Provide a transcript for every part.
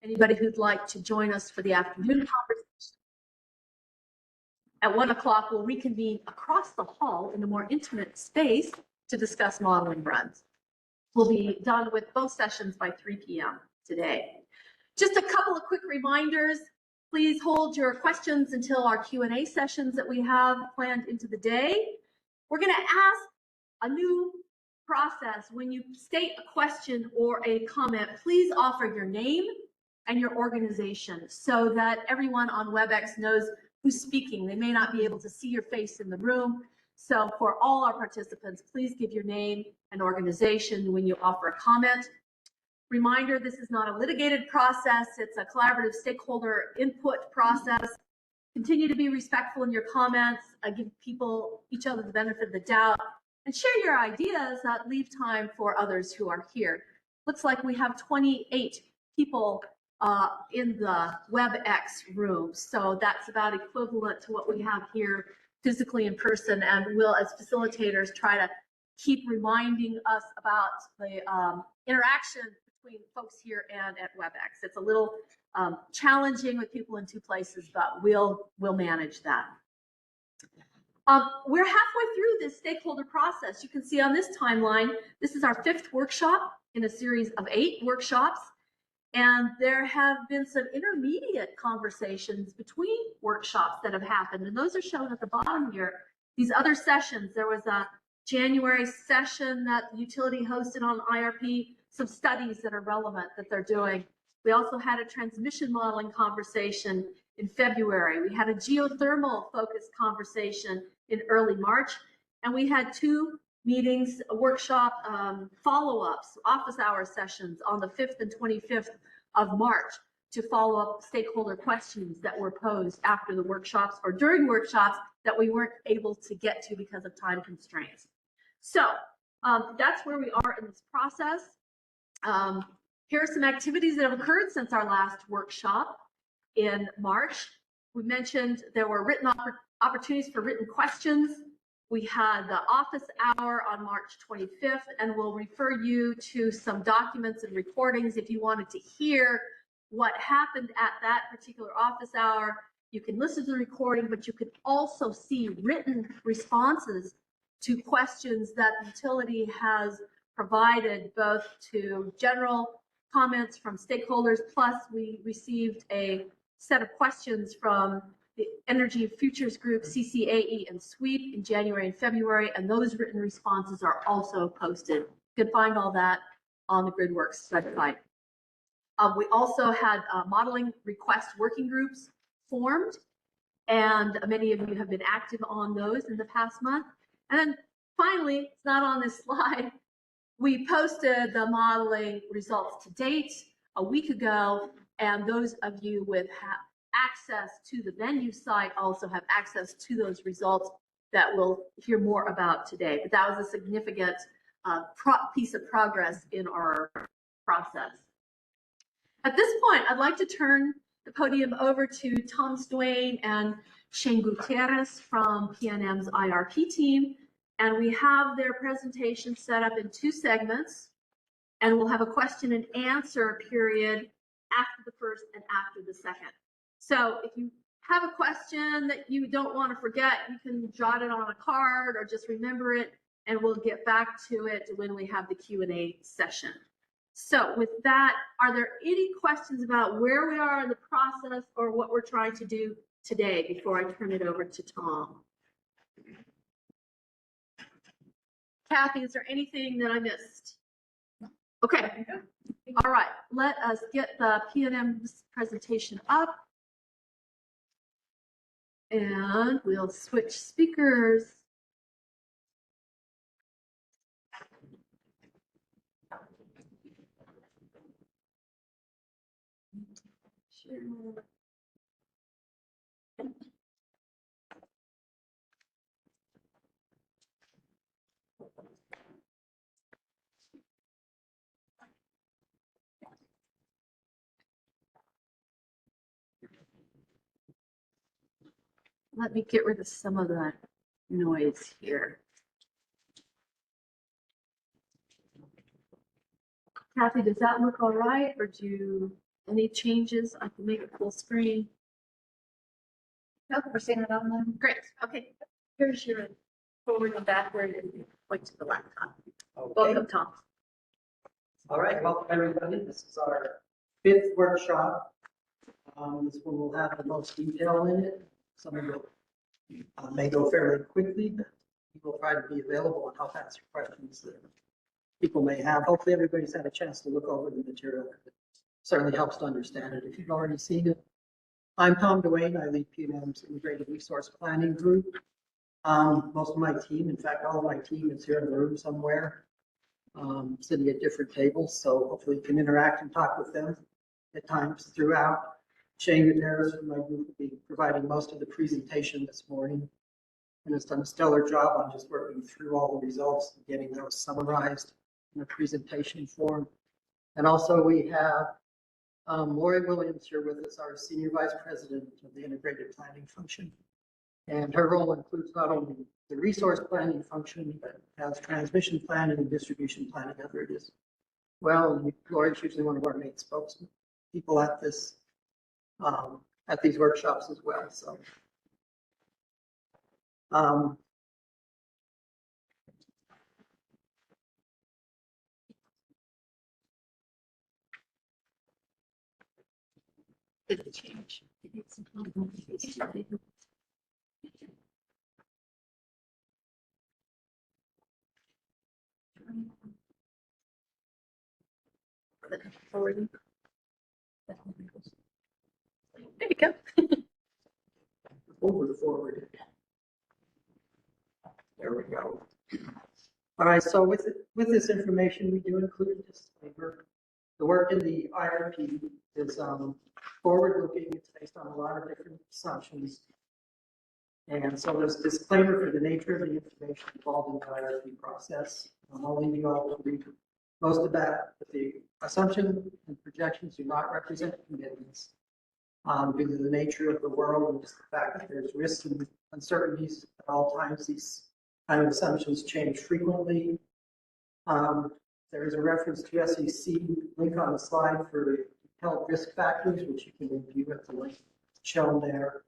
Anybody who'd like to join us for the afternoon conversation. At 1 o'clock, we'll reconvene across the hall in a more intimate space to discuss modeling runs. We'll be done with both sessions by 3 p.m. today. Just a couple of quick reminders. Please hold your questions until our Q&A sessions that we have planned into the day. We're going to ask a new process. When you state a question or a comment, please offer your name and your organization so that everyone on WebEx knows who's speaking. They may not be able to see your face in the room. So for all our participants, please give your name and organization when you offer a comment. Reminder, this is not a litigated process. It's a collaborative stakeholder input process. Continue to be respectful in your comments. Give each other the benefit of the doubt, and share your ideas. Leave time for others who are here. Looks like we have 28 people in the WebEx room. So that's about equivalent to what we have here physically in person. And we'll, as facilitators, try to keep reminding us about the interaction between folks here and at WebEx. It's a little challenging with people in two places, but we'll manage that. We're halfway through this stakeholder process. You can see on this timeline, this is our 5th workshop in a series of 8 workshops. And there have been some intermediate conversations between workshops that have happened. And those are shown at the bottom here. These other sessions, there was a January session that the utility hosted on IRP, some studies that are relevant that they're doing. We also had a transmission modeling conversation in February. We had a geothermal focused conversation in early March. And we had 2 meetings, a workshop follow-ups, office hour sessions on the 5th and 25th of March to follow up stakeholder questions that were posed after the workshops or during workshops that we weren't able to get to because of time constraints. So that's where we are in this process. Here are some activities that have occurred since our last workshop in March. We mentioned there were written opportunities for written questions. We had the office hour on March 25th, and we'll refer you to some documents and recordings if you wanted to hear what happened at that particular office hour. You can listen to the recording, but you can also see written responses to questions that the utility has provided, both to general comments from stakeholders, plus we received a set of questions from the Energy Futures Group, CCAE, and SWEEP in January and February, and those written responses are also posted. You can find all that on the GridWorks website. We also had modeling request working groups formed, and many of you have been active on those in the past month. And then finally, it's not on this slide, we posted the modeling results to date a week ago, and those of you with access to the venue site also have access to those results that we'll hear more about today. But that was a significant piece of progress in our process. At this point, I'd like to turn the podium over to Tom Swain and Shane Gutierrez from PNM's IRP team. And we have their presentation set up in 2 segments. And we'll have a question and answer period after the first and after the second. So if you have a question that you don't want to forget, you can jot it on a card or just remember it, and we'll get back to it when we have the Q&A session. So with that, are there any questions about where we are in the process or what we're trying to do today before I turn it over to Tom? Kathy, is there anything that I missed? Okay. All right. Let us get the PNM's presentation up. And we'll switch speakers. Sure. Let me get rid of some of that noise here. Kathy, does that look all right, or do you Any changes? I can make it full screen. Nope, we're seeing it online. Great. Okay. Here's your forward and backward and point to the laptop. Okay. Welcome, Tom. All right, welcome everybody. This is our 5th workshop. This one will have the most detail in it. Some of it may go fairly quickly, but we will try to be available and help answer questions that people may have. Hopefully everybody's had a chance to look over the material. It certainly helps to understand it if you've already seen it. I'm Tom Duane. I lead PNM's Integrated Resource Planning Group. Most of my team, in fact, all of my team is here in the room somewhere, sitting at different tables. So hopefully you can interact and talk with them at times throughout. Shane Gutierrez from my group will be providing most of the presentation this morning and has done a stellar job on just working through all the results and getting those summarized in a presentation form. And also we have Lori Williams here with us, our Senior Vice President of the Integrated Planning Function. And her role includes not only the resource planning function, but has transmission planning and distribution planning under it as well. And Lori's usually one of our main spokespeople at this, at these workshops as well. So, Did it change? Forward. There you go. over the forward. There we go. All right, so with this information, we do include a disclaimer. The work in the IRP is forward-looking. It's based on a lot of different assumptions. And so there's a disclaimer for the nature of the information involved in the IRP process. I'll leave you all to read most of that, but the assumption and projections do not represent commitments due to the nature of the world and just the fact that there's risks and uncertainties at all times. These kind of assumptions change frequently. There is a reference to SEC link on the slide for detailed risk factors, which you can review at the link shown there.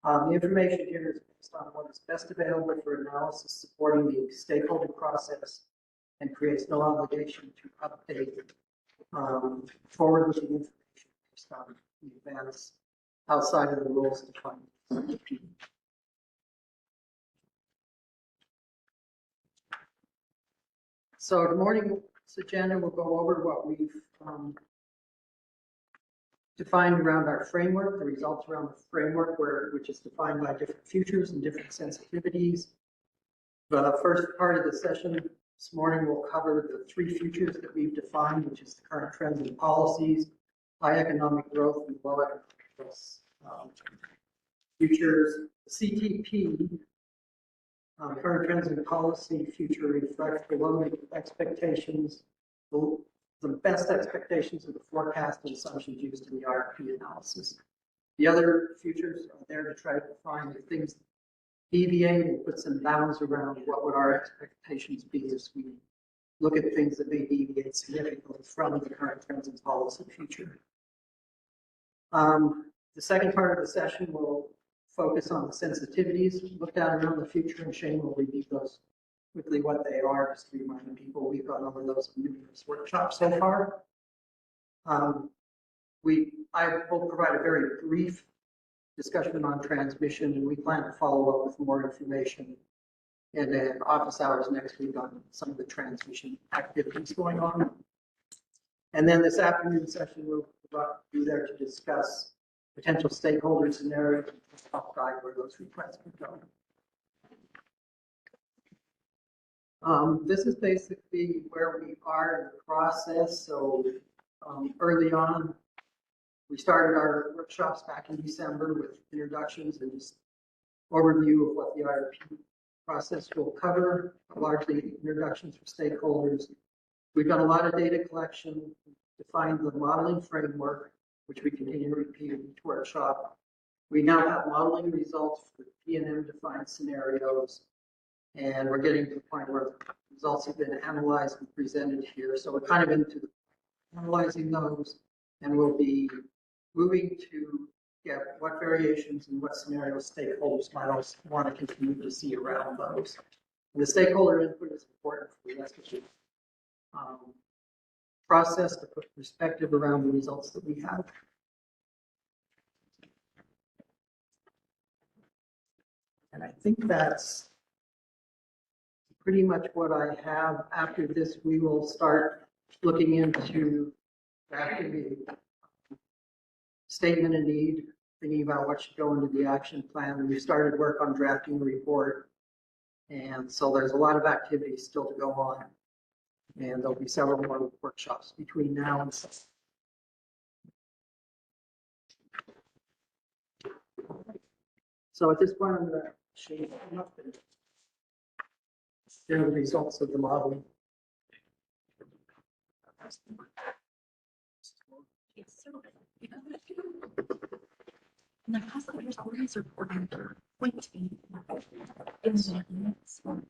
The information here is based on what is best available for analysis supporting the stakeholder process and creates no obligation to update forward-looking information based on the events outside of the rules defined. So the morning's agenda will go over what we've defined around our framework, the results around the framework, which is defined by different futures and different sensitivities. The first part of the session this morning will cover the 3 futures that we've defined, which is the current trends and policies, high economic growth, and low economic growth futures. The CTP, current trends and policy future, reflects below the expectations, the best expectations of the forecast and assumptions used in the IRP analysis. The other futures are there to try to find if things deviate and put some bounds around what would our expectations be as we look at things that may deviate significantly from the current trends and policy future. The second part of the session will focus on the sensitivities looked at around the future, and Shane will review those quickly what they are, just to remind people we've gone over those in numerous workshops so far. I will provide a very brief discussion on transmission, and we plan to follow up with more information and then office hours next week on some of the transmission activities going on. And then this afternoon session, we'll be there to discuss potential stakeholder scenarios and help guide where those requests can go. This is basically where we are in the process. So early on, we started our workshops back in December with introductions and just overview of what the IRP process will cover, largely introductions for stakeholders. We've done a lot of data collection, defined the modeling framework, which we continue to repeat in each workshop. We now have modeling results for PNM defined scenarios, and we're getting to the point where the results have been analyzed and presented here. So we're kind of into analyzing those And we'll be moving to get what variations and what scenarios stakeholders might also want to continue to see around those. And the stakeholder input is important for the rest of the process to put perspective around the results that we have. And I think that's pretty much what I have. After this, we will start looking into drafting the statement of need, thinking about what should go into the action plan. And we started work on drafting the report. And so there's a lot of activity still to go on. And there'll be several more workshops between now and so. So at this point, I'm going to share the results of the modeling. And the hospital's always reporting their pointing in the next one.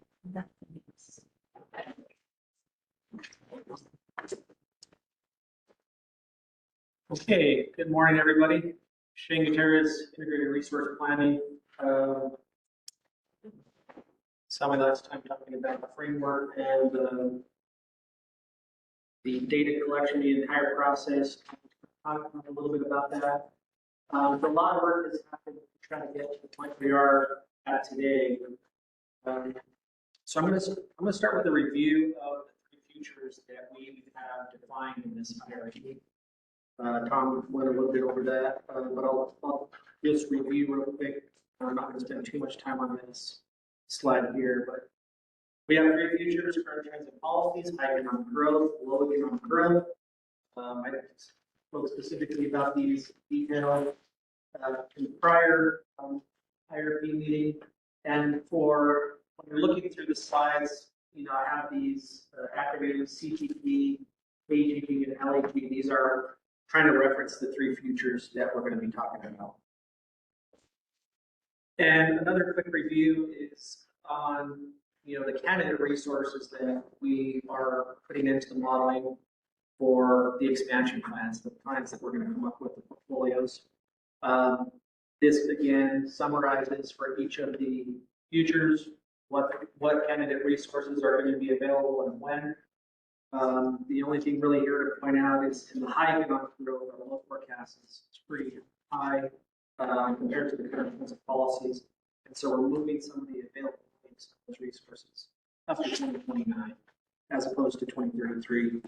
Okay, good morning, everybody. Shane Gutierrez, Integrated Resource Planning. Saw my last time talking about the framework and the data collection, the entire process. Talk a little bit about that. A lot of work has happened to try to get to the point we are at today. So I'm going to start with a review of the three futures that we have defined in this IRP. Tom went a little bit over that, but I'll just review real quick. I'm not going to spend too much time on this slide here, but we have three futures: current trends and policies, high economic growth, low economic growth. I spoke specifically about these details in the prior IRP meeting, and for when you're looking through the slides, I have these acronyms: CTP, AGG, and LAG. These are trying to reference the three futures that we're going to be talking about. And another quick review is on the candidate resources that we are putting into the modeling for the expansion plans, the plans that we're going to come up with, the portfolios. This again summarizes for each of the futures what candidate resources are going to be available and when. The only thing really here to point out is in the high economic growth, our low forecast is pretty high compared to the current kinds of policies. And so we're moving some of the available things, those resources up to 2029 as opposed to 2033.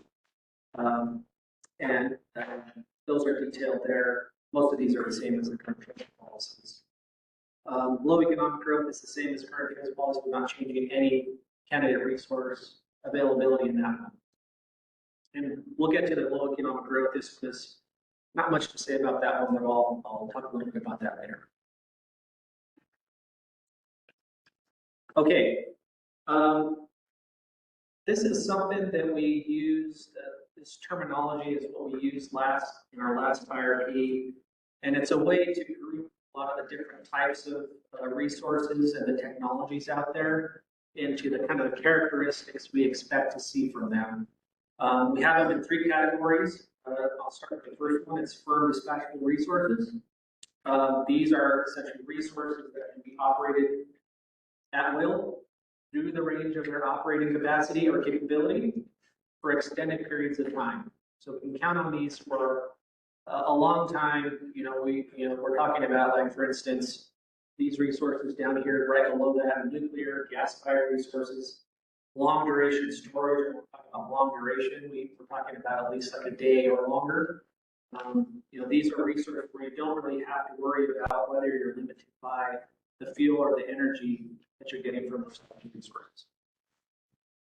And those are detailed there. Most of these are the same as the current trends policies. Low economic growth is the same as current trends policy. We're not changing any candidate resource availability in that one. And we'll get to the low economic growth. There's not much to say about that one at all. I'll talk a little bit about that later. Okay. This is something that we used, this terminology is what we used in our last IRP. And it's a way to group a lot of the different types of resources and the technologies out there into the kind of the characteristics we expect to see from them. We have them in three categories. I'll start with the first one. It's firm dispatchable resources. These are essentially resources that can be operated at will through the range of their operating capacity or capability for extended periods of time. So we can count on these for a long time. We're talking about, like, for instance, these resources down here right below that: nuclear, gas-fired resources. Long duration storage, when we're talking about long duration, we're talking about at least like a day or longer. These are resources where you don't really have to worry about whether you're limited by the fuel or the energy that you're getting from those resources.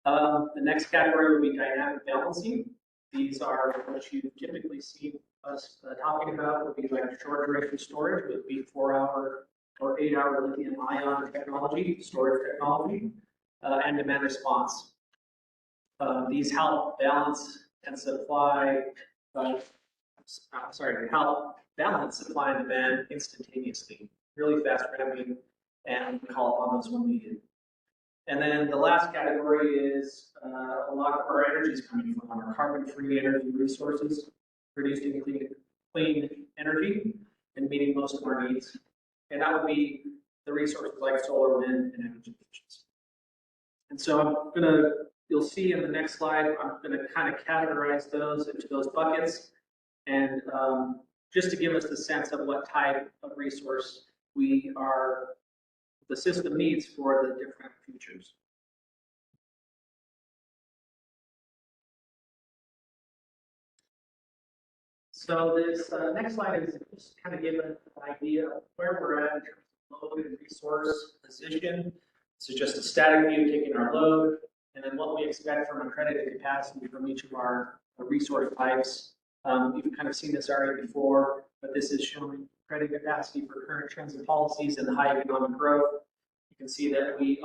The next category would be dynamic balancing. These are what you typically see us talking about, would be like short duration storage, would be 4-hour or 8-hour lithium ion technology, storage technology. And demand response. These help balance and supply, help balance supply and demand instantaneously, really fast ramping, and call upon those when needed. And then the last category is a lot of our energy is coming from our carbon-free energy resources. producing clean energy and meeting most of our needs. And that would be the resources like solar, wind, and energy efficiency. And so you'll see in the next slide, I'm going to kind of categorize those into those buckets, and just to give us the sense of what type of resource the system needs for the different features. So this next slide is just kind of give an idea of where we're at in terms of load and resource position. This is just a static view taking our load, and then what we expect from accredited capacity from each of our resource types. You've kind of seen this already before, but this is showing accredited capacity for current trends and policies and high economic growth. You can see that we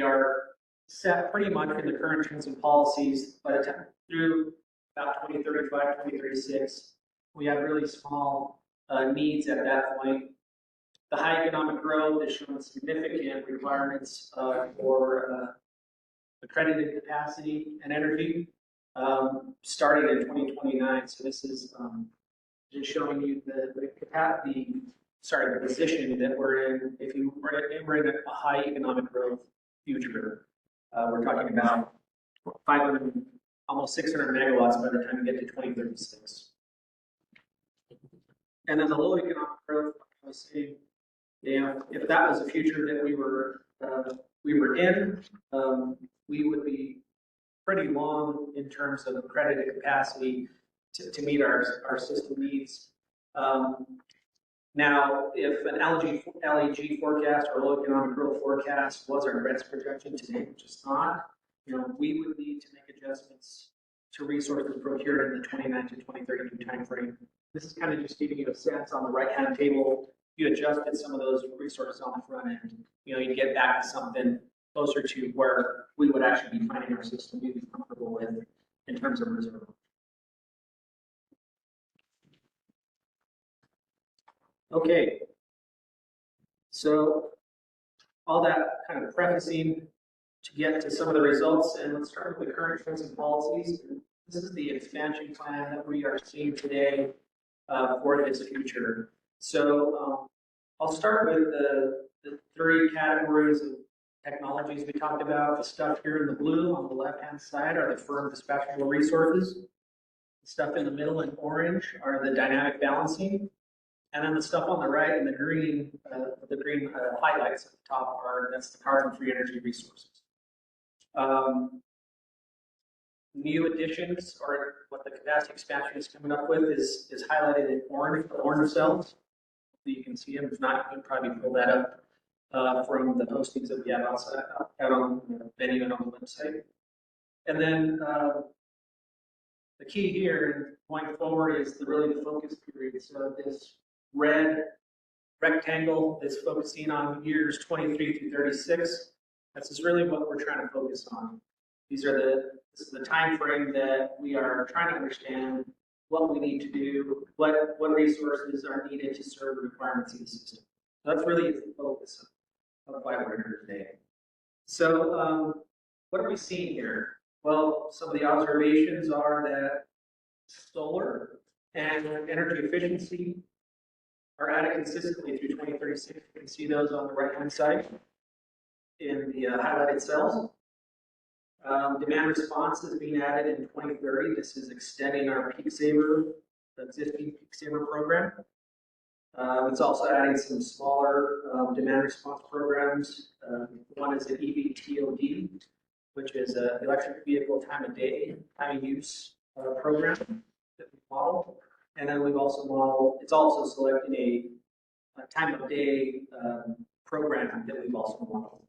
are set pretty much in the current trends and policies by the time through about 2035, 2036. We have really small needs at that point. The high economic growth is showing significant requirements for accredited capacity and energy starting in 2029. So this is just showing you the position that we're in. If we're in a high economic growth future, we're talking about 500, almost 600 megawatts by the time we get to 2036. And then the low economic growth, I was saying, if that was the future that we were in, we would be pretty long in terms of accredited capacity to meet our system needs. Now, if an LEG forecast or low economic growth forecast was our best projection today, which is not, we would need to make adjustments to resources procured in the 29 to 2032 timeframe. This is kind of just giving you a sense on the right-hand table. You adjusted some of those resources on the front end. You get back to something closer to where we would actually be finding our system we'd be comfortable with in terms of reserve. Okay, so all that kind of prefacing to get to some of the results, and let's start with the current trends and policies. This is the expansion plan that we are seeing today for this future. So I'll start with the three categories of technologies we talked about. The stuff here in the blue on the left-hand side are the firm dispatchable resources. The stuff in the middle in orange are the dynamic balancing. And then the stuff on the right in the green highlights at the top that's the carbon-free energy resources. New additions, or what the capacity expansion is coming up with, is highlighted in orange, the orange cells. You can see them. If not, you can probably pull that up from the postings that we have out on the venue and on the website. And then the key here going forward is really the focus period. So this red rectangle is focusing on years 23 through 36. This is really what we're trying to focus on. This is the time frame that we are trying to understand what we need to do, what resources are needed to serve the requirements of the system. So that's really the focus of why we're here today. So what are we seeing here? Well, some of the observations are that solar and energy efficiency are added consistently through 2036. You can see those on the right-hand side in the highlighted cells. Demand response is being added in 2030. This is extending our existing peak saver program. It's also adding some smaller demand response programs. One is an EVTOD, which is an electric vehicle time of use program that we modeled. And then we've also modeled, it's also selecting a time of day program that we've also modeled.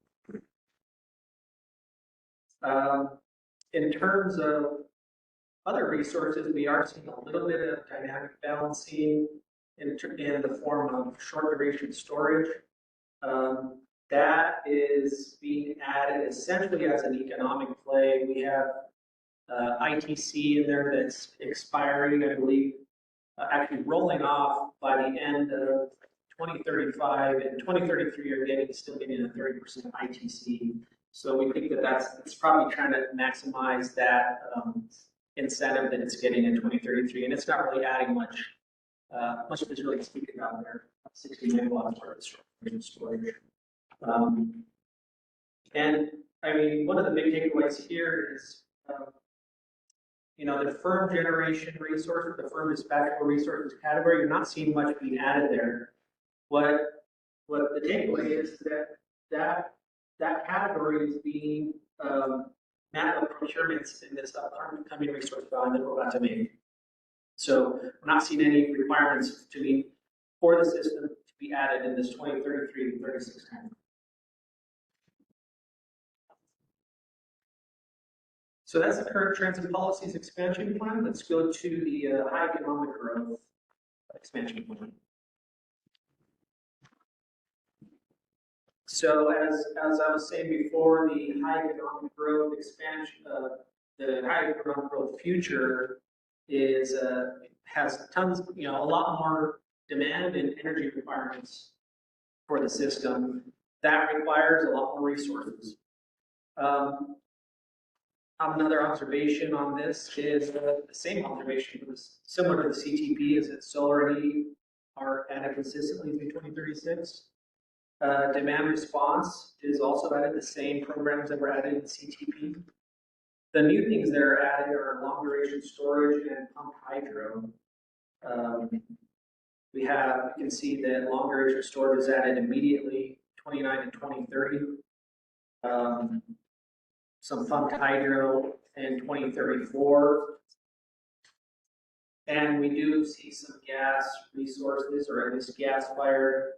In terms of other resources, we are seeing a little bit of dynamic balancing in the form of short duration storage. That is being added essentially as an economic play. We have ITC in there that's expiring, I believe, actually rolling off by the end of 2035, and 2033 are still getting a 30% ITC. So we think that it's probably trying to maximize that incentive that it's getting in 2033, and it's not really adding much. Much of it's really speaking out there, 60 megawatts worth of storage. And I mean, one of the big takeaways here is, you know, the firm generation resource, the firm dispatchable resources category, you're not seeing much being added there. What the takeaway is that category is being met with procurements in this upcoming resource plan that we're about to make. So we're not seeing any requirements to be for the system to be added in this 2033 to 36 time. So that's the current transit policies expansion plan. Let's go to the high economic growth expansion plan. So as I was saying before, the high economic growth expansion, the high economic growth future is has tons, you know, a lot more demand and energy requirements for the system. That requires a lot more resources. Another observation on this is the same observation, similar to the CTP, is that solar and EV are added consistently through 2036. Demand response is also added, the same programs that were added in CTP. The new things that are added are long duration storage and pumped hydro. You can see that long duration storage is added immediately, 29 and 2030. Some pumped hydro in 2034. And we do see some gas resources, or at least gas-fired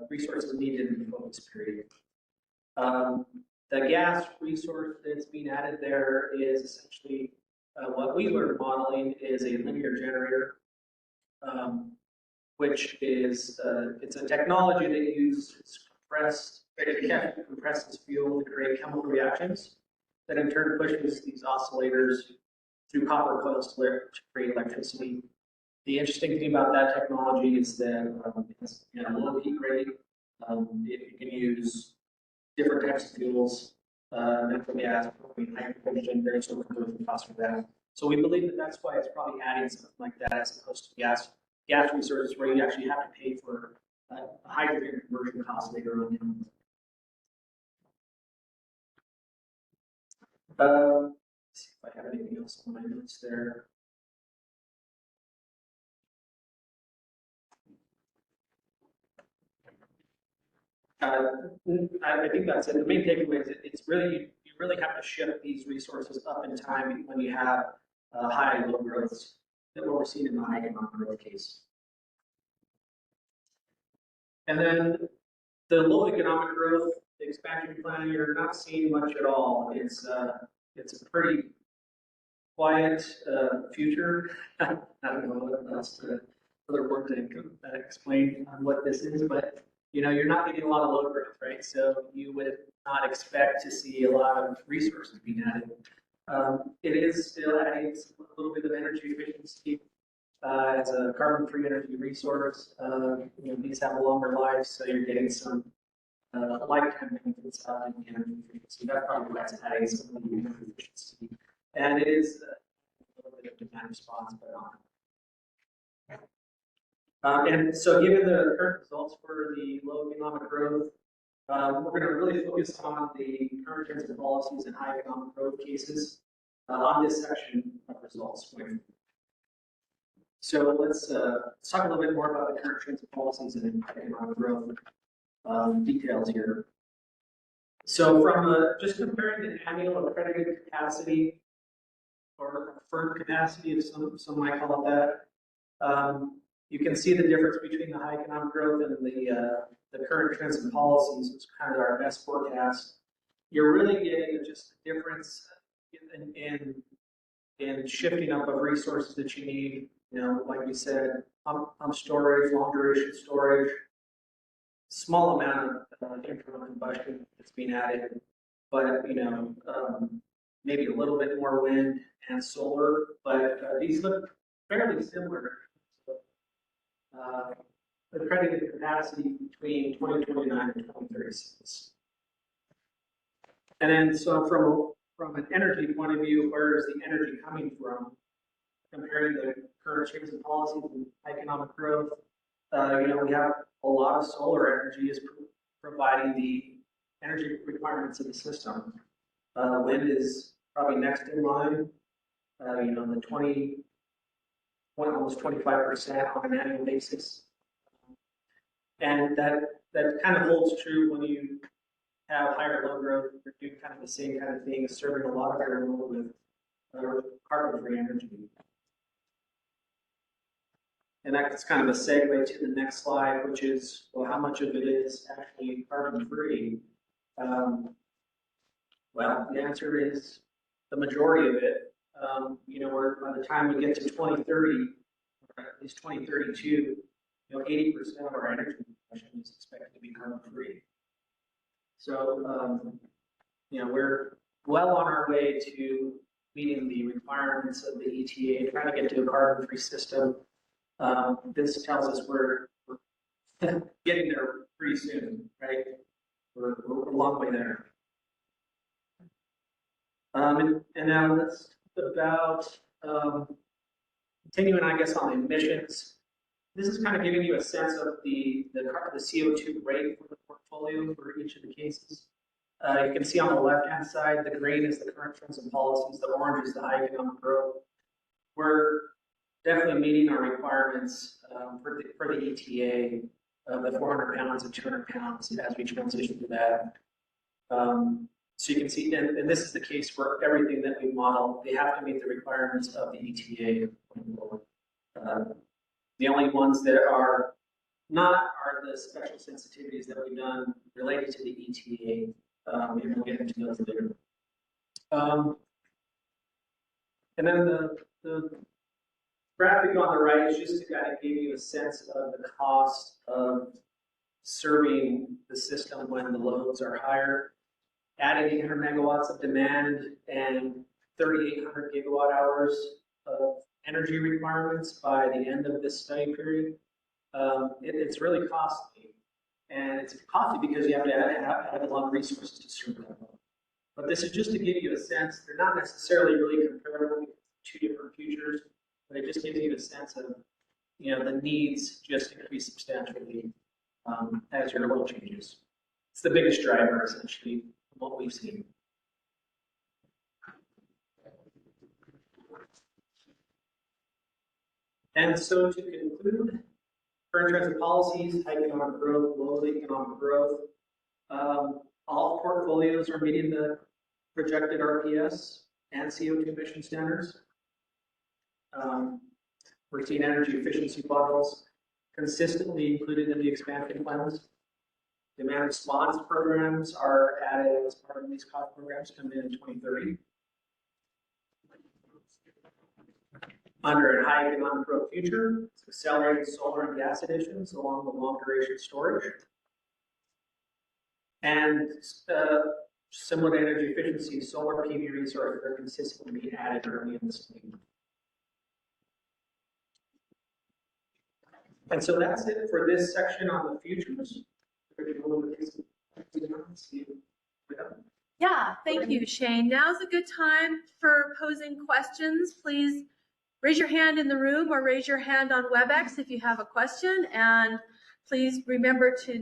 resources needed in the focus period. The gas resource that's being added there is essentially what we learned modeling is a linear generator, which is it's a technology that uses compresses fuel to create chemical reactions that in turn pushes these oscillators through copper coils to create electricity. The interesting thing about that technology is that it's low heat rate. You can use different types of fuels, natural gas, propane, hydrogen, various conversion costs for that. So we believe that that's why it's probably adding something like that as opposed to gas resources where you actually have to pay for a hydrogen conversion cost later on. Let's see if I have anything else on my notes there. I think that's it. The main takeaway is it's really, you really have to shift these resources up in time when you have high and low growths that what we're seeing in the high economic growth case. And then the low economic growth expansion plan, you're not seeing much at all. It's a pretty quiet future. I don't know what else other word to explain on what this is, but you know, you're not getting a lot of load growth, right? So you would not expect to see a lot of resources being added. It is still adding a little bit of energy efficiency as a carbon-free energy resource. You know, these have a longer life, so you're getting some lifetime benefits out of the energy efficiency. That's probably why it's adding some of the energy efficiency. And it is a little bit of demand response, but and so given the current results for the low economic growth, we're going to really focus on the current transit policies and high economic growth cases on this section of results. So let's talk a little bit more about the current transit policies and economic growth details here. So from just comparing the annual accredited capacity or firm capacity, if some might call it that, you can see the difference between the high economic growth and the current transit policies, which is kind of our best forecast. You're really getting just the difference in shifting up of resources that you need. You know, like we said, pump storage, long duration storage, small amount of internal combustion that's being added, but you know, maybe a little bit more wind and solar, but these look fairly similar. Accredited capacity between 2029 and 2036. And then, so from from an energy point of view, where is the energy coming from? Comparing the current changes in policies and economic growth, we have a lot of solar energy is providing the energy requirements of the system. Wind is probably next in line, the almost 25% on an annual basis. And that kind of holds true when you have higher load growth. You're doing kind of the same kind of thing, serving a lot of your load with carbon-free energy. And that's kind of a segue to the next slide, which is, well, how much of it is actually carbon-free? Well, the answer is the majority of it. By the time we get to 2030, or at least 2032, 80% of our energy consumption is expected to be carbon-free. So, we're well on our way to meeting the requirements of the ETA, trying to get to a carbon-free system. This tells us we're getting there pretty soon, right? We're a long way there. And now let's talk about continuing, I guess, on emissions. This is kind of giving you a sense of the CO2 rate for the portfolio for each of the cases. You can see on the left-hand side, the green is the current trends and policies, the orange is the high economic growth. We're definitely meeting our requirements for the ETA of the 400 pounds and 200 pounds as we transition to that. So you can see, and this is the case for everything that we model. They have to meet the requirements of the ETA. The only ones that are not are the special sensitivities that we've done related to the ETA. And we'll get into those later. And then the graphic on the right is just to kind of give you a sense of the cost of serving the system when the loads are higher. Adding 800 megawatts of demand and 3,800 gigawatt hours of energy requirements by the end of this study period, it's really costly. And it's costly because you have to add a lot of resources to serve that. But this is just to give you a sense. They're not necessarily really comparable, two different futures, but it just gives you a sense of, the needs just increase substantially as your load changes. It's the biggest driver, essentially, from what we've seen. And so to conclude, current trends and policies, high economic growth, low economic growth. All portfolios are meeting the projected RPS and CO2 emission standards. We're seeing energy efficiency bottles consistently included in the expansion plans. Demand response programs are added as part of these cost programs coming in 2030. Under a high economic growth future, it's accelerating solar and gas additions along with long duration storage. And similar to energy efficiency, solar PV resources are consistently being added early in this plan. And so that's it for this section on the futures. Yeah, thank you, Shane. Now's a good time for posing questions. Please raise your hand in the room or raise your hand on WebEx if you have a question. And please remember to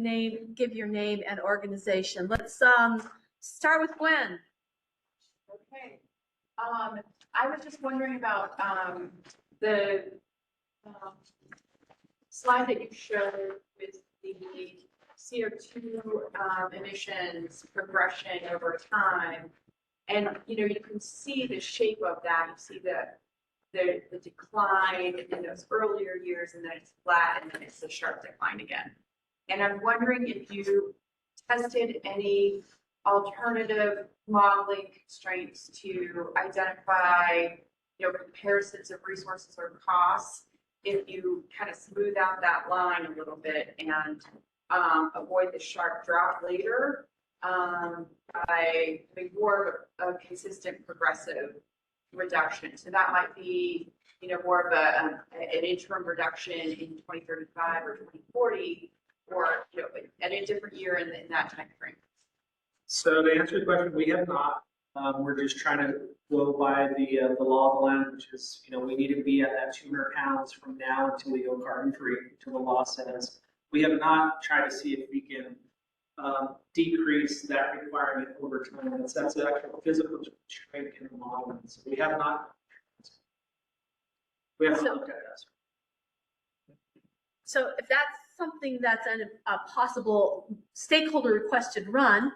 give your name and organization. Let's start with Gwen. Okay. I was just wondering about the slide that you showed with the CO2 emissions progression over time. And, you can see the shape of that. You see the decline in those earlier years, and then it's flat, and then it's a sharp decline again. And I'm wondering if you tested any alternative modeling constraints to identify, comparisons of resources or costs, if you kind of smooth out that line a little bit and avoid the sharp drop later by having more of a consistent progressive reduction. So that might be, more of an interim reduction in 2035 or 2040, or at a different year in that time frame. So to answer the question, we have not. We're just trying to go by the law of the land, which is, we need to be at that 200 pounds from now until we go carbon free, until the law says. We have not tried to see if we can decrease that requirement over time. That's an actual physical constraint in the model. So we have not looked at that. So if that's something that's a possible stakeholder requested run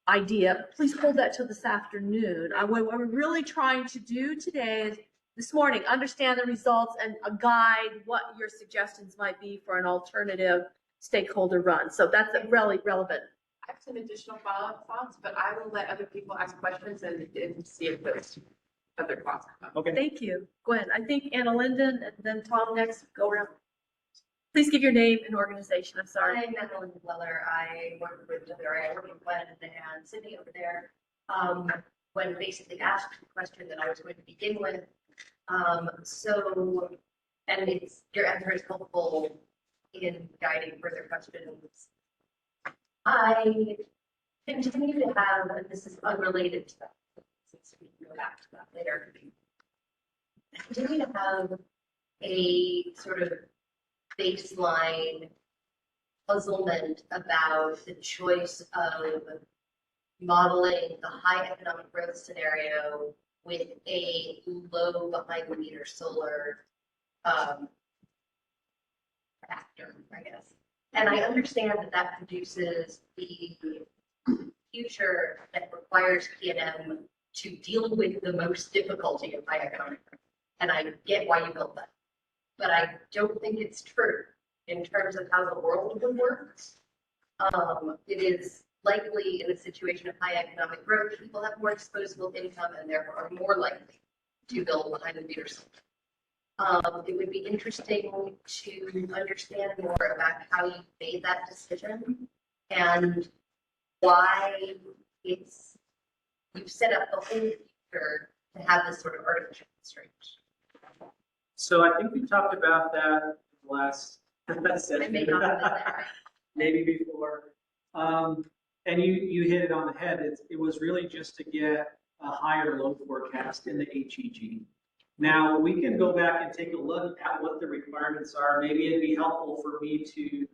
idea, please hold that till this afternoon. What we're really trying to do today is this morning, understand the results and guide what your suggestions might be for an alternative stakeholder run. So that's really relevant. I have some additional follow-up thoughts, but I will let other people ask questions and see if those other thoughts come up. Okay. Thank you, Gwen. I think Anna Linden and then Tom next. Go around. Please give your name and organization. I'm sorry. I'm Madeline Weller. I work with WRA. I work with Gwen and Cindy over there. Gwen basically asked the question that I was going to begin with. And your answer is helpful in guiding further questions. I continue to have, and this is unrelated to that, since we can go back to that later. I continue to have a sort of baseline puzzlement about the choice of modeling the high economic growth scenario with a low behind the meter solar factor, I guess. And I understand that that produces the future that requires PNM to deal with the most difficulty of high economic growth. And I get why you built that. But I don't think it's true in terms of how the world would work. It is likely in a situation of high economic growth, people have more disposable income and therefore are more likely to build behind the meter solar. It would be interesting to understand more about how you made that decision and why you've set up the whole future to have this sort of artificial constraint. So I think we talked about that in the last session. I may not have been there. Maybe before. And you hit it on the head. It was really just to get a higher load forecast in the HEG. Now, we can go back and take a look at what the requirements are. Maybe it'd be helpful for me to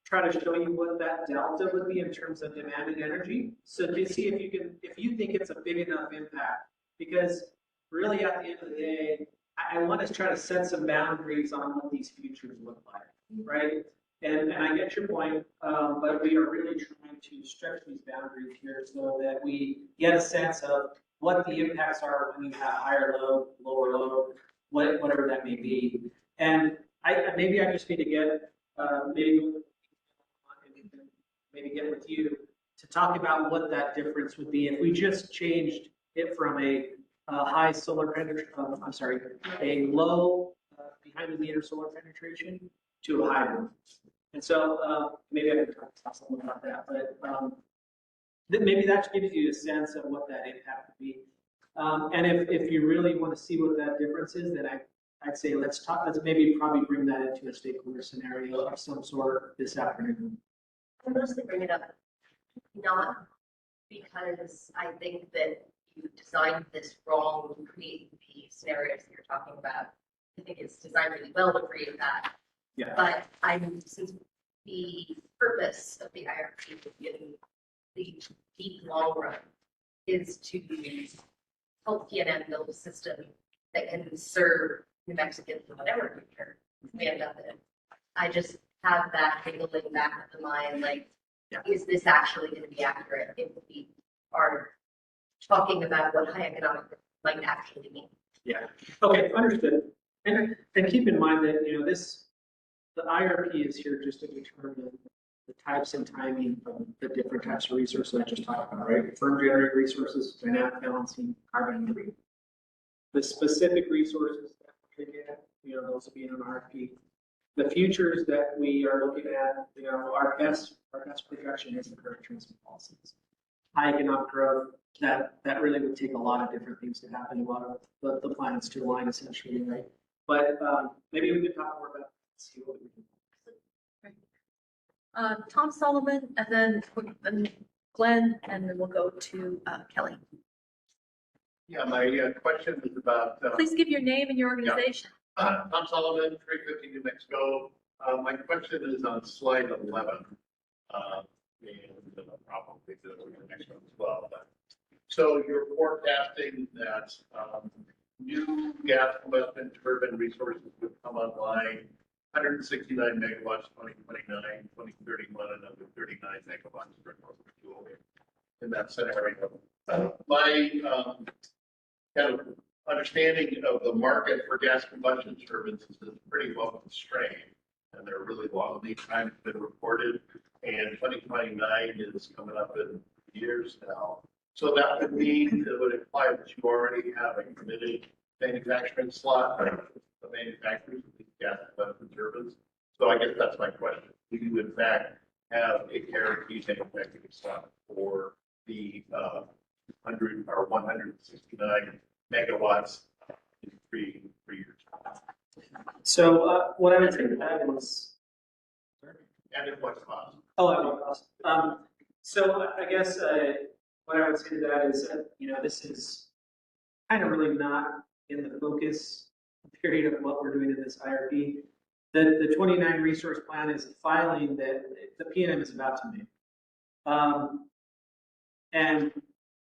try to show you what that delta would be in terms of demand and energy. So to see if you think it's a big enough impact, because really at the end of the day, I want to try to set some boundaries on what these futures look like, right? And I get your point, but we are really trying to stretch these boundaries here so that we get a sense of what the impacts are when you have higher load, lower load, whatever that may be. And maybe I just need to get maybe get with you to talk about what that difference would be if we just changed it from a high solar penetration, a low behind the meter solar penetration to a high one. And so maybe I can talk something about that, but maybe that gives you a sense of what that impact would be. And if you really want to see what that difference is, then I'd say let's maybe probably bring that into a stakeholder scenario of some sort this afternoon. I mostly bring it up not because I think that you designed this wrong to create the scenarios that you're talking about. I think it's designed really well to create that. Yeah. But since the purpose of the IRP in the deep long run is to help PNM build a system that can serve New Mexicans in whatever future we end up in. I just have that niggling back of the mind, like, is this actually going to be accurate if we are talking about what high economic might actually mean? Yeah. Okay, understood. And keep in mind that the IRP is here just to determine the types and timing of the different types of resources I just talked about, right? Firm generated resources, dynamic balancing, carbon and green. The specific resources that we get, those will be in an RFP. The futures that we are looking at, our best projection is the current transfer policies. High economic growth, that really would take a lot of different things to happen, a lot of the planets to align essentially, right? But maybe we could talk more about that, see what we can do. Tom Sullivan, and then Glenn, and then we'll go to Kelly. Yeah, my question is about, Please give your name and your organization. Tom Sullivan, 350 New Mexico. My question is on slide 11. And probably the next one as well. But, so you're forecasting that new gas combustion turbine resources would come online, 169 megawatts, 2029, 2031, another 39 megawatts for fuel in that scenario. My kind of understanding of the market for gas combustion turbines is pretty well constrained, and they're really long lead times have been reported, and 2029 is coming up in years now. So that would mean, it would imply that you already have a committed manufacturing slot for the manufacturers of these gas combustion turbines. So I guess that's my question. Do you in fact have a guaranteed manufacturing slot for the 100 or 169 megawatts in three years? So what I would say to that is, And at what cost? oh, at what cost? So I guess what I would say to that is that, this is kind of really not in the focus period of what we're doing in this IRP. The 29 resource plan is a filing that the PNM is about to make. And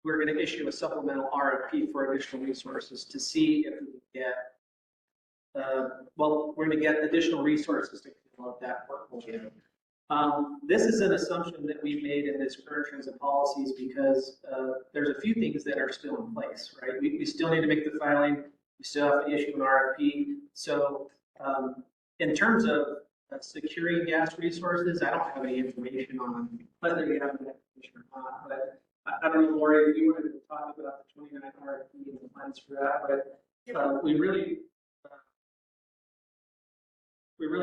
we're going to issue a supplemental RFP for additional resources to see if we can get, we're going to get additional resources to develop that portfolio. This is an assumption that we made in this current transit policies because there's a few things that are still in place, right? We still need to make the filing. We still have to issue an RFP. So in terms of securing gas resources, I don't have any information on whether we have that information or not. But I don't know, Lori, if you wanted to talk about the 29 RFP and the plans for that. But we really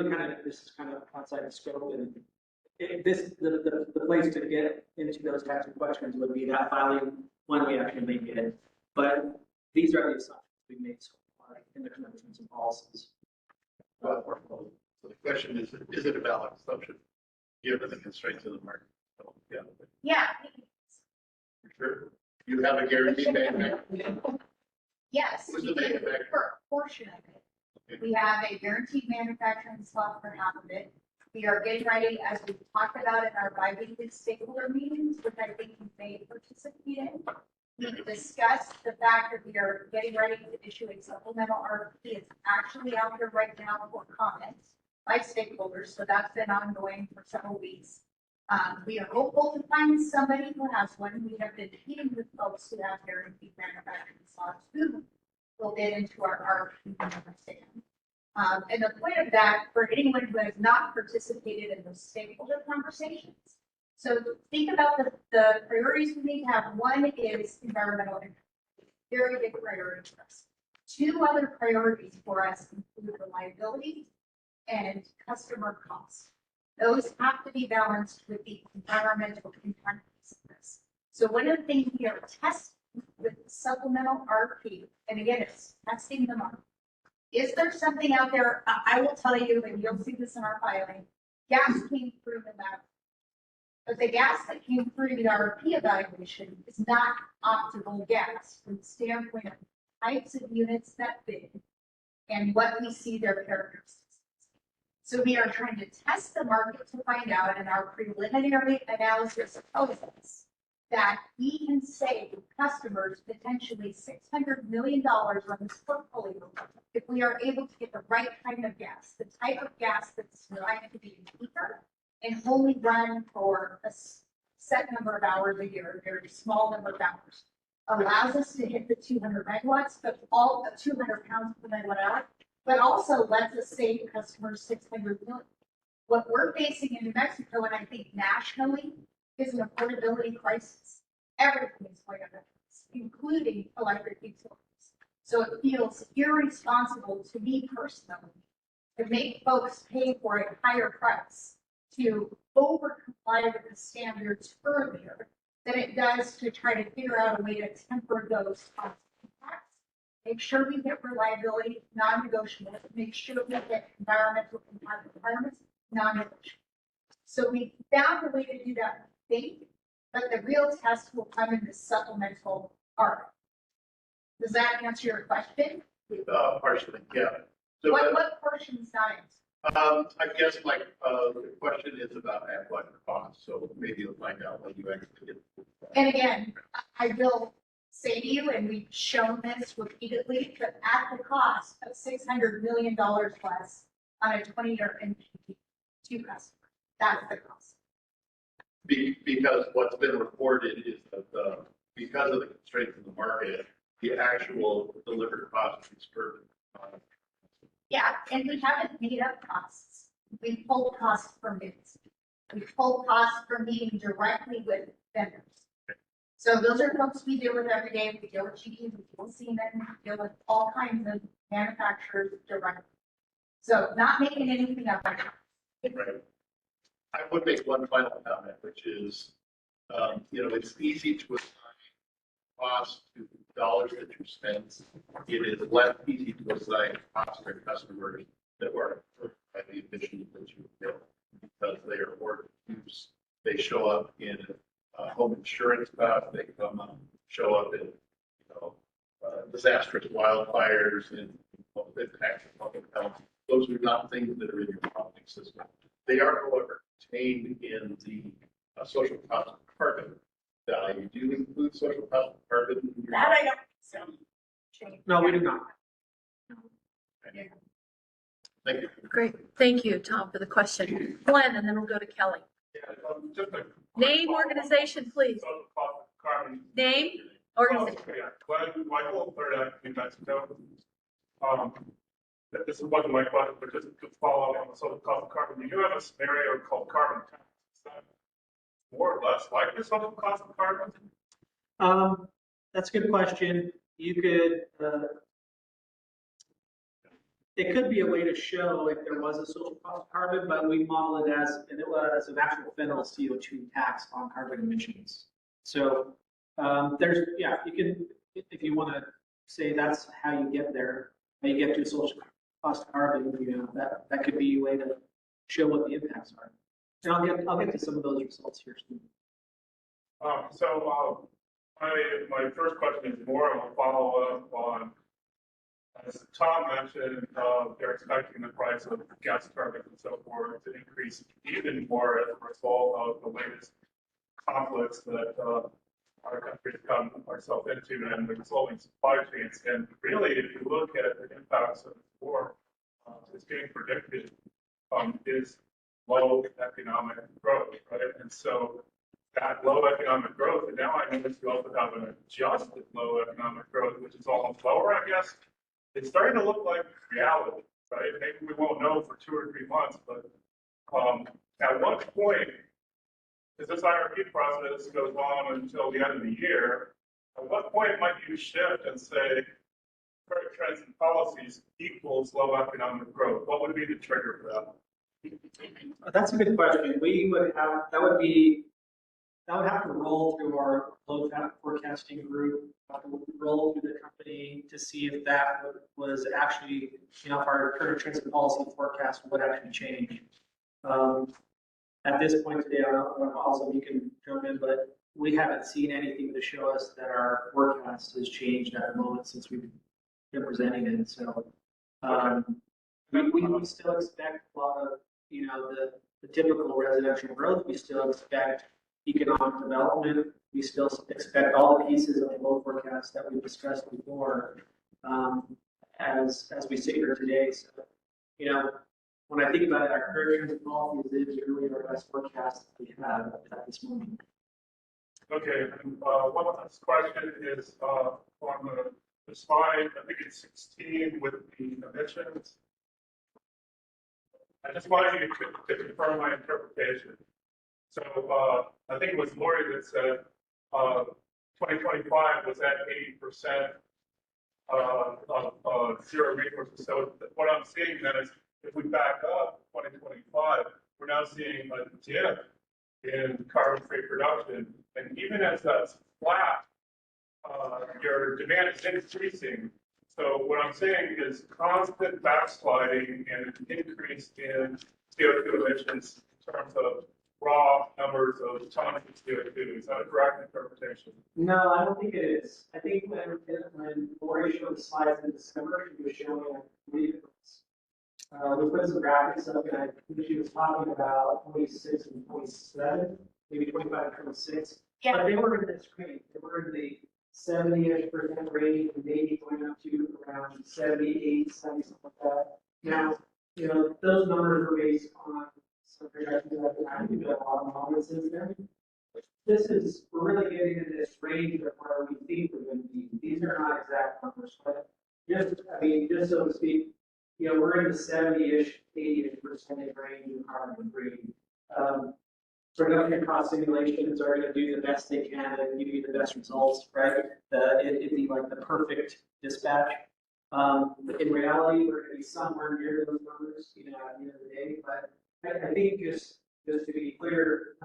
kind of, this is kind of outside the scope, and the place to get into those types of questions would be that filing when we actually make it. But these are the assumptions we made so far in the conventions and policies. So the question is it a valid assumption given the constraints of the market? So, yeah. Yeah. For sure. You have a guaranteed manufacturer. Yes, Who's we the do manufacturer? for a portion of it. We have a guaranteed manufacturing slot for half of it. We are getting ready, as we talked about in our bi-weekly stakeholder meetings, which I think you may participate in. We discussed the fact that we are getting ready to issue a supplemental RFP. It's actually out there right now for comments by stakeholders, so that's been ongoing for several weeks. We are hopeful to find somebody who has one. We have been meeting with folks who have guaranteed manufacturing slots who will get into our RFP and understand. And the point of that, for anyone who has not participated in those stakeholder conversations, so think about the priorities we need to have. One is environmental impact, very big priority for us. Two other priorities for us include reliability and customer costs. Those have to be balanced with the environmental impact of this. So one of the things we are testing with the supplemental RFP, and again, it's testing the market. Is there something out there? I will tell you, and you'll see this in our filing, gas came through the map. But the gas that came through the RFP evaluation is not optimal gas from the standpoint of types of units that fit and what we see their characteristics. So we are trying to test the market to find out, and our preliminary analysis tells us that we can save customers potentially $600 million on this portfolio if we are able to get the right kind of gas, the type of gas that's designed to be cheaper and only run for a set number of hours a year, a very small number of hours. Allows us to hit the 200 megawatts, but all the 200 pounds per megawatt hour, but also lets us save customers $600 million. What we're facing in New Mexico, and I think nationally, is an affordability crisis. Everything is going up, including electric utilities. So it feels irresponsible to me personally to make folks pay for a higher price to over comply with the standards earlier than it does to try to figure out a way to temper those cost impacts. Make sure we get reliability, non-negotiable. Make sure we get environmental impact requirements, non-negotiable. So we found a way to do that, I think, but the real test will come in the supplemental RFP. Does that answer your question? Partially, yeah. So, What portion's not answered? I guess like, the question is about athletic costs, so maybe you'll find out when you actually get. And again, I will say to you, and we've shown this repeatedly, but at the cost of $600 million less on a 20-year NPV to customers. That's the cost. Because what's been reported is that, because of the constraints in the market, the actual delivered cost is per. Yeah, and we haven't made up costs. We've pulled costs from bids. We've pulled costs from meeting directly with vendors. So those are folks we deal with every day. We deal with GE, we deal with Siemens, we deal with all kinds of manufacturers directly. So not making anything up. Right. I would make one final comment, which is, it's easy to assign cost to dollars that you spend. It is less easy to assign cost to customers that were hurt by the emissions that you built, because they are more use. They show up in home insurance costs. They show up in disastrous wildfires and impacts of public health. Those are not things that are in your property system. They are, however, contained in the social cost of carbon value. Do you include social cost of carbon? In your That I don't think so. No, we do not. Thank you. Great. Thank you, Tom, for the question. Glenn, and then we'll go to Kelly. Just a Name, organization, please. Carbon. Name, organization. Yeah, Glenn, Michael, third Act, New Mexico. This wasn't my question, but just to follow up on the social cost of carbon, you have a scenario called carbon tax. Is that more or less like the social cost of carbon? That's a good question. You could, it could be a way to show if there was a social cost of carbon, but we model it as an actual federal CO2 tax on carbon emissions. So you can, if you want to say that's how you get there, how you get to a social cost of carbon, that could be a way to show what the impacts are. And I'll get to some of those results here soon. My first question is more of a follow-up on, as Tom mentioned, they're expecting the price of gas turbines and so forth to increase even more as a result of the latest conflicts that our country's gotten ourselves into and the resulting supply chains. And really, if you look at the impacts of the war, it's being predicted is low economic growth, right? And so that low economic growth, and now I notice we also have an adjusted low economic growth, which is almost lower, I guess. It's starting to look like reality, right? Maybe we won't know for 2 or 3 months, but at what point, because this IRP process goes on until the end of the year, at what point might you shift and say current trends and policies equals low economic growth? What would be the trigger for that? That's a good question. That would have to roll through our load forecasting group, roll through the company to see if that was actually, if our current trends and policy forecast would actually change. At this point today, I don't know, also you can jump in, but we haven't seen anything to show us that our forecast has changed at the moment since we've been presenting it. So we still expect a lot of, the typical residential growth. We still expect economic development. We still expect all the pieces of the load forecast that we discussed before as we sit here today. So, when I think about it, our current trends and policies is really our best forecast that we have at this moment. Okay, and one last question is on the slide, I think it's 16 with the emissions. I just wanted you to confirm my interpretation. So I think it was Lori that said 2025 was at 80% of zero resources. So what I'm seeing then is if we back up 2025, we're now seeing a dip in carbon-free production. And even as that's flat, your demand is increasing. So what I'm saying is constant backsliding and an increase in CO2 emissions in terms of raw numbers of tons of CO2. Is that a correct interpretation? No, I don't think it is. I think when Lori showed the slides in December, she was showing, I believe it was, we put some graphics up, and I think she was talking about 26 and 27, maybe 25 and 26. Yeah. But they were in this range. They were in the 70-ish% range, and maybe going up to around 78, 70, something like that. Now, those numbers are based on some projections that have been a lot of models since then. We're really getting into this range of where we think we're going to be. These are not exact numbers, but just so to speak, we're in the 70-ish, 80-ish% range of carbon free. Production cost simulations are going to do the best they can and give you the best results, right? It'd be like the perfect dispatch. In reality, we're going to be somewhere near those numbers, at the end of the day. But I think just to be clear,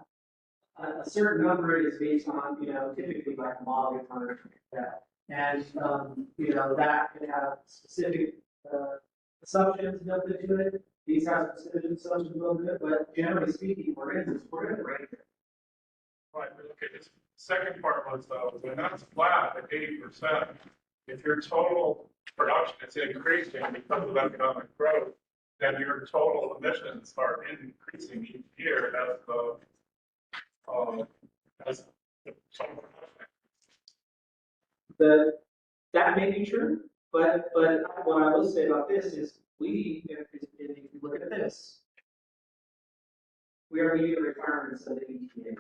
a certain number is based on, typically like a model or like that. And, that can have specific assumptions built into it. These have specific assumptions built into it, but generally speaking, we're in the range. Right, but okay, this second part was, when that's flat at 80%, if your total production is increasing because of economic growth, then your total emissions are increasing each year as the total production. That may be true, but what I will say about this is if you look at this, we are meeting the requirements of the EPA.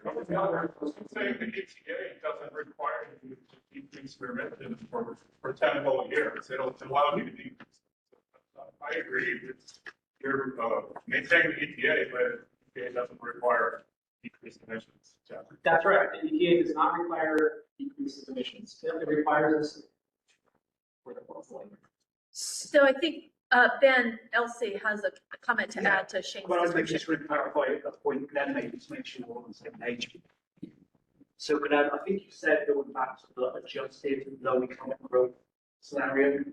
Saying the EPA doesn't require you to decrease your emissions for 10 whole years. It'll allow you to decrease. I agree. You're maintaining the EPA, but EPA doesn't require decreased emissions. That's right. The EPA does not require decreased emissions. It requires us for the portfolio. So I think Ben Elsie has a comment to add to Shane's Well, I was description. just going to clarify a point then, maybe to make sure we're on the same page. So, I think you said going back to the adjusted low economic growth scenario.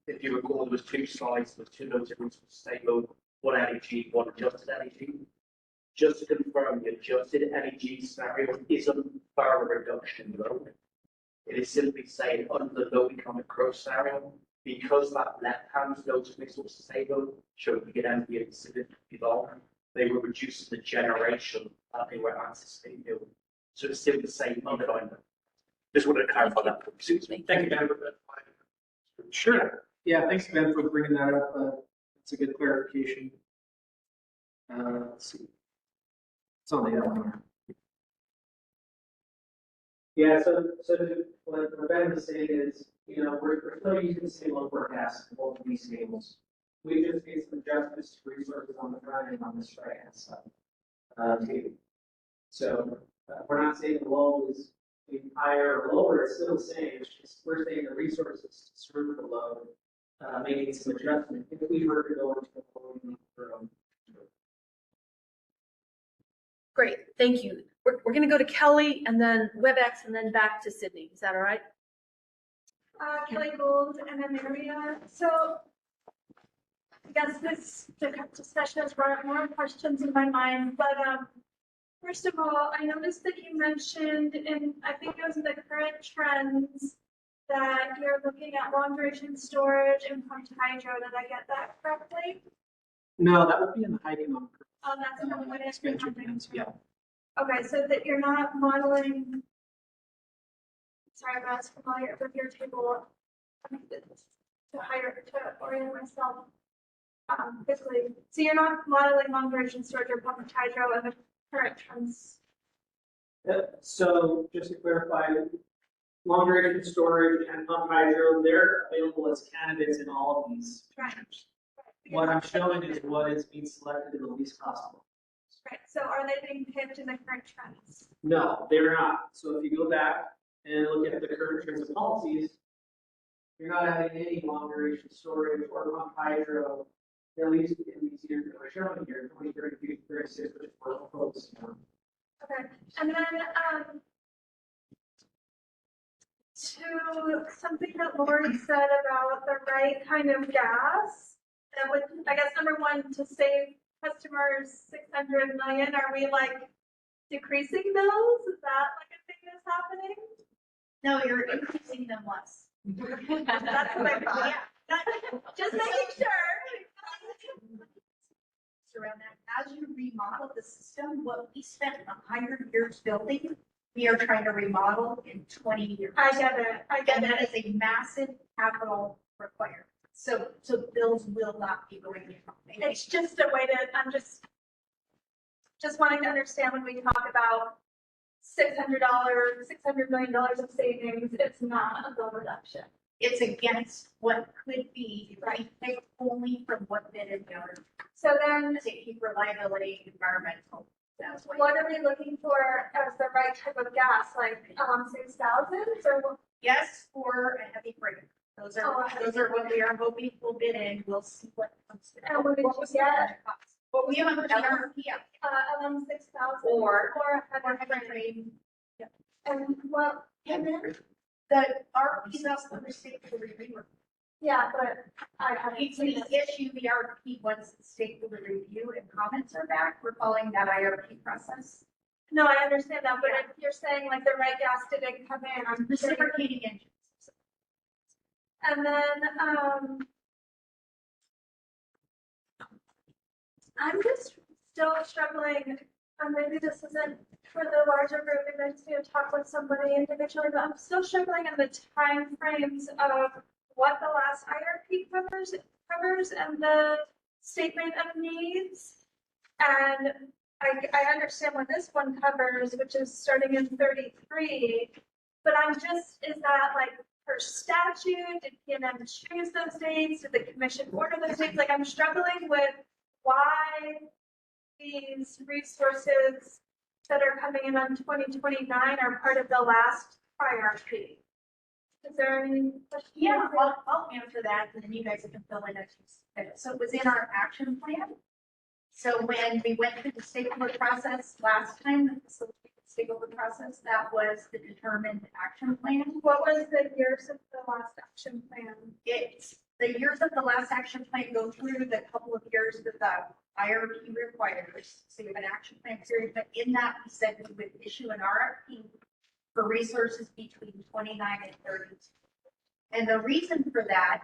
If you recall, there was two slides, there was two notes in stable, one energy, one adjusted energy. Just to confirm, the adjusted energy scenario isn't for a reduction though. It is simply saying under the low economic growth scenario, because that left-hand notice was stable, showing you get energy and significantly lower, they were reducing the generation that they were anticipating doing. So it's still the same underlying. Just wanted to clarify that. Thank you, Ben. Sure. Yeah, thanks, Ben, for bringing that up. It's a good clarification. Let's see. It's on the other one. Yeah, so what Ben was saying is, we're still using the same load forecast in both of these tables. We just made some adjustments to resources on the front end on this right hand side table. So we're not saying the load is higher or lower, it's still the same. It's just we're saying the resources to serve the load, making some adjustment if we were to go into the load for Great, thank you. We're going to go to Kelly and then WebEx and then back to Sydney. Is that all right? Kelly Gold and Ameria. So I guess this discussion has brought up more questions in my mind, but first of all, I noticed that you mentioned I think it was in the current trends that you're looking at long duration storage and pumped hydro. Did I get that correctly? No, that would be in the high economic. Oh, that's not what it is. Expansion plans, yeah. Okay, so that you're not modeling. Sorry, I'm not familiar with your table. To orient myself quickly. So you're not modeling long duration storage or pumped hydro in the current trends. So just to clarify, long duration storage and pumped hydro, they're available as candidates in all of these features. What I'm showing is what is being selected in the least cost. Right. So are they being picked in the current trends? No, they're not. So if you go back and look at the current trends and policies, you're not adding any long duration storage or pumped hydro, at least in these years that we're showing here, 2030, 36, which we're focusing on. Okay. And then to something that Lori said about the right kind of gas, that would, I guess, number one, to save customers 600 million, are we like decreasing those? Is that like a thing that's happening? No, you're increasing them less. That's what I thought. Just making sure. Around that, as you remodel the system, what we spent 100 years building, we are trying to remodel in 20 years. I get it. And that is a massive capital requirement. So bills will not be going down. It's just a way to, I'm just wanting to understand when we talk about $600 million of savings, it's not a bill reduction. It's against what could be, right, picked only from what bid and yard. So then Safety, reliability, environmental. That's what are we looking for as the right type of gas, like 6,000 or? Yes, or a heavy freight. Those are what we are hoping will bid in. We'll see what comes. And what did you get? Well, we haven't put the RFP out. 6,000 Or a heavy freight. And what, and then, The RFP is also the state for review. yeah, but I haven't We seen it. issue the RFP once the stakeholder review and comments are back. We're following that IRP process. No, I understand that, but if you're saying like the right gas didn't come in, I'm sure. Reciprocating engines. And then, I'm just still struggling, and maybe this isn't for the larger group, and I just need to talk with somebody individually, but I'm still struggling in the time frames of what the last IRP covers and the statement of needs. And I understand what this one covers, which is starting in 33, but is that like per statute? Did PNM choose those dates? Did the commission order those dates? Like, I'm struggling with why these resources that are coming in on 2029 are part of the last IRP. Is there any questions? Yeah, I'll answer that and then you guys can fill in as you see. So it was in our action plan. So when we went through the stakeholder process last time, the stakeholder process, that was the determined action plan. What was the years of the last action plan? It's the years of the last action plan go through the couple of years that the IRP requires. So you have an action plan period, but in that we said we would issue an RFP for resources between 29 and 32. And the reason for that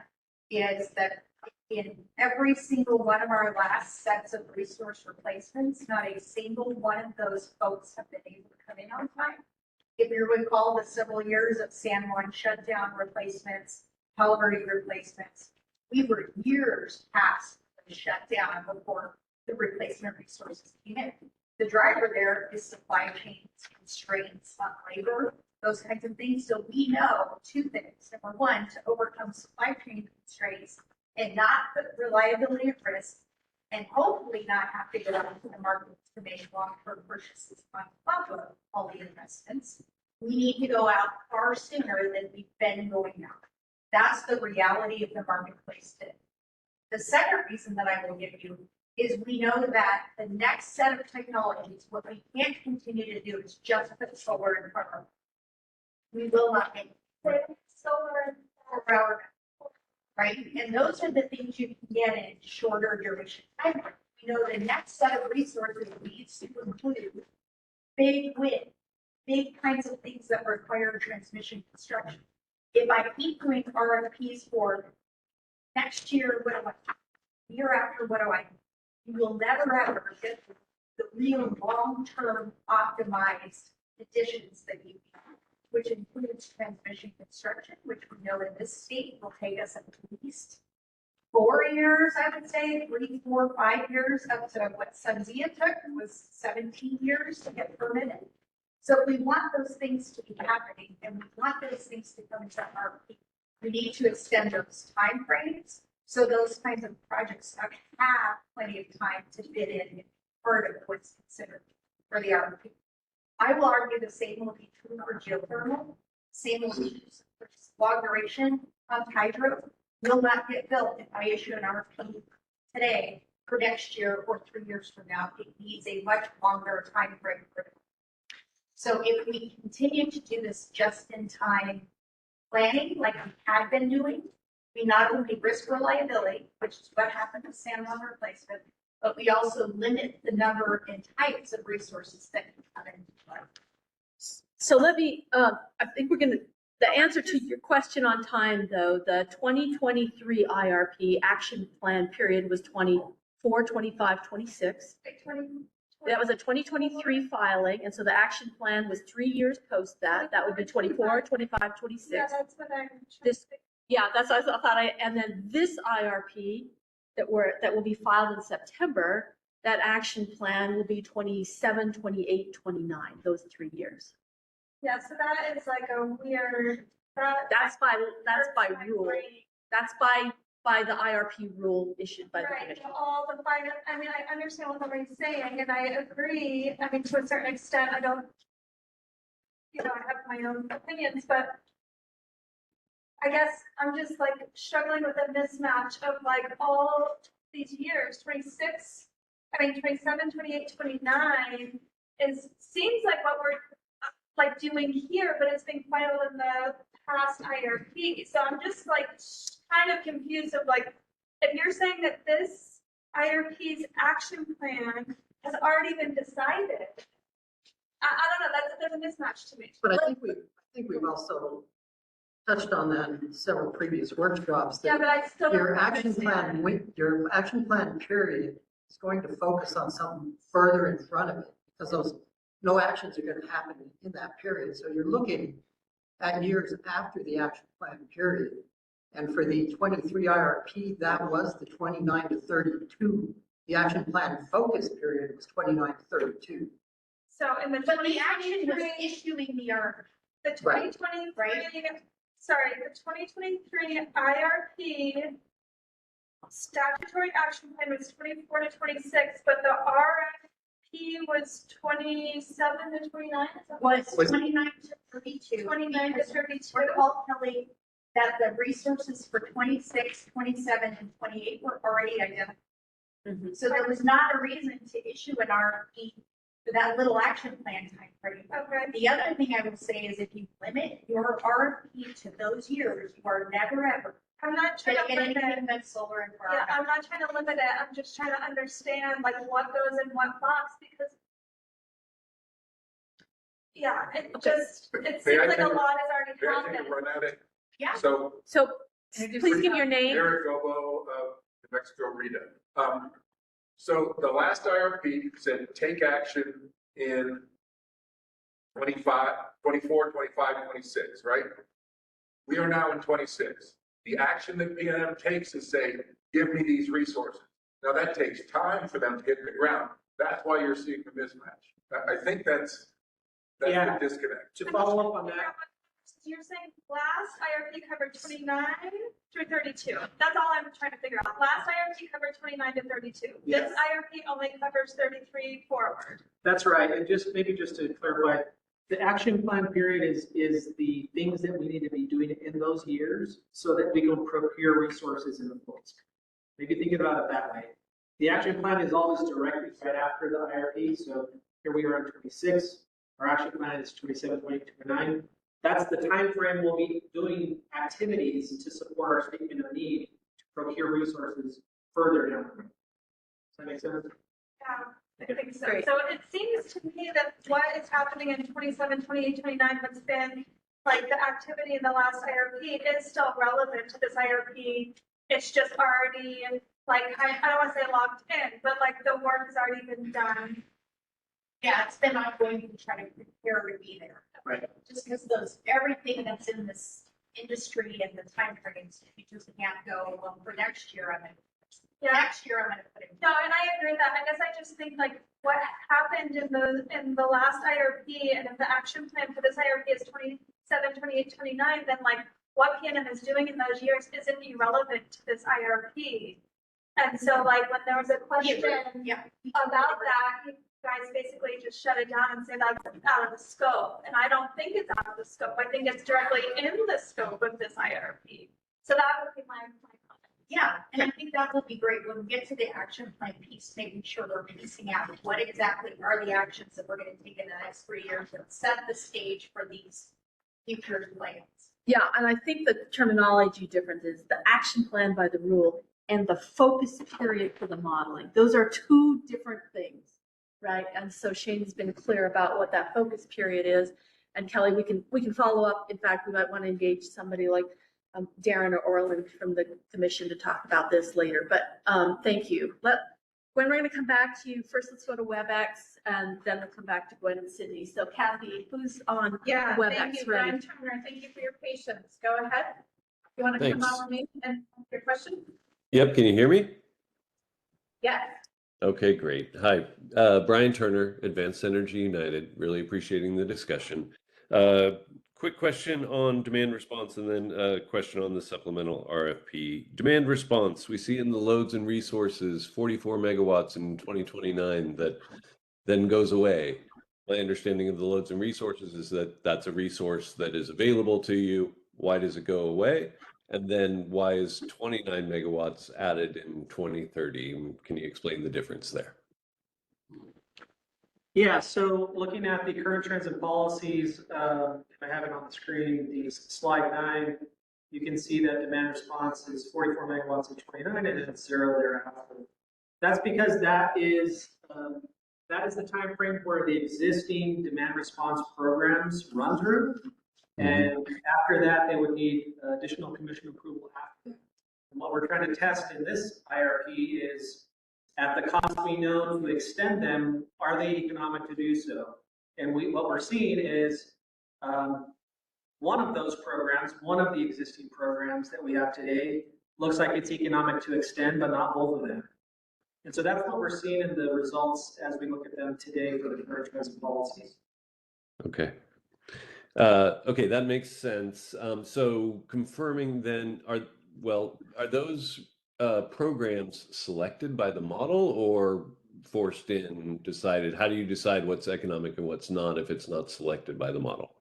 is that in every single one of our last sets of resource replacements, not a single one of those folks have been able to come in on time. If you recall the several years of San Juan shutdown replacements, Palo Verde replacements, we were years past the shutdown before the replacement resources came in. The driver there is supply chain constraints on labor, those kinds of things. So we know two things. Number one, to overcome supply chain constraints and not put reliability at risk, and hopefully not have to go out to the market to make long-term purchases on top of all the investments. We need to go out far sooner than we've been going out. That's the reality of the marketplace today. The second reason that I will give you is we know that the next set of technologies, what we can't continue to do is just put solar in front of them. We will not make Solar. for power, right? And those are the things you can get in shorter duration time frame. We know the next set of resources needs to include big wind, big kinds of things that require transmission construction. If I keep doing RFPs for next year, what do I do? Year after, what do I do? You will never ever get the real long-term optimized additions that you need, which includes transmission construction, which we know in this state will take us at least 4 years, I would say, 3, 4, 5 years, up to what Sunzia took was 17 years to get permitted. So if we want those things to be happening and we want those things to come to RFP, we need to extend those timeframes. So those kinds of projects have plenty of time to fit in part of what's considered for the RFP. I will argue the same will be true for geothermal, same will be true for long duration of hydro will not get built if I issue an RFP today for next year or 3 years from now. It needs a much longer time frame for it. So if we continue to do this just in time planning like we had been doing, we not only risk reliability, which is what happened with San Juan replacement, but we also limit the number and types of resources that can come into play. So let me, I think we're gonna, the answer to your question on time, though, the 2023 IRP action plan period was 24, 25, 26. That was a 2023 filing, and so the action plan was 3 years post that. That would be 24, 25, 26. Yeah, that's what I'm. This, yeah, that's what I thought and then this IRP that will be filed in September, that action plan will be 27, 28, 29, those 3 years. Yeah, so that is like a weird, That's by hurts my rule. brain. That's by the IRP rule issued by the Right, commission. all the final, I mean, I understand what somebody's saying, and I agree, I mean, to a certain extent, I don't, I have my own opinions, but I guess I'm just like struggling with a mismatch of like all these years, 26, 27, 28, 29 seems like what we're like doing here, but it's been filed in the past IRP. So I'm just like kind of confused of like, if you're saying that this IRP's action plan has already been decided, I don't know, there's a mismatch to me. But I think we've also touched on that in several previous workshops. Yeah, but I still don't Your action understand. plan, your action plan period is going to focus on something further in front of it, because those, no actions are going to happen in that period. So you're looking at years after the action plan period. And for the 23 IRP, that was the 29 to 32. The action plan focus period was 29 to 32. So in the But the action was 2023, issuing the IRP. the 2023, sorry, the 2023 IRP statutory action plan was 24 to 26, but the RFP was 27 to 29. Was 29 to 32. 29 to 32. Recall, Kelly, that the resources for 26, 27, and 28 were already identified. Mhm. So there was not a reason to issue an RFP for that little action plan timeframe. Okay. The other thing I would say is if you limit your RFP to those years, you are never ever I'm not trying going to to get limit anything that's solar and Yeah, power. I'm not trying to limit it. I'm just trying to understand like what goes in what box because yeah, it Okay. seems May I like a take a- lot has already May I take a happened. run at it? Yeah. So So please give your name. Eric Gobo of New Mexico Rita. So the last IRP said take action in 25, 24, 25, 26, right? We are now in 26. The action that PNM takes is say, give me these resources. Now that takes time for them to get to the ground. That's why you're seeing the mismatch. I think that's Yeah. the disconnect. To follow up on that, You're saying last IRP covered 29 through 32. That's all I'm trying to figure out. Last IRP covered 29 to 32. Yes. This IRP only covers 33 forward. that's right. And just maybe just to clarify, the action plan period is the things that we need to be doing in those years so that we can procure resources in the fullest. Maybe think about it that way. The action plan is always directly right after the IRP. So here we are in 26. Our action plan is 27, 28, 29. That's the time frame we'll be doing activities to support our statement of need to procure resources further down the road. Does that make sense? Yeah, I think so. Great. So it seems to me that what is happening in 27, 28, 29, what's been like the activity in the last IRP is still relevant to this IRP. It's just already like, I don't want to say locked in, but like the work has already been done. Yeah, it's been ongoing to try to prepare to be there. Right. Just because everything that's in this industry and the timeframes, you just can't go, well, for next year, Yeah. next year I'm gonna put it. No, and I agree with that. I guess I just think like what happened in the last IRP and if the action plan for this IRP is 27, 28, 29, then like what PNM is doing in those years isn't irrelevant to this IRP. And so like when there was a question Yeah. about that, you guys basically just shut it down and say that's out of the scope. And I don't think it's out of the scope. I think it's directly in the scope of this IRP. So that would be my comment. Yeah, and I think that will be great when we get to the action plan piece, making sure we're piecing out what exactly are the actions that we're gonna take in the next 3 years and set the stage for these future plans. Yeah, and I think the terminology difference is the action plan by the rule and the focus period for the modeling. Those are two different things, right? And so Shane's been clear about what that focus period is. And Kelly, we can follow up. In fact, we might want to engage somebody like Darren or Orland from the commission to talk about this later. But thank you. Gwen, we're going to come back to you. First, let's go to WebEx, and then we'll come back to Gwen and Sydney. So Kathy, who's on Yeah, WebEx thank you, ready? Brian Turner. Thank you for your patience. Go ahead. You want to come Thanks. out with me and ask your question? Yep, can you hear me? Yes. Okay, great. Hi, Brian Turner, Advanced Energy United. Really appreciating the discussion. Quick question on demand response and then a question on the supplemental RFP. Demand response, we see in the loads and resources 44 megawatts in 2029 that then goes away. My understanding of the loads and resources is that that's a resource that is available to you. Why does it go away? And then why is 29 megawatts added in 2030? Can you explain the difference there? Yeah, so looking at the current trends and policies, if I have it on the screen, the slide 9, you can see that demand response is 44 megawatts in 29 and it's 0 thereafter. That's because that is the time frame where the existing demand response programs run through. And after that, they would need additional commission approval after that. And what we're trying to test in this IRP is, at the cost we know to extend them, are they economic to do so? And what we're seeing is one of those programs, one of the existing programs that we have today, looks like it's economic to extend, but not both of them. And so that's what we're seeing in the results as we look at them today for the current trends and policies. Okay. Okay, that makes sense. So confirming then, are those programs selected by the model or forced in, decided? How do you decide what's economic and what's not if it's not selected by the model?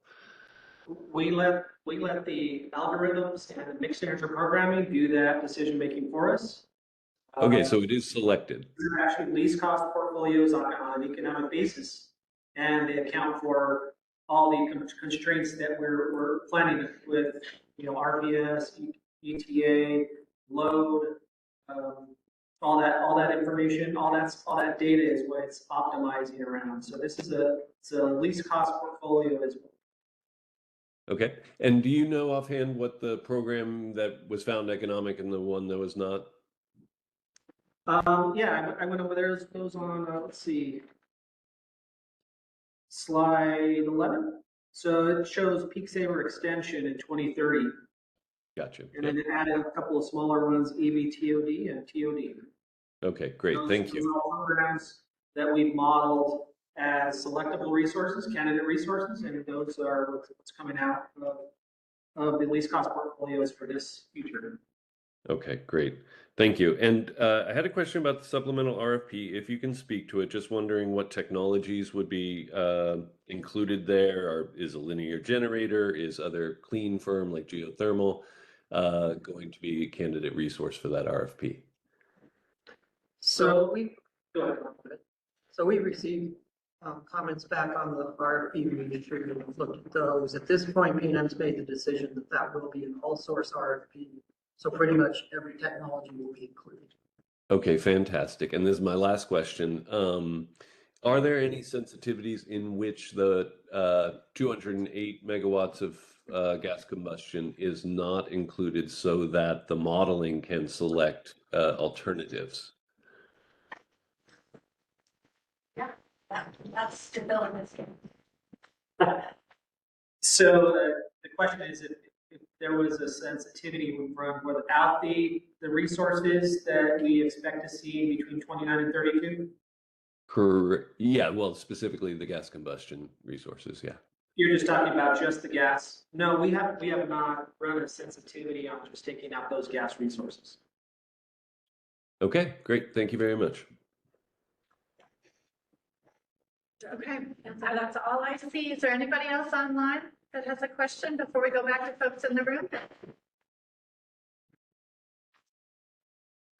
We let the algorithms and the mixed energy programming do that decision making for us. Okay, so it is selected. These are actually least cost portfolios on an economic basis, and they account for all the constraints that we're planning with, RPS, ETA, load, all that information, all that data is what it's optimizing around. So this is it's a least cost portfolio as well. Okay, and do you know offhand what the program that was found economic and the one that was not? Yeah, I went over there. Those on, let's see, slide 11. So it shows peak saver extension in 2030. Gotcha. And then it added a couple of smaller ones, EVTOD and TOD. Okay, great. Thank you. Those are programs that we've modeled as selectable resources, candidate resources, and those are what's coming out of the least cost portfolios for this future. Okay, great. Thank you. And I had a question about the supplemental RFP. If you can speak to it, just wondering what technologies would be included there. Or is a linear generator, is other clean firm like geothermal going to be a candidate resource for that RFP? So we go ahead. So we received comments back on the RFP. We made sure we looked at those. At this point, PNM's made the decision that that will be an all source RFP. So pretty much every technology will be included. Okay, fantastic. And this is my last question. Are there any sensitivities in which the 208 megawatts of gas combustion is not included so that the modeling can select alternatives? Yeah, that's still in this game. So the question is if there was a sensitivity we run without the resources that we expect to see between 29 and 32? Correct. Yeah, well, specifically the gas combustion resources, yeah. You're just talking about just the gas? No, we have not run a sensitivity on just taking out those gas resources. Okay, great. Thank you very much. Okay, that's all I see. Is there anybody else online that has a question before we go back to folks in the room?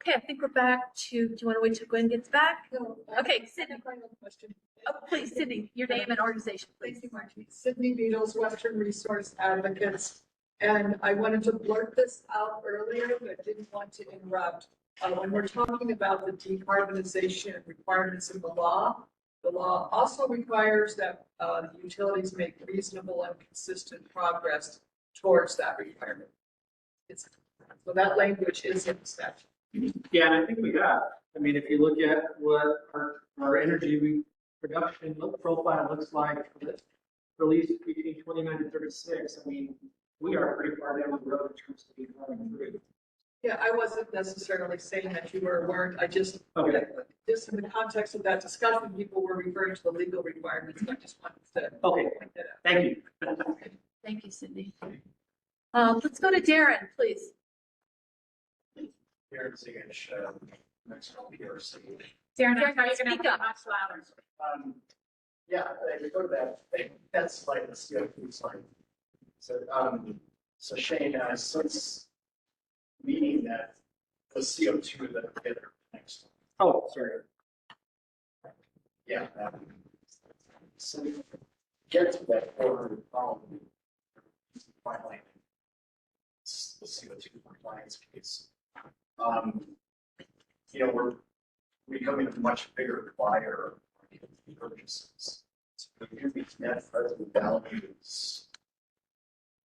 Okay, I think we're back to, do you want to wait till Gwen gets back? No. Okay, Sydney. Question. Oh, please, Sydney, your name and organization, please. Thank you, Margie. Sydney Beatles, Western Resource Advocates. And I wanted to blurt this out earlier, but didn't want to interrupt. when we're talking about the decarbonization requirements in the law also requires that the utilities make reasonable and consistent progress towards that requirement. So that language is in the statute. Yeah, and I think we have. I mean, if you look at what our energy production profile looks like, at least between 29 and 36, I mean, we are pretty far down the road in terms of decarbonization. Yeah, I wasn't necessarily saying that you weren't, I just, Okay. just in the context of that discussion, people were referring to the legal requirements, I just wanted to Okay, point that out. thank you. Thank you, Cindy. Let's go to Darren, please. Here, Ziggy, next one, PRC. Darren, speak up. Much louder. Yeah, if you go to that slide, the CO2 slide. So, so Shane, since meaning that the CO2 that are together next. Oh, sorry. Yeah. So get to that order finally, it's the CO2 compliance piece. You know, we're becoming a much bigger buyer of purchases. So we do these net present values,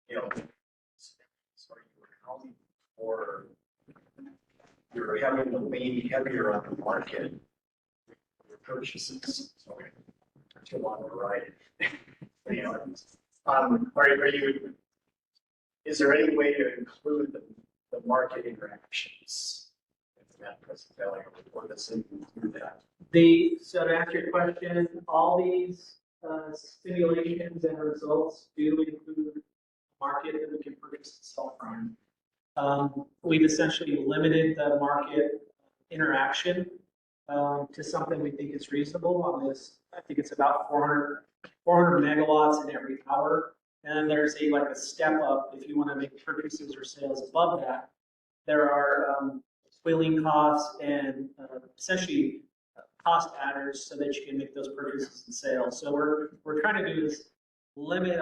you know, so you're accounting for, you're having to lean heavier on the market for purchases. Sorry, too long to write. You know, are you, is there any way to include the market interactions in that present value, or does it include that? So to answer your question, all these simulations and results do include market that we can purchase and sell from. We've essentially limited the market interaction to something we think is reasonable on this. I think it's about 400 megawatts in every hour. And then there's like a step up if you want to make purchases or sales above that. There are wheeling costs and essentially cost adders so that you can make those purchases and sales. So we're trying to do is limit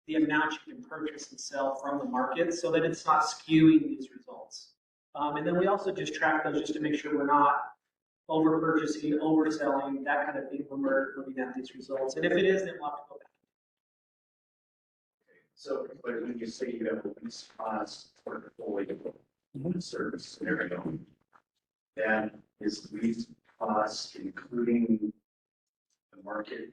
the amount you can purchase and sell from the market so that it's not skewing these results. And then we also just track those just to make sure we're not over purchasing, overselling, that kind of thing when we're looking at these results. And if it is, then we'll have to go back. So, but when you say you have a least cost portfolio service scenario, then is least cost including the market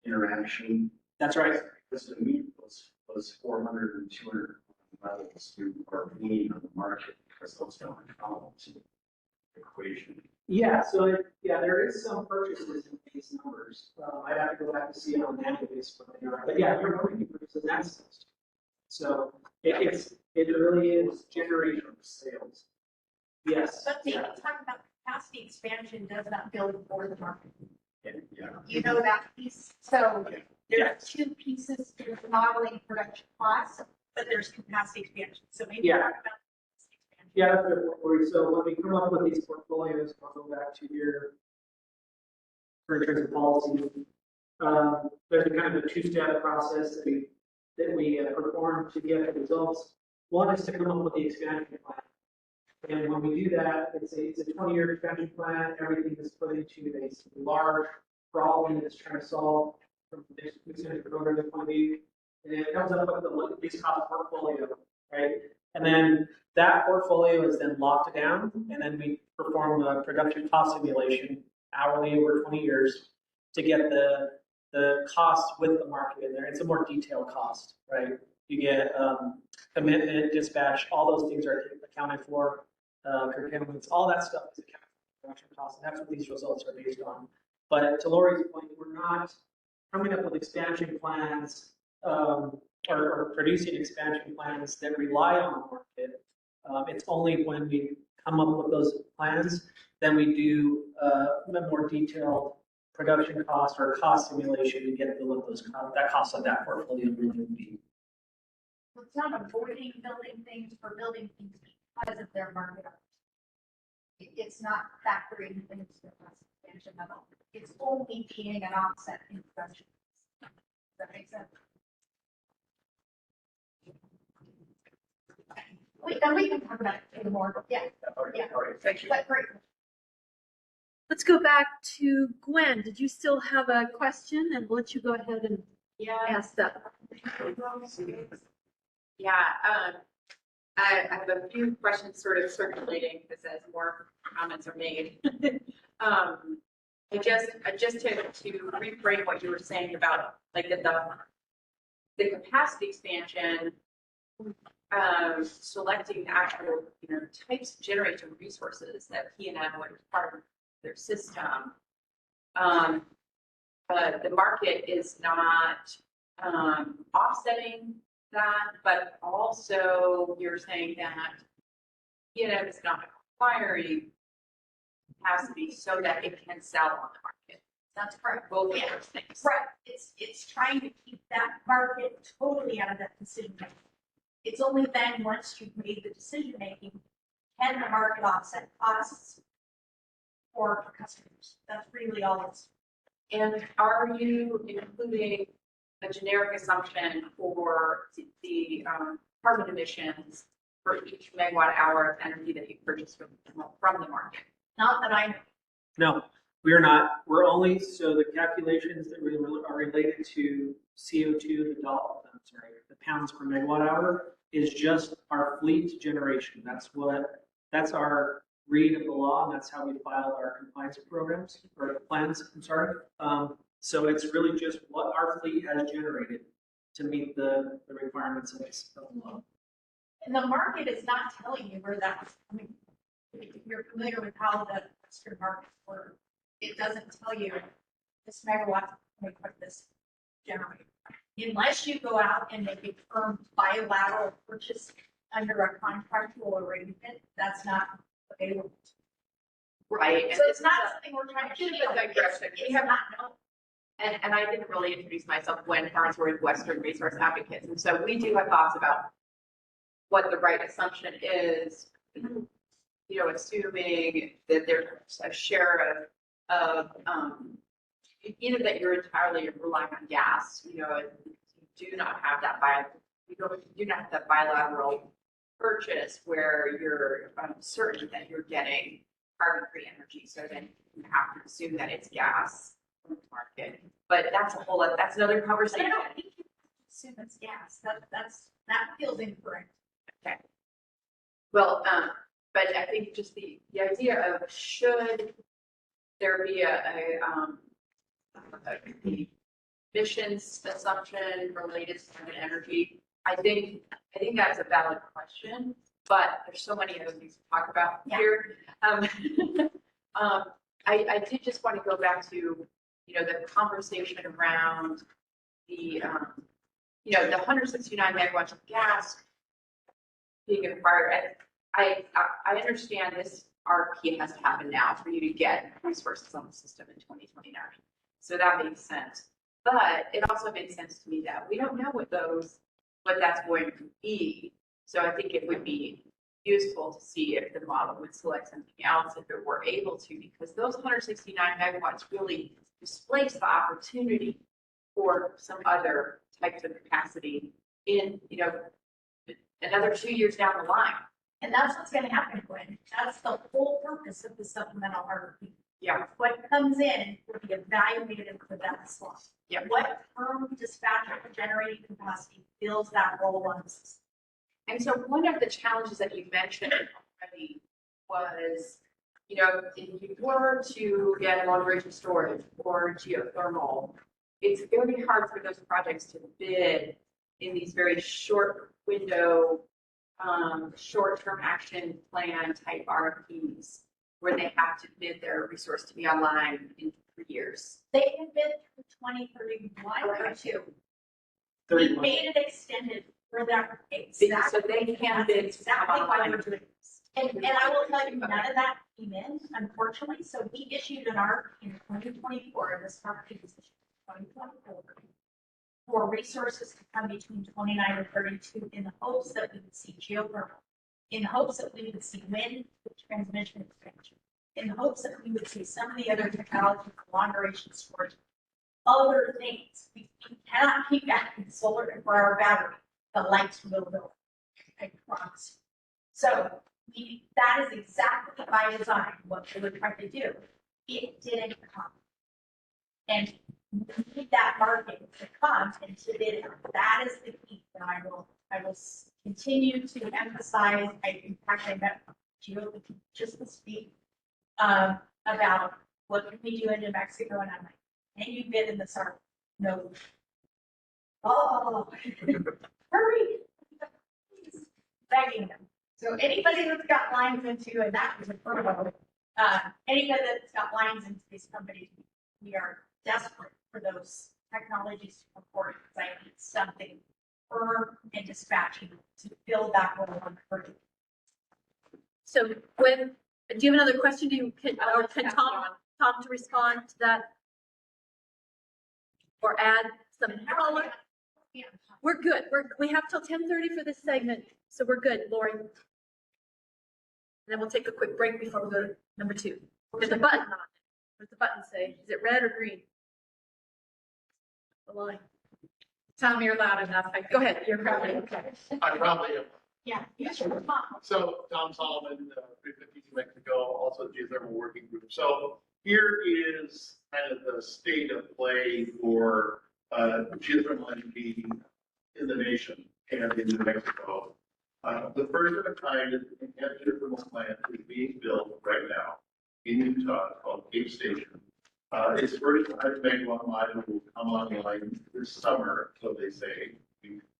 interaction? That's right. Because to meet those 400 and 200 levels, you are leaning on the market because those don't count to the equation. Yeah, so there is some purchases in these numbers. I'd have to go back to see it on an annual basis what they are. But yeah, you're making purchases and sales. So it really is generation of sales. Yes. But talking about capacity expansion does not build for the market. Yeah. You know that piece. So there Yeah. are two pieces to modeling production costs, but there's capacity expansion. So maybe Yeah. talk about capacity expansion. Yeah, that's a good point. So when we come up with these portfolios, I'll go back to your current terms of policy. There's a kind of a two-step process that we perform to get the results. One is to come up with the expansion plan. And when we do that, it's a 20-year expansion plan. Everything is put into a large problem that's trying to solve from this program point of view. And it comes up with the least cost portfolio, right? And then that portfolio is then locked down, and then we perform a production cost simulation hourly over 20 years to get the cost with the market in there. It's a more detailed cost, right? You get commitment, dispatch, all those things are accounted for, curtailments, all that stuff is accounted for production costs, and that's what these results are based on. But to Lori's point, we're not coming up with expansion plans or producing expansion plans that rely on the market. It's only when we come up with those plans, then we do a more detailed production cost or cost simulation to get to what those that cost of that portfolio really would be. It's not avoiding building things for building things because of their market. It's not factoring things to the expansion level. It's only being an offset in production. Does that make sense? We can talk about it more, yeah, yeah, Thank you. but great. Let's go back to Gwen. Did you still have a question? And we'll let you go ahead and Yeah. ask that. Yeah, I have a few questions sort of circulating because as more comments are made. I just to reframe what you were saying about like the capacity expansion, selecting actual, types of generation resources that PNM would part of their system. The market is not offsetting that, but also you're saying that PNM is not acquiring capacity so that it can sell on the market. That's correct. Both of Yeah. those things. Right, it's trying to keep that market totally out of that decision making. It's only then, once you've made the decision making, can the market offset costs for customers. That's really all it's. And are you including a generic assumption for the carbon emissions for each megawatt hour of energy that you purchase from the market? Not that I know. No, we're not. We're only, so the calculations that we are related to CO2, the pounds per megawatt hour is just our fleet generation. That's our read of the law, and that's how we filed our compliance programs or plans, I'm sorry. So it's really just what our fleet has generated to meet the requirements of the law. And the market is not telling you where that's coming from. If you're familiar with how the Western markets work, it doesn't tell you this megawatt coming from this generator. Unless you go out and make a firm bilateral purchase under a contractual arrangement, that's not available. Right. So it's not something we're trying to Bit do. of a digression. We have not known. And I didn't really introduce myself when Farnsworth Western Resource Advocates. And so we do have thoughts about what the right assumption is, assuming that there's a share of either that you're entirely relying on gas, you do not have that bilateral purchase where you're certain that you're getting carbon-free energy. So then you have to assume that it's gas from the market. But that's another But conversation. I don't think you assume it's gas. That feels incorrect. Okay. Well, but I think just the idea of should there be a emissions assumption related to carbon energy, I think that's a valid question, but there's so many other things to talk about here. I did just want to go back to, the conversation around the 169 megawatts of gas being acquired. I understand this RFP has to happen now for you to get resources on the system in 2029. So that makes sense. But it also makes sense to me that we don't know what that's going to be. So I think it would be useful to see if the model would select something else if it were able to, because those 169 megawatts really displace the opportunity for some other types of capacity in, another 2 years down the line. And that's what's going to happen, Gwen. That's the whole purpose of the supplemental RFP. Yeah. What comes in will be evaluated for that slot. Yeah. What firm dispatcher generating capacity fills that role on the system? And so one of the challenges that you mentioned already was, if you were to get long duration storage or geothermal, it's very hard for those projects to bid in these very short window, short-term action plan type RFPs, where they have to bid their resource to be online in 3 years. They can bid through 2031 or 2. We 31. made it extended for that So they can bid to come exactly why online. we're doing this. And I will tell you, none of that came in, unfortunately. So we issued an RFP in 2024, and this RFP was issued in 2024 for resources to come between 29 and 32 in the hopes that we would see geothermal, in hopes that we would see wind with transmission expansion, in hopes that we would see some of the other technology for long duration storage, other things. We cannot keep adding solar for our battery. The lights will go. I promise. So that is exactly by design what we were trying to do. It didn't come. And we need that market to come and to bid. That is the key that I will continue to emphasize. In fact, I met Gio just this week about what can we do in New Mexico, and I'm like, can you bid in the summer? No. Oh, hurry! Please, begging them. So anybody that's got lines into, and that was a promo, anybody that's got lines into these companies, we are desperate for those technologies to support, because I need something firm and dispatching to fill that role on the project. So when, do you have another question? Can Tom to respond to that? Or add some color? We're good. We have till 10:30 for this segment, so we're good, Lori. And then we'll take a quick break before we go to number 2. There's a button on it. What does the button say? Is it red or green? The line. Tom, you're loud enough. Go ahead. You're probably okay. I probably am. Yeah. So Tom Solomon, 350 New Mexico, also geothermal working group. So here is kind of the state of play for geothermal energy in the nation and in New Mexico. The first of a kind geothermal plant is being built right now in Utah called Cape Station. Its first 100 megawatt module will come online this summer, so they say,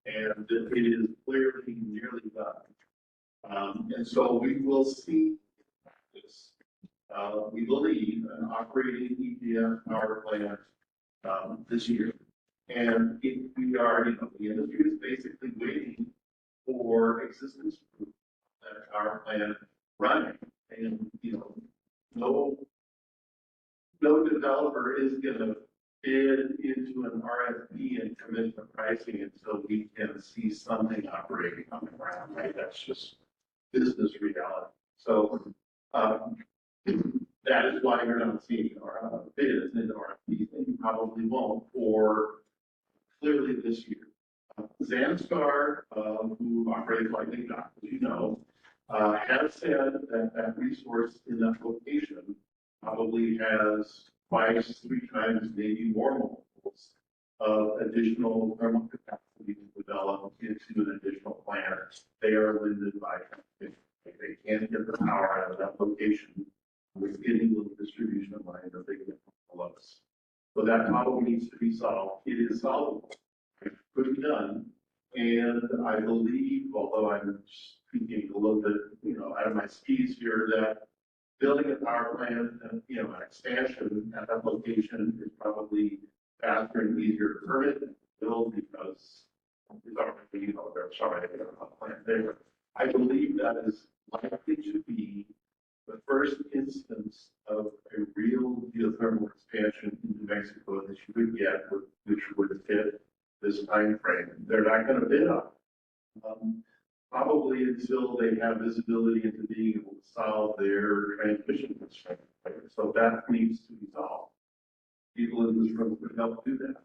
and it is clearly nearly done. And so we will see this, we believe, an operating EPF power plant this year. And we are, the industry is basically waiting for existence proof that our plant running. And, no developer is going to bid into an RFP and commit to pricing until we can see something operating on the ground, right? That's just business reality. So that is why you're not seeing our bids into RFPs, and you probably won't for clearly this year. Zanstar, who operates Lightning Dock, as you know, has said that resource in that location probably has twice, 3 times, maybe more multiples of additional thermal capacity to develop into an additional plant. They are limited by, if they can't get the power out of that location with any little distribution line that they get below us. So that probably needs to be solved. It is solvable. It could be done. And I believe, although I'm speaking a little bit, out of my skis here, that building a power plant and, an expansion at that location is probably faster and easier to permit and build because it's already, there's already a plant there. I believe that is likely to be the first instance of a real geothermal expansion in New Mexico that you would get, which would fit this time frame. They're not going to bid on it. Probably until they have visibility into being able to solve their transmission constraint. So that needs to be solved. People in this room could help do that.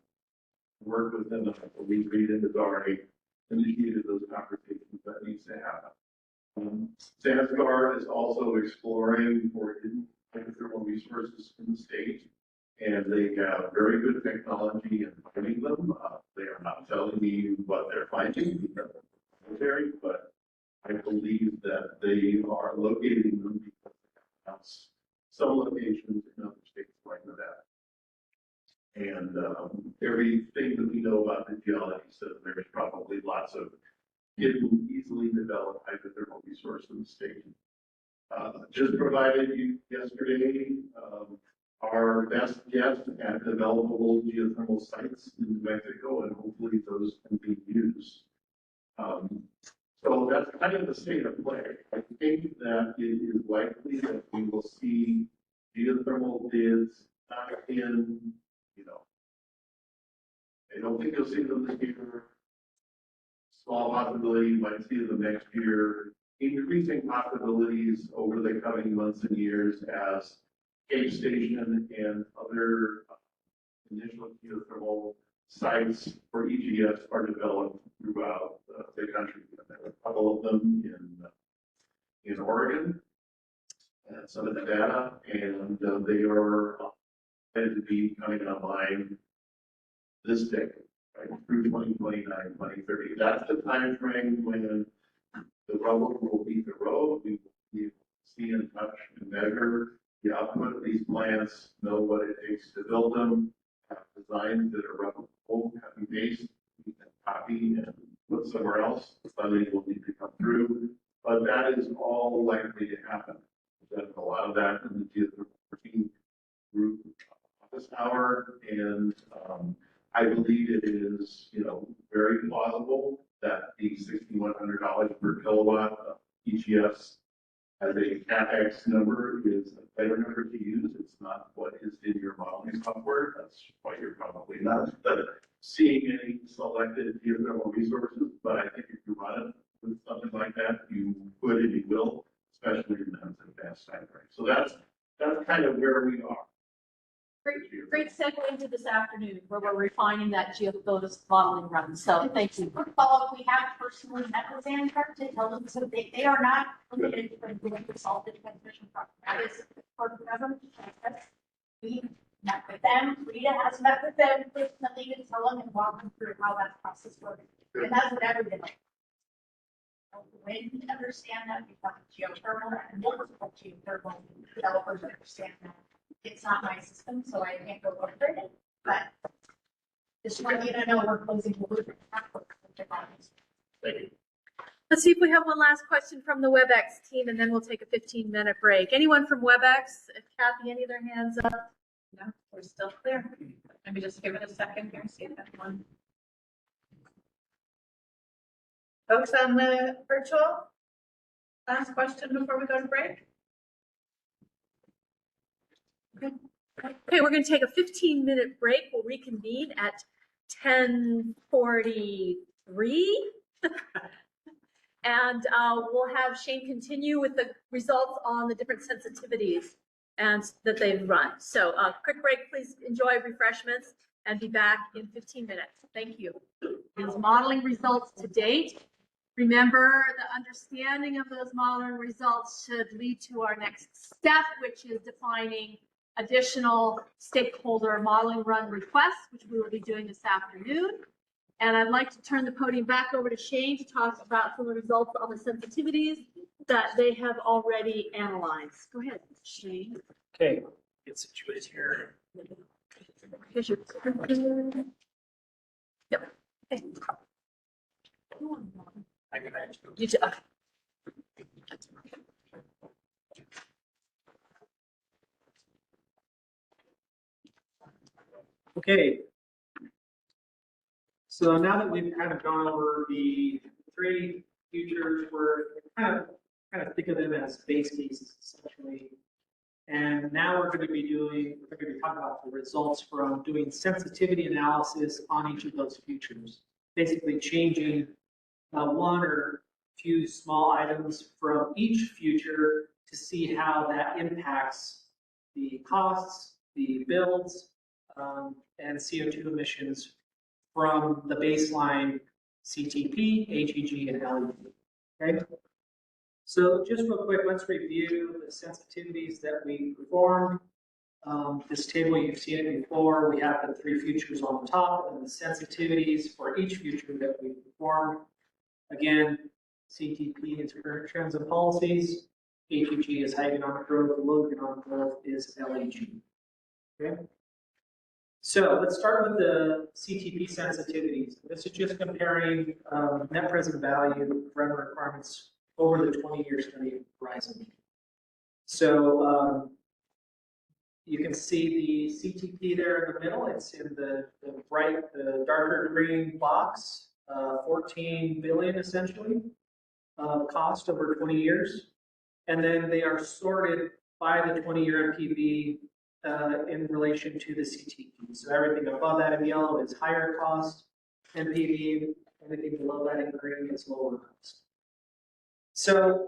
Work with them. I believe Rita has already initiated those conversations that needs to happen. Zanstar is also exploring for hidden geothermal resources in the state, and they have very good technology in finding them. They are not telling me what they're finding because military, but I believe that they are locating them because they have some locations in other states like Nevada. And everything that we know about the geology says there's probably lots of hidden, easily developed hydrothermal resources in the state. Just provided you yesterday our best guess at developable geothermal sites in New Mexico, and hopefully those can be used. So that's kind of the state of play. I think that it is likely that we will see geothermal bids not in, I don't think you'll see them this year. Small possibility, you might see them next year. Increasing possibilities over the coming months and years as Cape Station and other initial geothermal sites for EGS are developed throughout the country. There are a couple of them in in Oregon. And some of the data, and they are going to be coming online this decade, right, through 2029, 2030. That's the time frame when the road will be the road. We will see and touch and measure the output of these plants, know what it takes to build them, have designs that are replicable, copy paste, we can copy and put somewhere else. The funding will need to come through, but that is all likely to happen. There's a lot of that in the geothermal working group office hour, and I believe it is, very plausible that the $6,100 per kilowatt of EGS as a CapEx number is a better number to use. It's not what is in your modeling software. That's why you're probably not seeing any selected geothermal resources. But I think if you run it with something like that, you could and you will, especially in the advanced time frame. So that's kind of where we are. Great segue into this afternoon where we're refining that geophotos modeling run. So thank you. Quick follow-up, we have personally met with Vanguard to tell them, so they are not limited from doing the salted transmission project. That is part of the government. We met with them, Rita has met with them personally to tell them and walk them through how that process works. And that's what everyone like. When we understand that, we've got geothermal and multiple geothermal developers understand that. It's not my system, so I can't go over it, but just want you to know we're closing the loop. Thank you. Let's see if we have one last question from the WebEx team, and then we'll take a 15-minute break. Anyone from WebEx? If Kathy, any of their hands up? No, we're still clear. Maybe just give it a second here, see if that one. Folks on the virtual, last question before we go to break? Okay, we're going to take a 15-minute break. We'll reconvene at 10:43. And we'll have Shane continue with the results on the different sensitivities and that they've run. So quick break, please enjoy refreshments and be back in 15 minutes. Thank you. These modeling results to date. Remember, the understanding of those modeling results should lead to our next step, which is defining additional stakeholder modeling run requests, which we will be doing this afternoon. And I'd like to turn the podium back over to Shane to talk about some of the results on the sensitivities that they have already analyzed. Go ahead, Shane. Okay, get situated here. Here's your. Yep. Okay. I can manage. You too. Okay. So now that we've kind of gone over the three futures, we're kind of think of them as base cases essentially. And now we're going to be talking about the results from doing sensitivity analysis on each of those futures. Basically changing one or few small items from each future to see how that impacts the costs, the builds, and CO2 emissions from the baseline CTP, HEG, and LEG. Okay. So just real quick, let's review the sensitivities that we performed. This table, you've seen it before. We have the three futures on the top and the sensitivities for each future that we performed. Again, CTP is current trends and policies. HEG is high economic growth. The low economic growth is LEG. Okay. So let's start with the CTP sensitivities. This is just comparing net present value of revenue requirements over the 20-year study horizon. So you can see the CTP there in the middle. It's in the darker green box, 14 billion essentially, cost over 20 years. And then they are sorted by the 20-year NPV in relation to the CTP. So everything above that in yellow is higher cost NPV, anything below that in green is lower cost. So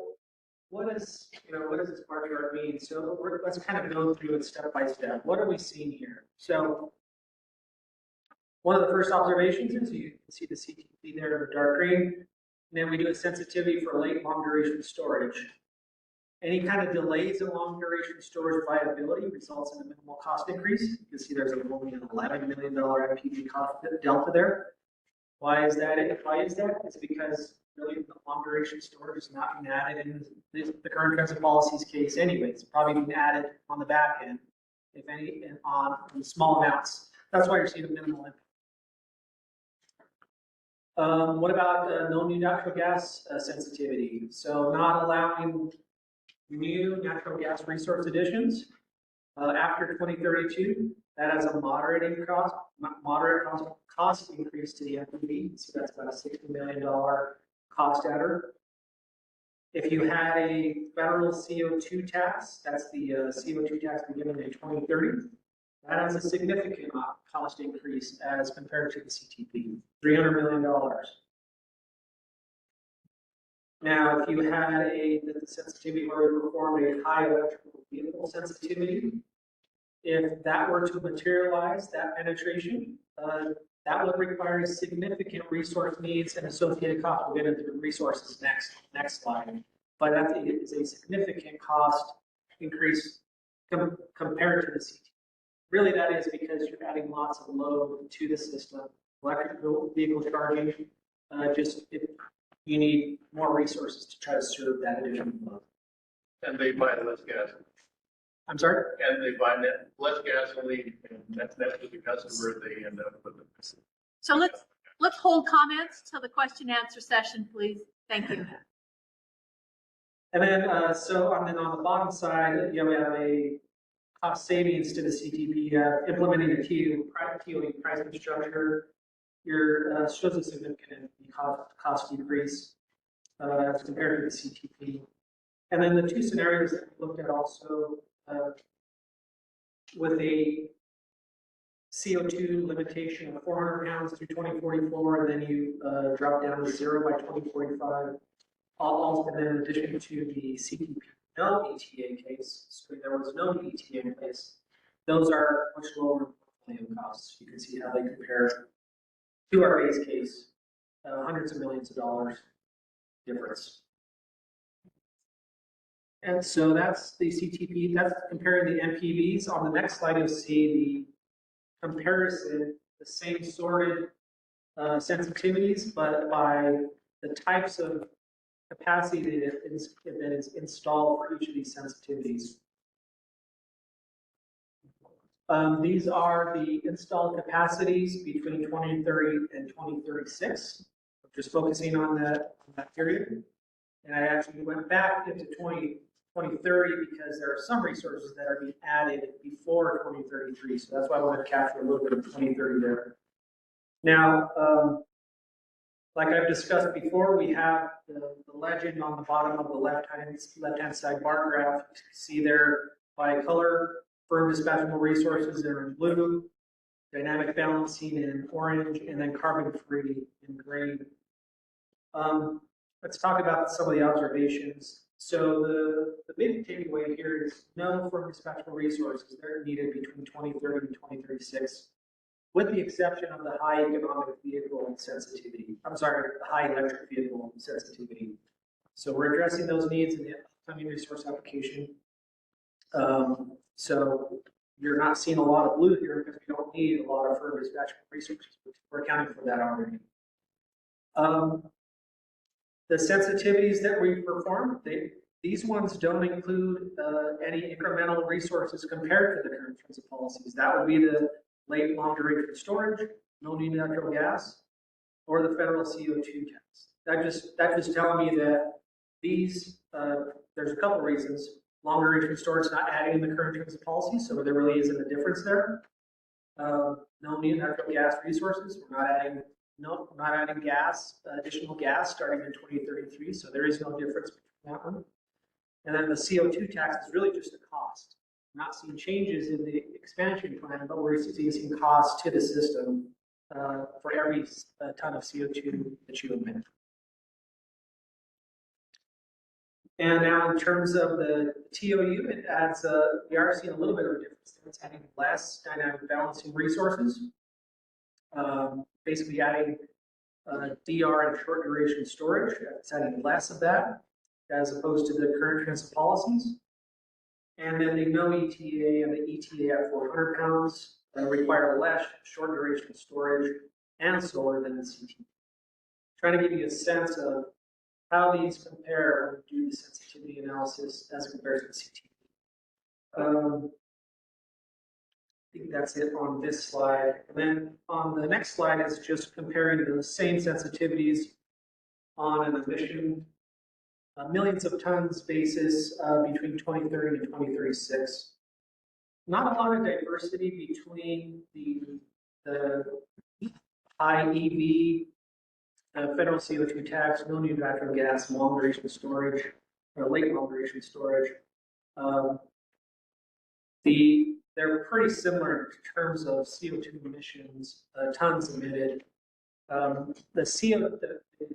what does this bar chart mean? So let's kind of go through it step by step. What are we seeing here? So one of the first observations is you can see the CTP there in the dark green. And then we do a sensitivity for late long duration storage. Any kind of delays in long duration storage viability results in a minimal cost increase. You can see there's only an $11 million MPV cost delta there. Why is that? It's because really the long duration storage is not being added in the current transit policies case anyway. It's probably being added on the back end, if any, and on small amounts. That's why you're seeing a minimal impact. What about no new natural gas sensitivity? So not allowing new natural gas resource additions after 2032. That has a moderate cost increase to the MPV. So that's about a $60 million cost adder. If you had a federal CO2 tax, that's the CO2 tax beginning in 2030. That has a significant cost increase as compared to the CTP, $300 million. Now, if you had the sensitivity where we performed a high electrical vehicle sensitivity, if that were to materialize, that penetration, that would require significant resource needs and associated costs. We'll get into the resources next slide. But that is a significant cost increase compared to the CTP. Really, that is because you're adding lots of load to the system. Electric vehicle charging, you need more resources to try to serve that additional load. And they buy less gas. I'm sorry? And they buy less gasoline, and that's to the customer they end up with. So let's hold comments till the question and answer session, please. Thank you. And then, so on the bottom side, we have a cost savings to the CTP, implementing a TOE pricing structure. Shows a significant cost decrease as compared to the CTP. And then the two scenarios that we looked at also with a CO2 limitation of 400 pounds through 2044, and then you drop down to 0 by 2045. And then in addition to the CTP no ETA case, so there was no ETA in place. Those are much lower portfolio costs. You can see how they compare to our base case, hundreds of millions of dollars difference. And so that's the CTP, that's comparing the MPVs. On the next slide, you'll see the comparison, the same sorted sensitivities, but by the types of capacity that is installed for each of these sensitivities. These are the installed capacities between 2030 and 2036. I'm just focusing on that period. And I actually went back into 2030 because there are some resources that are being added before 2033. So that's why I want to capture a little bit of 2030 there. Now, like I've discussed before, we have the legend on the bottom of the left-hand side bar graph. You see there by color, firm dispatchable resources are in blue, dynamic balancing in orange, and then carbon-free in green. Let's talk about some of the observations. So the big takeaway here is no firm dispatchable resources. They're needed between 2030 and 2036. With the exception of the high economic vehicle sensitivity. I'm sorry, the high electric vehicle sensitivity. So we're addressing those needs in the upcoming resource application. So you're not seeing a lot of blue here because we don't need a lot of firm dispatchable resources. We're accounting for that already. The sensitivities that we perform, these ones don't include any incremental resources compared to the current transit policies. That would be the late long duration storage, no new natural gas, or the federal CO2 tax. That just telling me that these, there's a couple reasons. Long duration storage is not adding in the current transit policy, so there really isn't a difference there. No new natural gas resources, we're not adding gas, additional gas starting in 2033, so there is no difference between that one. And then the CO2 tax is really just a cost. We're not seeing changes in the expansion plan, but we're seeing costs to the system for every ton of CO2 that you emit. And now in terms of the TOU, it adds, we are seeing a little bit of a difference. It's adding less dynamic balancing resources, basically adding DR and short duration storage. It's adding less of that. as opposed to the current transit policies. And then the no ETA and the ETA at 400 pounds require less short duration storage and solar than the CT. Trying to give you a sense of how these compare when we do the sensitivity analysis as compared to the CT. I think that's it on this slide. And then on the next slide is just comparing the same sensitivities on an emission millions of tons basis between 2030 and 2036. Not a lot of diversity between the high EV, federal CO2 tax, no new natural gas, long duration storage, or late long duration storage. They're pretty similar in terms of CO2 emissions, tons emitted. The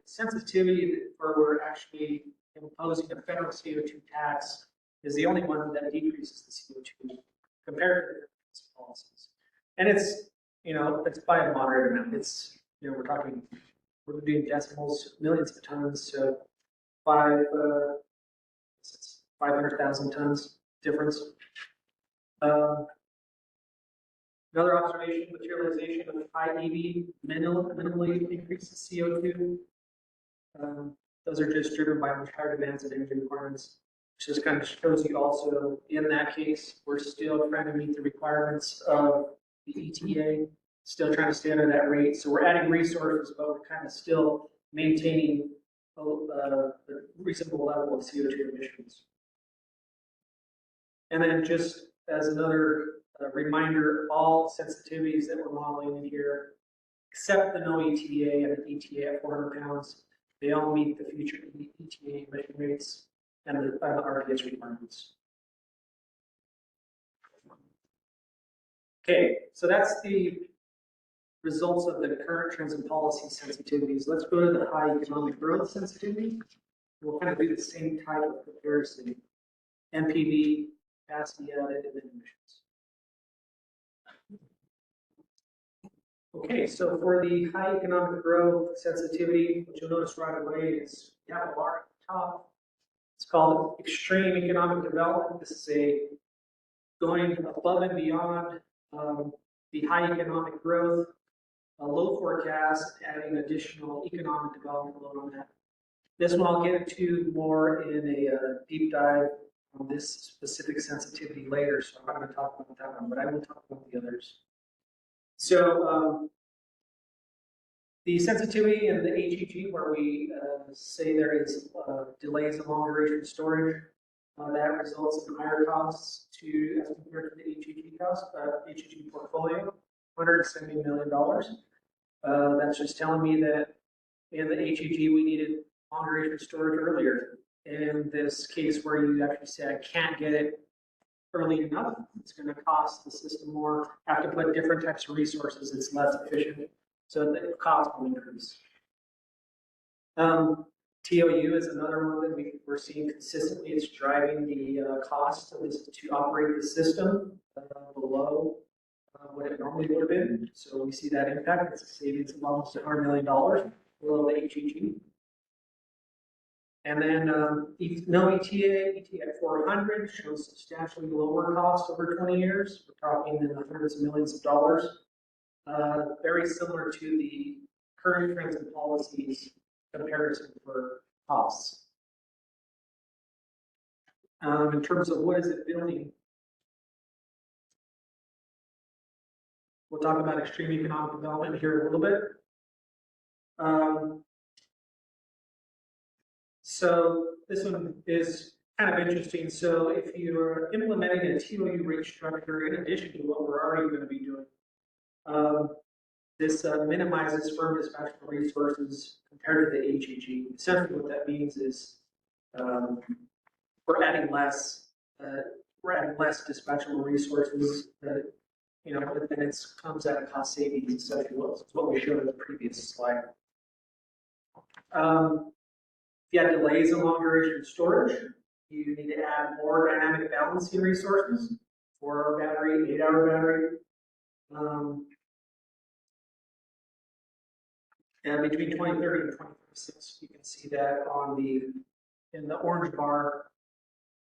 sensitivity where we're actually imposing a federal CO2 tax is the only one that decreases the CO2 compared to the different policies. And it's, it's by a moderate amount. It's, we're doing decimals, millions of tons, so 500,000 tons difference. Another observation, materialization of high EV minimally increases CO2. Those are just driven by much higher demands and energy requirements, which just kind of shows you also in that case, we're still trying to meet the requirements of the ETA, still trying to stay under that rate. So we're adding resources, but we're kind of still maintaining a reasonable level of CO2 emissions. And then just as another reminder, all sensitivities that we're modeling in here, except the no ETA and the ETA at 400 pounds, they all meet the future ETA emission rates and the RPS requirements. Okay, so that's the results of the current transit policy sensitivities. Let's go to the high economic growth sensitivity. We'll kind of do the same type of comparison. NPV, capacity added, and then emissions. Okay, so for the high economic growth sensitivity, what you'll notice right away is you have a bar at the top. It's called extreme economic development. This is going above and beyond the high economic growth, a low forecast, adding additional economic development load on that. This one I'll get into more in a deep dive on this specific sensitivity later, so I'm not going to talk about that one, but I will talk about the others. So the sensitivity and the HEG, where we say there is delays in long duration storage, that results in higher costs as compared to the HEG cost, HEG portfolio, $170 million. That's just telling me that in the HEG we needed long duration storage earlier. In this case where you actually say I can't get it early enough, it's going to cost the system more. I have to put different types of resources, it's less efficient, so the cost will increase. TOU is another one that we're seeing consistently. It's driving the cost of this to operate the system below what it normally would have been. So we see that impact. It's a savings of almost $100 million below the HEG. And then no ETA at 400 shows substantially lower cost over 20 years. We're talking in the hundreds of millions of dollars. Very similar to the current transit policies comparison for costs. In terms of what is it building, we'll talk about extreme economic development here in a little bit. So this one is kind of interesting. So if you're implementing a TOU rate structure in addition to what we're already going to be doing, this minimizes firm dispatchable resources compared to the HEG. Essentially what that means is we're adding less dispatchable resources that, and it comes at a cost savings, essentially what we showed in the previous slide. If you have delays in long duration storage, you need to add more dynamic balancing resources, 4-hour battery, 8-hour battery. And between 2030 and 2036, you can see that on the in the orange bar,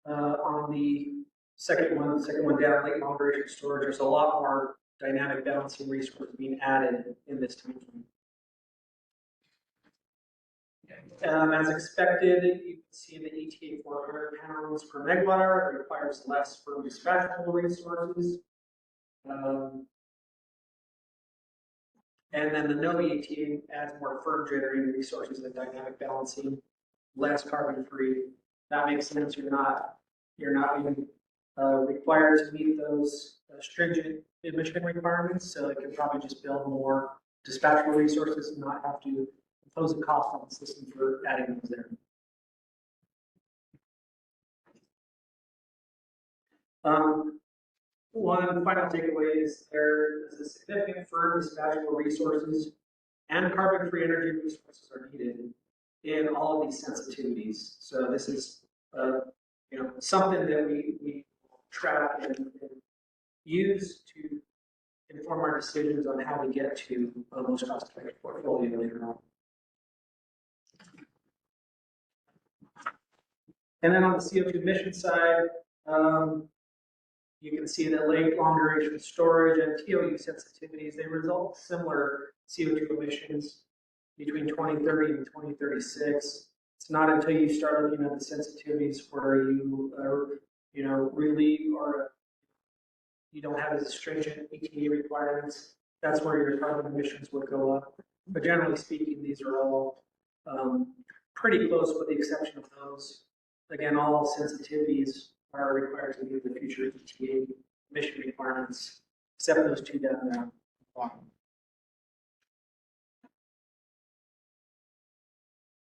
on the second one down, lake moderation storage, there's a lot more dynamic balancing resources being added in this time frame. As expected, you can see the ETA 400 pounds per megawatt hour. It requires less for dispatchable resources. And then the no ETA adds more firm generating resources and dynamic balancing, less carbon free. That makes sense. You're not even required to meet those stringent emission requirements. So it can probably just build more dispatchable resources and not have to impose a cost on the system for adding those there. One final takeaway is there is a significant firm dispatchable resources and carbon-free energy resources are needed in all of these sensitivities. So this is something that we track and use to inform our decisions on how we get to a most cost-effective portfolio later on. And then on the CO2 emission side, you can see that lake long duration storage and TOU sensitivities, they result in similar CO2 emissions between 2030 and 2036. It's not until you start looking at the sensitivities where you relieve or you don't have as stringent ETA requirements. That's where your carbon emissions would go up. But generally speaking, these are all pretty close with the exception of those. Again, all sensitivities are required to meet the future ETA emission requirements, except those two down there.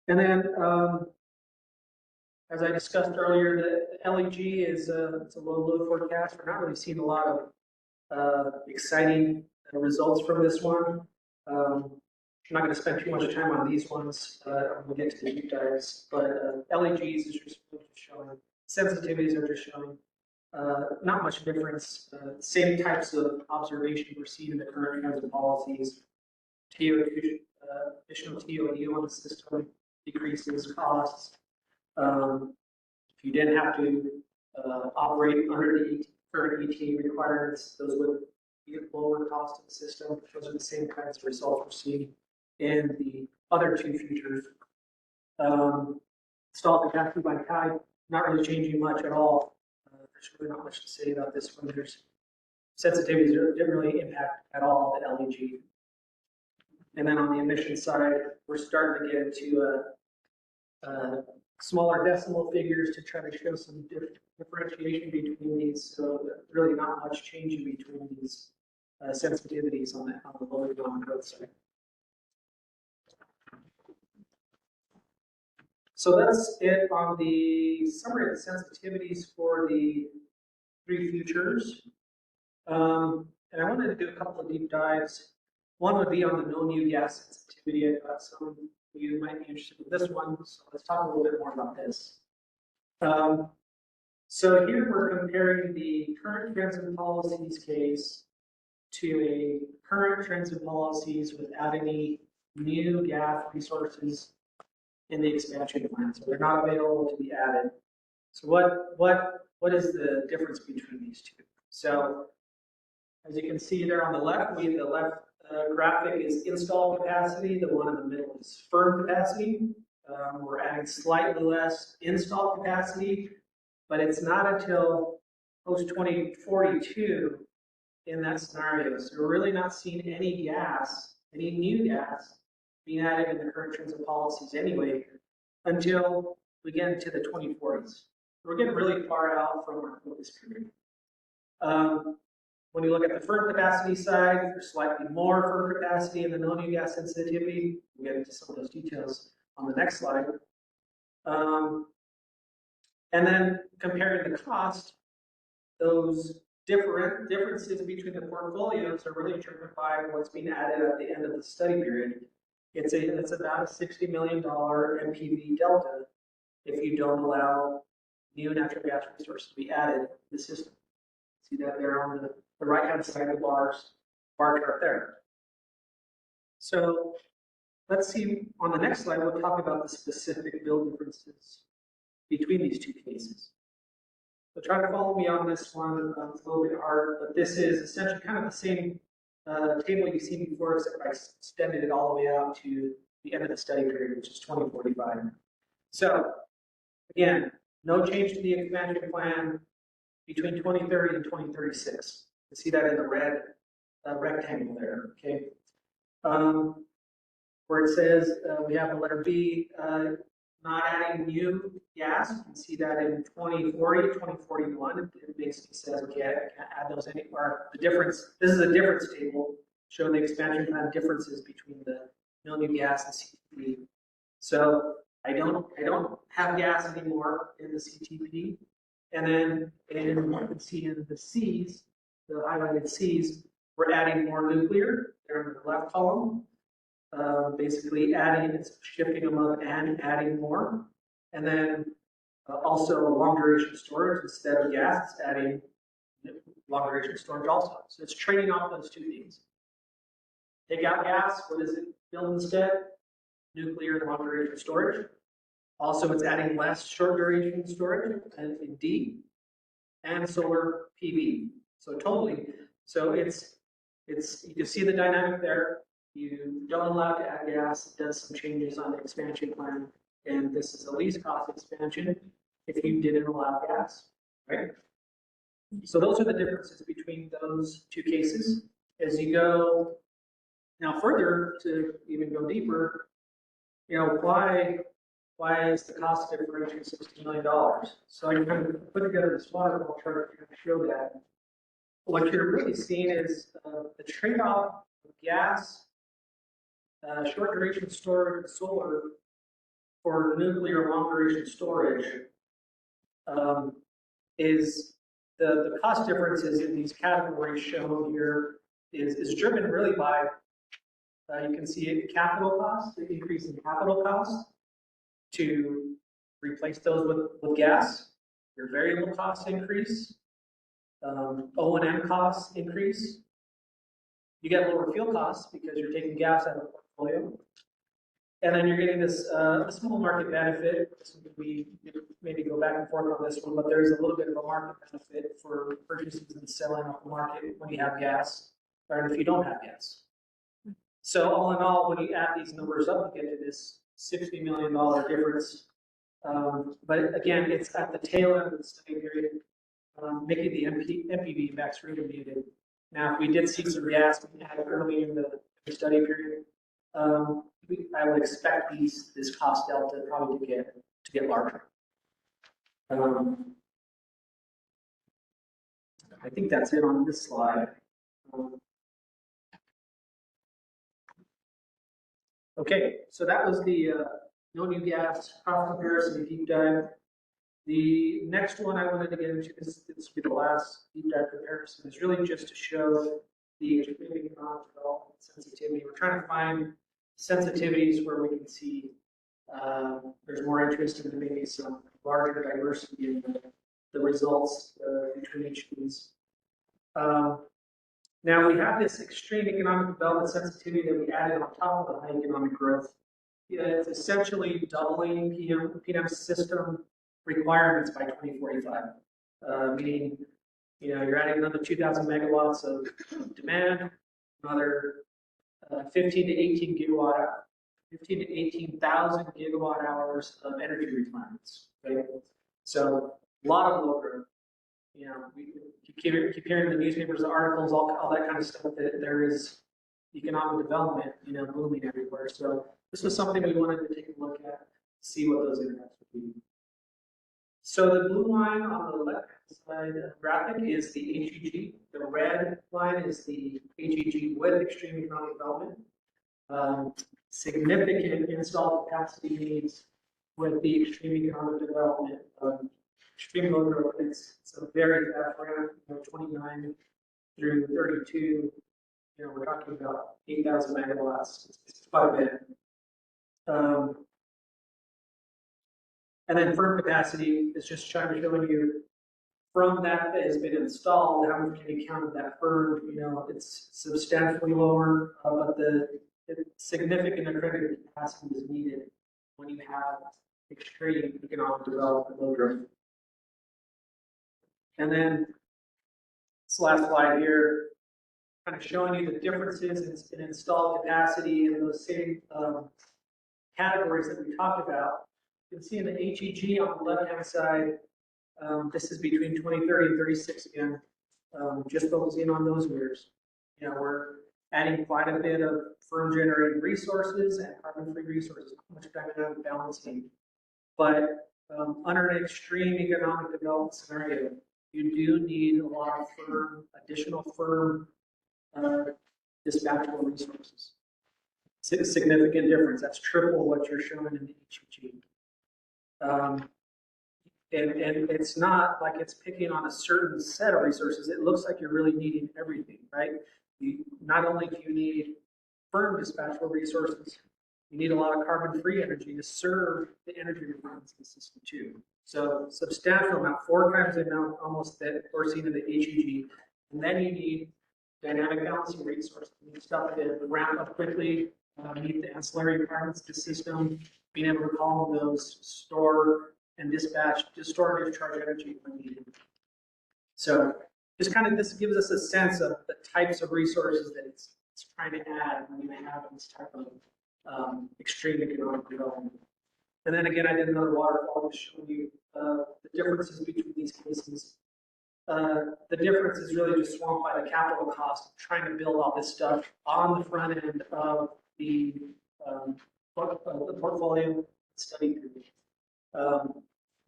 And then, as I discussed earlier, the LEG is it's a low load forecast. We're not really seeing a lot of exciting results from this one. I'm not going to spend too much time on these ones when we get to the deep dives, but LEGs is just showing, sensitivities are just showing not much difference. Same types of observation we're seeing in the current trends and policies. Additional TOU on the system decreases costs. If you didn't have to operate under the current ETA requirements, those would be a lower cost of the system. Those are the same kinds of results we're seeing in the other two features. Installed capacity by type, not really changing much at all. There's really not much to say about this one. There's sensitivities didn't really impact at all the LEG. And then on the emission side, we're starting to get into smaller decimal figures to try to show some differentiation between these. So really not much change in between these sensitivities on the low and on growth side. So that's it on the summary of the sensitivities for the three futures. And I wanted to do a couple of deep dives. One would be on the no new gas sensitivity. I thought some of you might be interested in this one, so let's talk a little bit more about this. So here we're comparing the current trends and policies case to a current trends and policies without any new gas resources in the expansion plan. So they're not available to be added. So what is the difference between these two? So as you can see there on the left, the left graphic is install capacity. The one in the middle is firm capacity. We're adding slightly less install capacity, but it's not until post 2042 in that scenario. So we're really not seeing any gas, any new gas being added in the current trends and policies anyway, until we get into the 2040s. We're getting really far out from our focus period. When you look at the firm capacity side, there's slightly more firm capacity in the no new gas sensitivity. We'll get into some of those details on the next slide. And then comparing the cost, those differences between the portfolios are really driven by what's being added at the end of the study period. It's about a $60 million MPV delta if you don't allow new natural gas resources to be added to the system. See that there on the right-hand side of the bar chart there. So let's see, on the next slide, we'll talk about the specific bill differences between these two cases. So try to follow me on this one. It's a little bit hard, but this is essentially kind of the same table you've seen before, except I extended it all the way out to the end of the study period, which is 2045. So again, no change to the expansion plan between 2030 and 2036. You see that in the red rectangle there, okay? Where it says we have the letter B, not adding new gas. You can see that in 2040, 2041, it basically says, okay, I can't add those anymore. The difference, this is a difference table showing the expansion plan differences between the no new gas and CTP. So I don't have gas anymore in the CTP. And then you can see in the C's, the highlighted C's, we're adding more nuclear. They're in the left column. Basically adding, it's shifting them up and adding more. And then also long duration storage instead of gas, it's adding long duration storage also. So it's trading off those two things. Take out gas, what does it build instead? Nuclear and long duration storage. Also, it's adding less short duration storage and in D and solar PV. So totally, so it's you can see the dynamic there. You don't allow to add gas, it does some changes on the expansion plan, and this is the least cost expansion if you didn't allow gas, right? So those are the differences between those two cases. As you go now further to even go deeper, you know, why is the cost differential $60 million? So I kind of put together this waterfall chart to show that. What you're really seeing is the trade-off of gas, short duration storage, solar for nuclear long duration storage is the cost differences in these categories shown here is driven really by, you can see it, capital costs, the increase in capital costs to replace those with gas, your variable costs increase, O&M costs increase. You get lower fuel costs because you're taking gas out of the portfolio. And then you're getting this a small market benefit. We maybe go back and forth on this one, but there's a little bit of a market benefit for purchases and selling off the market when you have gas, or if you don't have gas. So all in all, when you add these numbers up, you get to this $60 million difference. But again, it's at the tail end of the study period, making the MPV impacts really muted. Now, if we did see some gas early in the study period, I would expect this cost delta probably to get larger. I think that's it on this slide. Okay, so that was the no new gas cost comparison deep dive. The next one I wanted to get into, this will be the last deep dive comparison, is really just to show the extreme economic development sensitivity. We're trying to find sensitivities where we can see there's more interest in maybe some larger diversity in the results between each of these. Now we have this extreme economic development sensitivity that we added on top of the high economic growth. It's essentially doubling PNM system requirements by 2045, meaning, you know, you're adding another 2,000 megawatts of demand, another 15 to 18,000 gigawatt hours of energy requirements. Okay? So a lot of load growth. You know, we keep hearing in the newspapers, the articles, all that kind of stuff, that there is economic development, you know, booming everywhere. So this was something we wanted to take a look at, see what those impacts would be. So the blue line on the left side graphic is the HEG. The red line is the HEG with extreme economic development. Significant installed capacity needs with the extreme economic development. Extreme load growth, it's a very fast ramp, you know, 29 through 32. You know, we're talking about 8,000 megawatts. It's quite a bit. And then firm capacity is just showing you from that has been installed, how much can you count of that firm? You know, it's substantially lower, but the significant accredited capacity is needed when you have extreme economic development load growth. And then this last slide here, kind of showing you the differences in installed capacity in those same categories that we talked about. You can see in the HEG on the left-hand side, this is between 2030 and 36 again, just focusing on those years. You know, we're adding quite a bit of firm generated resources and carbon-free resources, much dynamic balancing. But under an extreme economic development scenario, you do need a lot of additional firm dispatchable resources. It's a significant difference. That's triple what you're showing in the HEG. And it's not like it's picking on a certain set of resources. It looks like you're really needing everything, right? Not only do you need firm dispatchable resources, you need a lot of carbon-free energy to serve the energy requirements of the system too. So substantial amount, 4 times the amount almost that we're seeing in the HEG. And then you need dynamic balancing resources. You need stuff that ramp up quickly, meet the ancillary requirements of the system, being able to call on those, store and dispatch, to store and discharge energy when needed. So just kind of, this gives us a sense of the types of resources that it's trying to add when you have this type of extreme economic development. And then again, I did another waterfall to show you the differences between these cases. The difference is really just swamped by the capital cost of trying to build all this stuff on the front end of the portfolio study period.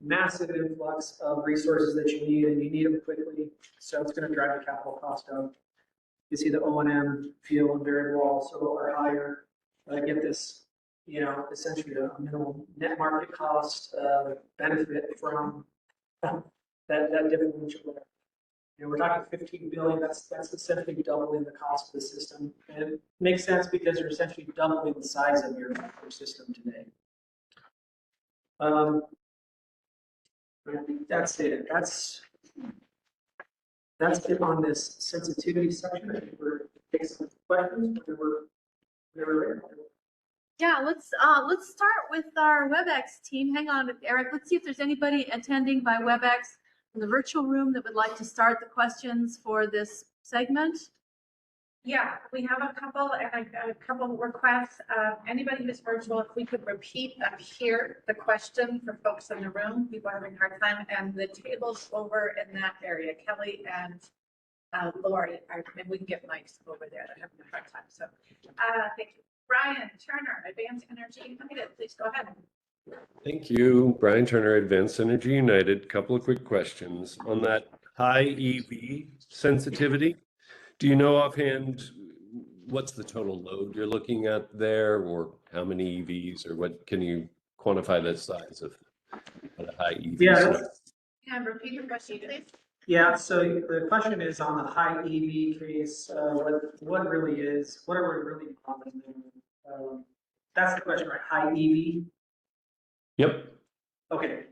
Massive influx of resources that you need, and you need them quickly, so it's going to drive the capital cost up. You see the O&M, fuel, and variable also are higher. Get this, you know, essentially a minimal net market cost benefit from that differential there. You know, we're talking 15 billion. That's essentially doubling the cost of the system, and it makes sense because you're essentially doubling the size of your system today. I think that's it. That's it on this sensitivity section. I think we're taking some questions. Whenever Yeah, let's start with our WebEx team. Hang on, Eric. Let's see if there's anybody attending by WebEx in the virtual room that would like to start the questions for this segment. Yeah, we have a couple and a couple of requests. Anybody who's virtual, if we could repeat up here the question for folks in the room, people are having a hard time, and the tables over in that area, Kelly and Lori, and we can get mics over there. They're having a hard time. So thank you. Brian Turner, Advanced Energy United, please go ahead. Thank you. Brian Turner, Advanced Energy United. Couple of quick questions on that high EV sensitivity. Do you know offhand what's the total load you're looking at there, or how many EVs, or what can you quantify the size of the high EV? Yeah. And repeat the question, please. Yeah, so the question is on the high EV case, what really is, what are we really calling them? That's the question, right? High EV? Yep. Okay.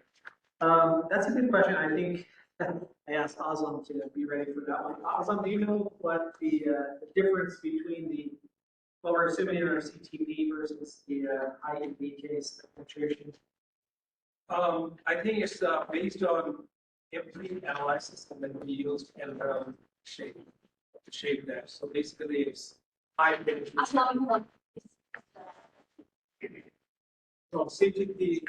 That's a good question. I think I asked Aslam to be ready for that one. Aslam, do you know what the difference between what we're assuming in our CTP versus the high EV case penetration? I think it's based on every analysis and then we use and shape that. So basically it's high penetration. So CTP.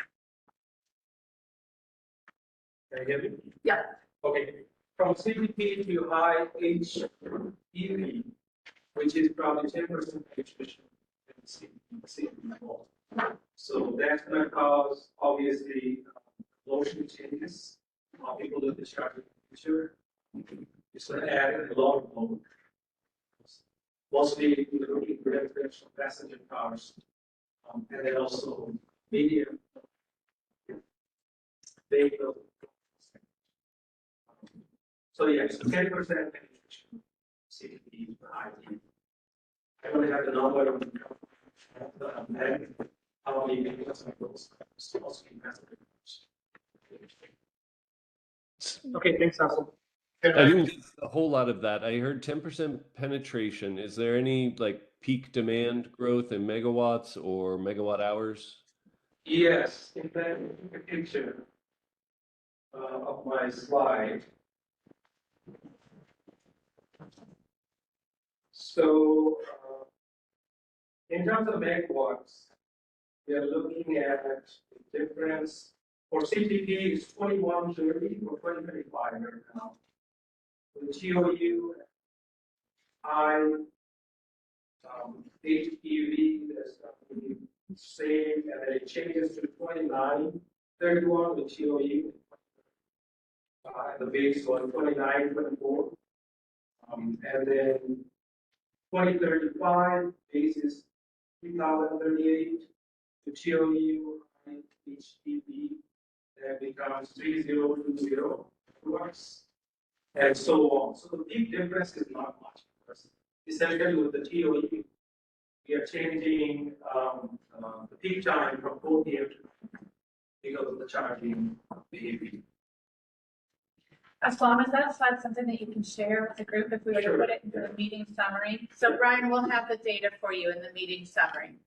Can you hear me? Yeah. Okay. From CTP to high HEV, which is probably 10% penetration in CTP level. So that's going to cause obviously load changes. People do discharge in the future. It's going to add a lot of load. Mostly we're looking for residential passenger cars, and then also medium vehicle. So yeah, so 10% penetration. CTP for IT. I don't have the number of how many vehicles are those also in passenger cars. Okay, thanks, Aslam. I didn't get a whole lot of that. I heard 10% penetration. Is there any like peak demand growth in megawatts or megawatt hours? Yes, in the picture of my slide. So in terms of megawatts, we are looking at the difference for CTP is 2130 or 2035 right now. The TOU, HPV, that's the same, and then it changes to 2931 with TOU. At the base one, 2924. And then 2035 base is 3038. The TOU HPV that becomes 3020 works, and so on. So the big difference is not much. Essentially, with the TOU, we are changing the peak time from 4 p.m. to because of the charging behavior. As long as that's something that you can share with the group, if we were to put it into the meeting summary. So Brian, we'll have the data for you in the meeting summary.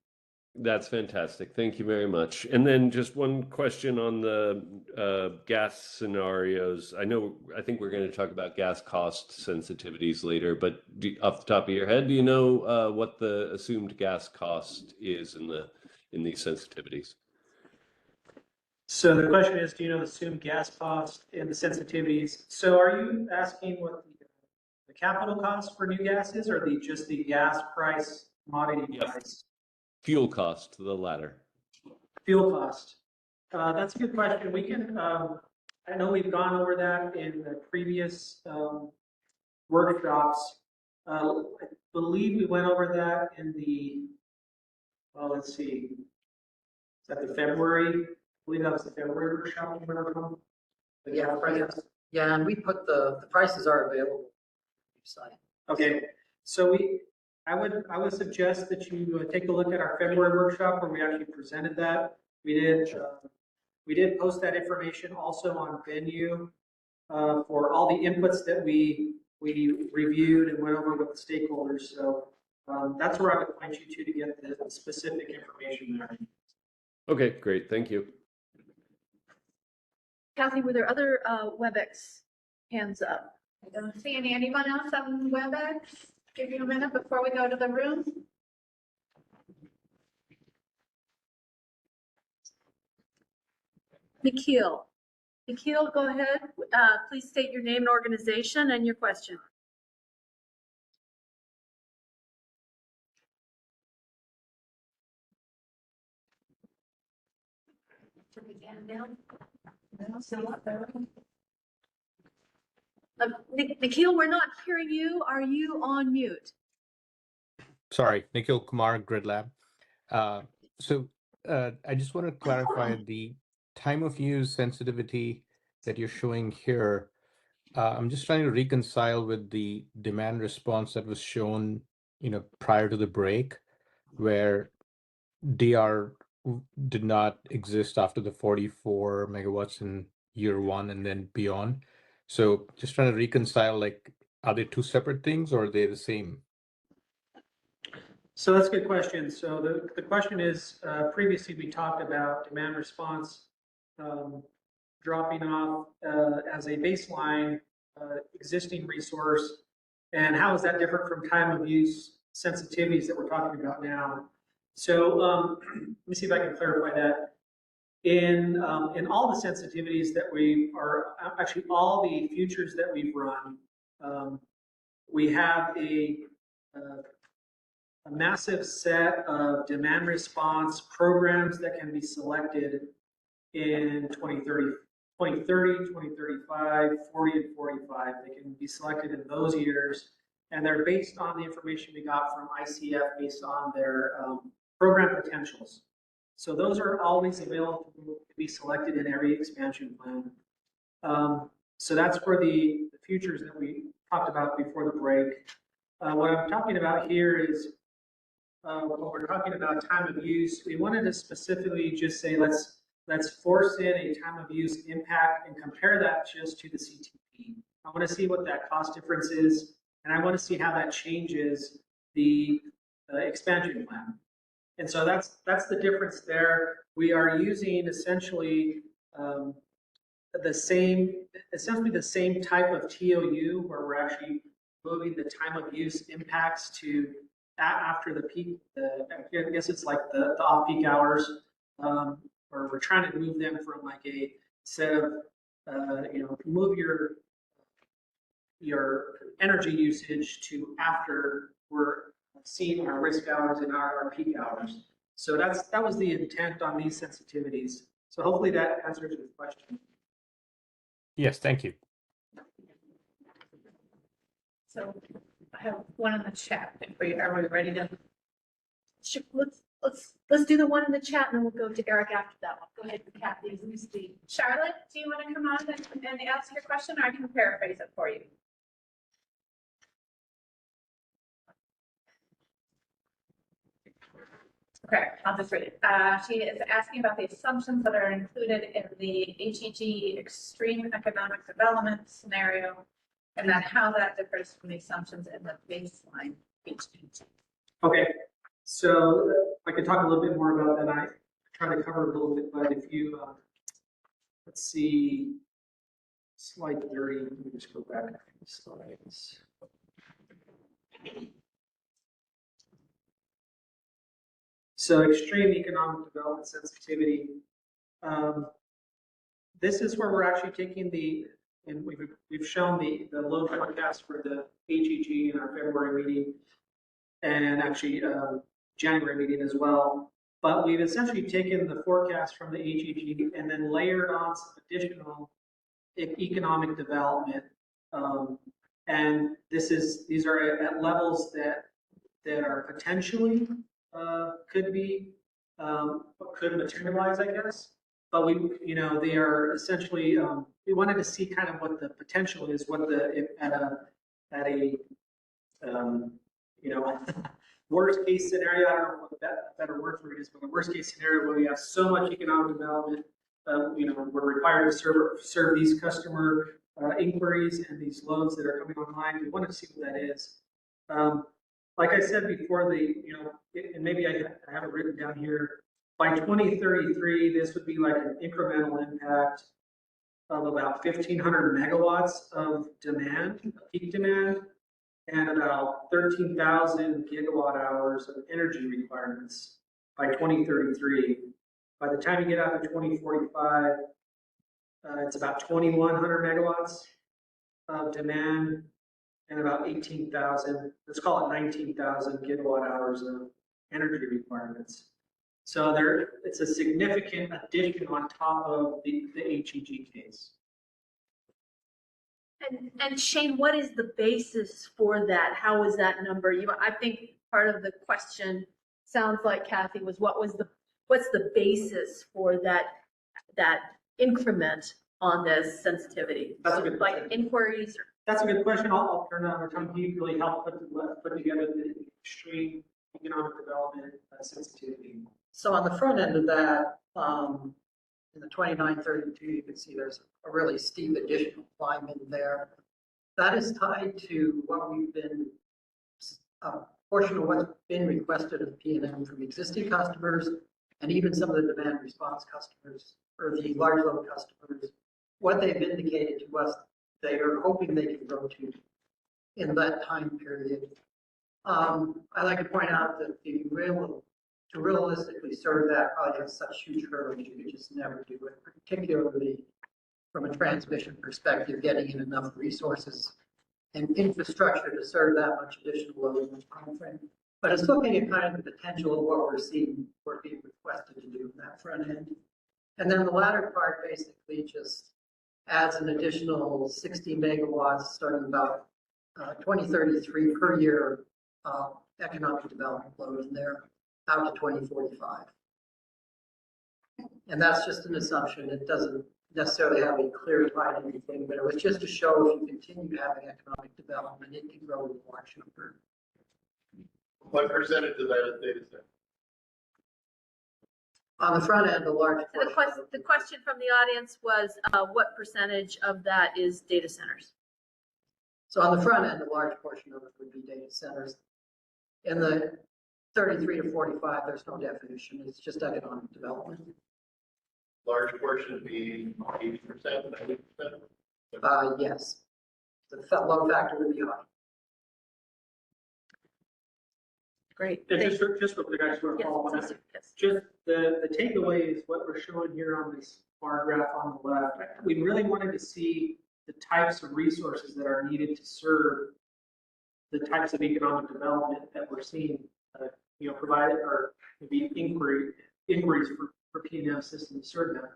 That's fantastic. Thank you very much. And then just one question on the gas scenarios. I think we're going to talk about gas cost sensitivities later, but off the top of your head, do you know what the assumed gas cost is in these sensitivities? So the question is, do you know the assumed gas cost and the sensitivities? So are you asking what the capital cost for new gas is, or just the gas price, commodity price? Fuel cost, the latter. Fuel cost. That's a good question. We can, I know we've gone over that in the previous workshops. I believe we went over that in the, well, let's see, is that the February? I believe that was the February workshop. Yeah, yeah, and we put the prices are available. Okay, so I would suggest that you take a look at our February workshop where we actually presented that. We did post that information also on Venue for all the inputs that we reviewed and went over with the stakeholders. So that's where I would point you to get the specific information there. Okay, great. Thank you. Kathy, were there other WebEx hands up? I don't see anyone else on WebEx. Give you a minute before we go to the room. Nikhil, go ahead. Please state your name and organization and your question. Nikhil, we're not hearing you. Are you on mute? Sorry, Nikhil Kumar, Grid Lab. I just want to clarify the time of use sensitivity that you're showing here. I'm just trying to reconcile with the demand response that was shown, prior to the break, where DR did not exist after the 44 megawatts in year one and then beyond. So just trying to reconcile, are they two separate things or are they the same? So that's a good question. So the question is, previously we talked about demand response dropping off as a baseline existing resource, and how is that different from time of use sensitivities that we're talking about now? So let me see if I can clarify that. In all the sensitivities that we are, actually all the futures that we've run, we have a massive set of demand response programs that can be selected in 2030, 2035, 40, and 45. They can be selected in those years, and they're based on the information we got from ICF based on their program potentials. So those are always available to be selected in every expansion plan. So that's for the futures that we talked about before the break. What I'm talking about here is when we're talking about time of use, we wanted to specifically just say let's force in a time of use impact and compare that just to the CTP. I want to see what that cost difference is, and I want to see how that changes the expansion plan. And so that's the difference there. We are using essentially essentially the same type of TOU where we're actually moving the time of use impacts to after the peak, I guess it's like the off-peak hours, or we're trying to move them from like a set of, move your energy usage to after we're seeing our risk hours and our peak hours. So that was the intent on these sensitivities. So hopefully that answers your question. Yes, thank you. So I have one in the chat. Are we ready to? Sure, let's do the one in the chat and then we'll go to Eric after that one. Go ahead, Kathy, you speak. Charlotte, do you want to come on and ask your question, or I can paraphrase it for you? Okay, I'll just read it. She is asking about the assumptions that are included in the HEG extreme economic development scenario, and then how that differs from the assumptions in the baseline HEG. Okay, so I can talk a little bit more about that. I try to cover a little bit, but if you, let's see, slide 30, let me just go back a few slides. So extreme economic development sensitivity. This is where we're actually taking and we've shown the load forecast for the HEG in our February meeting and actually January meeting as well. But we've essentially taken the forecast from the HEG and then layered on some additional economic development. And these are at levels that are potentially could materialize, I guess. But they are essentially, we wanted to see kind of what the potential is, what at a worst case scenario. I don't know what the better word for it is, but the worst case scenario where we have so much economic development, we're required to serve these customer inquiries and these loads that are coming online. We wanted to see what that is. Like I said before, and maybe I have it written down here, by 2033, this would be like an incremental impact of about 1,500 megawatts of demand, peak demand, and about 13,000 gigawatt hours of energy requirements by 2033. By the time you get out to 2045, it's about 2,100 megawatts of demand and about 18,000, let's call it 19,000 gigawatt hours of energy requirements. So it's a significant addition on top of the HEG case. And Shane, what is the basis for that? How is that number? I think part of the question sounds like, Kathy, was what's the basis for that increment on this sensitivity? That's a good question. Like inquiries? That's a good question. I'll turn it over to Tom. He really helped put together the extreme economic development sensitivity. So on the front end of that, in the 2932, you can see there's a really steep additional climb in there. That is tied to what we've been, a portion of what's been requested of PNM from existing customers and even some of the demand response customers or the large load customers, what they've indicated to us they are hoping they can grow to in that time period. I like to point out that to realistically serve that probably has such huge hurdles, you could just never do it, particularly from a transmission perspective, getting in enough resources and infrastructure to serve that much additional load in the time frame. But it's looking at kind of the potential of what we're seeing, we're being requested to do in that front end. And then the latter part basically just adds an additional 60 megawatts starting about 2033 per year economic development load in there out to 2045. And that's just an assumption. It doesn't necessarily have a clear tie to anything, but it was just to show if you continue having economic development, it can grow to a large number. What percentage of that is data center? On the front end, a large So the question from the audience was, what percentage of that is data centers? So on the front end, a large portion of it would be data centers. In the 33 to 45, there's no definition, it's just economic development. Large portion being 80%, 90%. Yes, the load factor would be high. Great. And just real quick, I just want to Yes, follow on yes, that. yes. Just the takeaway is what we're showing here on this bar graph on the left. We really wanted to see the types of resources that are needed to serve the types of economic development that we're seeing, provided or maybe inquiries for PNM system to serve them.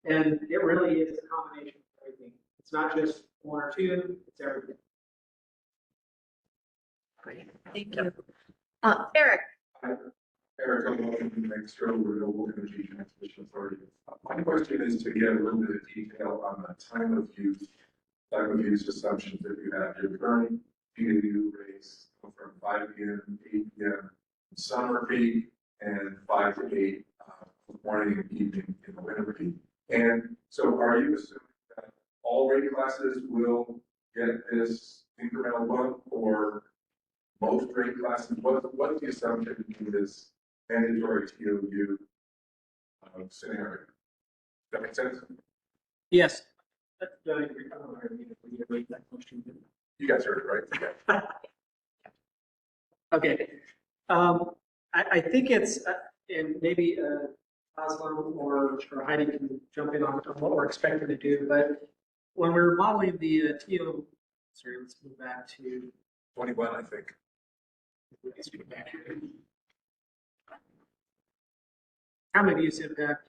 And it really is a combination of everything. It's not just one or two, it's everything. Great. Thank you. Eric. Eric, I'm from the External Renewable Energy Transmission Authority. My question is to get a little bit of detail on the time of use assumptions that you have. Your current PNU rates go from 5 p.m. to 8 p.m. summer peak and 5 to 8 morning and evening in the winter peak. And so are you assuming that all rate classes will get this incremental bump, or most rate classes? What's the assumption in this mandatory TOU scenario? Does that make sense? Yes. You guys heard it, right? Okay. I think it's, and maybe Aslam or Heidi can jump in on what we're expecting to do, but when we're modeling the TO, sorry, let's move back to 21, I think. Let's get back here. Time of use impact.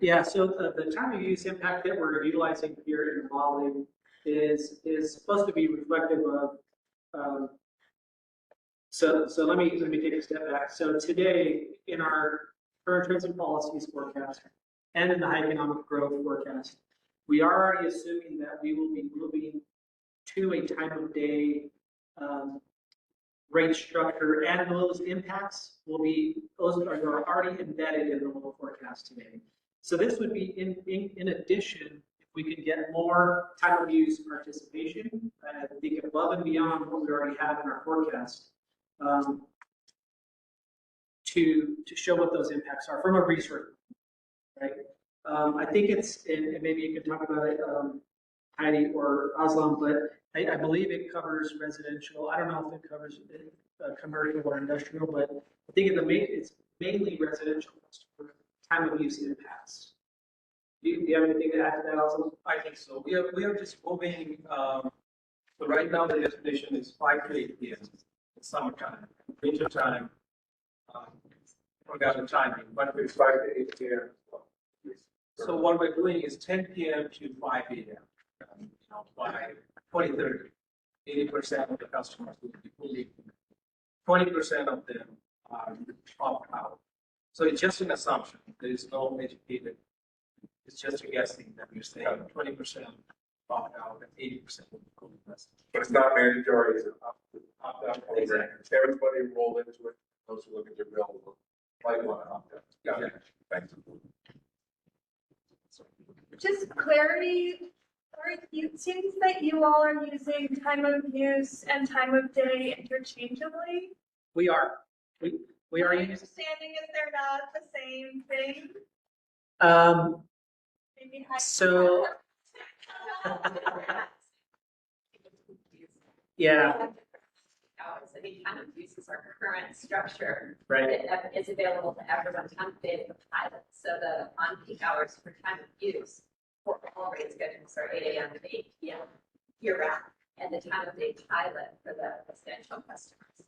Yeah, so the time of use impact that we're utilizing here in the modeling is supposed to be reflective of. So let me take a step back. So today in our current trends and policies forecast and in the high economic growth forecast, we are already assuming that we will be moving to a time of day rate structure, and those impacts those are already embedded in the local forecast today. So this would be in addition, if we could get more time of use participation, I think above and beyond what we already have in our forecast, to show what those impacts are from a research, right? I think it's, and maybe you can talk about it, Heidi or Aslam, but I believe it covers residential. I don't know if it covers commercial or industrial, but I think it's mainly residential customer time of use impacts. Do you have anything to add to that, Aslam? I think so. We are just moving. So right now the definition is 5 to 8 p.m. in summertime, winter time. Forgot the timing, but it's 5 to 8 p.m. So what we're doing is 10 p.m. to 5 a.m. By 2030, 80% of the customers will be fully, 20% of them are opt out. So it's just an assumption. There is no educated. It's just a guessing that we're saying 20% opt out and 80% will be fully invested. But it's not mandatory. It's an opt-out program. Exactly. Everybody roll into it. Those who look at their bill might want to opt out. Got it. Thanks. Just clarity, it seems that you all are using time of use and time of day interchangeably. We are. We are My using. understanding is they're not the same thing. Maybe So. Yeah. So the kind of uses our current structure. Right. That is available to everyone time of day for pilot. So the on-peak hours for time of use for all rate schedules are 8 a.m. to 8 p.m. year round. And the time of day pilot for the residential customers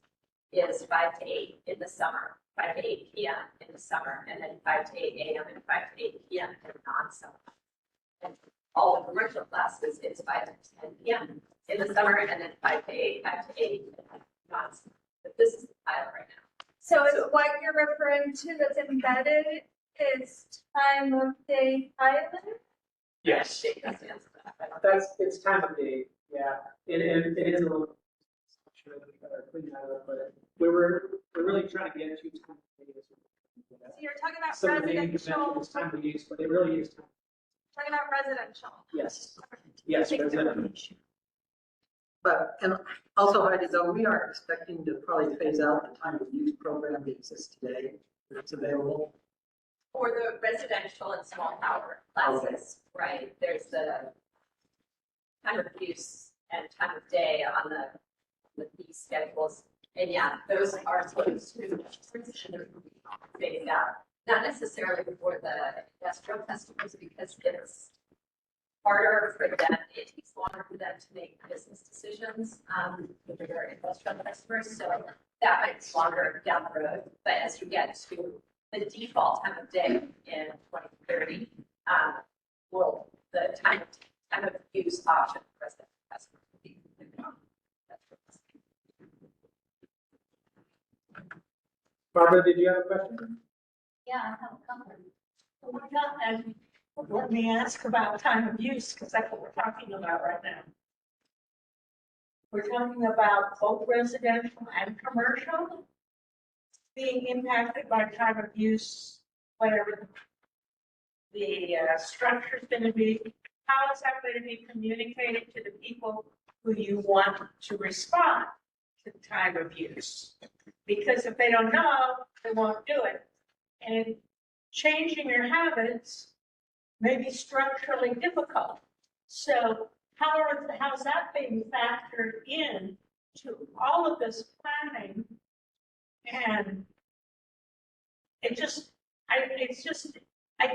is 5 to 8 in the summer, 5 to 8 p.m. in the summer, and then 5 to 8 a.m. and 5 to 8 p.m. in non-summer. And all the commercial classes is 5 to 10 p.m. in the summer, and then 5 to 8, 5 to 8 non-summer. But this is the pilot right now. So is what you're referring to that's embedded is time of day pilot? Yes. It's time of day. Yeah. And it is a little. Clean that up, but we're really trying to get to time of day. So you're talking about Some of the naming residential, conventions, time of use, but it really is time. talking about residential. Yes. Yes. Residential. But, and also, Heidi, though, we are expecting to probably phase out the time of use program that exists today, that's available. For the residential and small power classes, right, there's the time of use and time of day on the fee schedules. And yeah, those are supposed to phase out, not necessarily for the industrial customers because it's harder for them, it takes longer for them to make business decisions with their industrial customers. So that might be longer down the road. But as you get to the default time of day in 2030, will the time of use option for residential customers be gone? Barbara, did you have a question? Yeah, I have a comment. Let me ask about time of use, because that's what we're talking about right now. We're talking about both residential and commercial being impacted by time of use, whatever the structure is going to be. How is that going to be communicated to the people who you want to respond to time of use? Because if they don't know, they won't do it. And changing your habits may be structurally difficult. So how's that being factored in to all of this planning? And I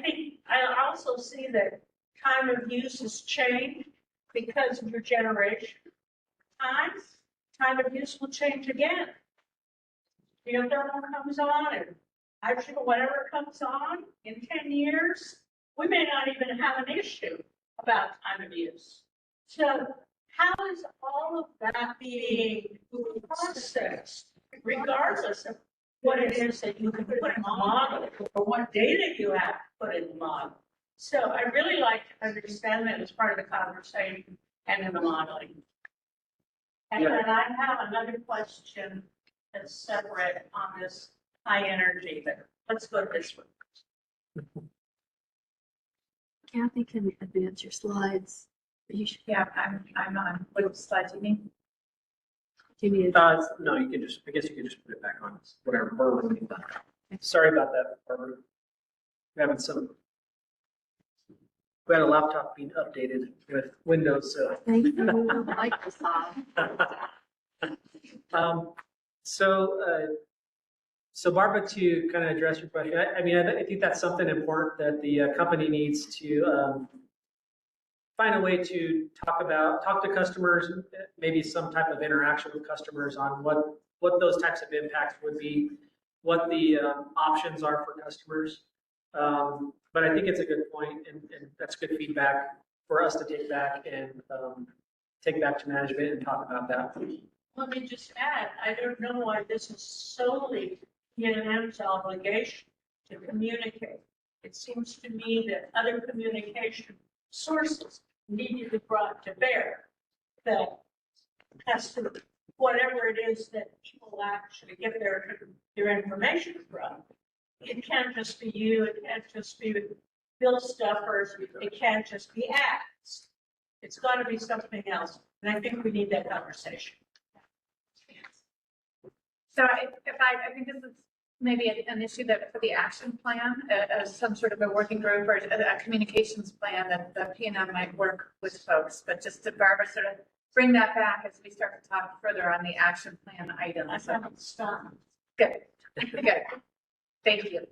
think I also see that time of use has changed because of your generation. Time of use will change again. Geothermal comes on and hydrogen, whatever comes on in 10 years, we may not even have an issue about time of use. So how is all of that being processed, regardless of what it is that you can put in the model or what data you have to put in the model? So I really like to understand that as part of the conversation and in the modeling. And then I have another question that's separate on this high energy, but let's go to this one. Kathy can advance your slides. You should, Yeah, I'm on. What slide do you mean? you need No, you can just, I guess you can just put it back on, whatever. Barbara. Sorry about that, Barbara. We're having we had a laptop being updated with Windows, so. thank you, Microsoft. So Barbara, to kind of address your question, I think that's something important that the company needs to find a way to talk to customers, maybe some type of interaction with customers on what those types of impacts would be, what the options are for customers. But I think it's a good point, and that's good feedback for us to take back and take back to management and talk about that. Let me just add, I don't know why this is solely PNM's obligation to communicate. It seems to me that other communication sources need to be brought to bear that has to, whatever it is that people actually get their information from. It can't just be you, it can't just be bill stuffers, it can't just be ads. It's got to be something else, and I think we need that conversation. So I think this is maybe an issue that for the action plan, as some sort of a working group or a communications plan that the PNM might work with folks, but just to Barbara sort of bring that back as we start to talk further on the action plan items. I haven't stopped. Good, good. Thank you.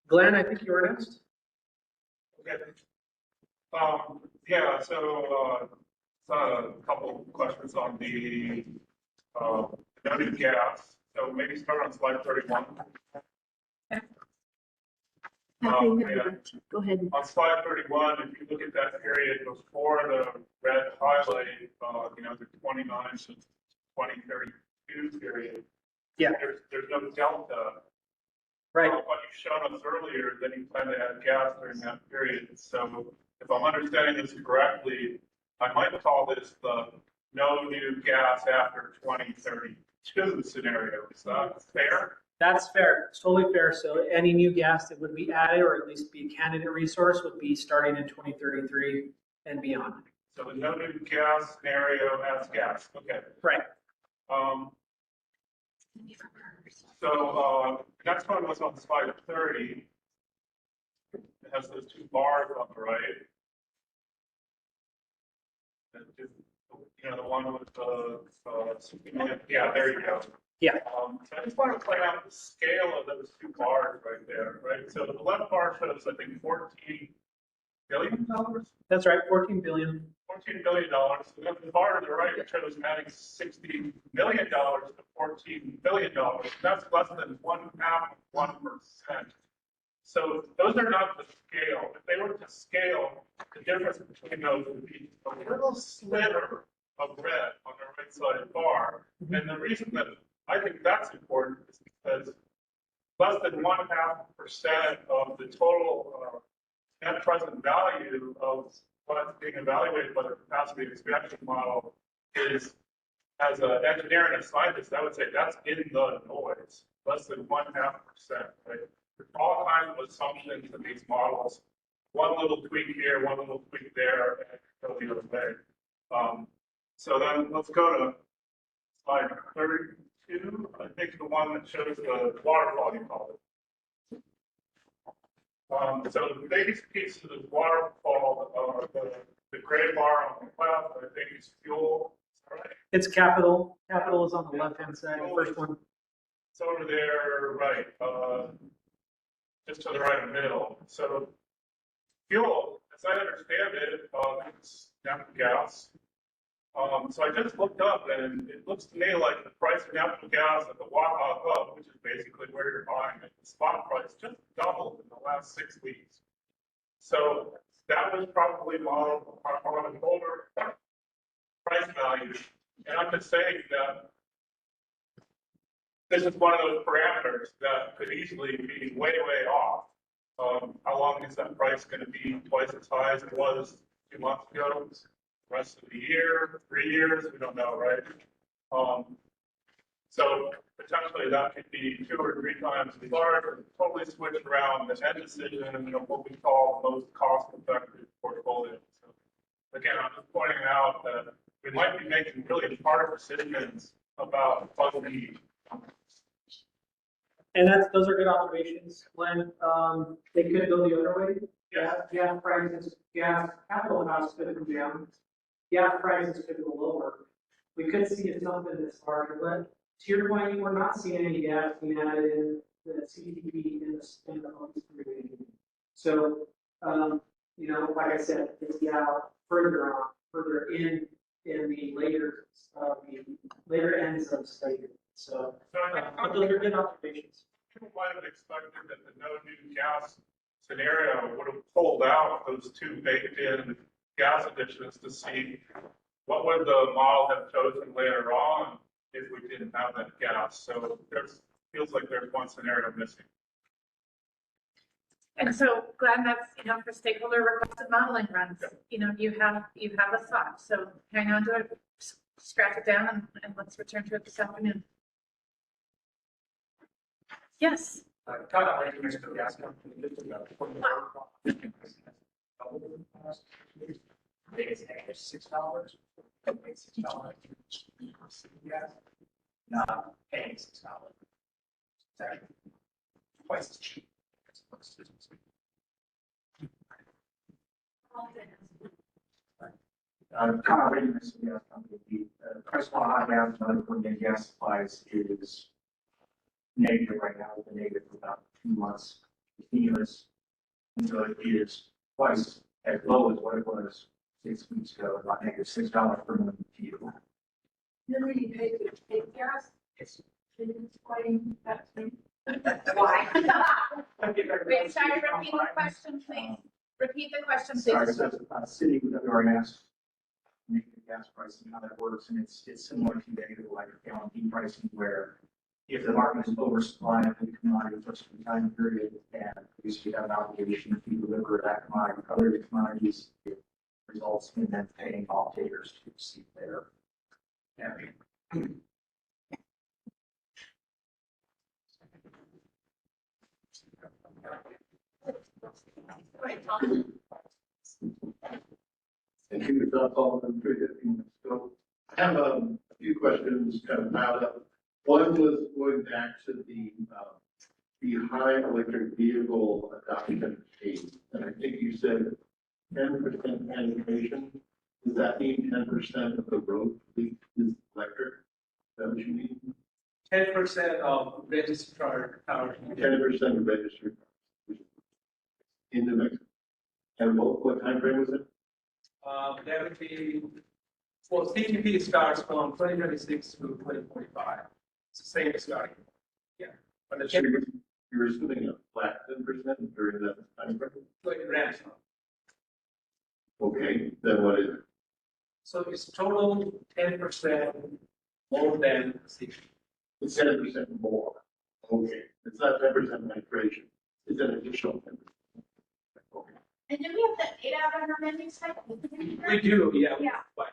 Glenn, I think you were next. Okay. Yeah, so a couple of questions on the noted gaps. So maybe start on slide 31. Go ahead. On slide 31, if you look at that period before the red highlight, the 29 to 2032 period. Yeah. There's no delta. Right. What you've shown us earlier, that you plan to add gas during that period. So if I'm understanding this correctly, I might call this the no new gas after 2032 scenario. Is that fair? That's fair. It's totally fair. So any new gas that would be added or at least be a candidate resource would be starting in 2033 and beyond. So the no new gas scenario adds gas, okay. Right. Next one was on slide 30. It has those two bars on the right. And just, you know, the one with the, yeah, there you go. Yeah. So I just want to point out the scale of those two bars right there, right? So the left bar shows, I think, $14 billion. That's right, 14 billion. $14 billion. And then the bar to the right shows adding $60 million to $14 billion. That's less than 0.5%. So those are not the scale. If they were to scale, the difference between those would be a little sliver of red on the right side bar. And the reason that I think that's important is because less than 0.5% of the total net present value of what's being evaluated by the capacity expansion model is, as an engineer and a scientist, I would say that's in the noise, less than 0.5%, right? There's all kinds of assumptions in these models. One little tweak here, one little tweak there, and go the other way. So then let's go to slide 32. I think the one that shows the waterfall, you call it. So the biggest piece of the waterfall, the gray bar on the left, I think is fuel. Right? It's capital. Capital is on the left-hand side, the first one. It's over there, right, just to the right of the middle. So fuel, as I understand it, it's natural gas. So I just looked up, and it looks to me like the price of natural gas at the Waha hub, which is basically where you're buying it, the spot price just doubled in the last 6 weeks. So that was probably modeled on an older price value. And I'm just saying that this is one of those parameters that could easily be way, way off. How long is that price going to be twice as high as it was 2 months ago? The rest of the year, 3 years, we don't know, right? So potentially that could be 2 or 3 times as large, or totally switch around the end decision and what we call the most cost-effective portfolio. So again, I'm just pointing out that we might be making really hard decisions about what we need. And those are good observations, Glenn. They could go the other way. Gas prices, gas capital costs could come down. Gas prices could go lower. We could see something that's larger, but to your point, we're not seeing any gas being added in the CTP in the focus group. So, you know, like I said, it's further in the later ends of the study. So but those are good observations. People might have expected that the no new gas scenario would have pulled out those 2 baked-in gas additions to see what would the model have chosen later on if we didn't have that gas. So feels like there's one scenario missing. And so Glenn, that's, you know, for stakeholder requested modeling runs, you know, you have a thought. So hang on to it, scratch it down, and let's return to it this afternoon. Yes. Gas company, it's $6. $6. Gas, not paying $6. It's actually twice as cheap. Kind of reading this gas company, the price of hot gas and other Korean gas supplies is negative right now. It's been negative for about 2 months. Continuous. And so it is twice as low as what it was 6 weeks ago, about -$6 per million BTU. You're really paid to take gas? Yes. Can you explain that to me? Why? Wait, sorry, repeat the question, please. Repeat the question, Sorry, please. so city with WRS, negative gas pricing, how that works, and it's similar to negative electric LNG pricing, where if the market is oversupplied of the commodity for a certain time period, and we have an obligation to deliver that commodity to other commodities, it results in them paying off-takers to receive their energy. Thank you, Tom Sullivan, 350 minutes ago. I have a few questions kind of piled up. One was going back to the high electric vehicle adoption rate, and I think you said 10% penetration. Does that mean 10% of the road fleet is electric? Is that what you mean? 10% of registered cars. 10% of registered cars in New Mexico. And what time frame was it? That would be, well, CTP starts from 2026 to 2045. It's the same starting. Yeah. But the So you're assuming a flat 10% during that time frame? it ramps up. Okay, then what is it? So it's total 10% more than 60. It's 10% more. Okay, it's not 10% penetration. It's an additional 10%. Okay. And do we have that data out on our menu site? We do, yeah. Yeah. But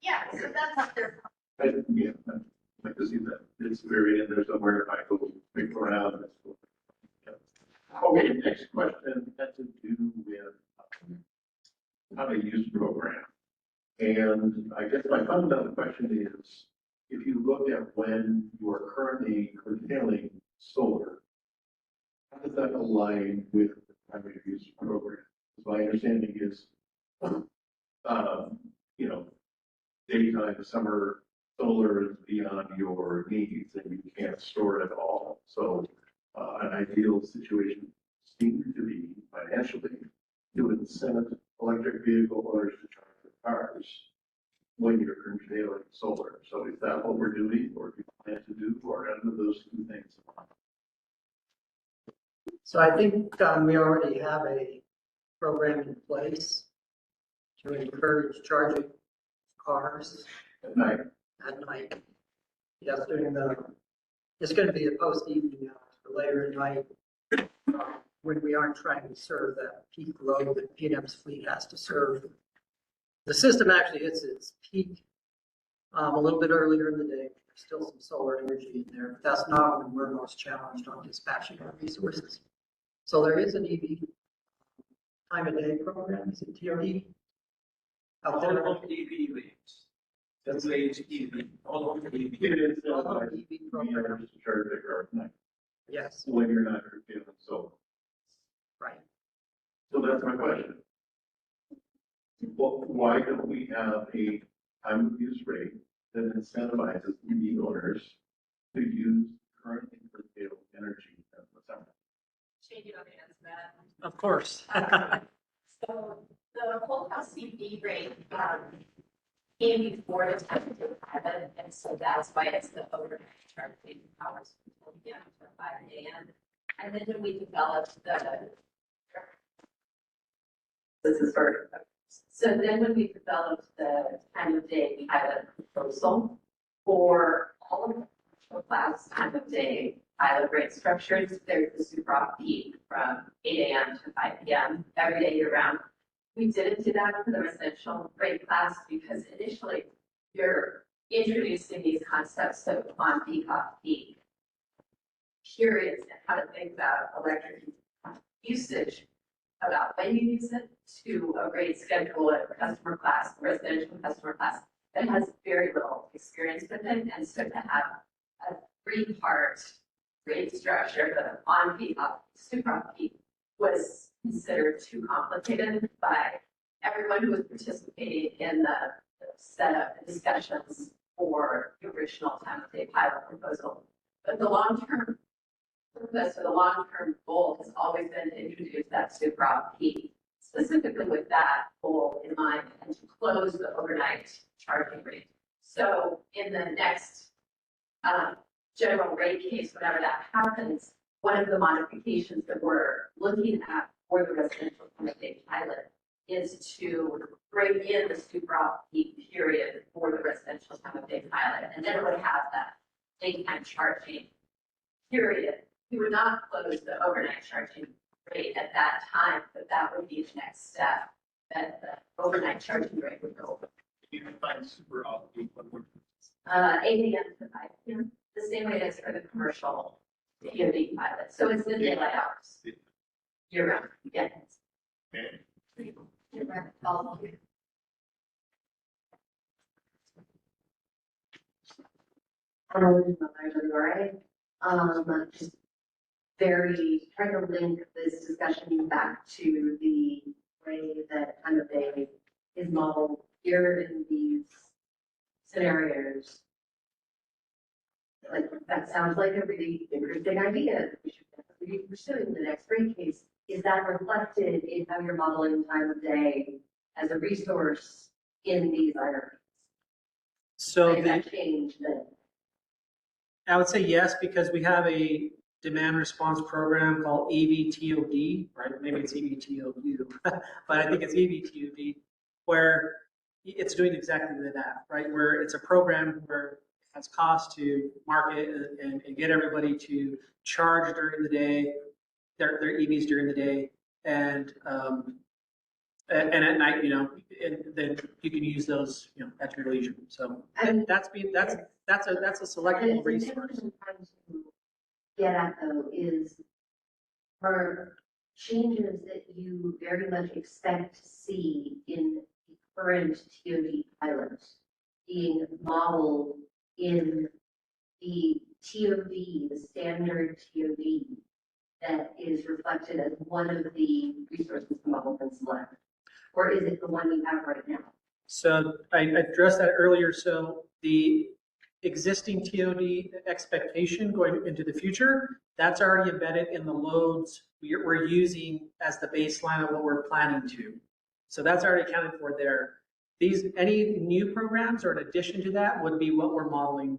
Yeah, so that's up there. Yeah, I'd like to see that. It's very in there somewhere. If I go pick around. That's cool. Yeah. Okay, next question has to do with how to use program. And I guess my fundamental question is, if you look at when you are currently curtailing solar, how does that align with the primary use program? My understanding is, you know, daytime, summer solar is beyond your needs and you can't store it all. So an ideal situation seems to be financially to incent electric vehicle owners to charge their cars when you're curtailing solar. So is that what we're doing, or do you plan to do, or none of those two things? So I think we already have a program in place to encourage charging cars At night. at night. Yes, it's going to be a post-evening hours for later at night when we aren't trying to serve that peak load that PNM's fleet has to serve. The system actually hits its peak a little bit earlier in the day. There's still some solar energy in there, but that's not when we're most challenged on dispatching our resources. So there is an EV time of day program. Is it TRD? Out all there. of EV rates. That's range EV, all of EV. It is EV program. to charge their car at night Yes, when you're not curtailing solar. right. So that's my question. Well, why don't we have a time of use rate that incentivizes EV owners to use currently curtailed energy in the summer? Shane, you don't answer that. Of course. So the whole house CV rate, came before the time of the pilot, and so that's why it's the overnight charging hours from 12 p.m. to 5 a.m. And then when we developed this is for, so then when we developed the time of day pilot proposal for all of the class time of day pilot rate structures, there's the super off peak from 8 a.m. to 5 p.m. every day year round. We didn't do that for the residential rate class because initially you're introducing these concepts of on peak, off peak periods and how to think about electric usage, about when you use it, to a rate schedule at a customer class, residential customer class that has very little experience with it. And so to have a 3-part rate structure, the on peak, off, super off peak, was considered too complicated by everyone who was participating in the setup and discussions for the original time of day pilot proposal. But the long-term purpose or the long-term goal has always been to introduce that super off peak, specifically with that goal in mind, and to close the overnight charging rate. So in the next general rate case, whenever that happens, one of the modifications that we're looking at for the residential time of day pilot is to bring in the super off peak period for the residential time of day pilot. And then it would have that daytime charging period. We would not close the overnight charging rate at that time, but that would be the next step, that the overnight charging rate would go over. You can find super off peak. 8 a.m. to 5 p.m., the same way as for the commercial DoD pilot. So it's the daylight hours. Year round, yeah. Okay. Year round, all of you. Just very trying to link this discussion back to the way that time of day is modeled here in these scenarios. Like, that sounds like a really interesting idea. We should definitely be pursuing the next rate case. Is that reflected in how you're modeling time of day as a resource in these IRPs? So Does that change then? I would say yes, because we have a demand response program called EVTOD, right? Maybe it's EVTOU, but I think it's EVTOD, where it's doing exactly that, right? Where it's a program where it has cost to market and get everybody to charge during the day, their EVs during the day, and at night, and then you can use those, at your leisure. So that's a selectable resource. Get at though is for changes that you very much expect to see in the current TOD pilot being modeled in the TOD, the standard TOD that is reflected as one of the resources the model can select? Or is it the one you have right now? So I addressed that earlier. So the existing TOD expectation going into the future, that's already embedded in the loads we're using as the baseline of what we're planning to. So that's already accounted for there. Any new programs or in addition to that would be what we're modeling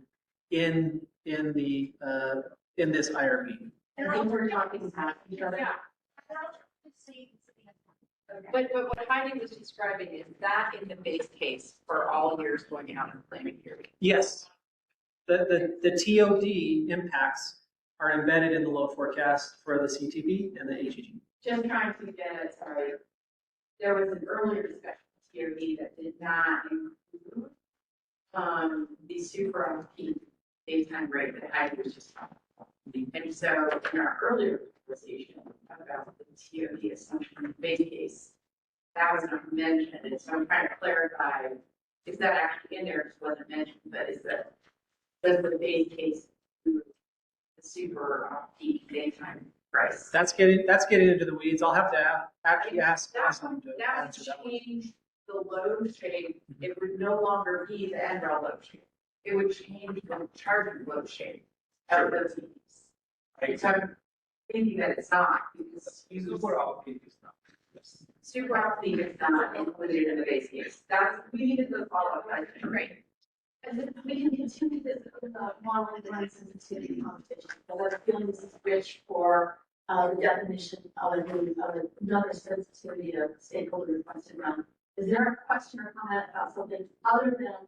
in this IRP. And I think we're talking about each other. Yeah. But what Heidi was describing is that in the base case for all years going out in the planning period. Yes. The TOD impacts are embedded in the load forecast for the CTP and the HEG. Just trying to get it, sorry. There was an earlier discussion with TOD that did not include the super on peak daytime rate that Heidi was just talking about. And so in our earlier conversation about the TOD assumption in the base case, that was not mentioned. And so I'm trying to clarify, is that actually in there? It wasn't mentioned, but does the base case include the super on peak daytime price? That's getting into the weeds. I'll have to actually ask them to That answer that would one. change the load shape. It would no longer be the end rail load shape. It would change the charging load shape of those units. So I'm thinking that it's not because Super off-peak is not. Yes. super off-peak is not included in the base case. We needed to follow up, right? And then we can continue this modeling line sensitivity competition, but I'm feeling this is rich for the definition of another sensitivity of stakeholder requested round. Is there a question or comment about something other than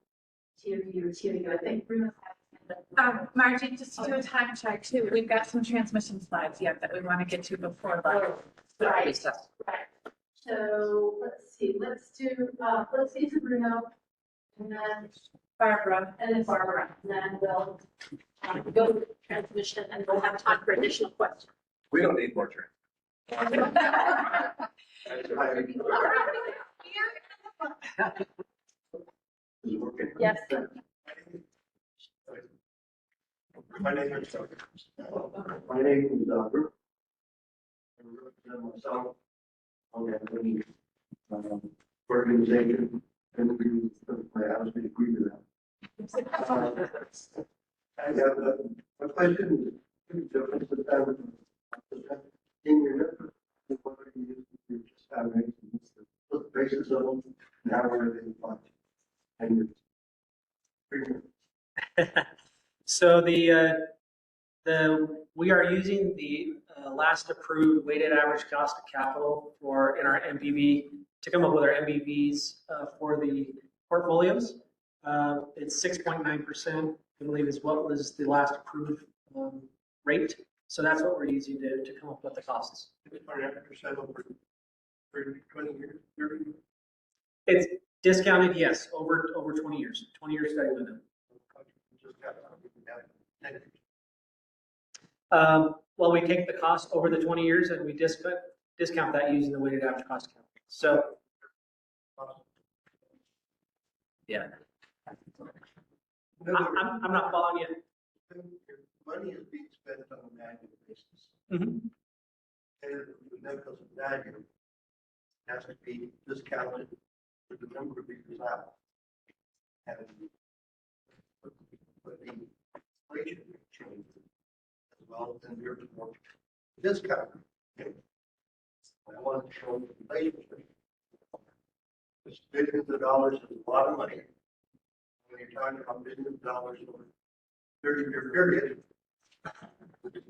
TOD or TOU? I think Bruno had. Margie, just to do a time check too, we've got some transmission slides yet that we want to get to before lunch. Right. So let's see, let's see to Bruno, and then Barbara, and then we'll go to transmission, and we'll have time for additional questions. We don't need more training. Yes. My name is Bruce. I represent myself on the organization, and we, my house, we agree to that. I have a question, difference with that. In your network, what are you using for just having the basis of them, and how are they defined? And So we are using the last approved weighted average cost of capital in our MPV to come up with our MPVs for the portfolios. It's 6.9%, I believe, is what was the last approved rate. So that's what we're using to come up with the costs. 6.9% over 20 years. It's discounted, yes, over 20 years, 20 years study window. Well, we take the cost over the 20 years and we discount that using the weighted average cost of capital. So, yeah. I'm not following you. money is being spent on an annual basis. Mhm. And the benefits of value has to be discounted for the number of years out. And but the inflation change as well, then there's more discount. I want to show the inflation. It's billions of dollars is a lot of money. When you're talking about billions of dollars over 30-year period, the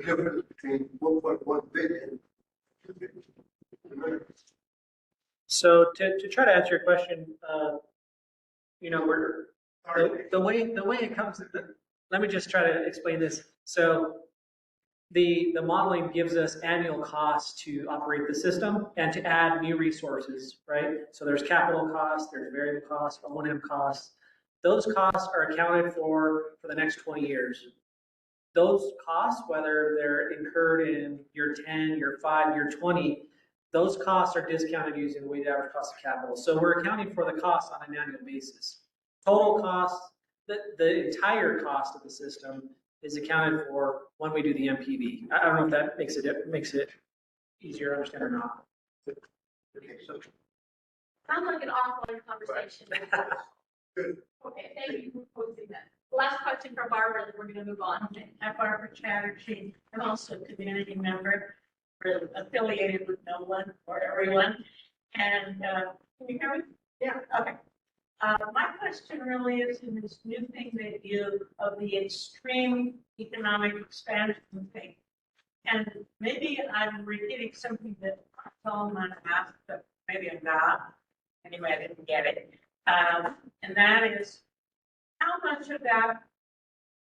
difference between 1.1 billion and 2 billion. So to try to answer your question, you know, the way it comes, let me just try to explain this. So the modeling gives us annual costs to operate the system and to add new resources, right? So there's capital costs, there's variable costs, O&M costs. Those costs are accounted for the next 20 years. Those costs, whether they're incurred in year 10, year 5, year 20, those costs are discounted using the weighted average cost of capital. So we're accounting for the costs on an annual basis. Total costs, the entire cost of the system is accounted for when we do the MPV. I don't know if that makes it easier to understand or not. Okay, so Sounds like an offline conversation. Okay, thank you for posing that. Last question from Barbara, then we're going to move on. I'm Barbara Chatterjee. I'm also a community member, affiliated with no one or everyone. And can you hear me? Yeah. Okay. My question really is in this new thing that you of the extreme economic expansion thing. And maybe I'm repeating something that Tom asked, but maybe I'm not. Anyway, I didn't get it. And that is, how much of that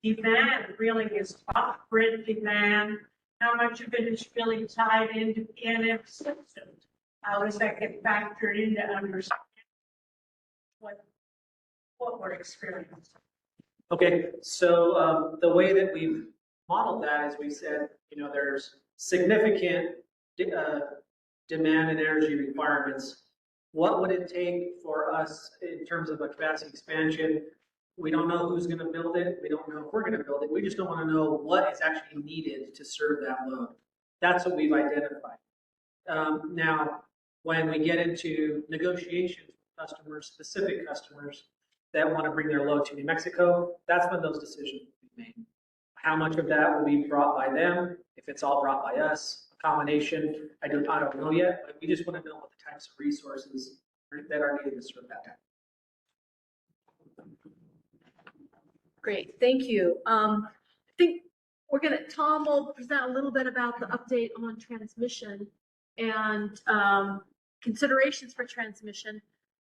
demand really is off-grid demand? How much of it is really tied into PNM systems? How does that get factored into understanding what we're experiencing? Okay, so the way that we've modeled that is we said, you know, there's significant demand and energy requirements. What would it take for us in terms of a capacity expansion? We don't know who's going to build it. We don't know if we're going to build it. We just don't want to know what is actually needed to serve that load. That's what we've identified. Now, when we get into negotiations with customers, specific customers that want to bring their load to New Mexico, that's when those decisions will be made. How much of that will be brought by them? If it's all brought by us, a combination, I don't know yet, but we just want to know what the types of resources that are needed to serve that. Great, thank you. I think Tom will present a little bit about the update on transmission and considerations for transmission.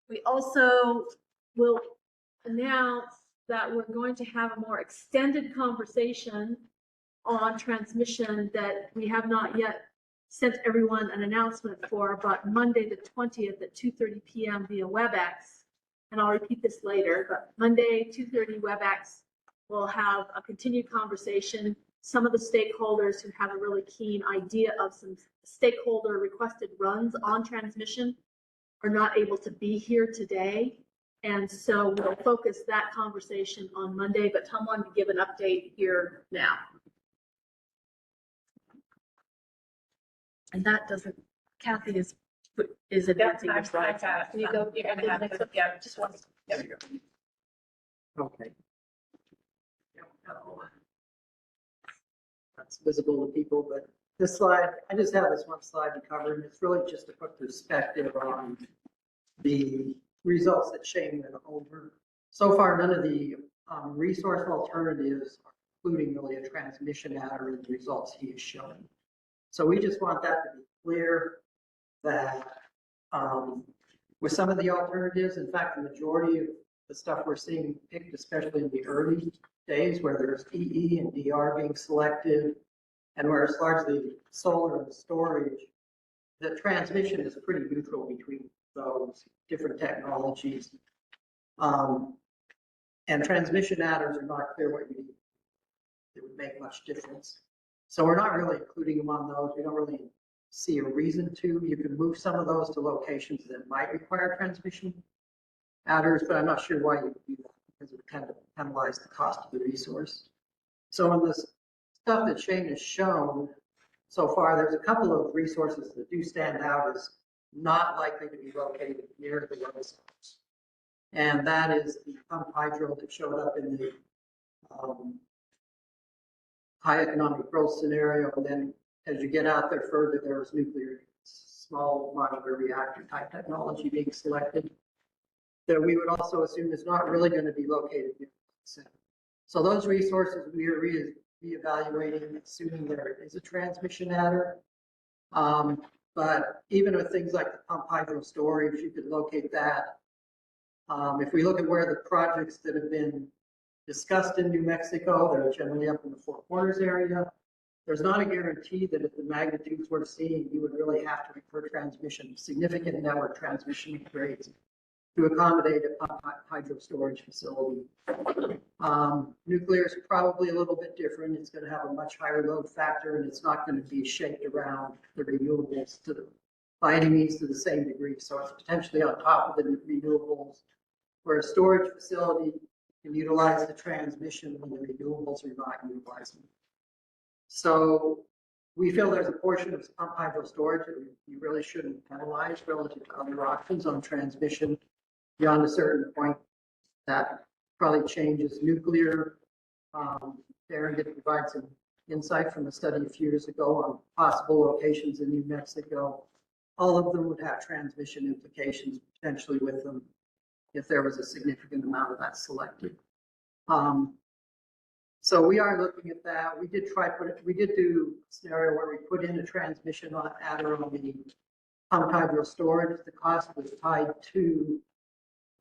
We also will announce that we're going to have a more extended conversation on transmission that we have not yet sent everyone an announcement for, but Monday the 20th at 2:30 p.m. via WebEx. And I'll repeat this later, but Monday, 2:30 WebEx, we'll have a continued conversation. Some of the stakeholders who have a really keen idea of some stakeholder requested runs on transmission are not able to be here today. And so we'll focus that conversation on Monday, but Tom wanted to give an update here now. And that doesn't, Kathy is advancing your slides. Can you go? You're gonna have to, yeah, just one. There you go. Okay. That's visible to people, but this slide, I just have this one slide to cover, and it's really just to put perspective on the results that Shane went over. So far, none of the resource alternatives are including really a transmission adder in the results he has shown. So we just want that to be clear that with some of the alternatives, in fact, the majority of the stuff we're seeing picked, especially in the early days where there's EE and DR being selected, and where it's largely solar and storage, the transmission is pretty neutral between those different technologies. And transmission adders are not clear what you need. It would make much difference. So we're not really including them on those. We don't really see a reason to. You can move some of those to locations that might require transmission adders, but I'm not sure why you would do that, because it would kind of penalize the cost of the resource. So in this stuff that Shane has shown so far, there's a couple of resources that do stand out as not likely to be located near the well sites. And that is the pump hydro that showed up in the high economic growth scenario. And then as you get out there further, there was nuclear, small modular reactor type technology being selected that we would also assume is not really going to be located near the center. So those resources we are reevaluating, assuming there is a transmission adder. But even with things like the pump hydro storage, you could locate that. If we look at where the projects that have been discussed in New Mexico, they're generally up in the Four Corners area. There's not a guarantee that if the magnitudes we're seeing, you would really have to refer transmission, significant network transmission upgrades to accommodate a pump hydro storage facility. Nuclear is probably a little bit different. It's going to have a much higher load factor, and it's not going to be shaped around the renewables by any means to the same degree. So it's potentially on top of the renewables, where a storage facility can utilize the transmission when the renewables are not utilizing. So we feel there's a portion of pump hydro storage that you really shouldn't penalize relative to other options on transmission beyond a certain point. That probably changes nuclear. Darren did provide some insight from a study a few years ago on possible locations in New Mexico. All of them would have transmission implications potentially with them if there was a significant amount of that selected. So we are looking at that. We did do a scenario where we put in a transmission adder on the pumped hydro storage. The cost was tied to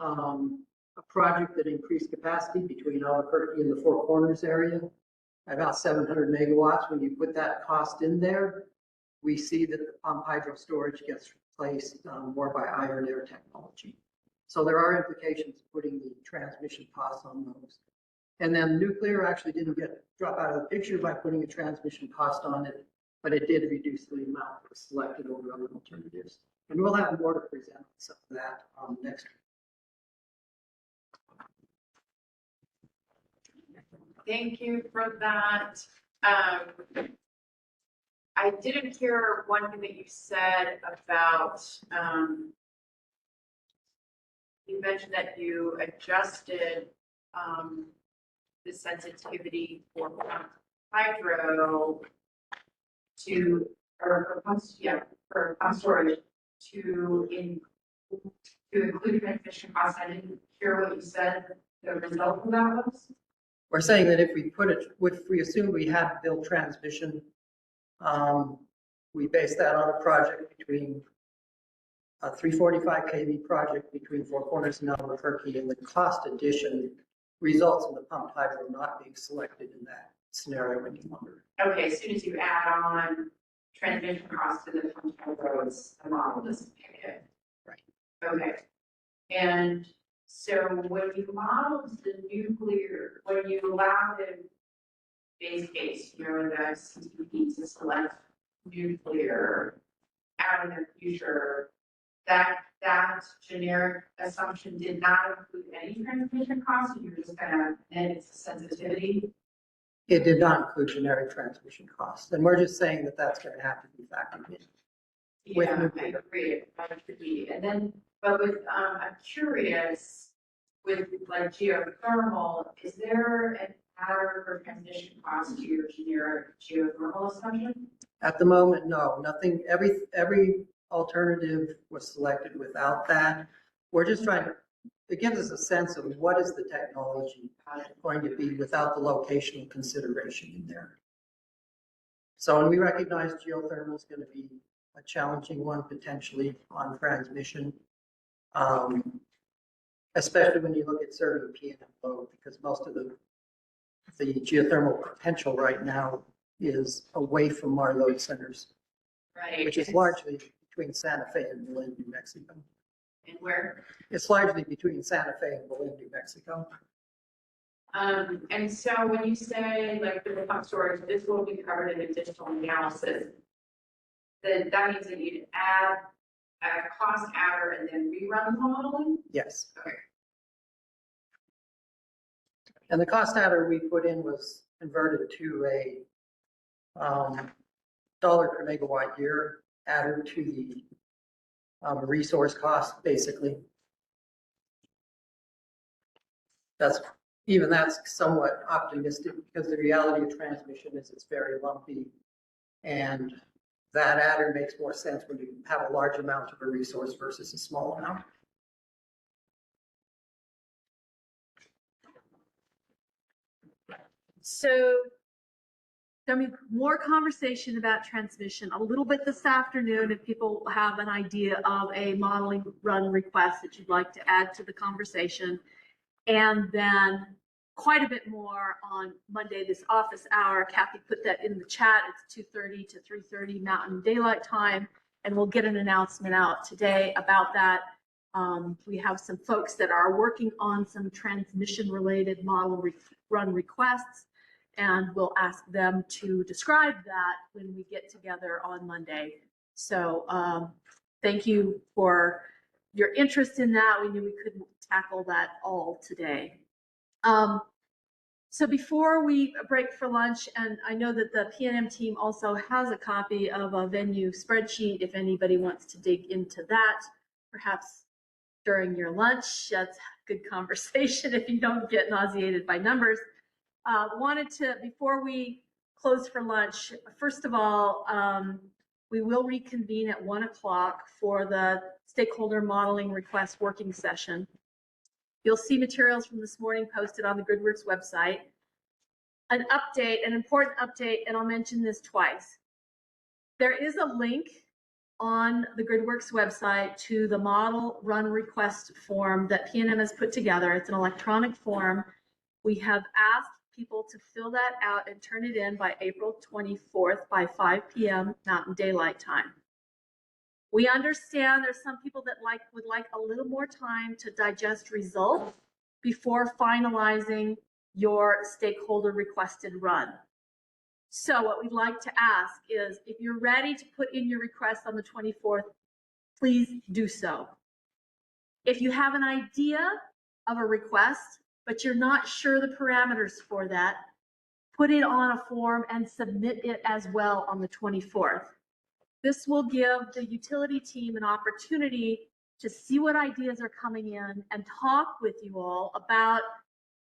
a project that increased capacity between Albuquerque and the Four Corners area, about 700 megawatts. When you put that cost in there, we see that the pump hydro storage gets replaced more by iron air technology. So there are implications of putting the transmission costs on those. And then nuclear actually didn't drop out of the picture by putting a transmission cost on it, but it did reduce the amount that was selected over other alternatives. And we'll have more to present on some of that next week. Thank you for that. I didn't hear one thing that you said about, you mentioned that you adjusted the sensitivity for hydro to, or for pump storage to include transmission costs. I didn't hear what you said the result of that was. We're saying that if we assume we had to build transmission, we base that on a project between a 345 kV project between Four Corners and Albuquerque, and the cost addition results in the pumped hydro not being selected in that scenario any longer. Okay, as soon as you add on transmission costs to the pumped hydro, it's the model doesn't pay it. Right. Okay. And so when you modeled the nuclear, when you allowed the base case, the CTP to select nuclear out in the future, that generic assumption did not include any transmission costs, and you're just gonna, and it's a sensitivity? It did not include generic transmission costs, and we're just saying that that's going to have to be factored in. Yeah, I agree, that could be. And then, but with, I'm curious, with like geothermal, is there an adder for transmission cost to your generic geothermal assumption? At the moment, no, nothing, every alternative was selected without that. We're just trying to, it gives us a sense of what is the technology going to be without the locational consideration in there. So, and we recognize geothermal is going to be a challenging one potentially on transmission, especially when you look at certain PNM load, because most of the geothermal potential right now is away from our load centers, right? Which is largely between Santa Fe and Belen, New Mexico. And where? It's largely between Santa Fe and Belen, New Mexico. And so when you say like the pump storage, this will be covered in additional analysis, then that means that you'd add a cost adder and then rerun the modeling? Yes. Okay. And the cost adder we put in was converted to a dollar per megawatt year added to the resource cost, basically. That's somewhat optimistic because the reality of transmission is it's very lumpy. And that adder makes more sense when you have a large amount of a resource versus a small amount. So there'll be more conversation about transmission a little bit this afternoon if people have an idea of a modeling run request that you'd like to add to the conversation. And then quite a bit more on Monday, this office hour. Kathy put that in the chat. It's 2:30 to 3:30 Mountain Daylight Time. And we'll get an announcement out today about that. We have some folks that are working on some transmission related model run requests. And we'll ask them to describe that when we get together on Monday. So thank you for your interest in that. We knew we couldn't tackle that all today. So before we break for lunch, and I know that the PNM team also has a copy of a venue spreadsheet if anybody wants to dig into that, perhaps during your lunch. That's good conversation if you don't get nauseated by numbers. Wanted to, before we close for lunch, first of all, we will reconvene at 1 o'clock for the stakeholder modeling request working session. You'll see materials from this morning posted on the GridWorks website. An update, an important update, and I'll mention this twice. There is a link on the GridWorks website to the model run request form that PNM has put together. It's an electronic form. We have asked people to fill that out and turn it in by April 24th by 5 p.m. Mountain Daylight Time. We understand there's some people that would like a little more time to digest results before finalizing your stakeholder requested run. So what we'd like to ask is if you're ready to put in your request on the 24th, please do so. If you have an idea of a request, but you're not sure the parameters for that, put it on a form and submit it as well on the 24th. This will give the utility team an opportunity to see what ideas are coming in and talk with you all about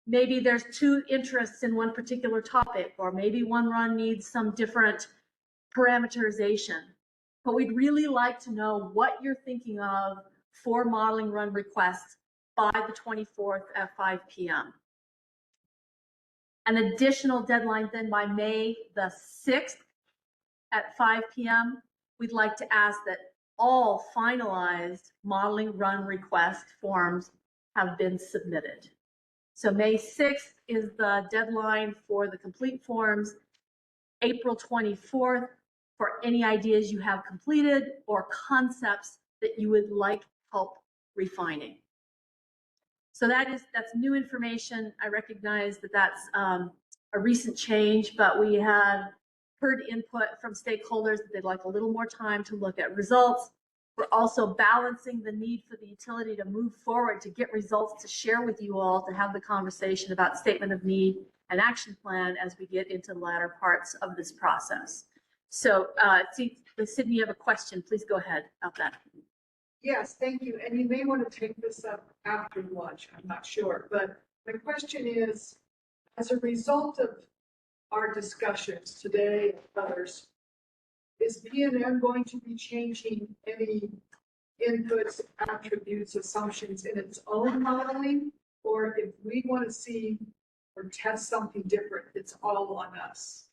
maybe there's two interests in one particular topic, or maybe one run needs some different parameterization. But we'd really like to know what you're thinking of for modeling run requests by the 24th at 5 p.m. An additional deadline then by May the 6th at 5 p.m. We'd like to ask that all finalized modeling run request forms have been submitted. So May 6th is the deadline for the complete forms. April 24th for any ideas you have completed or concepts that you would like help refining. So that's new information. I recognize that that's a recent change, but we have heard input from stakeholders that they'd like a little more time to look at results. We're also balancing the need for the utility to move forward to get results to share with you all, to have the conversation about statement of need and action plan as we get into the latter parts of this process. So Sydney, you have a question. Please go ahead about that. Yes, thank you. And you may want to take this up after lunch. I'm not sure. But my question is, as a result of our discussions today and others, is PNM going to be changing any inputs, attributes, assumptions in its own modeling? Or if we want to see or test something different, it's all on us?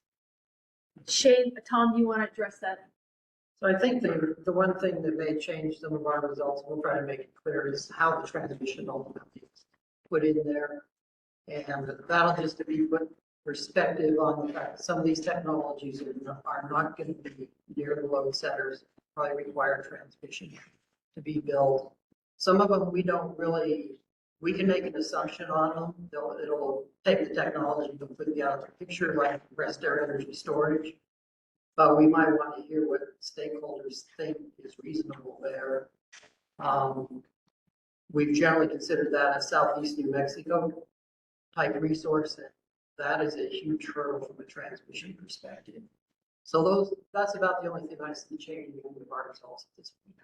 Shane, Tom, do you want to address that? So I think the one thing that may change some of our results, we'll try to make it clear, is how the transmission ultimately is put in there. And that'll just to be put perspective on the fact that some of these technologies are not going to be near the load setters, probably require transmission to be built. Some of them we don't really, we can make an assumption on them. It'll take the technology to put the other picture like rest air energy storage. But we might want to hear what stakeholders think is reasonable there. We've generally considered that a Southeast New Mexico type resource. that is a huge hurdle from a transmission perspective. So that's about the only thing I see changing in the our results at this point.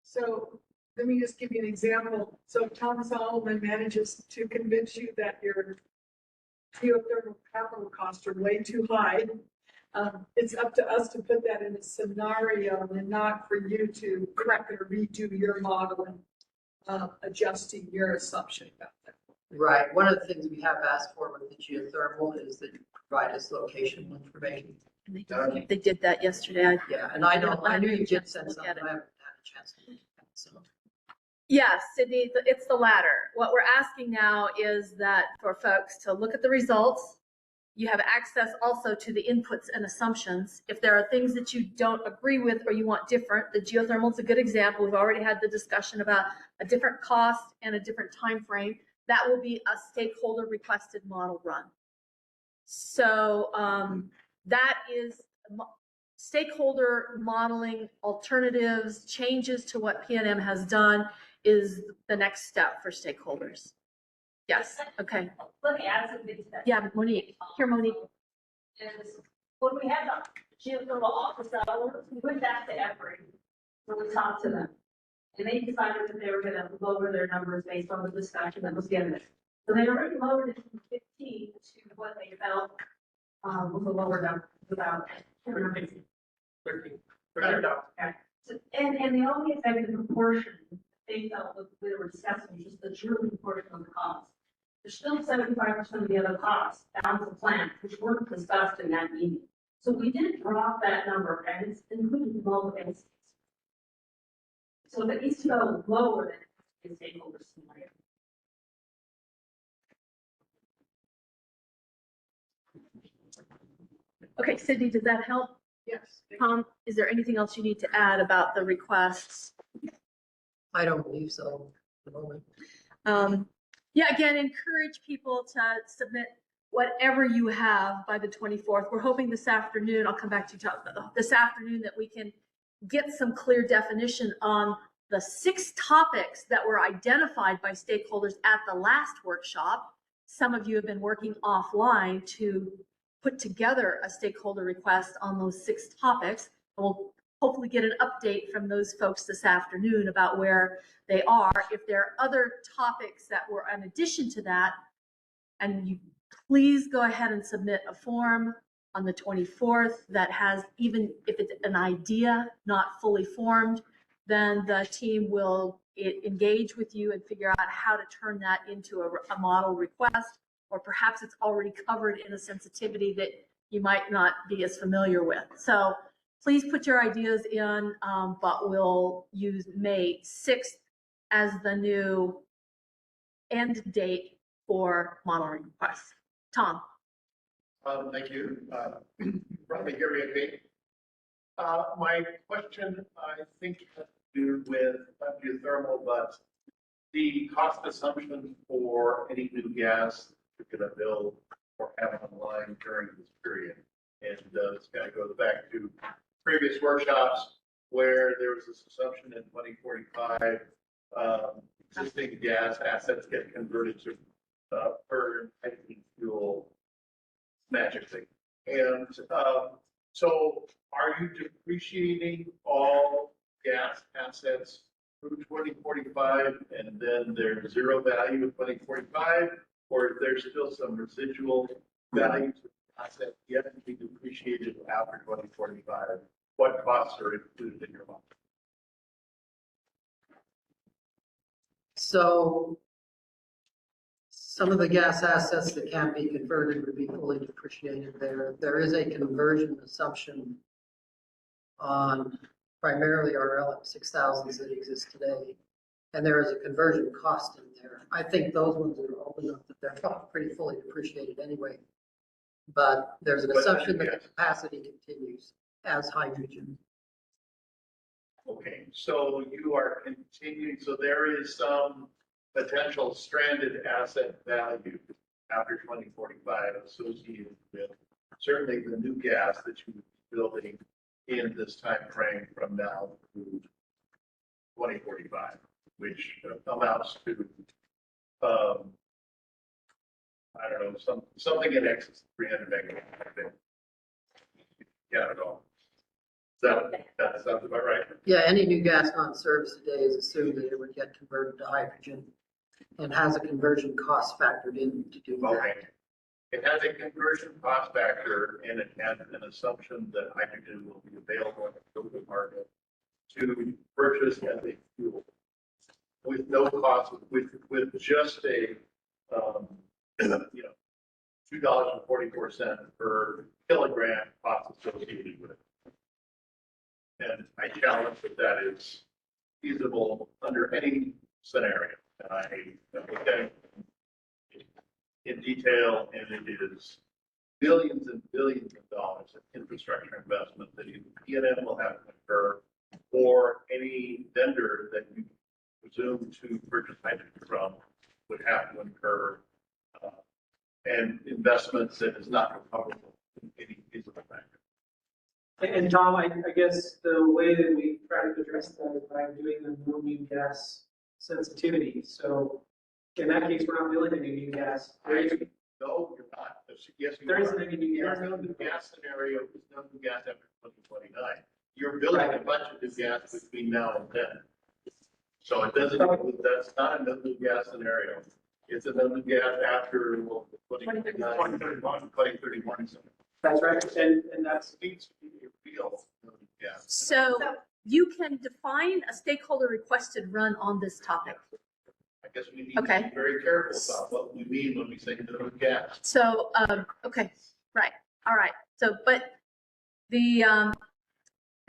So let me just give you an example. So if Tom Solomon manages to convince you that your geothermal capital costs are way too high, it's up to us to put that in a scenario and not for you to correct or redo your model and adjusting your assumption about that. Right. One of the things we have asked for with the geothermal is that you provide us locational information. And they did that yesterday. Yeah, and I knew you did send something. I haven't had a chance to look at that, so. Yes, Sydney, it's the latter. What we're asking now is that for folks to look at the results. You have access also to the inputs and assumptions. If there are things that you don't agree with or you want different, the geothermal is a good example. We've already had the discussion about a different cost and a different time frame. That will be a stakeholder requested model run. So that is stakeholder modeling alternatives, changes to what PNM has done is the next step for stakeholders. Yes, okay. Let me add something to that. Yeah, Monique, here Monique. Is when we had the geothermal office hours, we went back to Everett, when we talked to them. And they decided that they were gonna lower their numbers based on the discussion that was given. So they already lowered it from 15 to what they felt was a lower number, about 13. Okay. So, and the only effective proportion they felt that we were discussing was just the true proportion of the cost. There's still 75% of the other costs down the plant, which weren't discussed in that meeting. So we did drop that number, and it's included in all the bases. So if it needs to go lower than the stakeholder scenario. Okay, Sydney, does that help? Yes. Tom, is there anything else you need to add about the requests? I don't believe so at the moment. Yeah, again, encourage people to submit whatever you have by the 24th. We're hoping this afternoon, I'll come back to you, this afternoon, that we can get some clear definition on the 6 topics that were identified by stakeholders at the last workshop. Some of you have been working offline to put together a stakeholder request on those 6 topics. We'll hopefully get an update from those folks this afternoon about where they are. If there are other topics that were in addition to that, and you please go ahead and submit a form on the 24th that has, even if it's an idea, not fully formed, then the team will engage with you and figure out how to turn that into a model request, or perhaps it's already covered in a sensitivity that you might not be as familiar with. So please put your ideas in, but we'll use May 6th as the new end date for modeling requests. Tom. Thank you. Probably hear me okay. My question, I think, has to do with not geothermal, but the cost assumption for any new gas you're going to build or have online during this period. And this kind of goes back to previous workshops where there was this assumption in 2045, existing gas assets get converted to burn hydrogen fuel magically. And so are you depreciating all gas assets through 2045 and then there's zero value in 2045? Or is there still some residual value to the asset yet to be depreciated after 2045? What costs are included in your model? So some of the gas assets that can't be converted would be fully depreciated there. There is a conversion assumption on primarily our LM6000s that exist today. And there is a conversion cost in there. I think those ones are old enough that they're probably pretty fully depreciated anyway. But there's an assumption that the capacity continues as hydrogen. Okay, so you are continuing, so there is some potential stranded asset value after 2045 associated with certainly the new gas that you would be building in this time frame from now through 2045, which amounts to I don't know, something in excess of 300 megawatt, I think. Yeah, I don't know. That sounds about right. Yeah, any new gas not in service today is assumed that it would get converted to hydrogen and has a conversion cost factored in to do that. Okay. It has a conversion cost factor and it has an assumption that hydrogen will be available in the open market to purchase as a fuel with no cost, with just a, $2.44 per kilogram cost associated with it. And I challenge that is feasible under any scenario. And I looked at it in detail, and it is billions and billions of dollars of infrastructure investment that either PNM will have to incur or any vendor that you presume to purchase hydrogen from would have to incur, and investments that is not recoverable in any feasible manner. And Tom, I guess the way that we try to address that is by doing the no new gas sensitivity. So in that case, we're not building any new gas. No, you're not. Yes, you There are. isn't any new gas. There is no new gas scenario, there's no new gas after 2029. You're building a bunch of new gas between now and then. So it doesn't, that's not a no new gas scenario. It's a no new gas after 2031. That's right, and that's needs to be a real no new gas. So you can define a stakeholder requested run on this topic. I guess we need to be very careful about what we mean when we say no new gas. So, okay, right, all right. So, but the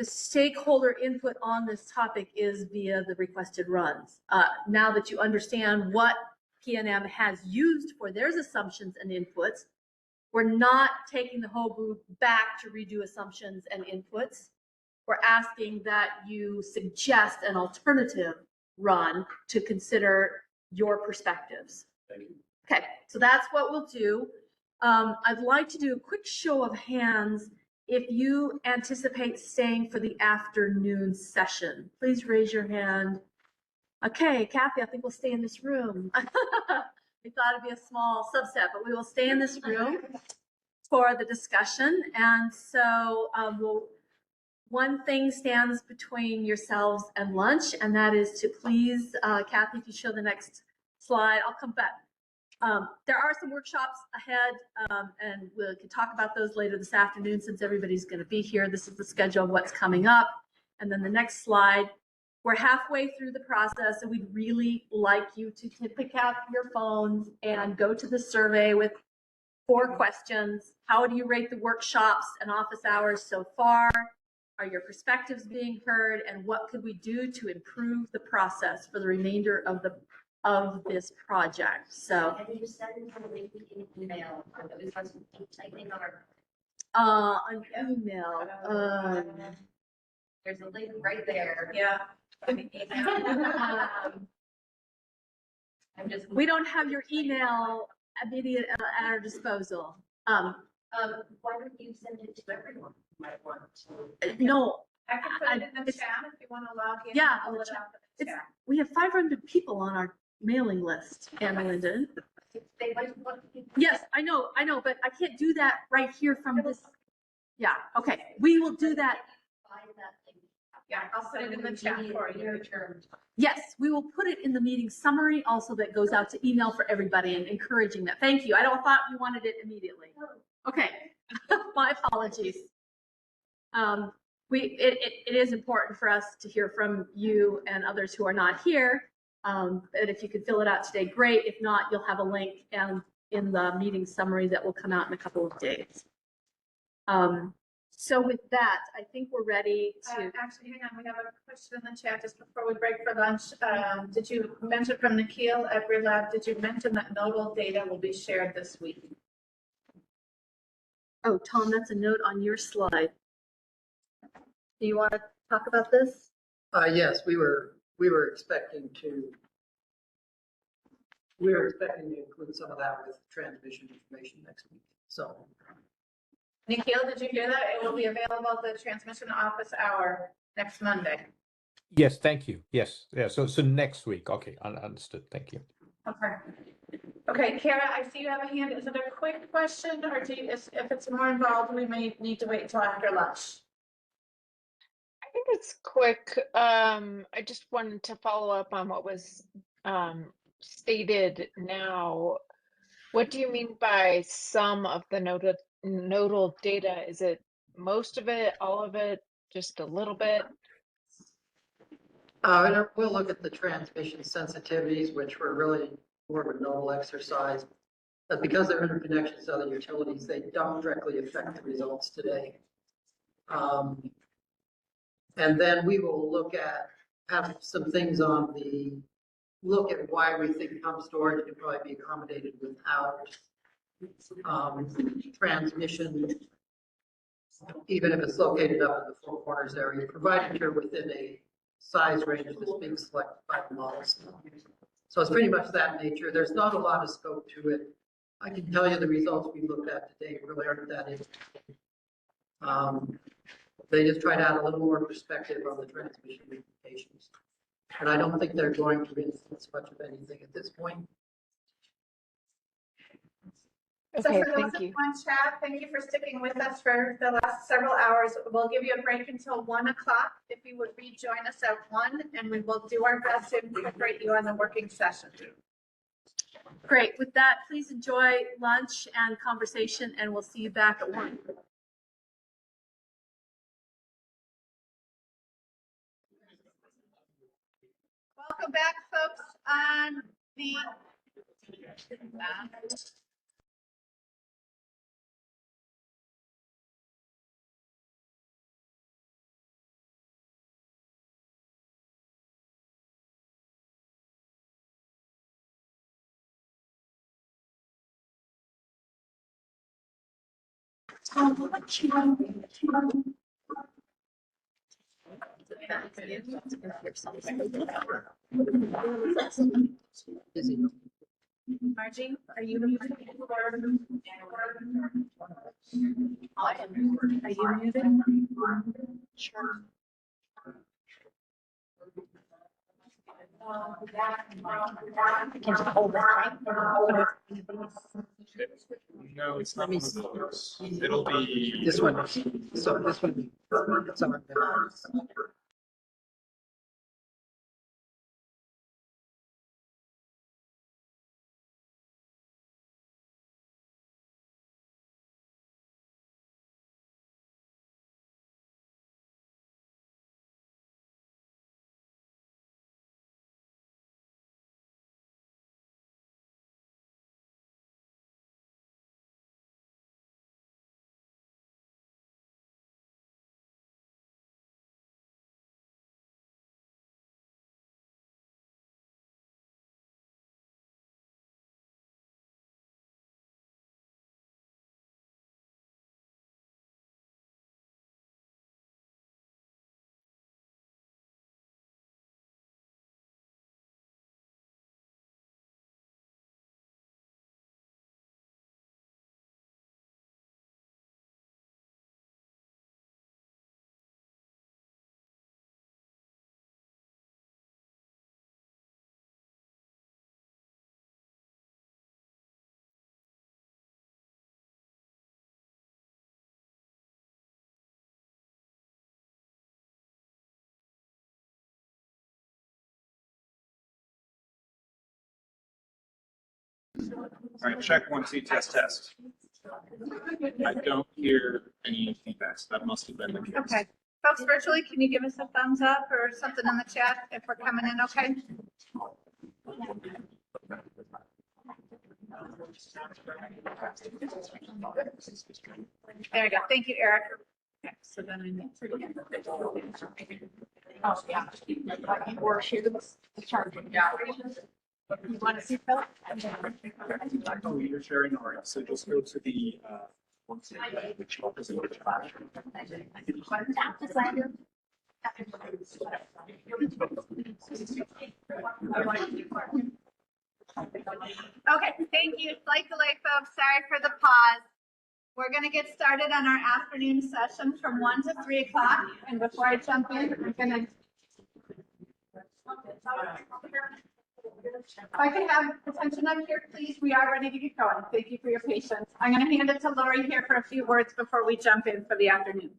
stakeholder input on this topic is via the requested runs. Now that you understand what PNM has used for their assumptions and inputs, we're not taking the whole group back to redo assumptions and inputs. We're asking that you suggest an alternative run to consider your perspectives. Thank you. Okay, so that's what we'll do. I'd like to do a quick show of hands if you anticipate staying for the afternoon session. Please raise your hand. Okay, Kathy, I think we'll stay in this room. We thought it'd be a small subset, but we will stay in this room for the discussion. And so one thing stands between yourselves and lunch, and that is to please, Kathy, if you show the next slide, I'll come back. There are some workshops ahead, and we can talk about those later this afternoon since everybody's going to be here. This is the schedule of what's coming up. And then the next slide, we're halfway through the process, and we'd really like you to pick out your phones and go to the survey with 4 questions. How do you rate the workshops and office hours so far? Are your perspectives being heard? And what could we do to improve the process for the remainder of this project? So, And you send a link in email. I think an email. There's a link right there. Yeah. We don't have your email immediate at our disposal. Why don't you send it to everyone who might want to? No. I can put it in the chat if you want to log in. Yeah, Pull it up in the chat. we have 500 people on our mailing list, Anna Linden. They might want to. Yes, I know, but I can't do that right here from this. Yeah, okay, we will do that. Yeah, I'll put it in the chat for you. Yes, we will put it in the meeting summary also that goes out to email for everybody and encouraging that. Thank you. I thought you wanted it immediately. Okay, my apologies. It is important for us to hear from you and others who are not here. And if you could fill it out today, great. If not, you'll have a link in the meeting summary that will come out in a couple of days. So with that, I think we're ready to. Actually, hang on, we have a question in the chat just before we break for lunch. Did you mention from Nikhil at Relab, did you mention that nodal data will be shared this week? Oh, Tom, that's a note on your slide. Do you want to talk about this? Yes, we were expecting to include some of that with transmission information next week. So. Nikhil, did you hear that? It will be available at the transmission office hour next Monday. Yes, thank you. Yes, yeah. So next week. Okay, understood. Thank you. Okay. Okay, Kara, I see you have a hand. Is it a quick question or if it's more involved, we may need to wait until after lunch? I think it's quick. I just wanted to follow up on what was stated now. What do you mean by some of the nodal data? Is it most of it, all of it, just a little bit? We'll look at the transmission sensitivities, which were really more of a nodal exercise. But because they're interconnections to other utilities, they don't directly affect the results today. And then we will have some things on look at why we think pump storage can probably be accommodated without transmission, even if it's located up in the Four Corners area, provided you're within a size range that's being selected by the models. So it's pretty much that nature. There's not a lot of scope to it. I can tell you the results we looked at today really aren't that interesting. They just try to add a little more perspective on the transmission implications. And I don't think they're going to influence much of anything at this point. So Okay, for those thank of you. you on chat, thank you for sticking with us for the last several hours. We'll give you a break until 1 o'clock. If you would rejoin us at 1, and we will do our best to incorporate you on the working session. Great. With that, please enjoy lunch and conversation, and we'll see you back at 1. Welcome back, folks, on the Margie, are you muted? Are you muted? Sure. No, it's not one of those. It'll be This one. So this one. It's on there. All right, check 1, 2, test. I don't hear any feedback, so that must have been the case. Okay. Folks virtually, can you give us a thumbs up or something in the chat if we're coming in okay? There you go. Thank you, Eric. Okay, so then I need to get oh, yeah. Or share the charging. Yeah. You want to see Philip? Oh, you're sharing, all right, so just go to the, which is in which Okay, thank you. Slight delay, folks. Sorry for the pause. We're going to get started on our afternoon session from 1 to 3 o'clock. And before I jump in, I'm going to If I could have attention up here, please. We are ready to get going. Thank you for your patience. I'm going to hand it to Lori here for a few words before we jump in for the afternoon.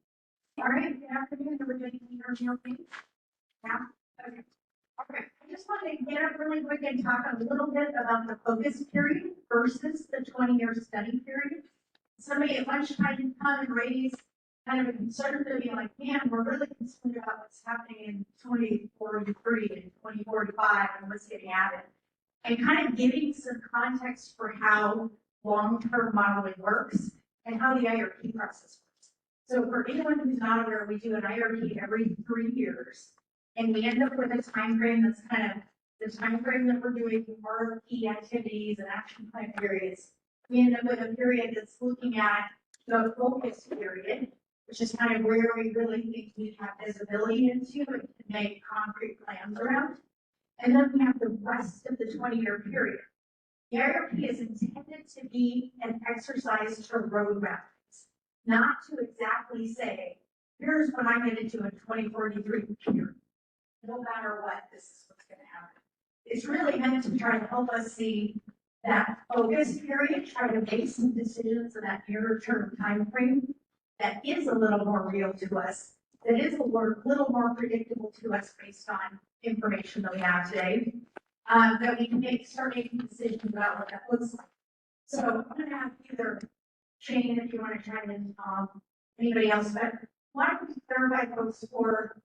All right, good afternoon, everybody. Can you hear me okay? Yeah, okay. Okay, I just wanted to get up really quick and talk a little bit about the focus period versus the 20-year study period. Somebody at lunchtime come and raise kind of a concern to me like, man, we're really concerned about what's happening in 2043 and 2045 and what's getting added. And kind of giving some context for how long-term modeling works and how the IRP process works. So for anyone who's not aware, we do an IRP every 3 years. And we end up with a time frame that's kind of the time frame that we're doing our key activities and action plan periods. We end up with a period that's looking at the focus period, which is kind of where we really think we have visibility into and can make concrete plans around. And then we have the rest of the 20-year period. The IRP is intended to be an exercise to roadmap, not to exactly say, here's what I'm going to do in 2043 here. No matter what, this is what's going to happen. It's really meant to try to help us see that focus period, try to make some decisions in that nearer term time frame that is a little more real to us, that is a little more predictable to us based on information that we have today, that we can start making decisions about what that looks like. So I'm going to have either Shane, if you want to chime in, anybody else, but why don't we clarify folks for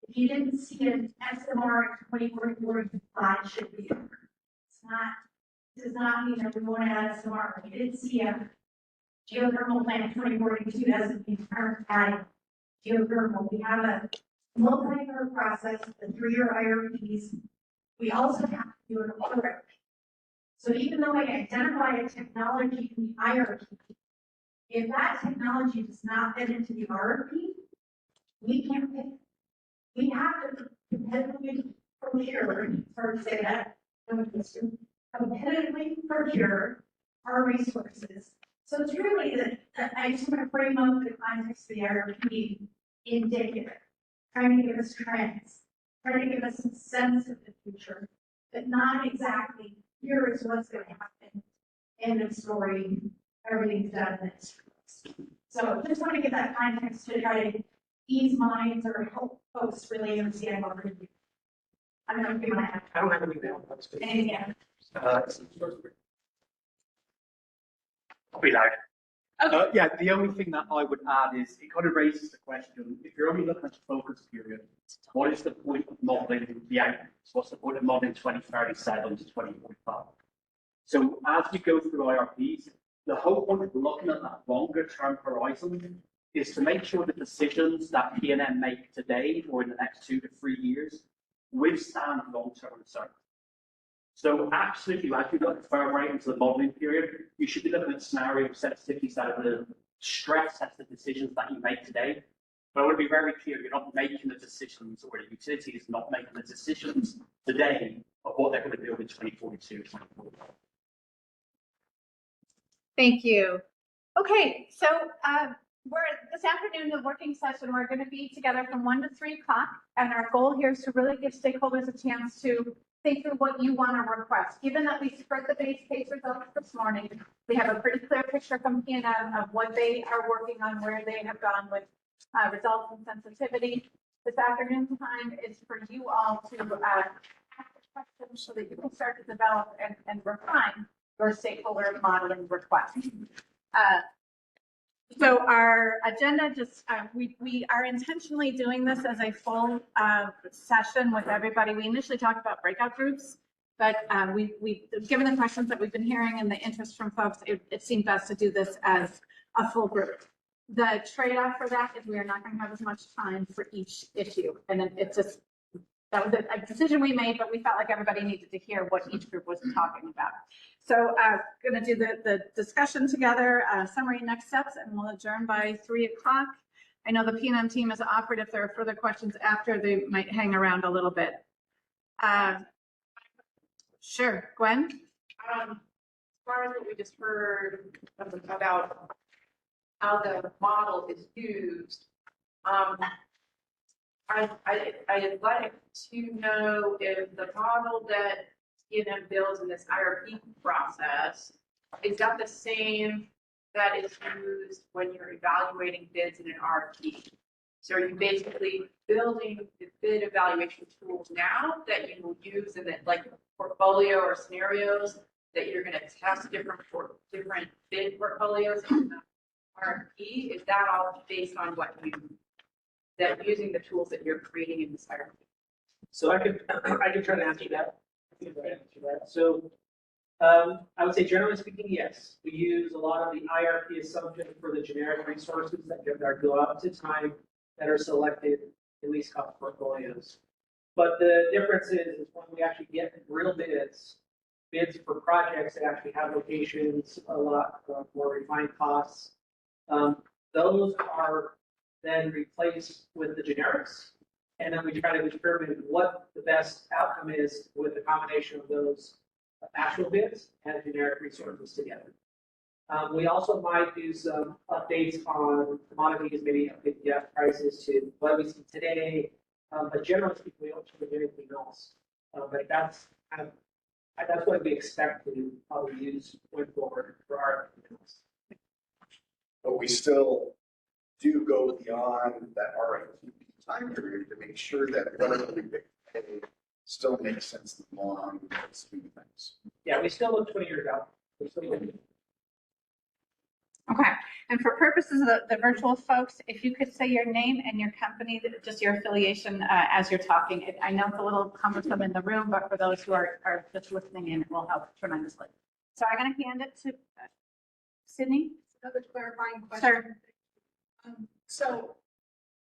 if you didn't see an SMR in 2044, should be there. It's not, does not mean that we want to add SMR. If you didn't see a geothermal plan in 2042, doesn't mean we're adding geothermal. We have a multi-year process, the 3-year IRPs. We also have to do an IRP. So even though we identify a technology in the IRP, if that technology does not fit into the RFP, we can't pick. We have to competitively procure, sorry to say that, competitively procure our resources. So it's really that I just want to frame up the context of the IRP indicative, trying to give us trends, trying to give us a sense of the future, but not exactly here is what's going to happen. End of story. Everything's done in this. So just want to give that context to try to ease minds or help folks really understand what we're doing. I don't know if you want to have. I don't have anything else. Anything else? I'll be loud. Yeah, the only thing that I would add is it kind of raises the question, if you're only looking at the focus period, what is the point of modeling the outcomes? What's the point of modeling 2037 to 2045? So as we go through IRPs, the whole point of looking at that longer term horizon is to make sure the decisions that PNM make today or in the next 2 to 3 years withstand long-term uncertainty. So absolutely, as you look further right into the modeling period, you should be looking at scenario sensitivities that are the stress test the decisions that you make today. But I want to be very clear, you're not making the decisions, or the utility is not making the decisions today of what they're going to do in 2042, 2045. Thank you. Okay, so we're this afternoon, the working session, we're going to be together from 1 to 3 o'clock. And our goal here is to really give stakeholders a chance to think through what you want to request. Given that we spread the base case results this morning, we have a pretty clear picture from PNM of what they are working on, where they have gone with results and sensitivity. This afternoon's time is for you all to ask questions so that you can start to develop and refine your stakeholder modeling request. So our agenda just, we are intentionally doing this as a full session with everybody. We initially talked about breakout groups, but given the questions that we've been hearing and the interest from folks, it seemed best to do this as a full group. The trade-off for that is we are not going to have as much time for each issue. And it's just, that was a decision we made, but we felt like everybody needed to hear what each group was talking about. So going to do the discussion together, summary next steps, and we'll adjourn by 3 o'clock. I know the PNM team has offered if there are further questions after, they might hang around a little bit. Sure, Gwen? As far as what we just heard about how the model is used, I'd like to know if the model that PNM builds in this IRP process, is that the same that is used when you're evaluating bids in an RFP? So are you basically building the bid evaluation tools now that you will use in the like portfolio or scenarios that you're going to test different bid portfolios in the RFP? Is that all based on what that using the tools that you're creating in this RFP? So I could try to answer that. So I would say generally speaking, yes. We use a lot of the IRP assumption for the generic resources that go out to time that are selected in least cost portfolios. But the difference is when we actually get real bids for projects that actually have locations, a lot more refined costs. Those are then replaced with the generics. And then we try to determine what the best outcome is with the combination of those actual bids and generic resources together. We also might do some updates on commodities, maybe update gas prices to what we see today. But generally speaking, we don't change anything else. But that's kind of that's what we expect to probably use going forward for our business. But we still do go beyond that RFP time period to make sure that whatever we pay still makes sense in the long scheme of things. Yeah, we still look 20 years out. Okay, and for purposes of the virtual folks, if you could say your name and your company, just your affiliation as you're talking. I know it's a little cumbersome in the room, but for those who are just listening in, it will help tremendously. So I'm going to hand it to Sydney. Another clarifying question. Sure. So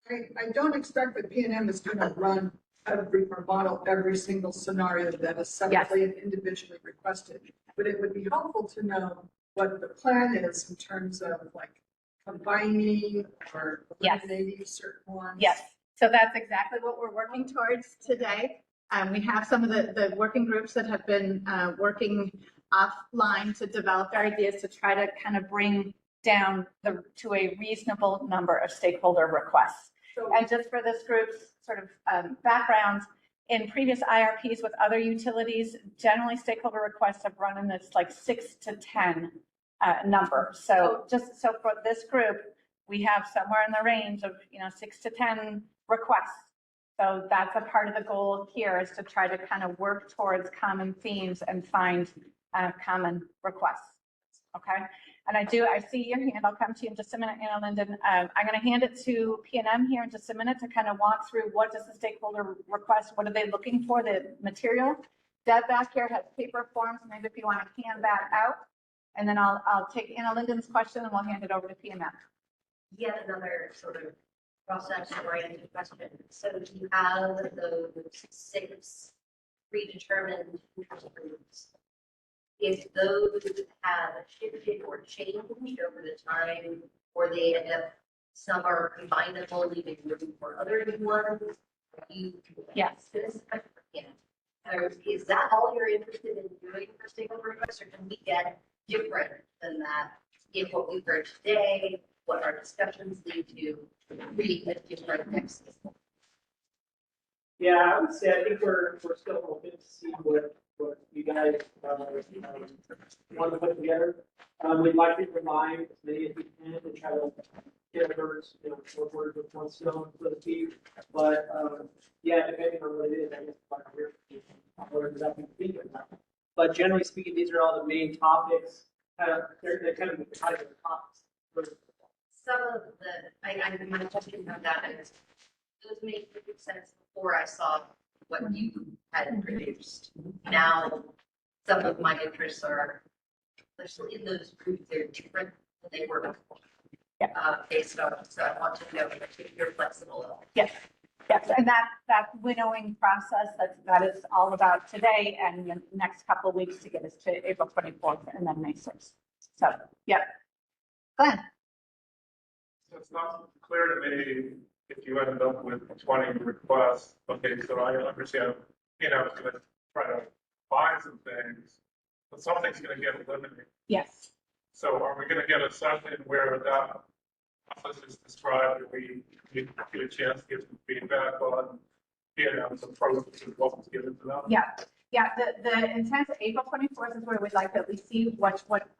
I don't expect that PNM is going to run or model every single scenario that is separately and individually requested, but it would be helpful to know what the plan is in terms of like combining or eliminating certain ones. Yes, so that's exactly what we're working towards today. We have some of the working groups that have been working offline to develop their ideas to try to kind of bring down to a reasonable number of stakeholder requests. And just for this group's sort of background, in previous IRPs with other utilities, generally stakeholder requests have run in this like 6 to 10 number. So just so for this group, we have somewhere in the range of 6 to 10 requests. So that's a part of the goal here, is to try to kind of work towards common themes and find common requests. Okay, and I see your hand. I'll come to you in just a minute, Anna Linden. I'm going to hand it to PNM here in just a minute to kind of walk through what does the stakeholder request, what are they looking for, the material. Deb back here has paper forms, maybe if you want to hand that out. And then I'll take Anna Linden's question and we'll hand it over to PNM. Yet another sort of process-oriented question. So do you have those 6 predetermined groups? If those have shifted or changed over the time, or they end up, some are combinable, leaving room for other new ones, yes. Is that all you're interested in doing for stakeholder requests, or can we get different than that? If what we've heard today, what our discussions lead to, really a different next. Yeah, I would say I think we're still hoping to see what you guys want to put together. We'd like to remind as many as we can to try to get birds, four birds with one stone, so to speak. But yeah, depending on what it is, I guess what exactly we think about. But generally speaking, these are all the main topics. They're kind of the type of topics. Some of my question about that is, those make perfect sense before I saw what you had produced. Now, some of my interests are, especially in those groups, they're different than they were before. Based on, so I want to know if you're flexible. Yes, yes, and that winnowing process that is all about today and the next couple of weeks to get us to April 24th and then May 6th. So, yep. Glenn. So it's not clear to me if you end up with 20 requests. Okay, so I understand, it's going to try to find some things, but something's going to get eliminated. Yes. So are we going to get a session where that process is described, and we get a chance to get some feedback on, some process of what was given to them? Yeah. Yeah, the intent of April 24th is where we'd like to at least see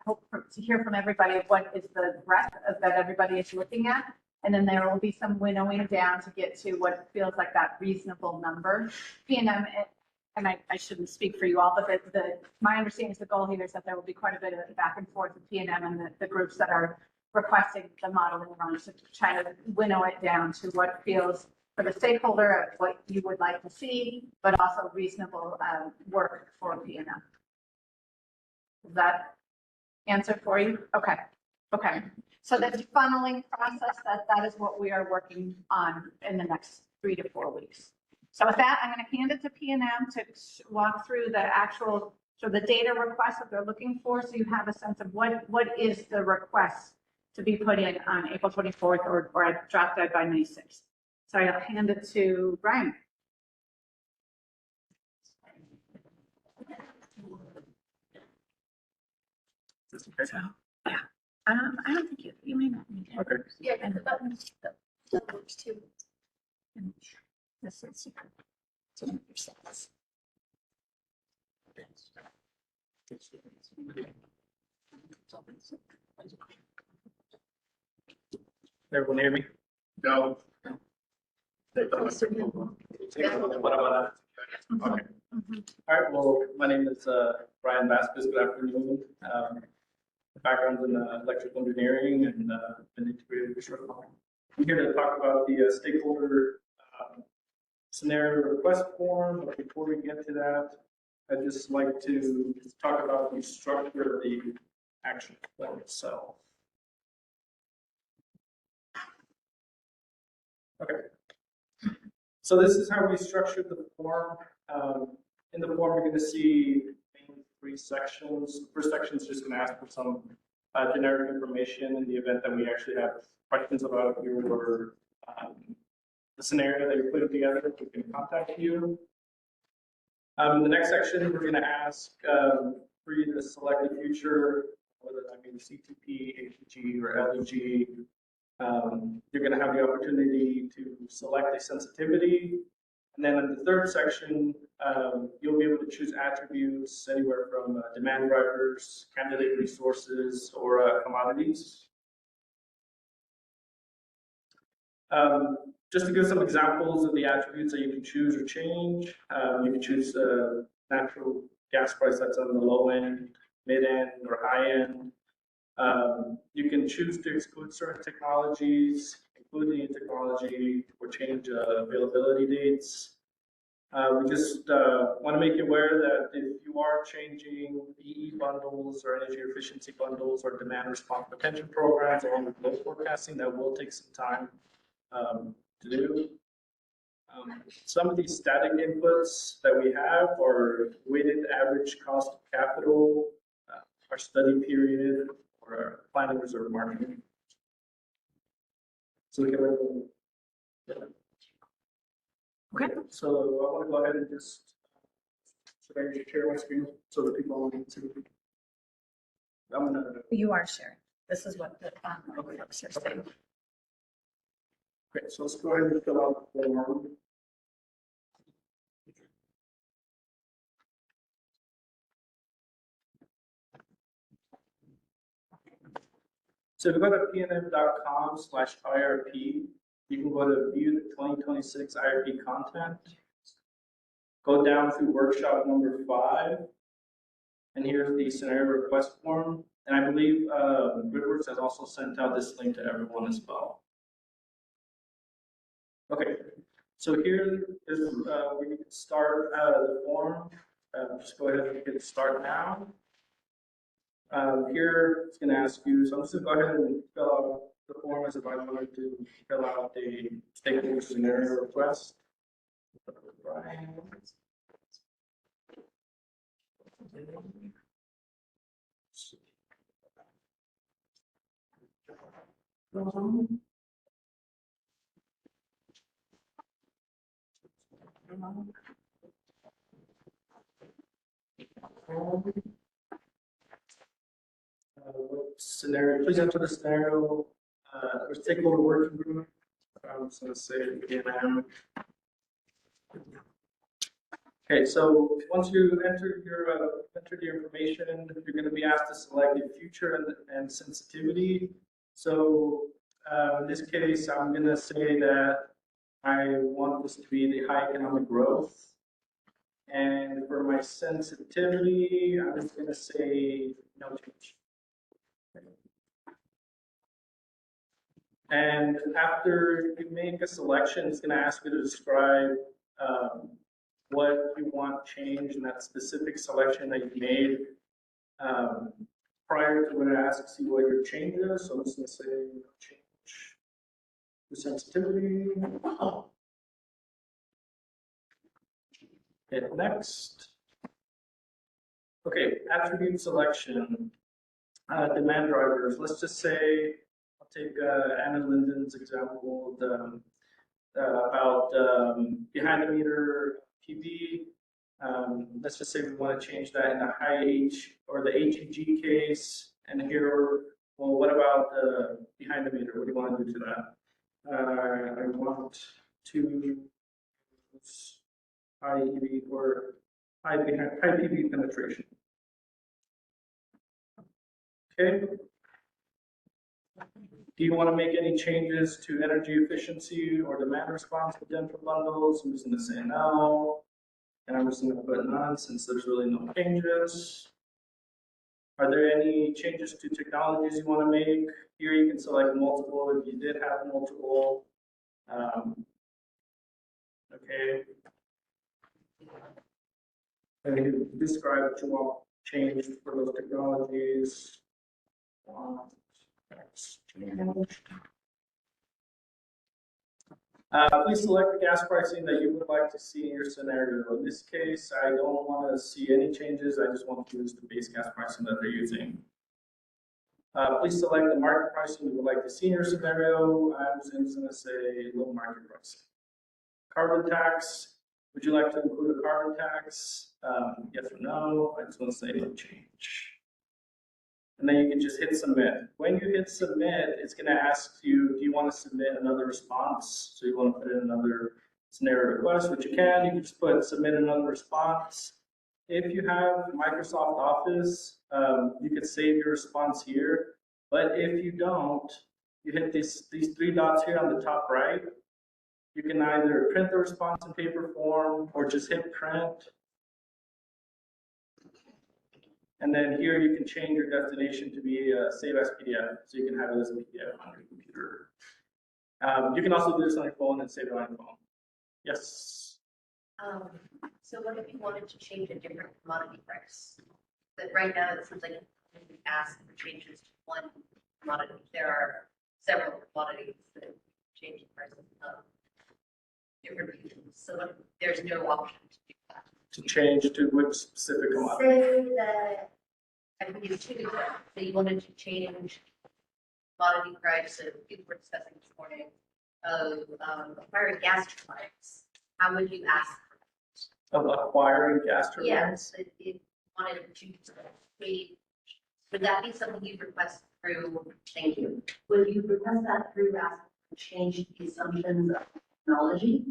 hope to hear from everybody of what is the breadth of that everybody is looking at. And then there will be some winnowing down to get to what feels like that reasonable number. PNM, and I shouldn't speak for you all, but my understanding is the goal here is that there will be quite a bit of back and forth with PNM and the groups that are requesting the modeling runs to try to winnow it down to what feels for the stakeholder of what you would like to see, but also reasonable work for PNM. Is that answer for you? Okay. Okay. So the funneling process, that is what we are working on in the next 3 to 4 weeks. So with that, I'm going to hand it to PNM to walk through the actual, so the data request that they're looking for, so you have a sense of what is the request to be put in on April 24th or a drop dead by May 6th. So I'll hand it to Brian. So, yeah. I don't think you may not need it. Okay. Yeah, and the buttons, the buttons too. And this is so yourselves. Everyone hear me? No. What about that? Okay. All right, well, my name is Brian Vasquez. Good afternoon. Background's in electrical engineering and been integrated construction. I'm here to talk about the stakeholder scenario request form, but before we get to that, I'd just like to talk about the structure of the action form itself. Okay. So this is how we structured the form. In the form, you're going to see mainly 3 sections. The first section is just going to ask for some generic information in the event that we actually have questions about your the scenario that you're putting together. We can contact you. In the next section, we're going to ask for you to select a future, whether that means CTP, APG, or LEG. You're going to have the opportunity to select a sensitivity. And then in the third section, you'll be able to choose attributes anywhere from demand drivers, candidate resources, or commodities. Just to give some examples of the attributes that you can choose or change, you can choose natural gas price that's on the low end, mid end, or high end. You can choose to exclude certain technologies, include new technology, or change availability dates. We just want to make you aware that if you are changing EE bundles or energy efficiency bundles or demand response potential programs along with load forecasting, that will take some time to do. Some of these static inputs that we have are weighted average cost of capital, our study period, or our planning reserve margin. So we can okay, so I want to go ahead and just share my screen so that people can see. You are sharing. This is what the folks are saying. Great, so let's go ahead and fill out the form. So if you go to pnm.com/IRP, you can go to view the 2026 IRP content, go down to workshop number 5, and here's the scenario request form. And I believe GridWorks has also sent out this link to everyone as well. Okay, so here is where you can start the form. Just go ahead and hit start now. Here it's going to ask you, so I'm just going to go ahead and fill out the form as if I wanted to fill out the stakeholder scenario request. Scenario, please enter the scenario or stakeholder working group. I'm just going to say PNM. Okay, so once you enter your information, you're going to be asked to select a future and sensitivity. So in this case, I'm going to say that I want this to be the high economic growth. And for my sensitivity, I'm just going to say no change. And after you make a selection, it's going to ask you to describe what you want changed in that specific selection that you made. Prior to when it asks you what your change is, so I'm just going to say change the sensitivity. Hit next. Okay, attribute selection, demand drivers. Let's just say, I'll take Anna Linden's example about behind the meter PV. Let's just say we want to change that in the high H or the HEG case. And here, well, what about behind the meter? What do you want to do to that? I want to use high EV or high PV penetration. Okay. Do you want to make any changes to energy efficiency or demand response within for bundles? I'm just going to say no. And I'm just going to put none since there's really no changes. Are there any changes to technologies you want to make? Here you can select multiple if you did have multiple. Okay. And you can describe what you want changed for those technologies. Please select the gas pricing that you would like to see in your scenario. In this case, I don't want to see any changes. I just want to use the base gas pricing that they're using. Please select the market pricing you would like to see in your scenario. I'm just going to say low market pricing. Carbon tax. Would you like to include a carbon tax? Yes or no? I just want to say no change. And then you can just hit submit. When you hit submit, it's going to ask you, do you want to submit another response? So you want to put in another scenario request, which you can. You can just put submit another response. If you have Microsoft Office, you could save your response here. But if you don't, you hit these three dots here on the top right. You can either print the response in paper form or just hit print. And then here you can change your destination to be save as PDF, so you can have it as a PDF on your computer. You can also do this on your phone and save it on your phone. Yes? So what if you wanted to change a different commodity price? But right now it seems like you ask for changes to one commodity. There are several commodities that change the prices of different regions. So there's no option to do that. To change to which specific commodity? Say that I can give two examples. So you wanted to change commodity price of people were discussing this morning of acquiring gas turbines. How would you ask Of acquiring gas turbines? Yes, if you wanted to change, would that be something you'd request through? Thank you. Would you request that through ask to change the assumptions of technology?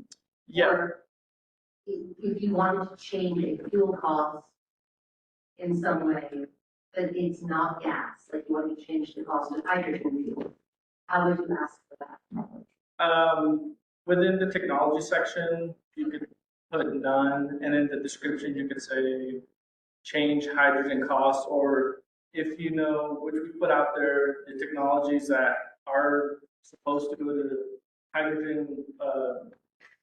Yeah. Or if you wanted to change a fuel cost in some way, but it's not gas, like you want to change the cost of hydrogen fuel, how would you ask for that? Within the technology section, you could put none, and in the description you could say change hydrogen costs, or if you know, which we put out there, the technologies that are supposed to go to hydrogen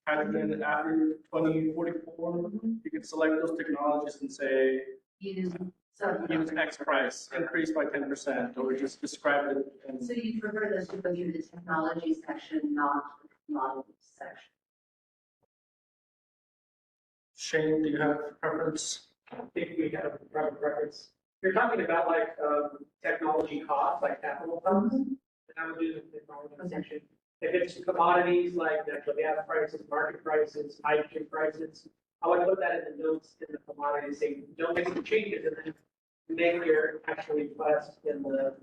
hydrogen after 2044, you can select those technologies and say use X price, increase by 10%, or just describe it. So you prefer this to go through the technology section, not the commodity section? Shane, do you have a preference? I think we have a preference. You're talking about like technology costs, like capital costs, and I would do the technology section. If it's commodities like natural gas prices, market prices, hydrogen prices, I would put that in the notes in the commodity saying, don't make some changes and then make your actual request in the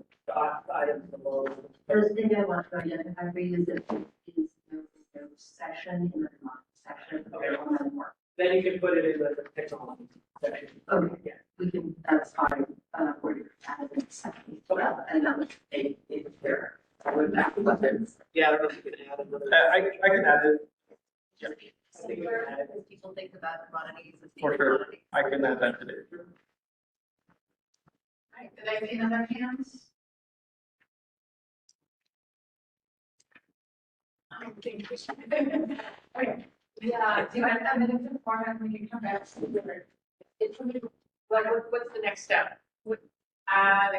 items below. First thing I want to identify for you is that is the section in the commodity section. Okay. Then you can put it in the technology section. Okay. Yeah. We can, that's fine, for your candidates. Well, and that would take it there. I would have weapons. Yeah, I don't know if you can add another. I can add it. I think we can add it. Because people think about commodities as being For sure. commodities. I can add that today. Right, did I see another hands? I think we should. Okay. Yeah, do I have it in the format when you come back? It's like, what's the next step? They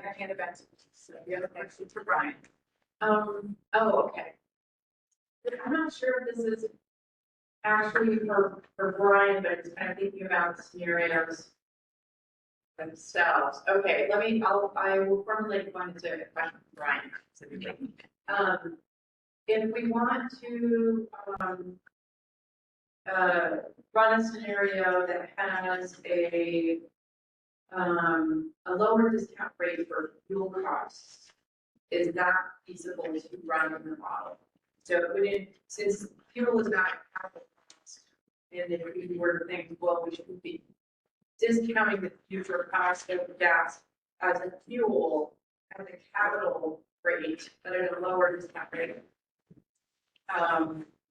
got handed back to me. So the other questions for Brian. Oh, okay. I'm not sure if this is actually for Brian, but it's kind of thinking about the scenarios themselves. Okay, I will formulate one as a question for Brian. If we want to, run a scenario that has a lower discount rate for fuel costs, is that feasible to run in the model? So since fuel is not a capital cost, and if we were to think, well, we should be discounting the future cost of gas as a fuel at a capital rate, but at a lower discount rate.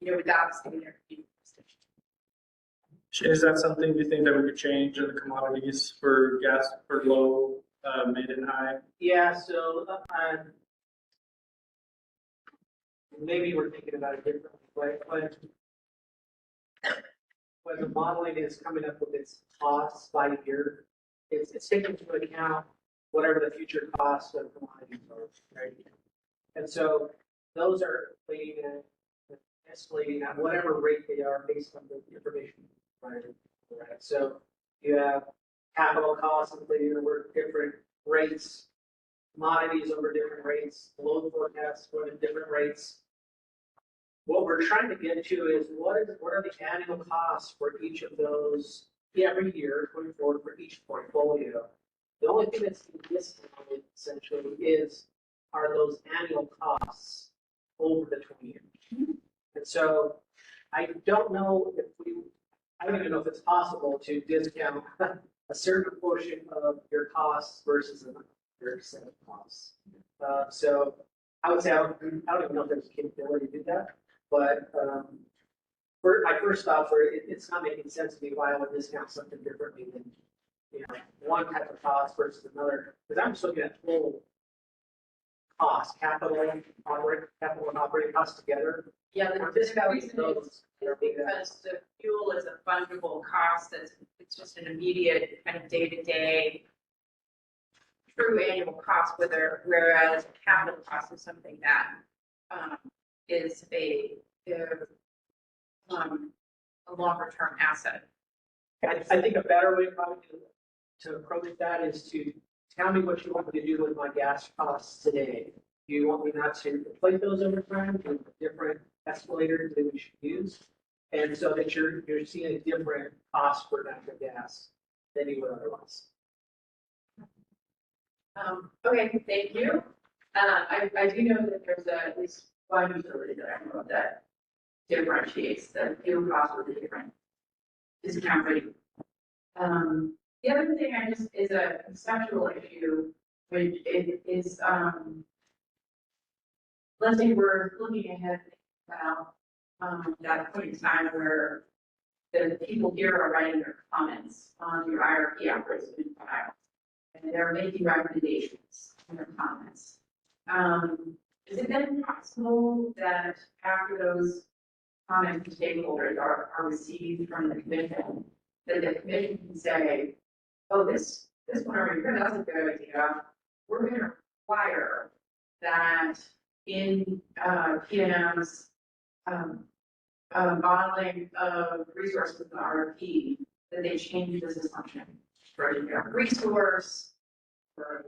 Without saying there could be. Is that something you think that we could change in the commodities for gas, for low, mid and high? Yeah, so, maybe we're thinking about it differently, but when the modeling is coming up with its costs by year, it's taking into account whatever the future costs of commodities are, right? And so those are escalating at whatever rate they are based on the information provided, right? So you have capital costs inflating over different rates, commodities over different rates, load forecasts over different rates. What we're trying to get to is what are the annual costs for each of those every year going forward for each portfolio. The only thing that's discounted essentially are those annual costs over the 20 years. And so I don't even know if it's possible to discount a certain portion of your costs versus another set of costs. So I would say I don't even know if there's a capability to do that. But my first thoughts were it's not making sense to me why I would discount something differently than one type of cost versus another. Because I'm just looking at total cost, capital and operating costs together. Yeah, the reason is because the fuel is a fungible cost. It's just an immediate kind of day-to-day true annual cost, whereas capital cost is something that is a longer-term asset. I think a better way probably to approach that is to tell me what you want me to do with my gas costs today. Do you want me not to inflate those over time with different escalators that we should use? And so that you're seeing a different cost for natural gas than you would otherwise. Okay, thank you. I do know that there's at least one utility that I know that differentiates the fuel cost with a different discount rate. The other thing is a conceptual issue, which is, let's say we're looking ahead about that point in time where the people here are writing their comments on your IRP after it's been filed, and they're making recommendations in their comments. Is it then possible that after those comments and stakeholders are received from the commission, that the commission can say, oh, this one over here, that's a good idea. We're going to require that in PNM's modeling of resources in the RFP, that they change this assumption for resource, for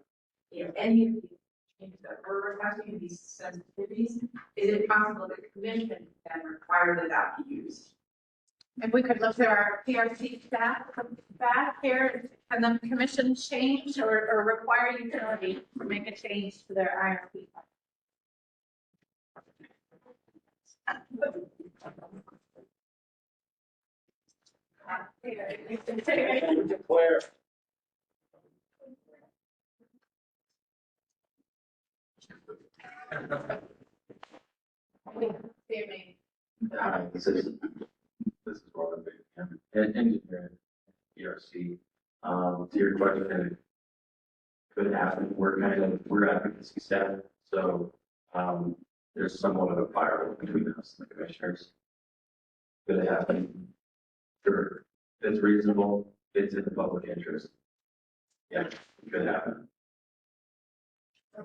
any of these changes that we're requesting, these sensitivities. Is it possible that the commission can require that be used? If we could look at our PRC staff back here, can the commission change or require utility to make a change to their IRP? Declare. Hi, this is Robin Baker, engineer at ERC. To your question, could happen, we're advocacy staff, so, there's somewhat of a firewall between us and the commissioners. Could it happen? Sure, it's reasonable, it's in the public interest. Yeah, it could happen. I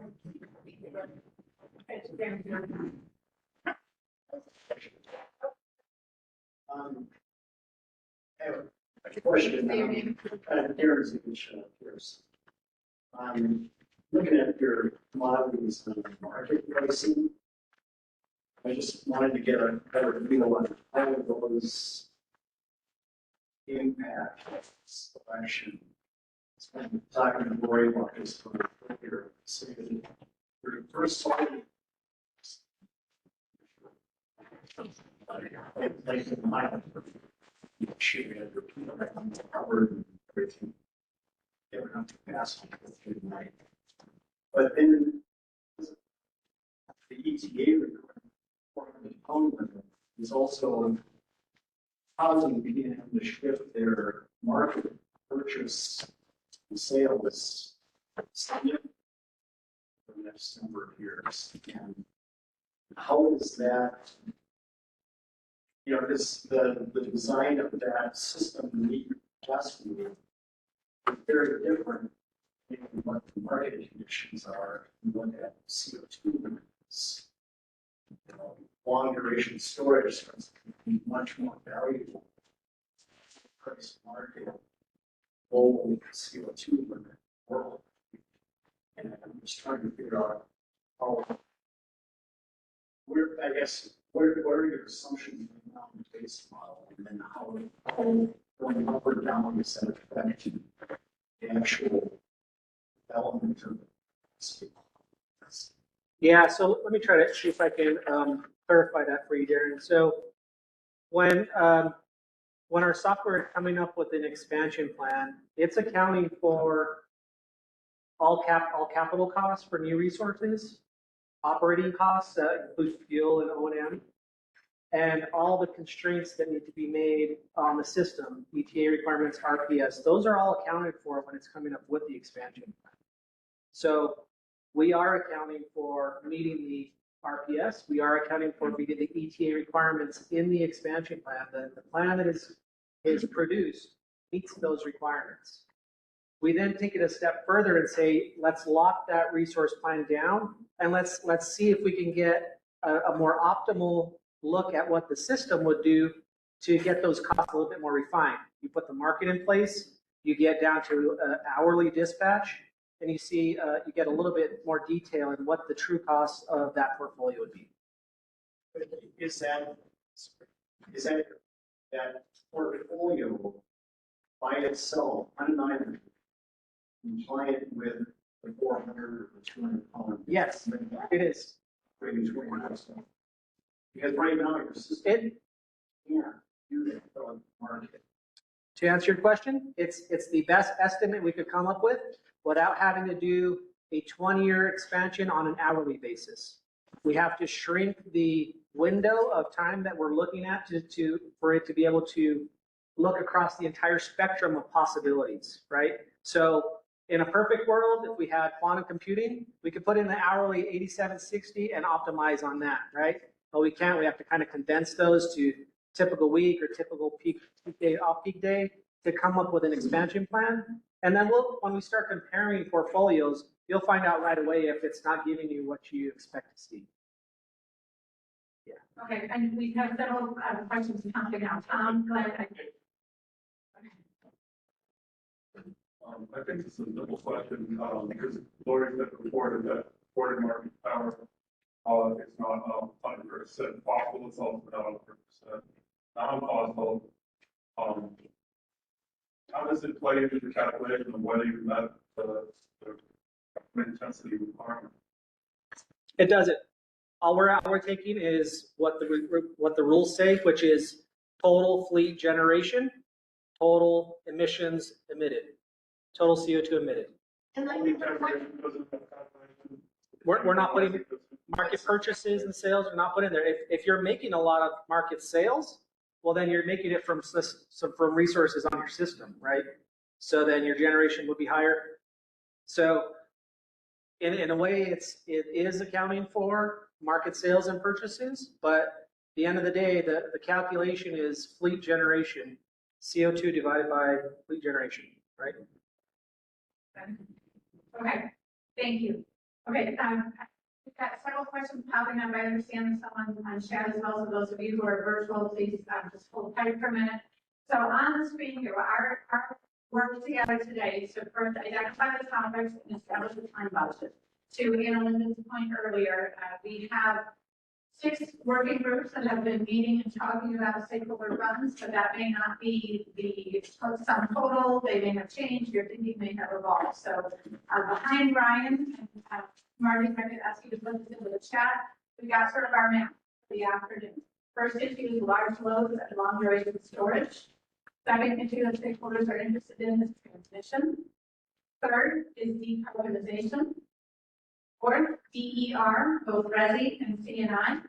have a question, kind of Darren's issue first. Looking at your commodities and market pricing, I just wanted to get a better feel on how those impact selection. It's been talking to Lori about this for earlier, saying your first slide. Like in my shooting at your covered everything. They were not capacity through the night. But then the ETA requirement is also causing PNM to shift their market purchase and sales for the next number of years. And how is that? You know, the design of that system meet last week is very different than what the market conditions are. You look at CO2 limits, you know, long duration storage starts to be much more valuable. Price market, global CO2 limit world. And I'm just trying to figure out how, where, I guess, what are your assumptions on the base model, and then how going up or down is that affecting the actual development of the Yeah, so let me try to see if I can clarify that for you, Darren. So when our software is coming up with an expansion plan, it's accounting for all capital costs for new resources, operating costs that include fuel and O&M, and all the constraints that need to be made on the system, ETA requirements, RPS. Those are all accounted for when it's coming up with the expansion plan. So we are accounting for meeting the RPS. We are accounting for meeting the ETA requirements in the expansion plan. The plan that is produced meets those requirements. We then take it a step further and say, let's lock that resource plan down, and let's see if we can get a more optimal look at what the system would do to get those costs a little bit more refined. You put the market in place, you get down to hourly dispatch, and you see you get a little bit more detail in what the true cost of that portfolio would be. Is that portfolio by itself undeniably compliant with the 400 or the 200 pound? Yes, it is. Because right now your system can't do that on the market. To answer your question, it's the best estimate we could come up with without having to do a 20-year expansion on an hourly basis. We have to shrink the window of time that we're looking at for it to be able to look across the entire spectrum of possibilities, right? So in a perfect world, if we had quantum computing, we could put in the hourly 8760 and optimize on that, right? But we can't. We have to kind of condense those to typical week or typical peak day, off-peak day to come up with an expansion plan. And then when we start comparing portfolios, you'll find out right away if it's not giving you what you expect to see. Yeah. Okay, and we have several questions coming out. Tom, go ahead. I think this is a double question, because Lori said before that forward market power is not 100% possible, it's also not 100% non-possible. How does it play into the calculation of whether you met the intensity requirement? It doesn't. All we're taking is what the rules say, which is total fleet generation total emissions emitted, total CO2 emitted. We're not putting market purchases and sales, we're not putting in there. If you're making a lot of market sales, well, then you're making it from resources on your system, right? So then your generation would be higher. So in a way, it is accounting for market sales and purchases, but at the end of the day, the calculation is fleet generation, CO2 divided by fleet generation, right? Okay, thank you. Okay, we've got several questions popping up. I understand someone on chat as well, so those of you who are virtual, please just hold tight for a minute. So on the screen here, our work together today is to first identify the topics and establish a time budget. To Anna Linden's point earlier, we have 6 working groups that have been meeting and talking about stakeholder runs, but that may not be the sum total. They may have changed, your thinking may have evolved. So behind Ryan, and Marty, if I could ask you to put this into the chat, we got sort of our map for the afternoon. First issue is large loads and long duration storage. Second issue that stakeholders are interested in is transmission. Third is decarbonization. Fourth, DER, both RESI and CNI.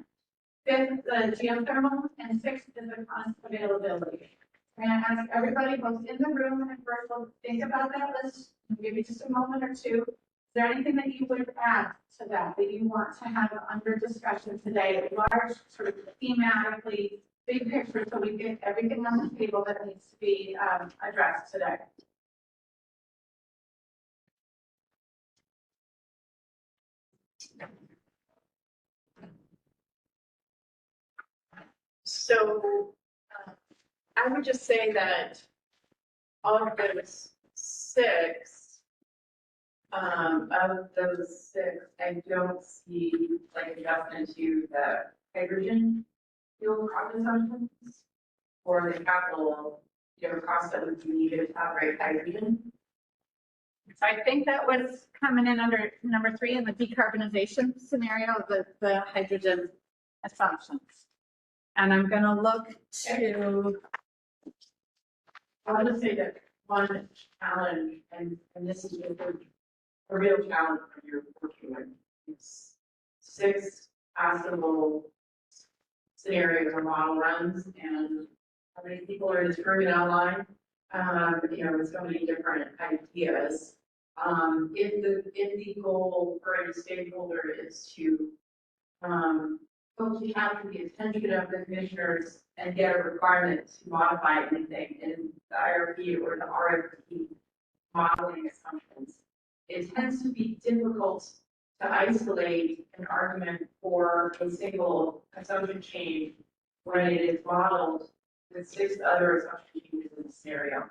Fifth, the geothermal, and sixth is the cost availability. I'm going to ask everybody, both in the room and virtual, to think about that list. I'll give you just a moment or two. Is there anything that you would add to that you want to have under discussion today? Large, sort of thematically, big picture, so we get everything on the table that needs to be addressed today. So I would just say that of those 6, I don't see like adjustment to the hydrogen fuel consumptions or the capital, cost that would be needed to operate hydrogen. So I think that was coming in under number 3 in the decarbonization scenario, the hydrogen assumptions. And I'm going to look to. I want to say that one challenge, and this is a real challenge when you're working with these 6 possible scenarios or model runs, and how many people are determined online, with so many different ideas. If the goal for a stakeholder is to to capture the attention of the commissioners and get a requirement to modify anything in the IRP or the RFP modeling assumptions, it tends to be difficult to isolate an argument for a single assumption change when it is modeled with 6 other assumption changes in the scenario.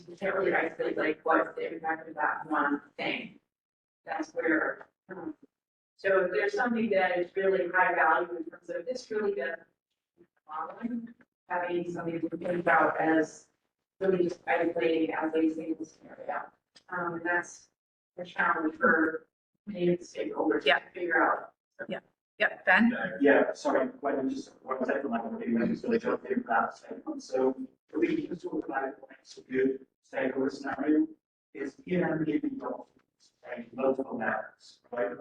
You can't really isolate like what's the impact of that one thing. That's where so if there's something that is really high value in terms of this really does modeling, having something to think about as really just isolating as a single scenario. And that's a challenge for many of the stakeholders to figure out. Yeah. Yeah, Ben? Yeah, sorry, when just one second, like, maybe so they don't think that statement. So we can talk about what's a good stakeholder scenario is giving documents, right, multiple merits, right?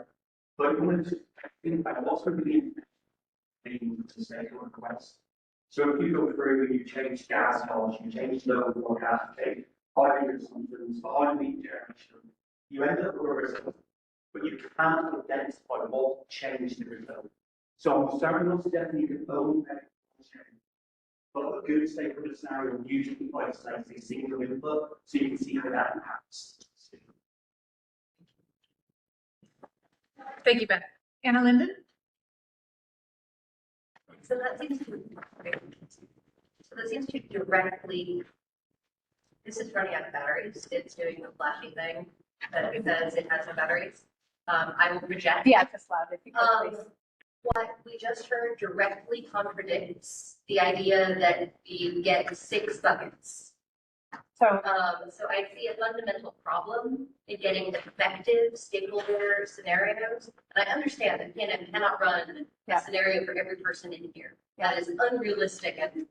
But you want to think about what's going to be the stakeholder request. So if you go through and you change gas knowledge, you change load forecast, you change hydrogen assumptions, behind generation, you end up with a result, but you can't identify what changed the result. So I'm sorry, not suggesting you can only make a change, but a good stakeholder scenario usually isolates a single input, so you can see how that impacts. Thank you, Ben. Anna Linden? So that seems to directly, this is running out of batteries. It's doing the flashing thing that says it has no batteries. I will reject. Yeah, just loud if you could, please. What we just heard directly contradicts the idea that we get 6 buckets. So I see a fundamental problem in getting effective stakeholder scenarios. And I understand that PNM cannot run a scenario for every person in here. That is unrealistic and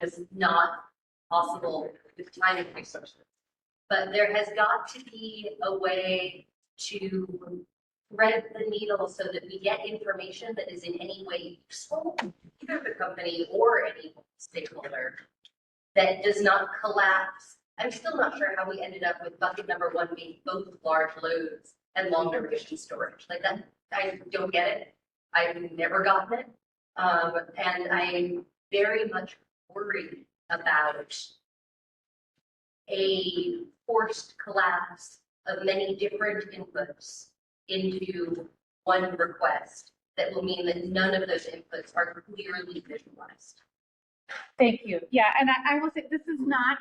is not possible with time and resources. But there has got to be a way to thread the needle so that we get information that is in any way useful, either the company or any stakeholder, that does not collapse. I'm still not sure how we ended up with bucket number one being both large loads and long duration storage. Like that, I don't get it. I've never gotten it. And I'm very much worried about a forced collapse of many different inputs into one request that will mean that none of those inputs are clearly visualized. Thank you. Yeah, and I will say this is not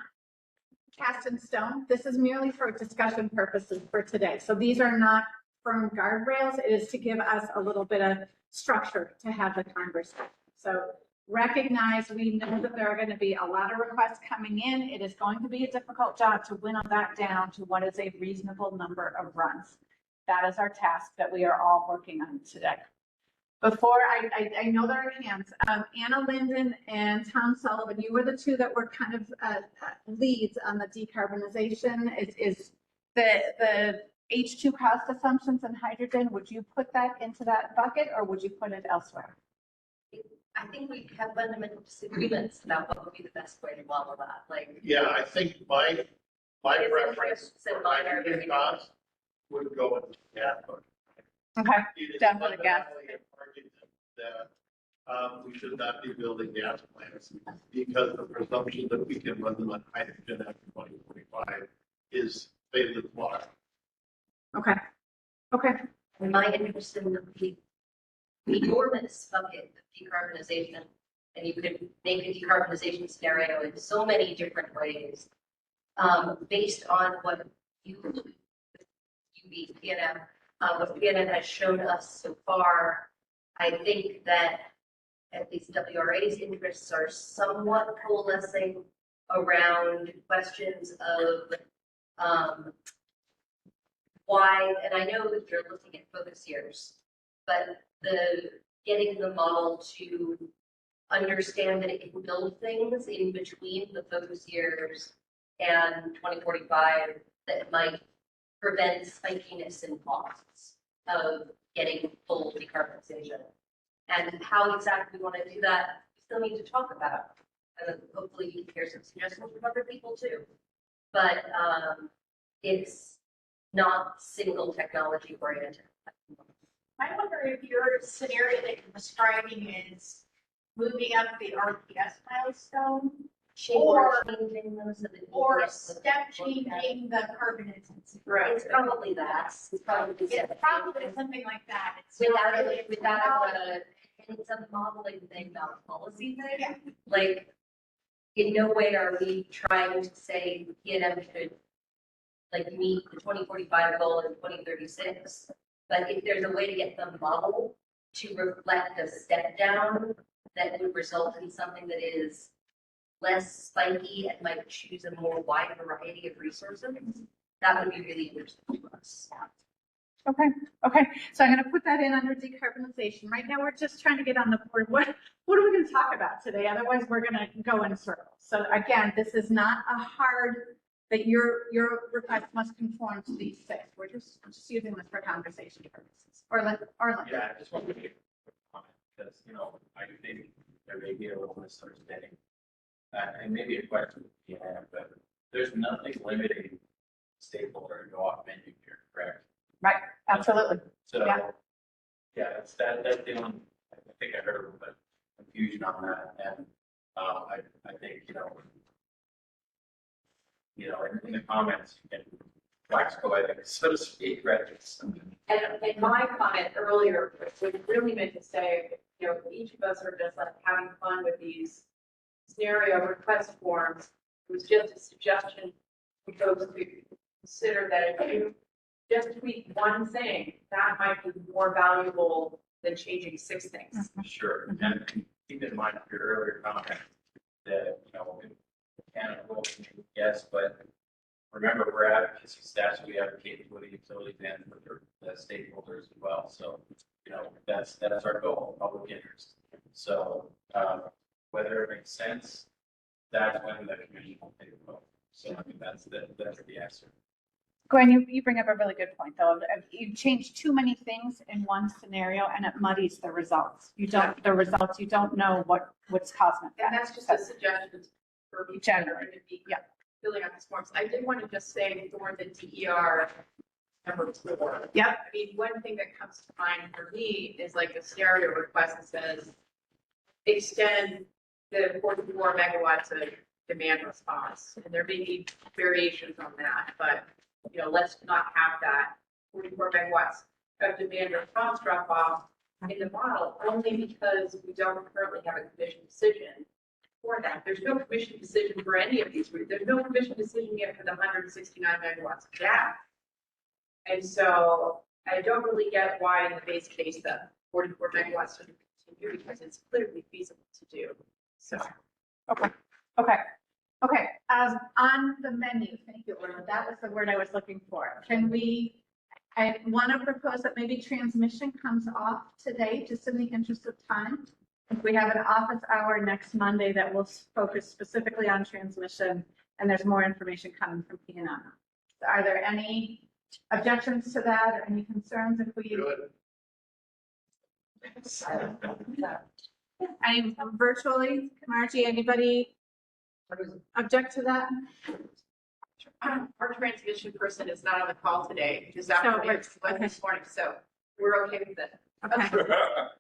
cast in stone. This is merely for discussion purposes for today. So these are not firm guardrails. It is to give us a little bit of structure to have the conversation. So recognize, we know that there are going to be a lot of requests coming in. It is going to be a difficult job to winnow that down to what is a reasonable number of runs. That is our task that we are all working on today. Before I know there are hands, Anna Linden and Tom Sullivan, you were the two that were kind of leads on the decarbonization. Is the H2 cost assumptions and hydrogen, would you put that into that bucket or would you put it elsewhere? I think we have fundamental disagreements about what would be the best way to model that. Like, Yeah, I think my preference and for mine are hydrogen very costs would go into gas. Okay, It is definitely gas. fundamentally an argument that we should not be building gas plants because the presumption that we can run them on hydrogen after 2045 is fatally flawed. Okay. Okay. my interest in the enormous bucket of decarbonization, and you could make a decarbonization scenario in so many different ways, based on what PNM, what PNM has shown us so far. I think that at least WRA's interests are somewhat coalescing around questions of why, and I know that you're looking at focus years, but getting the model to understand that it can build things in between the focus years and 2045 that might prevent spikiness in costs of getting full decarbonization. And how exactly we want to do that, we still need to talk about. And then hopefully you can hear some suggestions from other people too. But it's not single technology oriented. I wonder if your scenario that you're describing is moving up the RPS milestone or step changing the carbon intensity. Right. It's probably that. It's probably something like that. It's and it's a modeling thing, not a policy thing. Yeah. Like, in no way are we trying to say PNM should like meet the 2045 goal in 2036. But if there's a way to get the model to reflect a step down that would result in something that is less spiky and might choose a more wide variety of resources, that would be really interesting to us. Okay. Okay. So I'm going to put that in under decarbonization. Right now, we're just trying to get on the board. What are we going to talk about today? Otherwise, we're going to go in circles. So again, this is not a hard that your request must conform to these six. We're just using this for conversation purposes. Or yeah, I just want to make a quick comment because I think there may be a little misunderstanding, and maybe a question you have, but there's nothing limiting stakeholder to go off menu here, correct? Right. Absolutely. So yeah, that's the only. I think I heard a little bit of confusion on that, and I think in the comments, you can wax poetic, so to speak, right? And my comment earlier was really meant to say, each of us are just like having fun with these scenario request forms. It was just a suggestion for folks to consider that if you just tweak one thing, that might be more valuable than changing 6 things. Sure, and keep in mind your earlier comment that, yes, but remember, we're advocacy staff, so we advocate for the utilities and for the stakeholders as well. So, that's our goal, public interest. So, whether it makes sense that's when the commission will take a vote. So I mean, that's the answer. Gwen, you bring up a really good point, though. You change too many things in one scenario and it muddies the results. You don't know what's causing it. And that's just a suggestion for people Generally, to be filling out these forms. I did want to just say for the DER number 4. Yep. I mean, one thing that comes to mind for me is like a scenario request that says extend the 44 megawatts of demand response. And there may be variations on that, but you know, let's not have that 44 megawatts of demand response drop off in the model only because we don't currently have a commission decision for that. There's no commission decision for any of these. There's no commission decision yet for the 169 megawatts of gas. And so I don't really get why in the base case the 44 megawatts should continue because it's clearly feasible to do. So. Okay. On the menu, thank you, Orla. That was the word I was looking for. I want to propose that maybe transmission comes off today, just in the interest of time. If we have an office hour next Monday that will focus specifically on transmission, and there's more information coming from PNM. Are there any objections to that or any concerns if we? Any virtually, Margie, anybody object to that? Our transmission person is not on the call today, this afternoon, this morning, so we're okay with it.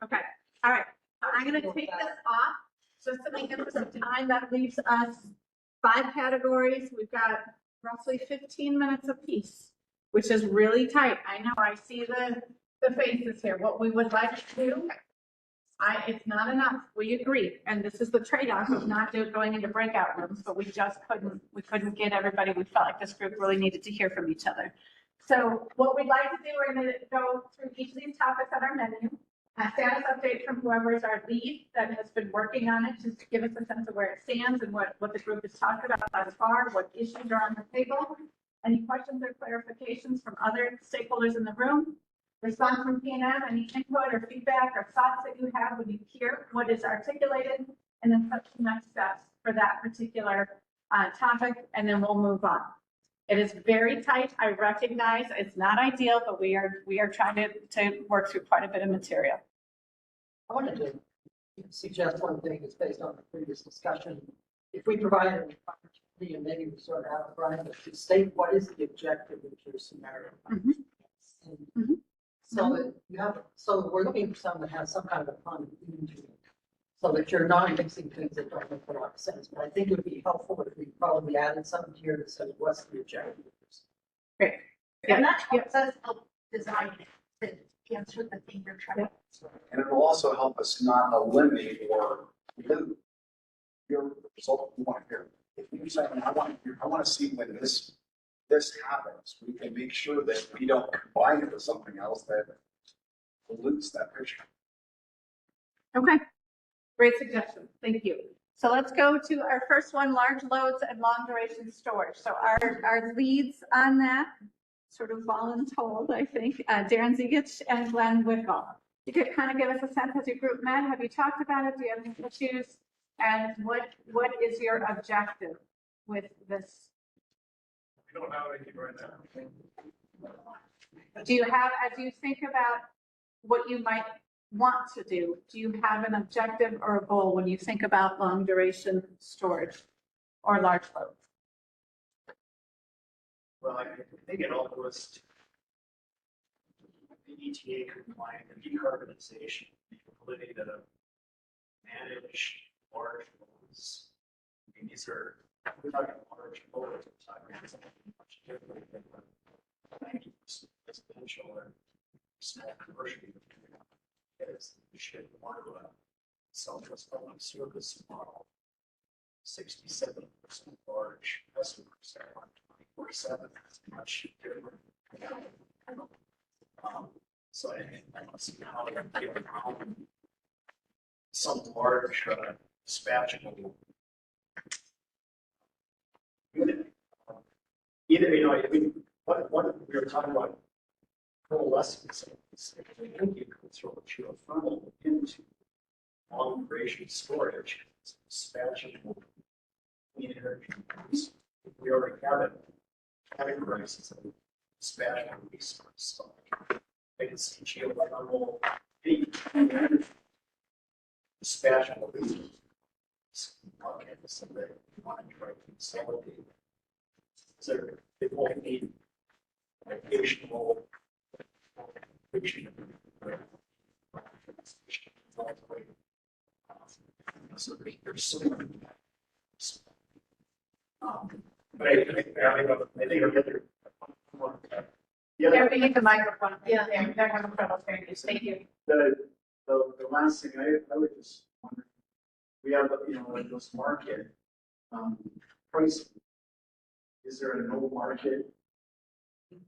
Okay, all right. I'm gonna take this off, just in the interest of time. That leaves us 5 categories. We've got roughly 15 minutes apiece, which is really tight. I know, I see the faces here. What we would like to do, it's not enough. We agree. And this is the trade-off of not going into breakout rooms, but we couldn't get everybody. We felt like this group really needed to hear from each other. So what we'd like to do, we're going to go through each of these topics on our menu. A status update from whoever is our lead that has been working on it, just to give us a sense of where it stands and what the group has talked about thus far, what issues are on the table. Any questions or clarifications from other stakeholders in the room? Response from PNM, any input or feedback or thoughts that you have when you hear what is articulated, and then such next steps for that particular topic, and then we'll move on. It is very tight. I recognize it's not ideal, but we are trying to work through quite a bit of material. I wanted to suggest one thing that's based on the previous discussion. If we provide an opportunity and maybe we sort of have Brian to state what is the objective of your scenario. So that you have, so we're looking for something that has some kind of a fun theme to it. So that you're not mixing things that don't make a lot of sense. But I think it would be helpful if we probably added something here that says what's the objective. Great. And that helps us help design it to answer the thing you're trying to. And it will also help us not eliminate or lose your result you want to hear. If you say, I want to see when this happens, we can make sure that we don't combine it with something else that dilutes that picture. Okay, great suggestion. Thank you. So let's go to our first one, large loads and long duration storage. So our leads on that, sort of voluntold, I think, Darren Ziegich and Glenn Whittle. You could kind of give us a sense as your group met. Have you talked about it? Do you have any issues? And what is your objective with this? We don't have anything right now. Do you have, as you think about what you might want to do you have an objective or a goal when you think about long duration storage or large loads? Well, I think it all goes to the ETA compliant and decarbonization, the ability to manage large loads. I mean, these are, we're talking large loads, we're talking something much different than residential or small commercial. Is we should want to self-trust public service model. 67% large customers are on 24/7. That's much different. So I don't see how they're getting around some large dispatchable unit. Either, you know, I mean, what we were talking about coalescence. I think you can throw a geothermal into long duration storage. It's dispatchable clean energy. We already have it categorized as a special resource. So I can see geothermal, any special resource. Okay, so that you want to try to consolidate. So they won't need additional. So there's so many. But I think Yeah, we need the microphone. Yeah, they're having trouble hearing you. Thank you. the last thing I would just wonder, we have, like this market, price. Is there a no market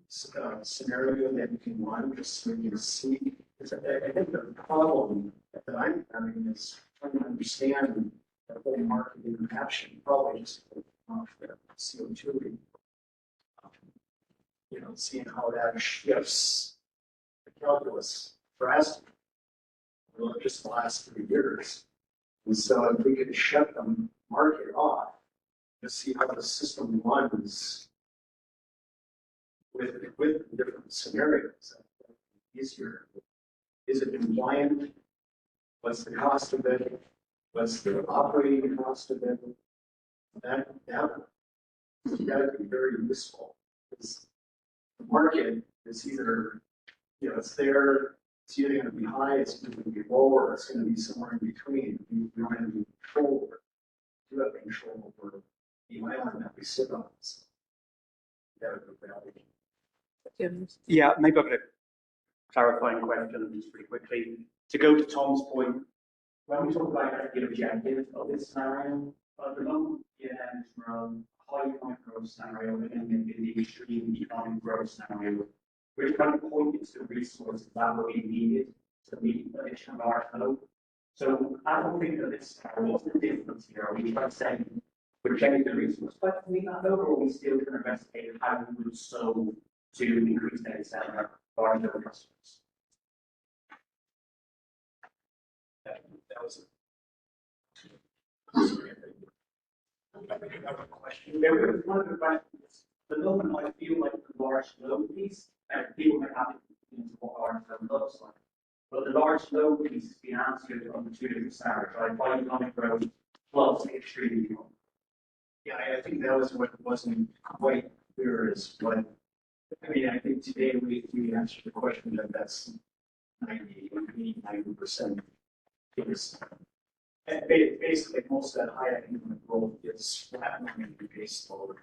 scenario that you can run just so you can see? Because I think the problem that I'm having is trying to understand the whole market interaction, probably just CO2. Seeing how that shifts the calculus for us, just the last 3 years. And so if we could shut the market off, to see how the system runs with different scenarios, easier. Is it compliant? What's the cost of it? What's the operating cost of it? That would be very useful. Because the market is either, it's there, it's either going to be high, it's going to be low, or it's going to be somewhere in between. We don't have any control over it. We do have control over the island that we sit on. So that would be valuable. Yeah, maybe I've got a clarifying question just pretty quickly. To go to Tom's point, when we talk about objective of this scenario, at the moment, from a high economic growth scenario and then in the extreme economic growth scenario, we're trying to point to resources that will be needed to meet additional R flow. So I don't think that this what's the difference here? Are we trying to say we're checking the resource but to meet that load, or are we still going to investigate how we would solve to increase data center for our customers? That was a question. There was one of the questions. The moment I feel like the large load piece, and people may have to into what large load looks like. But the large load piece is being answered on the 2 different scenarios, right? By economic growth plus extreme economic. Yeah, I think that was what wasn't quite clear is what, I think today we answered the question that that's 90%. And basically, most of that high economic growth is flattening the base load.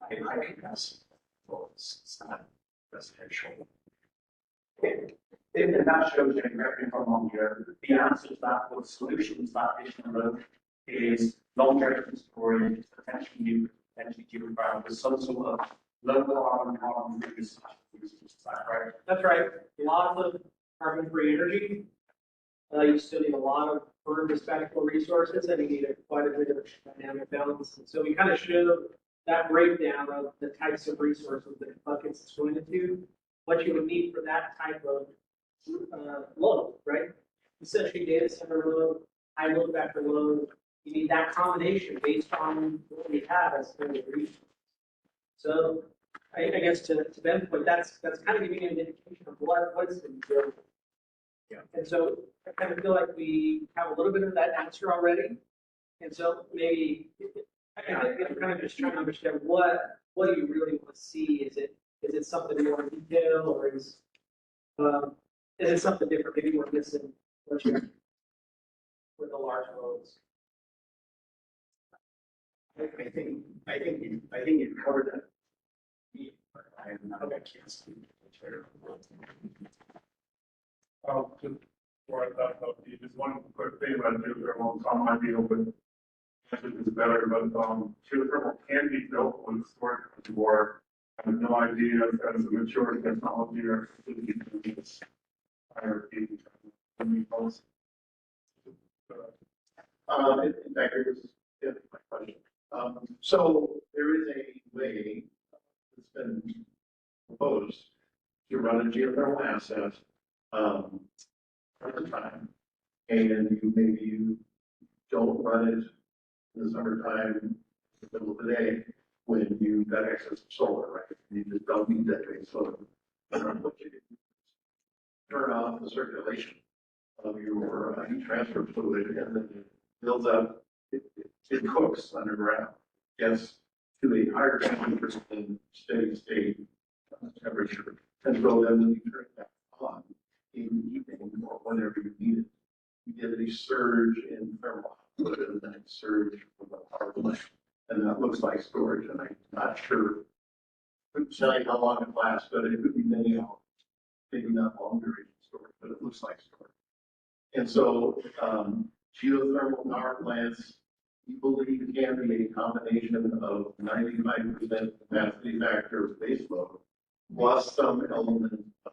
High capacity. Well, it's not residential. And that shows you, correct me if I'm wrong here, the answer to that, or the solution to that additional load is long-term storage, potentially new, potentially geographic, with some sort of low carbon reduced. Right? That's right. Lots of carbon-free energy. You still need a lot of firm dispatchable resources, and you need quite a bit of dynamic balance. And so we kind of show that breakdown of the types of resources that buckets it's going into, what you would need for that type of load, right? Essentially data center load, high load factor load. You need that combination based on what we have as a resource. So I guess to Ben's point, that's kind of giving you an indication of what's been built. Yeah. And so I kind of feel like we have a little bit of that answer already. And so maybe I'm kind of just trying to understand what do you really want to see? Is it something more in detail, or is it something different? Maybe we're missing what you with the large loads. I think you covered that. I am not a cancer. Just before I thought about you, just one quick thing about geothermal. Tom might be able to answer this better, but geothermal can be built with storage before. I have no idea if that is a mature technology or if it's IRP. In fact, here's my question. So there is a way that's been proposed to run a geothermal asset at the time, and maybe you don't run it in the summertime, in the middle of the day, when you've got excess solar, right? You just don't need that big solar. What you do, turn off the circulation of your heat transfer fluid, and then it builds up, it cooks underground, gets to a higher temperature than steady state temperature. And so then when you turn it back on in the evening or whenever you need it, you get a surge in thermal output and then a surge from the power plant. And that looks like storage, and I'm not sure, couldn't tell you how long it lasts, but it could be many hours, maybe not long duration storage, but it looks like storage. And so, geothermal power plants, we believe can be a combination of 95% capacity factor of base load plus some element of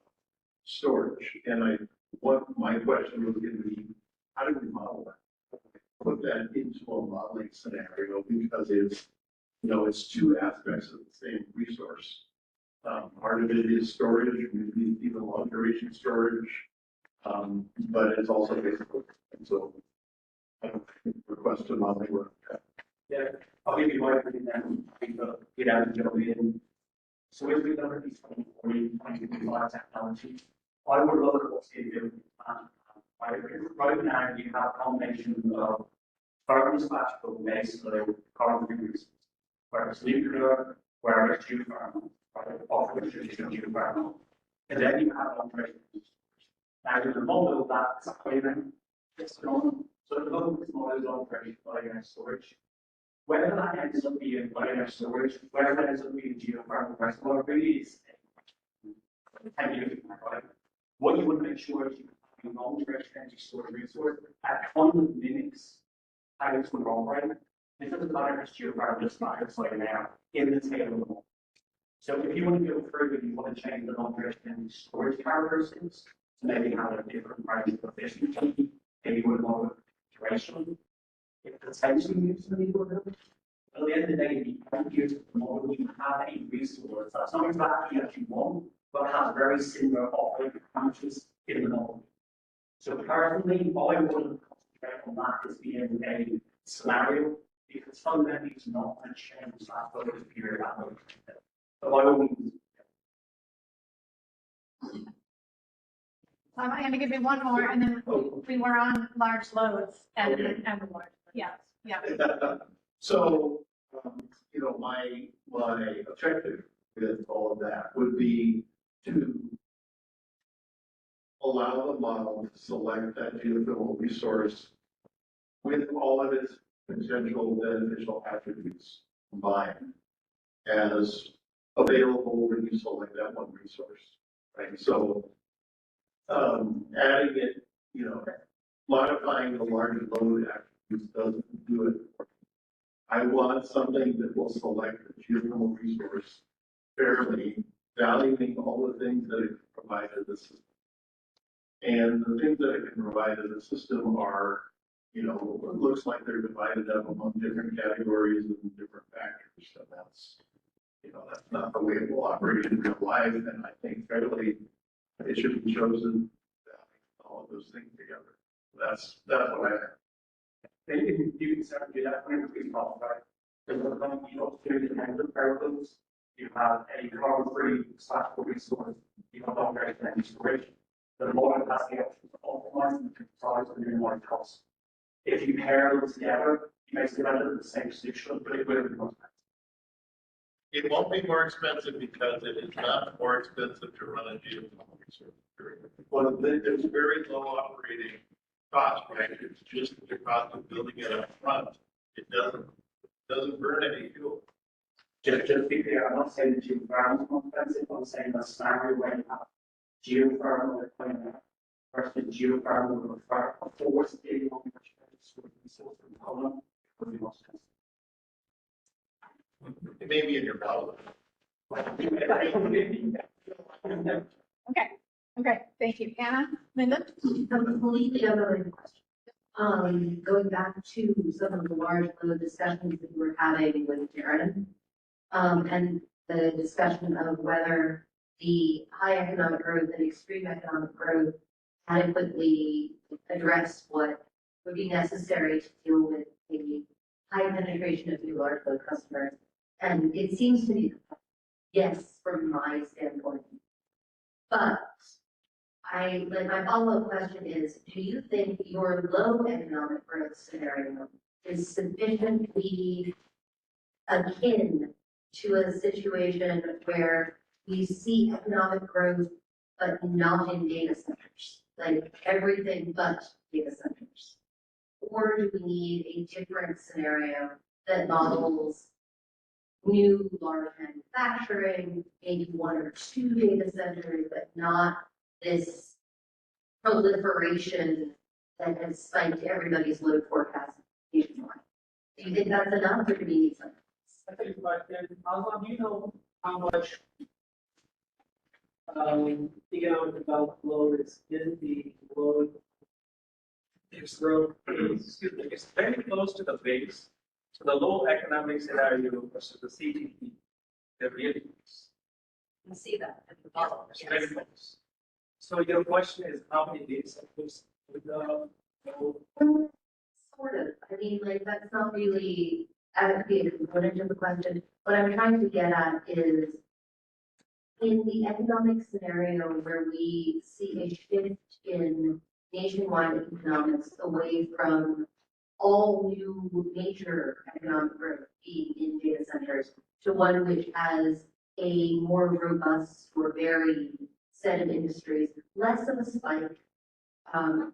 storage. And what my question was going to be, how do we model that? Put that into a modeling scenario, because it's, it's two aspects of the same resource. Part of it is storage, maybe even long duration storage, but it's also basically, and so I don't request a modeling work. Yeah, I'll give you my opinion then. I think get out and jump in. So if we look at these 2025 technology, I would look at what's in the right now you have a combination of carbon dispatchable base load, carbon reducers, where it's nuclear, where it's geothermal, right, often traditional geothermal, and then you have operational resources. Now in the model that's claiming it's on, so the model is operational biomass storage. Whether that ends up being biomass storage, whether it ends up being geothermal reservoir, really is 10 years right? What you want to make sure is you have a long-duration energy storage resource that kind of mimics how it's going to operate. It doesn't matter if it's geothermal, just matters like now in the tail of the model. So if you want to go further, you want to change the long-duration energy storage characteristics to maybe have a different range of efficiency, maybe with longer duration. It potentially moves the needle a little bit. But at the end of the day, you can't use the model, you have a resource that's not exactly what you want, but has very similar operating parameters in the model. So personally, I wouldn't concentrate on that as being a scenario, because fundamentally it's not going to change that focus period that much. But by all means, I'm going to give you one more, and then we were on large loads and large. Yeah, yeah. So, my objective with all of that would be to allow the model to select that geothermal resource with all of its potential beneficial attributes combined as available when you select that one resource, right? So, adding it, modifying the large load attributes doesn't do it. I want something that will select the geothermal resource fairly, valuing all the things that it can provide to the system. And the things that it can provide to the system are, it looks like they're divided up among different categories and different factors. So that's not the way it will operate in real life. And I think fairly, it should be chosen all of those things together. That's what I have. you can certainly do that when we talk about it. There's two independent variables. You have a carbon-free dispatchable resource, you have long-duration energy storage. The model has the option to optimize and size and minimize costs. If you pair them together, you may still end up with the same solution, but it will be more expensive. It won't be more expensive because it is not more expensive to run a geothermal resource. Well, there's very low operating cost, right? It's just the cost of building it up front. It doesn't burn any fuel. Just to be clear, I'm not saying the geothermal is more expensive, I'm saying the scenario where you have geothermal versus geothermal with a force being on the resource component would be more expensive. It may be in your model. Okay, thank you. Anna, Linda? Completely unrelated question. Going back to some of the large load discussions that we were having with Jared, and the discussion of whether the high economic growth and extreme economic growth adequately address what would be necessary to deal with a high penetration of new large load customers. And it seems to be, yes, from my standpoint. But my follow-up question is, do you think your low economic growth scenario is sufficiently akin to a situation where we see economic growth, but not in data centers, like everything but data centers? Or do we need a different scenario that models new large manufacturing, maybe one or two data centers, but not this proliferation that has spiked everybody's load forecast nationwide? Do you think that's enough, or do we need something? I think about that. How do you know how much economic development load is in the load? It's growth, excuse me, it's very close to the base. So the low economic scenario versus the CTP, they're really close. You can see that at the bottom. It's very close. So your question is how many data centers with Sort of. I mean, like, that's not really a component of the question. What I'm trying to get at is, in the economic scenario where we see a shift in nationwide economics away from all new major economic growth being in data centers to one which has a more robust or varied set of industries, less of a spike,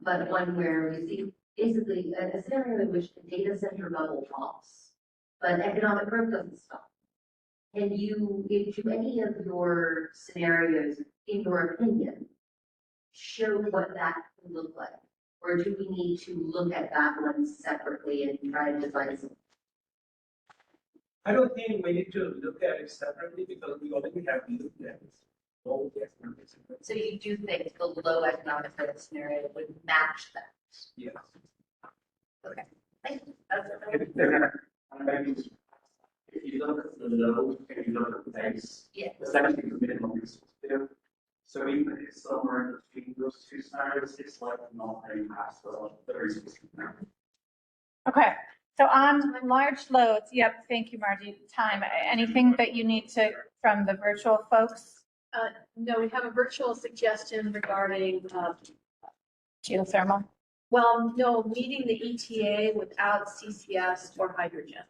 but one where we see basically a scenario in which the data center bubble pops, but economic growth doesn't stop. Can you, do any of your scenarios, in your opinion, show what that could look like? Or do we need to look at that one separately and try to define something? I don't think we need to look at it separately because we already have looked at it. So you do think the low economic growth scenario would match that? Yes. Okay, thank you. That's it. If you look at the low, if you look at the base, Yeah. it's actually the minimum resource there. So even if it's somewhere in between those two scenarios, it's like not very past the resource scenario. Okay, so on large loads, yep, thank you, Margie. Time, anything that you need to, from the virtual folks? No, we have a virtual suggestion regarding, Geothermal? well, no, meeting the ETA without CCS or hydrogen.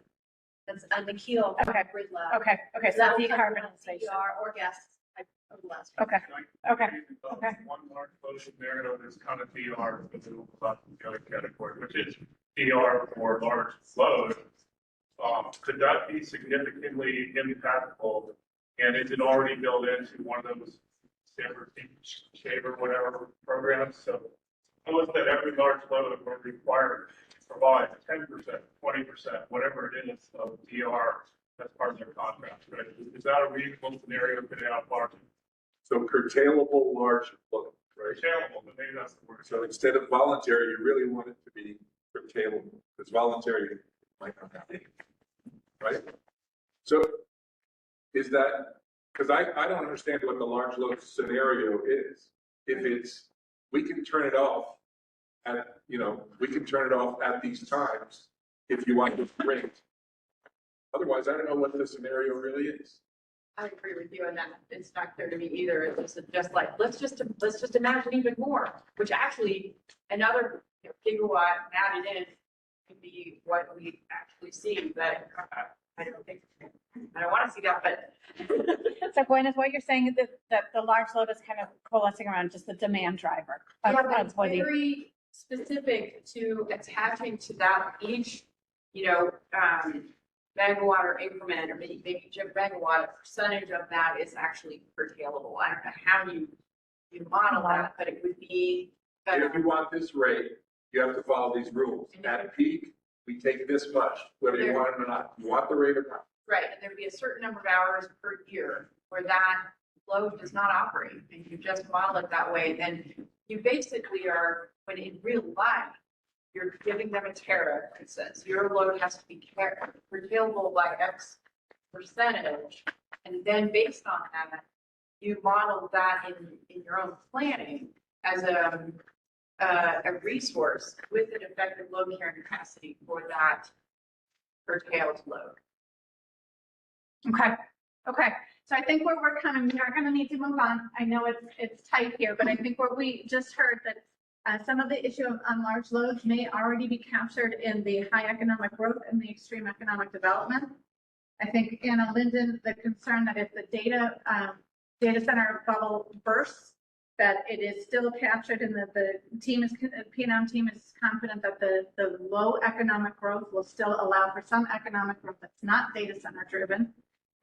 That's on the keel. Okay. Grid lab. Okay, so That will come from decarbonization. CDR or gas. Okay, okay. One large load scenario is kind of DR for the other category, which is DR for large load. Could that be significantly impactful? And is it already built into one of those shaver whatever programs? So I was that every large load will require to provide 10%, 20%, whatever it is of DR as part of their contract, right? Is that a reasonable scenario today on Florida? So curtailable large load, right? Curtailable, but maybe that's the word. So instead of voluntary, you really want it to be curtailable, because voluntary might not happen, right? So is that, because I don't understand what the large load scenario is. If it's, we can turn it off at, we can turn it off at these times if you want to rate. Otherwise, I don't know what the scenario really is. I agree with you on that. It's not clear to me either. It's just like, let's just imagine even more, which actually another gigawatt added in could be what we actually see, but I don't want to see that, but. So Gwen, is what you're saying that the large load is kind of coalescing around just the demand driver? Yeah, but it's very specific to attaching to that each, megawatt or increment, or maybe megawatt, a percentage of that is actually curtailable. I don't know how you model that, but it would be. If you want this rate, you have to follow these rules. At peak, we take this much, whether you want it or not. You want the rate or not. Right, and there'd be a certain number of hours per year where that load does not operate, and you just model it that way, then you basically are, when in real life, you're giving them a tariff that says your load has to be curtailable by X percentage, and then based on that, you model that in your own planning as a resource with an effective load carrying capacity for that curtailed load. Okay, okay. So I think where we're coming, we are gonna need to move on. I know it's tight here, but I think where we just heard that some of the issue on large loads may already be captured in the high economic growth and the extreme economic development. I think, Anna Linden, the concern that if the data center bubble bursts, that it is still captured and that the PNM team is confident that the low economic growth will still allow for some economic growth that's not data center driven.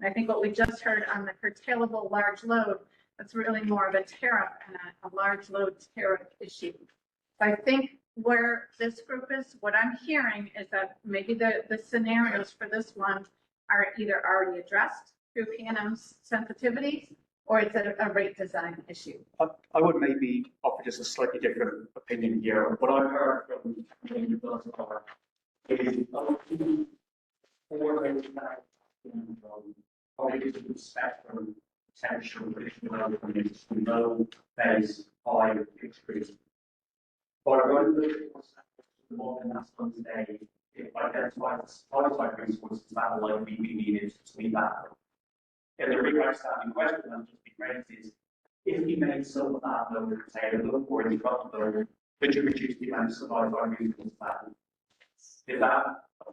And I think what we just heard on the curtailable large load, that's really more of a tariff and a large load tariff issue. So I think where this group is, what I'm hearing is that maybe the scenarios for this one are either already addressed through PNM's sensitivities, or it's a rate design issue. I would maybe offer just a slightly different opinion here. What I've heard from the thus far is probably to the spectrum potential which we know there is high increase. But I wonder the more than that's done today, if identified the supply side resources that will likely be needed to meet that. And the really outstanding question that just been raised is, if you made some of that load curtailable or in front of load, could you reduce the amount of supply side resources that? Is that?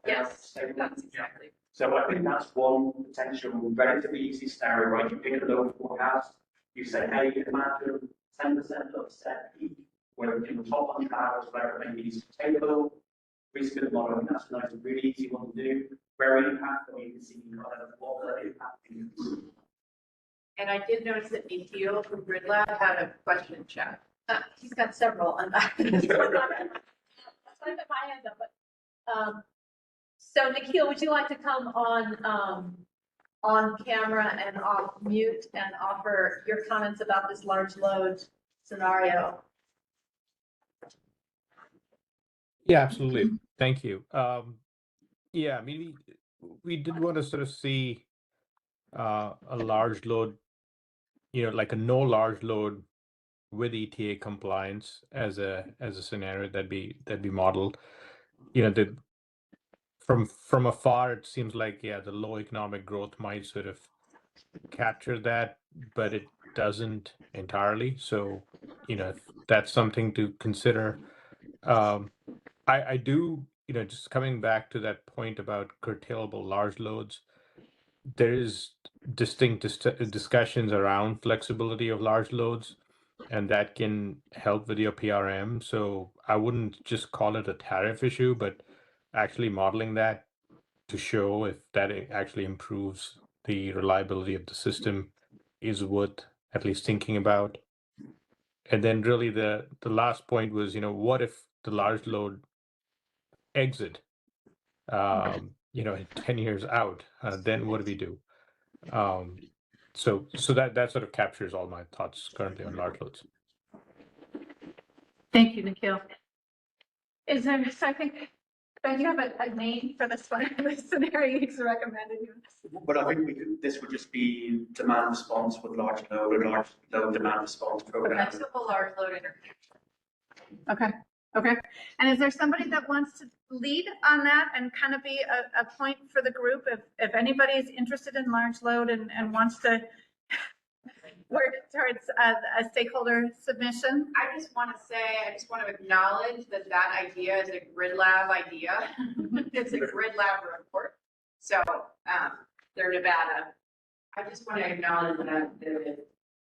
Yes, that's exactly. So I think that's one potential relatively easy scenario, right? You pick a load forecast, you say, hey, imagine 10% offset peak, where in the top 100 hours, where it maybe is containable, risk of modeling, that's a nice, really easy one to do. Very impactful, you can see kind of what the impact is. And I did notice that Nikhil from Grid Lab had a question in chat. He's got several on that. That's why I put my hand up, but, so Nikhil, would you like to come on camera and off mute and offer your comments about this large load scenario? Yeah, absolutely. Thank you. Yeah, I mean, we did want to sort of see a large load, like a no large load with ETA compliance as a scenario that be modeled. From afar, it seems like, yeah, the low economic growth might sort of capture that, but it doesn't entirely. So, that's something to consider. I do, just coming back to that point about curtailable large loads, there is distinct discussions around flexibility of large loads, and that can help with your PRM. So I wouldn't just call it a tariff issue, but actually modeling that to show if that actually improves the reliability of the system is worth at least thinking about. And then really the last point was, what if the large load exit, in 10 years out, then what do we do? So that sort of captures all my thoughts currently on large loads. Thank you, Nikhil. Is there, so I think, do you have a name for this one, this scenario you recommended? But I think this would just be demand response with large load or large load demand response program. Flexible large load interconnection. Okay, okay. And is there somebody that wants to lead on that and kind of be a point for the group if anybody is interested in large load and wants to work towards a stakeholder submission? I just want to acknowledge that idea is a Grid Lab idea. It's a Grid Lab report. So they're Nevada. I just want to acknowledge that the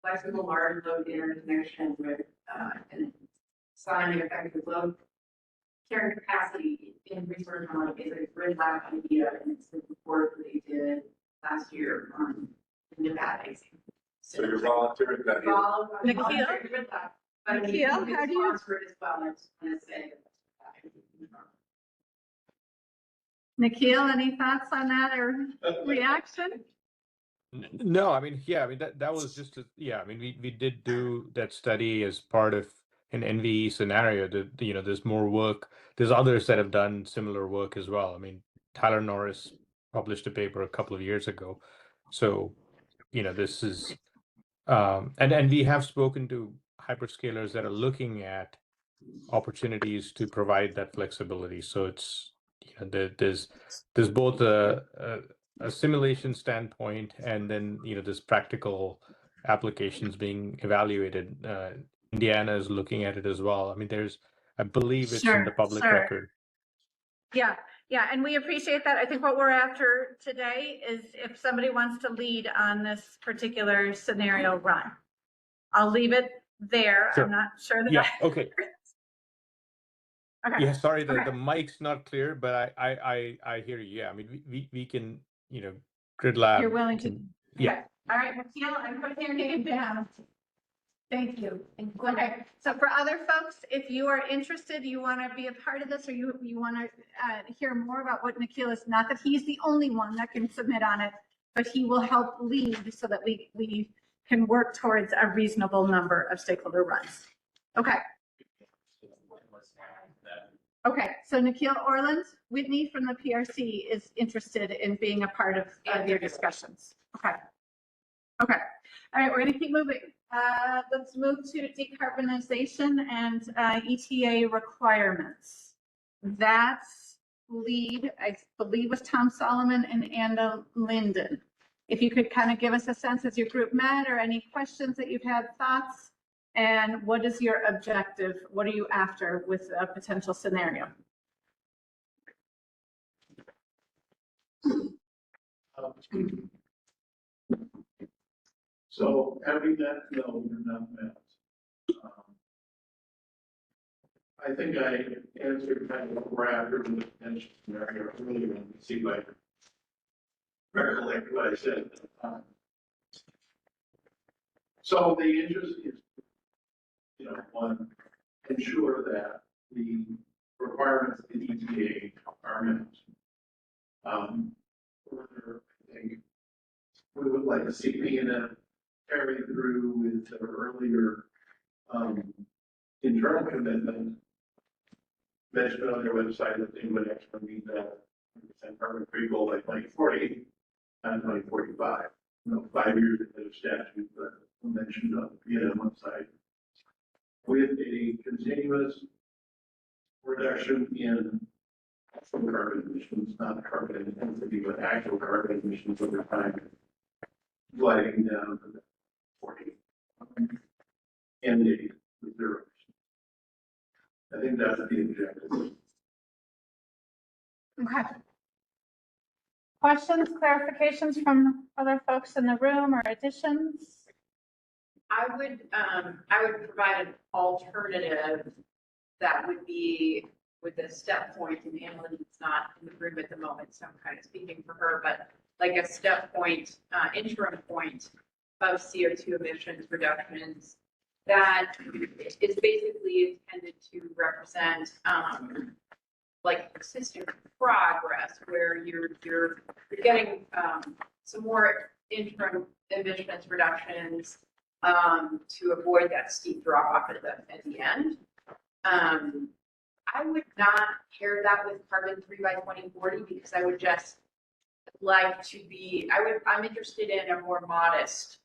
flexible large load interconnection with and signing effective load carrying capacity in resource knowledge is a Grid Lab idea, and it's the report that they did last year on Nevada. So you're volunteering that. Nikhil, Nikhil, how do you? Nikhil, any thoughts on that or reaction? No, I mean, yeah, I mean that was just I mean we did do that study as part of an NVE scenario. That there's more work. There's others that have done similar work as well. I mean, Tyler Norris published a paper a couple of years ago. So, this is and we have spoken to hyperscalers that are looking at opportunities to provide that flexibility. So it's There's both a simulation standpoint and then there's practical applications being evaluated. Indiana is looking at it as well. I mean, I believe it's in the public record. Yeah, and we appreciate that. I think what we're after today is if somebody wants to lead on this particular scenario run. I'll leave it there. Sure. I'm not sure that. Yeah. Okay. Okay. Yeah. Sorry, the Okay. mic's not clear, but I hear you. Yeah. I mean, we can Grid Lab. You're willing to. Yeah. Okay. All right, Michaela, I'm putting your name down. Thank you. Okay, so for other folks, if you are interested, you want to be a part of this, or you want to hear more about what Nikhil's, not that he's the only one that can submit on it, but he will help lead so that we can work towards a reasonable number of stakeholder runs. Okay. Okay, so Nikhil Orland, Whitney from the PRC is interested in being a part of your discussions. Okay. Okay. All right, we're going to keep moving. Let's move to decarbonization and ETA requirements. That's lead, I believe, was Tom Solomon and Anna Linden. If you could kind of give us a sense as your group met or any questions that you've had, thoughts, and what is your objective? What are you after with a potential scenario? So having that no, you're not met. I think I answered kind of what we're after with the potential scenario earlier on. See if I recollect what I said at the time. So the interest is, one, ensure that the requirements of the ETA are met. Further, I think we would like to see PNM carry through with their earlier internal commitment mentioned on their website that they would actually meet that 100% carbon-free goal by 2040 and 2045. 5 years ahead of statute, but mentioned on the PNM website. With a continuous reduction in actual carbon emissions, not carbon intensity, but actual carbon emissions over time, gliding down to the 40 end date with 0. I think that's the objective. Okay. Questions, clarifications from other folks in the room or additions? I would provide an alternative that would be with a step point, and Annalyn's not in the room at the moment, so I'm kind of speaking for her, but like a step point, interim point of CO2 emissions reductions that is basically intended to represent like consistent progress where you're getting some more interim emissions reductions to avoid that steep drop off at the end. I would not pair that with carbon 3 by 2040 because I would just like to be, I'm interested in a more modest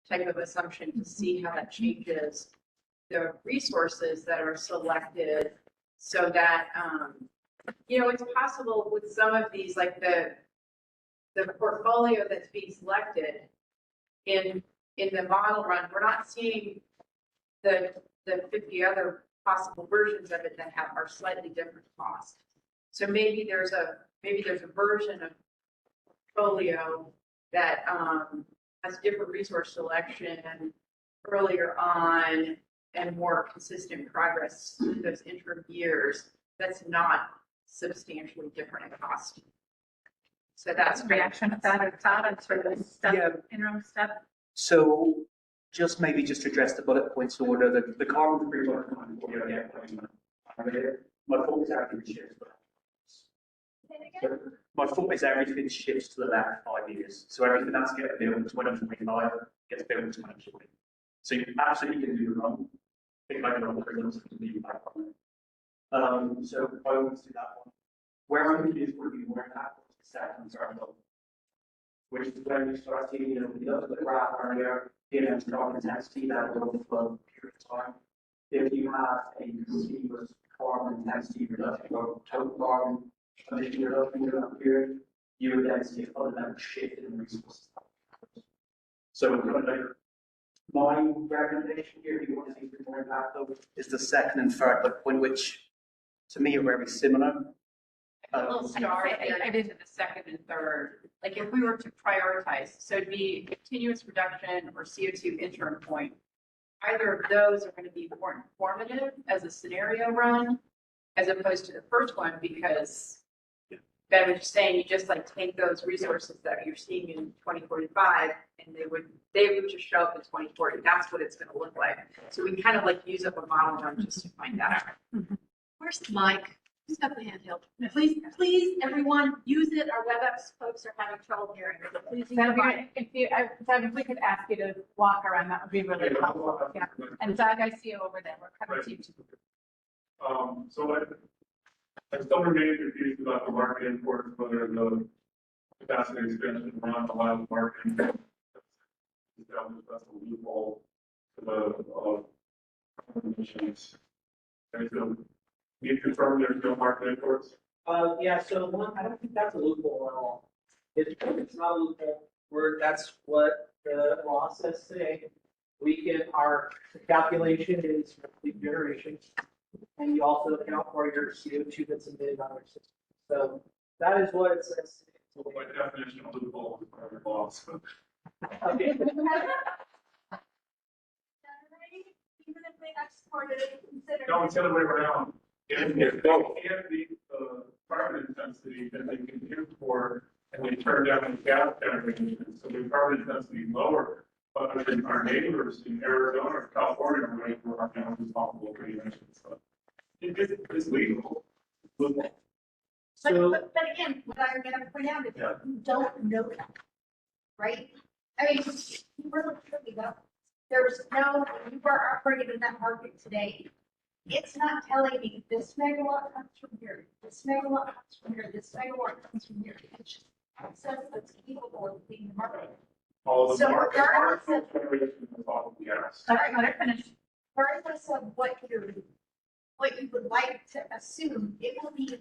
type of assumption to see how that changes the resources that are selected so that, it's possible with some of these, like the portfolio that's being selected in the model run, we're not seeing the 50 other possible versions of it that are slightly different cost. So maybe there's a version of portfolio that has different resource selection earlier on and more consistent progress through those interim years that's not substantially different in cost. So that's reaction to that or thought on sort of step, interim step. So just to address the bullet points order, the carbon free work my focus actually shifts. My focus everything shifts to the left 5 years. So everything that's getting built in 2025 gets built in 2040. So you absolutely can do wrong. Think like an old prisons to leave back on it. So I want to do that one. Where I'm going to do would be more impactful to second terminal, which is when you start seeing, we looked at the graph earlier, PNM's carbon intensity that will over a period of time. If you have a continuous carbon intensity reduction or total carbon if you're opening it up here, you would then see a fundamental shift in resources. So my recommendation here, if you want to see more impact though, is the second and third bullet point, which to me are very similar. Little star I did the second and third, like if we were to prioritize, so it'd be continuous reduction or CO2 interim point. Either of those are going to be more informative as a scenario run, as opposed to the first one, because Ben was just saying, you just like take those resources that you're seeing in 2045 and they would just show up in 2040. That's what it's going to look like. So we kind of like use up a model run just to find that out. Where's the mic? Who's got the handheld? Please, everyone, use it. Our WebEx folks are having trouble hearing. So please use the mic. If we could ask you to walk around, that would be really helpful. Yeah. And Doug, I see you over there. We're coming to you too. So I still remain confused about the market imports, whether the capacity expansion run allows market imports. That's a loophole to the emissions. And so you confirm there's no market imports? Yeah, so one, I don't think that's a loophole at all. It's not a loophole, that's what the law says today. Our calculation is complete generation, and you also account for your CO2 that's emitted on our system. So that is what it says. So by definition, a loophole is part of the law. So. Okay. Even if they exported it, consider. No, it's the other way around. If they can't beat the carbon intensity, then they can import and they turn down the gas generation. So the carbon intensity is lower. But our neighbors in Arizona or California are now responsible for the emissions. So it's legal. But again, what I'm gonna point out is you don't know that, right? I mean, you really truly don't. There's no, you are operating in that market today. It's not telling me this megawatt comes from here, this megawatt comes from here, this megawatt comes from here. It's just access that's capable of being the market. So regardless of, Sorry, let her finish. regardless of what you would like to assume, it will be a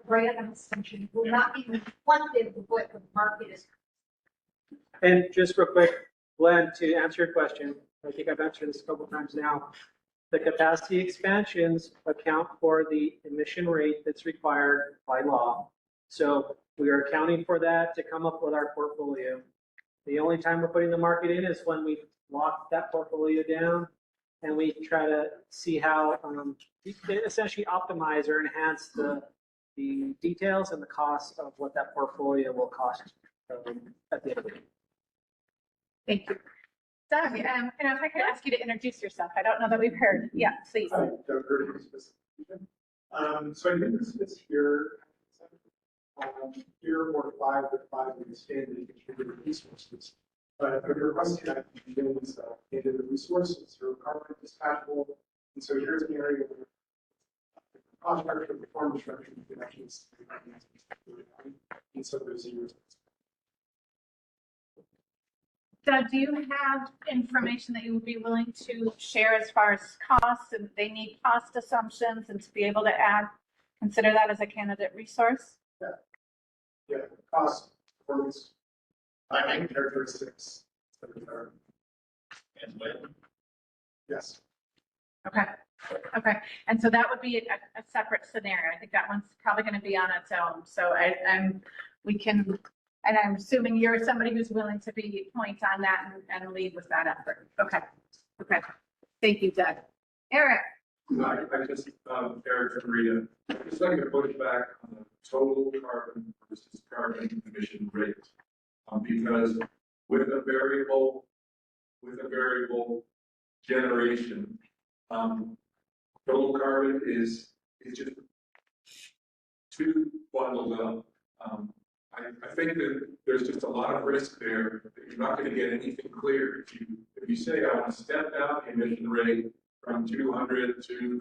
random assumption, will not be reflective of what the market is. And just real quick, Glenn, to answer your question, I think I've answered this a couple times now. The capacity expansions account for the emission rate that's required by law. So we are accounting for that to come up with our portfolio. The only time we're putting the market in is when we lock that portfolio down and we try to see how we essentially optimize or enhance the details and the cost of what that portfolio will cost at the end of the day. Thank you. Doug, if I could ask you to introduce yourself. I don't know that we've heard. Yeah, please. Hi, Doug Curtis. So I think this is here. Here or 5 with 5 in the standard distributed resources. But your question I think is into the resources or carbon dispatchable. And so here's an area where cost structure, performance structure, you can actually see in some of those years. Doug, do you have information that you would be willing to share as far as costs, and they need cost assumptions and to be able to consider that as a candidate resource? Yeah, cost, performance, timing characteristics. And when? Yes. Okay. And so that would be a separate scenario. I think that one's probably going to be on its own. So and I'm assuming you're somebody who's willing to be point on that and lead with that effort. Okay. Thank you, Doug. Eric. I just, Eric from Rita, just like to push back on the total carbon versus carbon emission rate. Because with a variable generation, total carbon is just too bundled up. I think that there's just a lot of risk there that you're not going to get anything clear. If you say I want to step down the emission rate from 200 to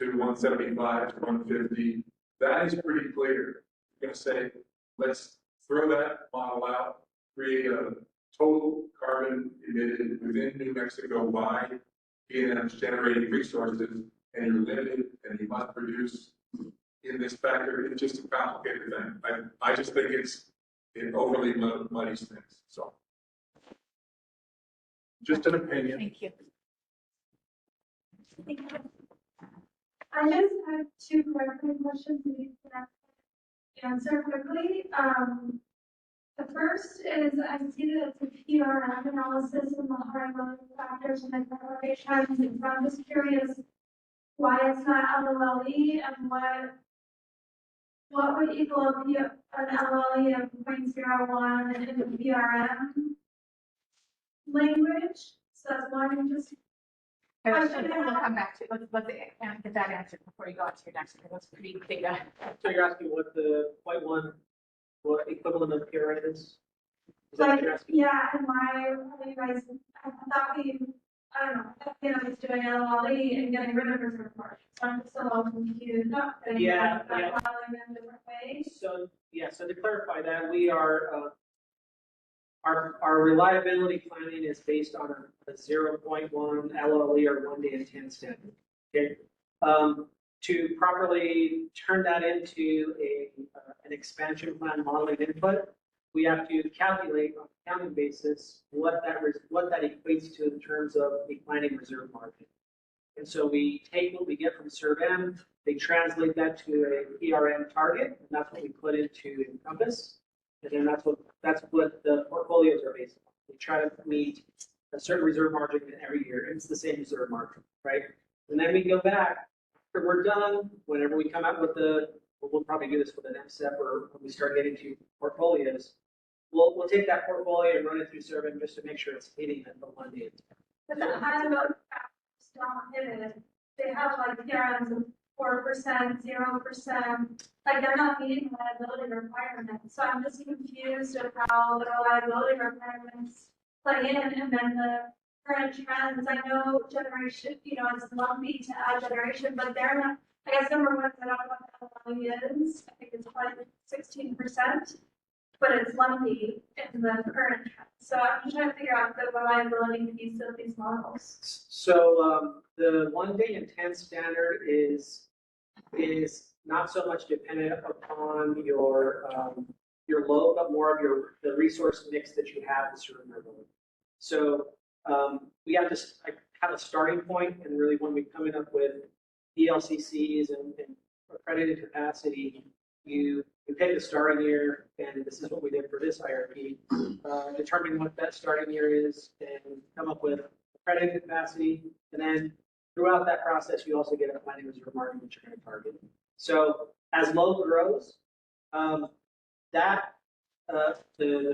175 to 150, that is pretty clear. You're going to say, let's throw that model out, create a total carbon emitted within New Mexico by PNM's generating resources, and you're limited and you must produce in this factor, it's just a complicated thing. I just think it overly muddies things, so. Just an opinion. Thank you. I just had two clarifying questions that you can answer quickly. The first is I see that it's a PRM analysis and the hard load factors and the correlations. And so I'm just curious why it's not LOLE and what would equal an LOLE of 0.01 in the PRM language? So that's one just. We'll come back to it. Let's get that answered before you go on to your next one. That's pretty data. So you're asking what the point one, what equivalent of PRA is? Is that what you're asking? Yeah, and why are you guys, I thought I don't know, I was doing LOLE and getting rid of reserve margin. So I'm just a little confused. Yeah. Modeling in different ways. So to clarify that, we are, our reliability planning is based on a 0.1 LOE or 1 day in 10 standard. Okay. To properly turn that into an expansion plan modeling input, we have to calculate on a counting basis what that equates to in terms of a planning reserve margin. And so we take what we get from ServM, they translate that to a PRM target, and that's what we put into Encompass. And then that's what the portfolios are based on. We try to meet a certain reserve margin every year, and it's the same reserve margin, right? And then we go back, after we're done, whenever we come out with we'll probably do this with an MSEP or when we start getting to portfolios, we'll take that portfolio and run it through ServM just to make sure it's hitting at the 1 day. But the high load factors don't hit it. They have like PRMs of 4%, 0%. Like they're not meeting reliability requirements. So I'm just confused of how the reliability requirements play in, and then the current trends. I know generation, it's lumpy to add generation, but they're not. I guess number one, I don't know what the LOE is. I think it's like 16%, but it's lumpy in the current trend. So I'm just trying to figure out the reliability piece of these models. So the 1 day in 10 standard is not so much dependent upon your load, but more of the resource mix that you have to serve your load. So we have to have a starting point, and really when we're coming up with ELCCs and accredited capacity, you pick the starting year, and this is what we did for this IRP, determine what that starting year is and come up with accredited capacity, and then throughout that process, you also get a planning reserve margin which you're going to target. So as load grows, the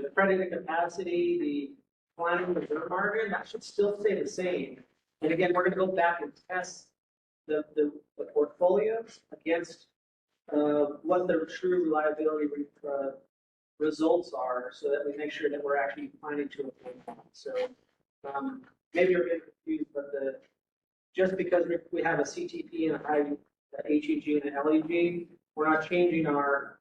accredited capacity, the planning reserve margin, that should still stay the same. And again, we're going to go back and test the portfolios against what the true reliability results are, so that we make sure that we're actually planning to a point. So maybe you're getting confused, but just because we have a CTP and a high HEG and an LEG, we're not changing our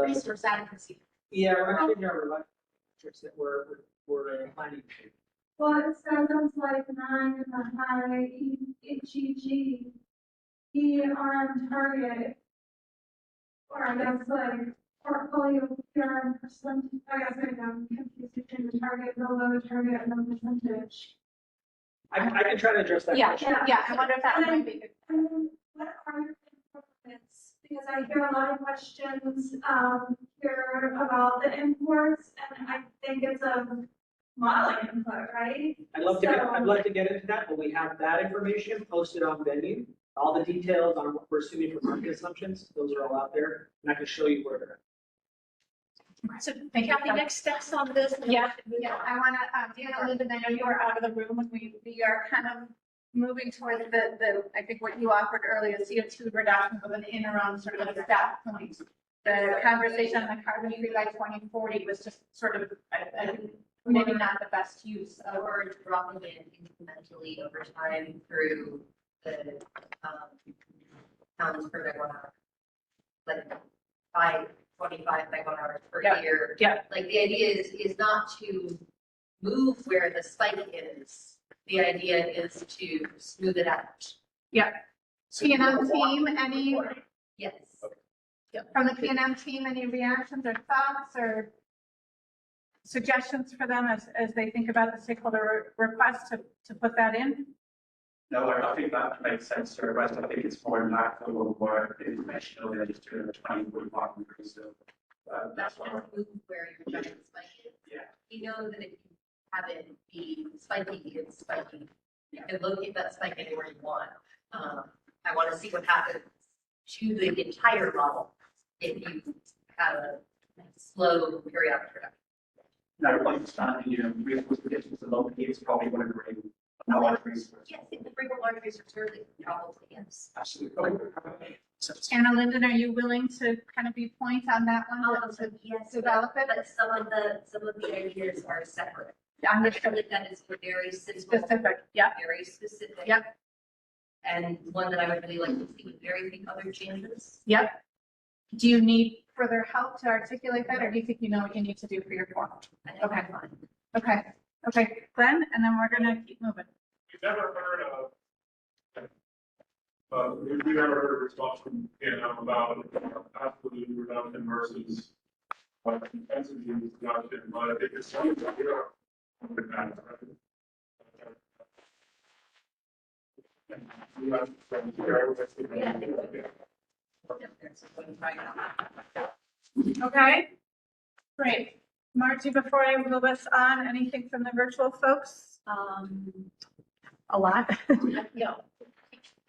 resource adequacy. Yeah, we're not changing our reliability metrics that we're planning to. Well, it sounds like 9 in the high HEG, PRM target, or I guess like portfolio PRM percent. I guess maybe I'm confused between the target, the low target, and the percentage. I can try to address that. Yeah, question. yeah. I wonder if that might be good. And then what are your improvements? Because I hear a lot of questions here about the imports, and I think it's a modeling input, right? I'd love to get into that, but we have that information posted on Venue. All the details on what we're assuming for market assumptions, those are all out there, and I can show you where they're at. So Kathy, next steps on this? Yeah, I want to, Elizabeth, I know you were out of the room, and we are kind of moving towards I think what you offered earlier, CO2 reduction with an interim sort of step point. The conversation on the carbon free by 2040 was just sort of, maybe not the best use of. Or dropping it incrementally over time through the pounds per megawatt hour, like by 25 megawatt hours per year. Yeah. Like the idea is not to move where the spike is. The idea is to smooth it out. Yeah. PNM team, any? Yes. From the PNM team, any reactions or thoughts or suggestions for them as they think about the stakeholder request to put that in? No, I think that makes sense to request. I think it's more impactful or more informational than just doing a 20-45 increase. So that's why. Where your giant spike is. Yeah. You know that if you have it be spiky, it's spiky. You can locate that spike anywhere you want. I want to see what happens to the entire model if you have a slow periodic reduction. Now, I understand, resource predictions alone is probably going to bring a lot of resources. Yes, if the bring a large resource early, probably, yes. Absolutely. Anna Linden, are you willing to kind of be point on that one? Yes, develop it? but some of the ideas are separate. Understood. That is very simple, Specific, yeah. very specific. Yep. And one that I would really like to see with very few other changes. Yep. Do you need further help to articulate that, or do you think you know what you need to do for your form? Okay. Okay. Okay, Glenn, and then we're gonna keep moving. You've never heard of, we've never heard a response from PNM about absolute reduction versus intensity reduction, but if it's something that we are. Okay, great. Margie, before I move us on, anything from the virtual folks? A lot. No,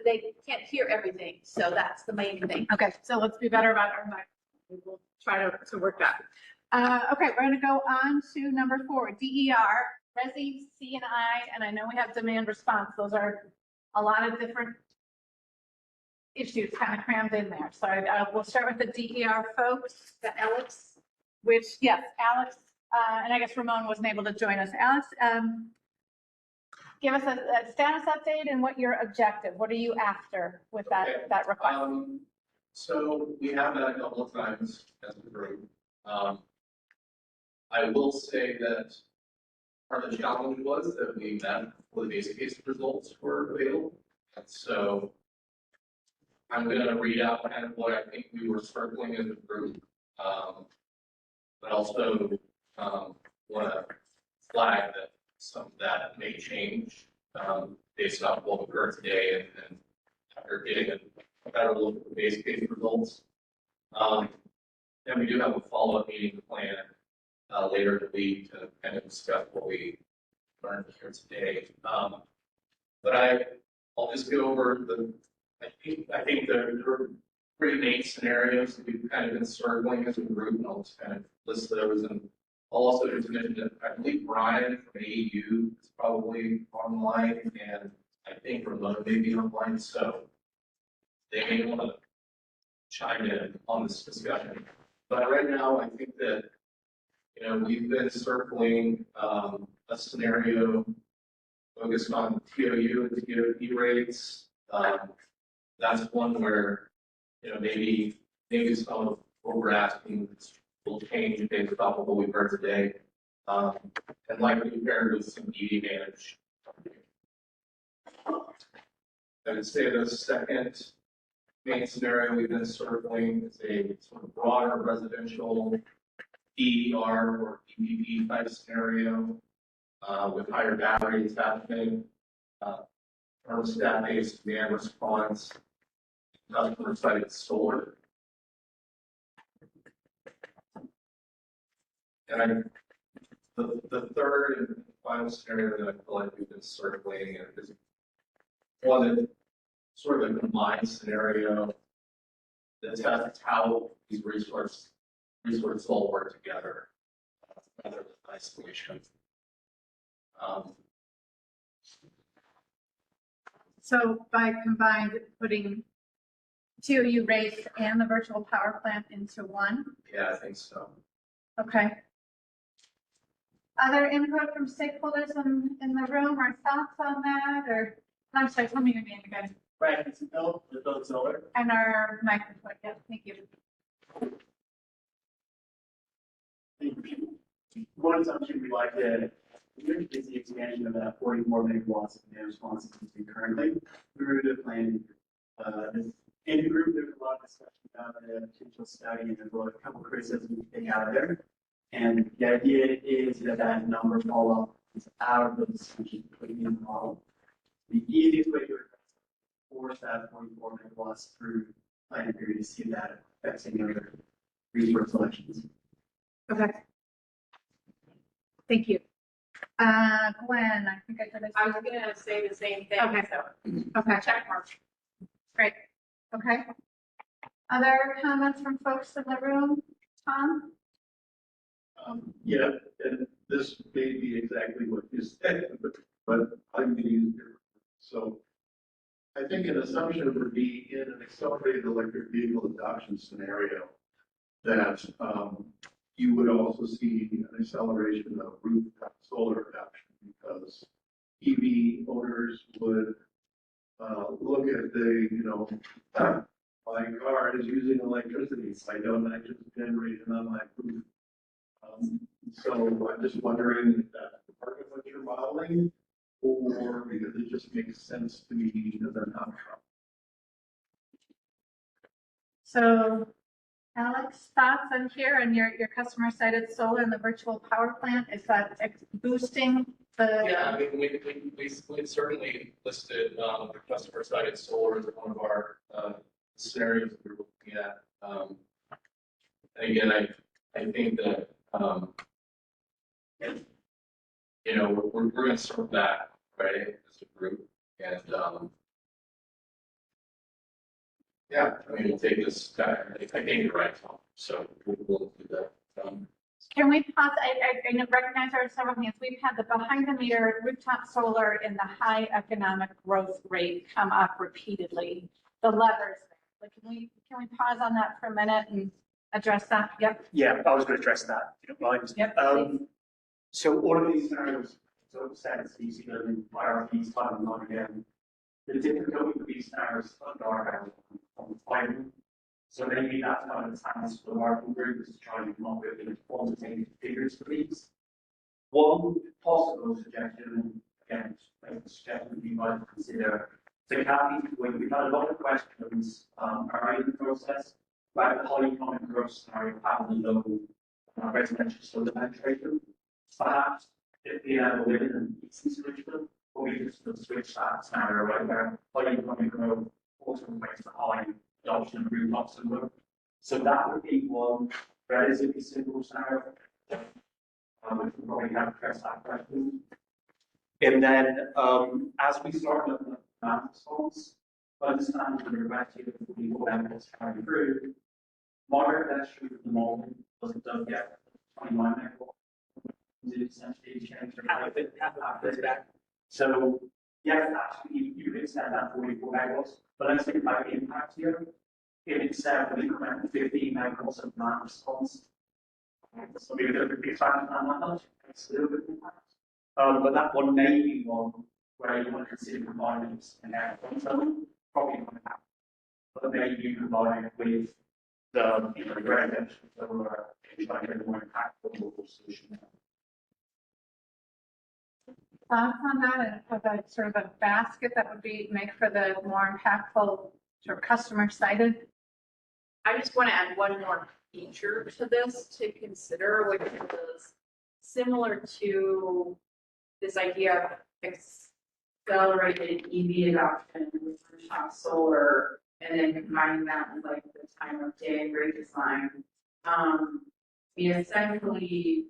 they can't hear everything, so that's the main thing. Okay, so let's be better about our mic. We'll try to work that. Okay, we're gonna go on to number 4, DER, Resi, C&I, and I know we have demand response. Those are a lot of different issues kind of crammed in there. So we'll start with the DER folks, the Alex, which, yes, Alex, and I guess Ramon wasn't able to join us. Alex, give us a status update and what your objective, what are you after with that request? So we have met a couple of times as a group. I will say that part of the challenge was that we met before the basic case results were available. And so I'm going to read out kind of what I think we were circling as a group, but also want to flag that some of that may change based on what occurred today and after getting a better look at the basic case results. And we do have a follow-up meeting planned later in the week to kind of discuss what we learned here today. But I'll just go over I think there are 3 main scenarios that we've kind of been circling as a group, and I'll just kind of list those. And I'll also just mention that I believe Brian from AEU is probably online, and I think Ramon may be online, so they may want to chime in on this discussion. But right now, I think that we've been circling a scenario focused on TOU and TOE rates. That's one where maybe some of what we're asking will change based off of what we've heard today, and likely paired with some ED managed. I would say the second main scenario we've been circling is a sort of broader residential DER or EPP type scenario with higher battery attachment, thermostat-based demand response, customer-sided solar. And the third and final scenario that I feel like we've been circling is one that sort of a combined scenario that tests how these resources all work together rather than isolation. So by combined, putting TOU rates and the virtual power plant into one? Yeah, I think so. Okay. Other input from stakeholders in the room or thoughts on that, or, I'm sorry, tell me your name again. Right, it's Bill Zoller. And our microphone, yeah, thank you. One assumption we like to is the expansion of that 44 megawatts of demand response system currently through the plan, this In the group, there's a lot of discussion about the potential study, and there's a couple of criticisms we take out of there. And the idea is that that number fall off is out of the discussion putting in the model. The easiest way to force that 44 megawatts through planning period to see that affects any other resource selections. Okay. Thank you. Gwen, I think I did it. I was gonna say the same thing. Okay. So, Okay, check mark. great. Okay. Other comments from folks in the room? Tom? Yeah, and this may be exactly what you said, but I'm going to use it. So I think an assumption would be in an accelerated electric vehicle adoption scenario that you would also see an acceleration of rooftop solar adoption because EV owners would look at my car is using electricity, so I don't I just generate it on my roof. So I'm just wondering if that's part of what you're modeling, or because it just makes sense to me as an outcome. So Alex, thoughts on here and your customer cited solar and the virtual power plant? Is that boosting the? Yeah, I mean, we certainly listed the customer sided solar as one of our scenarios that we're looking at. And again, I think that we're going to start that right as a group, and yeah, I mean, we'll take this. I think you're right, Tom. So we'll do that. Can we pause? I recognize there are several hands. We've had the behind the meter rooftop solar and the high economic growth rate come up repeatedly. The levers. Like, can we pause on that for a minute and address that? Yep. Yeah, I was going to address that, if you don't mind. Yep. So all of these scenarios, so sense, you see them in IRPs time and time again. The difficulty with these scenarios are on planning. So maybe that's one of the tasks for the working group is to try and come up with the quantitative figures for these. One possible suggestion, again, a suggestion you might consider. So Kathy, we've had a lot of questions around the process about the polynomial growth scenario, how the low residential solar penetration. Perhaps if we have a within an easy solution, or we just switch that scenario right where polynomial growth also makes the high adoption of rooftop solar. So that would be one relatively simple scenario. We can probably have addressed that question. And then as we start looking at demand response, understand the directive of the people benefits carrying through. Moderate pedestrian at the moment doesn't get 29 megawatts. It essentially change the back. So yes, actually you could extend that 44 megawatts, but let's think about the impact here. If it's 15 megawatts of demand response, so maybe there could be time on that much, it's a little bit impact. But that one may be one where you want to consider combining this and probably not happen. But maybe you combine it with the residential solar and try to get a more impactful local solution. Thoughts on that and of a sort of a basket that would be make for the more impactful sort of customer cited? I just want to add one more feature to this to consider, which is similar to this idea of accelerated EV adoption with rooftop solar, and then combining that with like the time of day rate design. Essentially,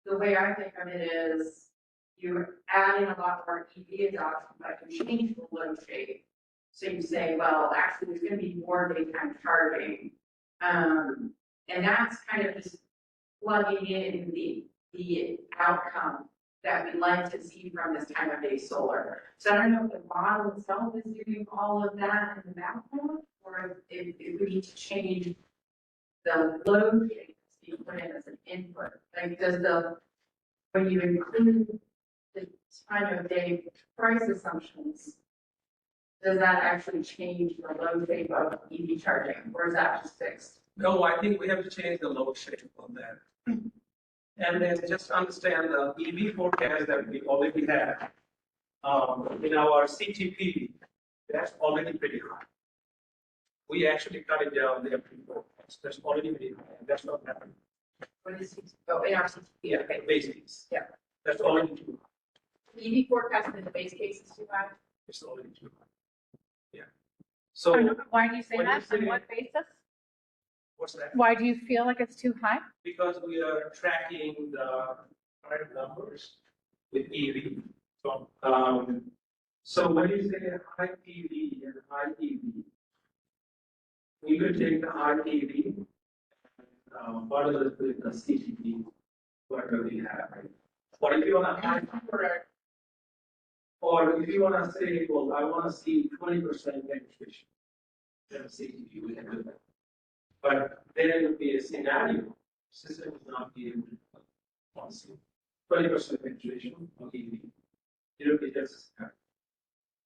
the way I think of it is you're adding a lot more EV adoption, but you change the load shape. So you say, well, actually, there's going to be more daytime charging, and that's kind of just plugging in the outcome that we'd like to see from this time of day solar. So I don't know if the model itself is doing all of that in the background, or if we need to change the load shape that's being put in as an input. Like, when you include the time of day price assumptions, does that actually change the load shape of EV charging, or is that just fixed? No, I think we have to change the load shape on that. And then just understand the EV forecast that we already have. In our CTP, that's already pretty high. We actually cut it down there before. That's already been, that's not happening. What is, oh, in our CTP, Yeah, okay. base case. Yeah. That's already too high. EV forecast in the base case is too high. It's already too high. Yeah. So. Why do you say when that? you On say- what basis? What's that? Why do you feel like it's too high? Because we are tracking the current numbers with EV. So when you say high PV and high EV, we could take the high PV, part of the CTP, whatever we have, right? But if you want to high, or if you want to say, well, I want to see 20% penetration, then CTP, we can do that. But then it would be a scenario, system would not be able to policy. 20% penetration of EV. It would be just a scenario.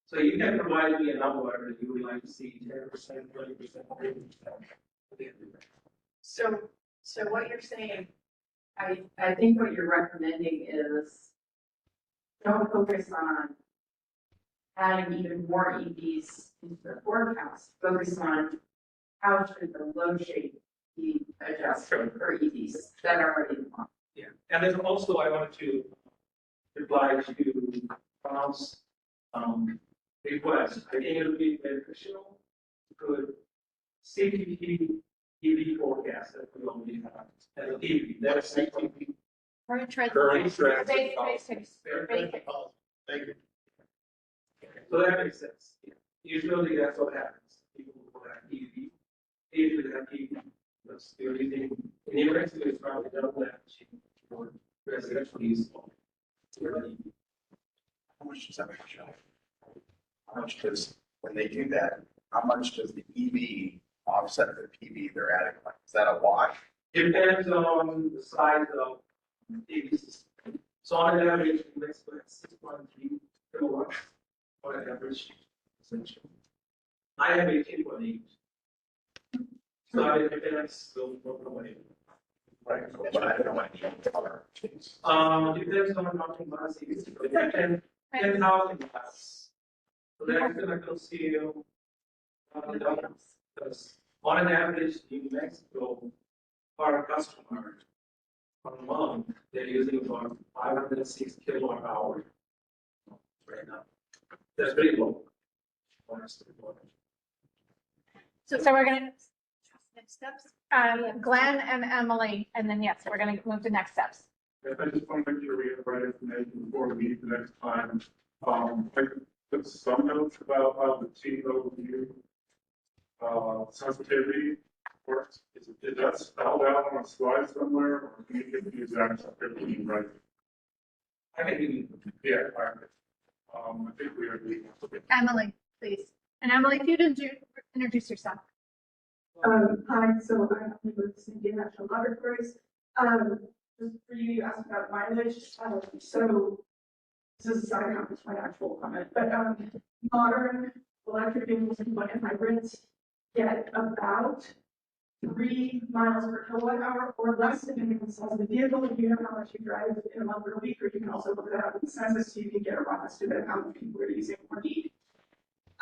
So you can provide me a number that you would like to see 10%, 20%, 30%. So what you're saying, I think what you're recommending is don't focus on adding even more EVs into the forecast. Focus on how should the low shape be adjusted for EVs that are already in line. Yeah, and then also I wanted to reply to Tom's request. I think it would be beneficial to CTP EV forecast that we already have as an EV. That's CTP. Current trend. Current trend. Thank you. So that makes sense. Usually that's what happens. People who have EV, they usually have EV. That's the only thing. In New Mexico, it's probably double that for residential use. How much does that make you? How much does, when they do that, how much does the EV offset the PV they're adding? Like, is that a wash? Depends on the size of EV system. So on an average, in Mexico, it's 6.3 kilowatts on an average, essentially. I have 18.8. So it depends on the way. Right, but I don't know what the color is. Depends on how many mass it is. 10,000 mass. So that's gonna consume, because on an average in Mexico, our customer, per month, they're using about 506 kilowatt hours right now. That's pretty low. Honestly. So we're gonna, next steps, Glenn and Emily, and then yes, we're gonna move to next steps. I just want to make sure we have the right information before we meet the next time. I could put some notes about how the TOU sensitivity works. Is that spelled out on a slide somewhere, or can you give the exact sensitivity right? I can give you. Yeah, I think we are. Emily, please. And Emily, if you'd introduce yourself. Hi, so I'm with Cindy National Laboratories. Just for you, you asked about mileage. So this is sorry, not my actual comment, but modern electric vehicles and plug-in hybrids get about 3 miles per kilowatt hour or less depending on the size of the vehicle. If you know how much you drive in a month or a week, or you can also look that up in the census so you can get a rough estimate of how many people are using or need.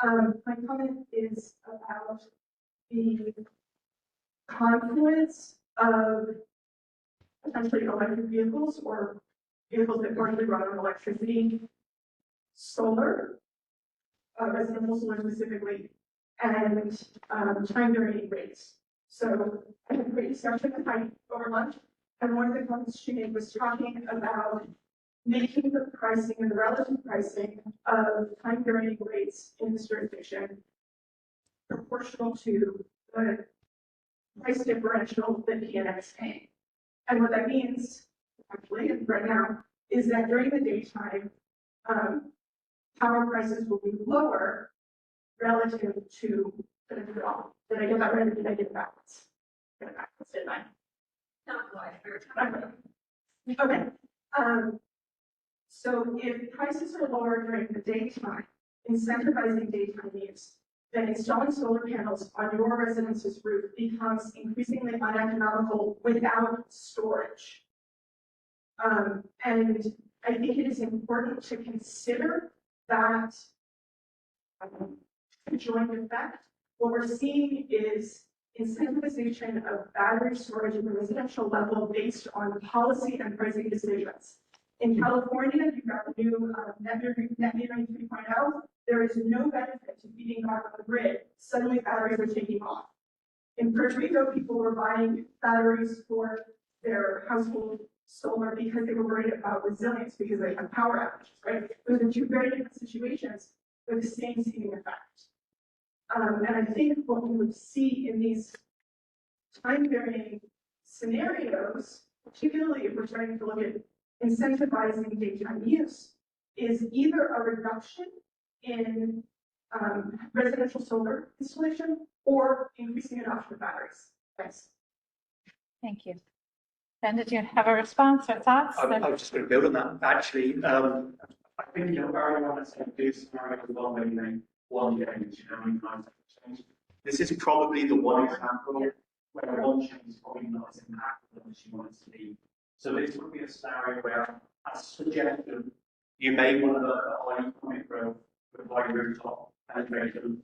My comment is about the confluence of potentially electric vehicles or vehicles that currently run on electricity, solar, residential solar specifically, and time varying rates. So I had a great discussion with Heidi over lunch, and one of the comments she made was talking about making the pricing and the relative pricing of time varying rates in this jurisdiction proportional to the price differential that PNM is paying. And what that means, actually, and right now, is that during the daytime, power prices will be lower relative to the draw. Did I get that right, or did I get it backwards? Get it backwards, didn't I? Not quite. Okay. So if prices are lower during the daytime, incentivizing daytime use, then installing solar panels on your residence's roof becomes increasingly uneconomical without storage. And I think it is important to consider that joint effect what we're seeing is incentivization of battery storage at the residential level based on policy and pricing decisions. In California, you've got the new net metering 3.0. There is no benefit to feeding back on the grid. Suddenly batteries are taking off. In Puerto Rico, people were buying batteries for their household solar because they were worried about resilience because they had power outages, right? Those are two very different situations with the same seeming effect. And I think what we would see in these time varying scenarios, particularly if we're starting to look at incentivizing daytime use, is either a reduction in residential solar installation or increasing adoption of batteries. Thanks. Thank you. Ben, did you have a response or thoughts? I was just going to build on that. Actually, I think, earlier on I said this scenario as well, maybe one change, change. This is probably the one example where one change is probably not as impactful as you want it to be. So this would be a scenario where, as suggested, you may want to look at high economic growth with high rooftop penetration,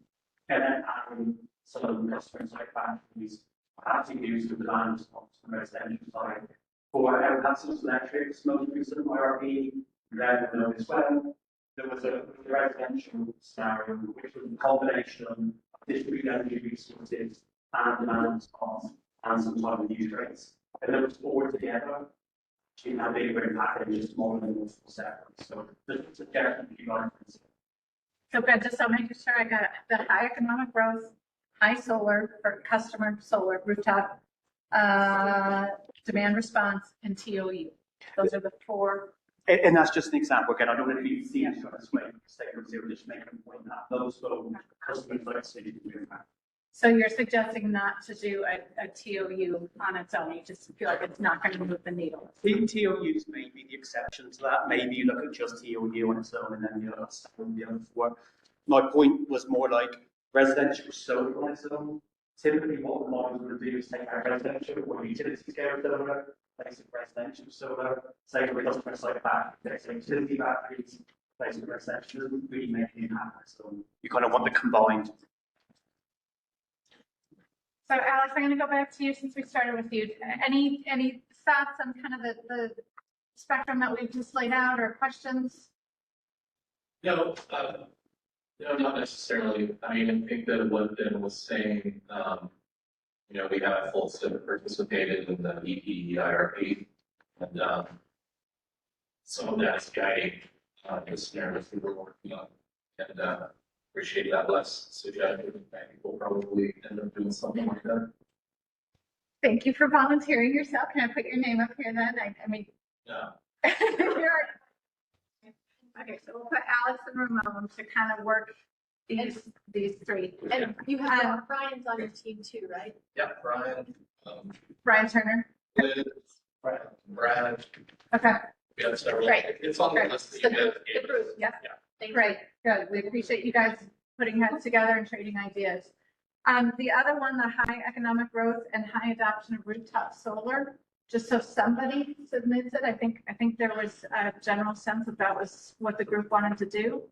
and then adding some of the customers like batteries, perhaps you use the demand response on the residential side. For households electrics, most recent IRP, then know as well, there was a residential scenario which was a combination of distributed energy resources and demand response and some time of use rates. And those four together actually have a bigger impact than just modeling multiple separate. So there's a suggestion if you like. So good, just so making sure I got it. The high economic growth, high solar for customer solar rooftop, demand response, and TOU. Those are the four. And that's just an example. Again, I don't know if you see it on this way, statement zero, just making a point that those customers like city do that. So you're suggesting not to do a TOU on its own. You just feel like it's not going to move the needle. I think TOUs may be the exception to that. Maybe you look at just TOU on its own and then the other four. My point was more like residential solar on its own. Typically what the models would do is take our residential or utility scale solar, place of residential solar, say for customers like that, place of utility batteries, place of residential, doesn't really make any impact. So you kind of want the combined. So Alex, I'm going to go back to you since we started with you. Any thoughts on kind of the spectrum that we've just laid out or questions? No, not necessarily. I mean, I think that what Ben was saying, we have folks that participated in the EP IRP, and some of that is guiding the scenarios we were working on, and appreciate that less suggested. I think we'll probably end up doing something like that. Thank you for volunteering yourself. Can I put your name up here then? I mean, yeah. Okay, so we'll put Alex and Ramon to kind of work these three. And you have Brian's on your team too, right? Yeah, Brian. Brian Turner. Liz, Brad. Okay. We have several. Great. It's on the list. The group, yeah. Great, good. We appreciate you guys putting heads together and trading ideas. The other one, the high economic growth and high adoption of rooftop solar, just so somebody submits it. I think there was a general sense that was what the group wanted to do.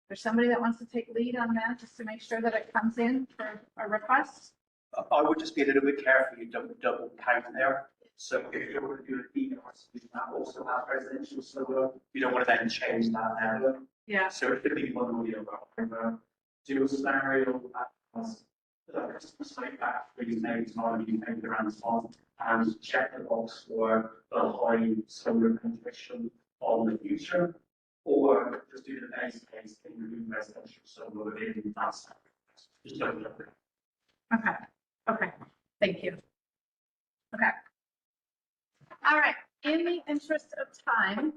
There's somebody that wants to take lead on that just to make sure that it comes in for a request. I would just be a little bit careful. You don't double count there. So if you're going to do a PNM that also have residential solar, you don't want to then change that area. Yeah. So it could be one or the other. Do a scenario that has customer site batteries, maybe time you make the response and check the box for the high solar penetration on the future, or just do the base case and remove residential solar within that sector. Just don't look at it. Okay. Thank you. Okay. All right. In the interest of time,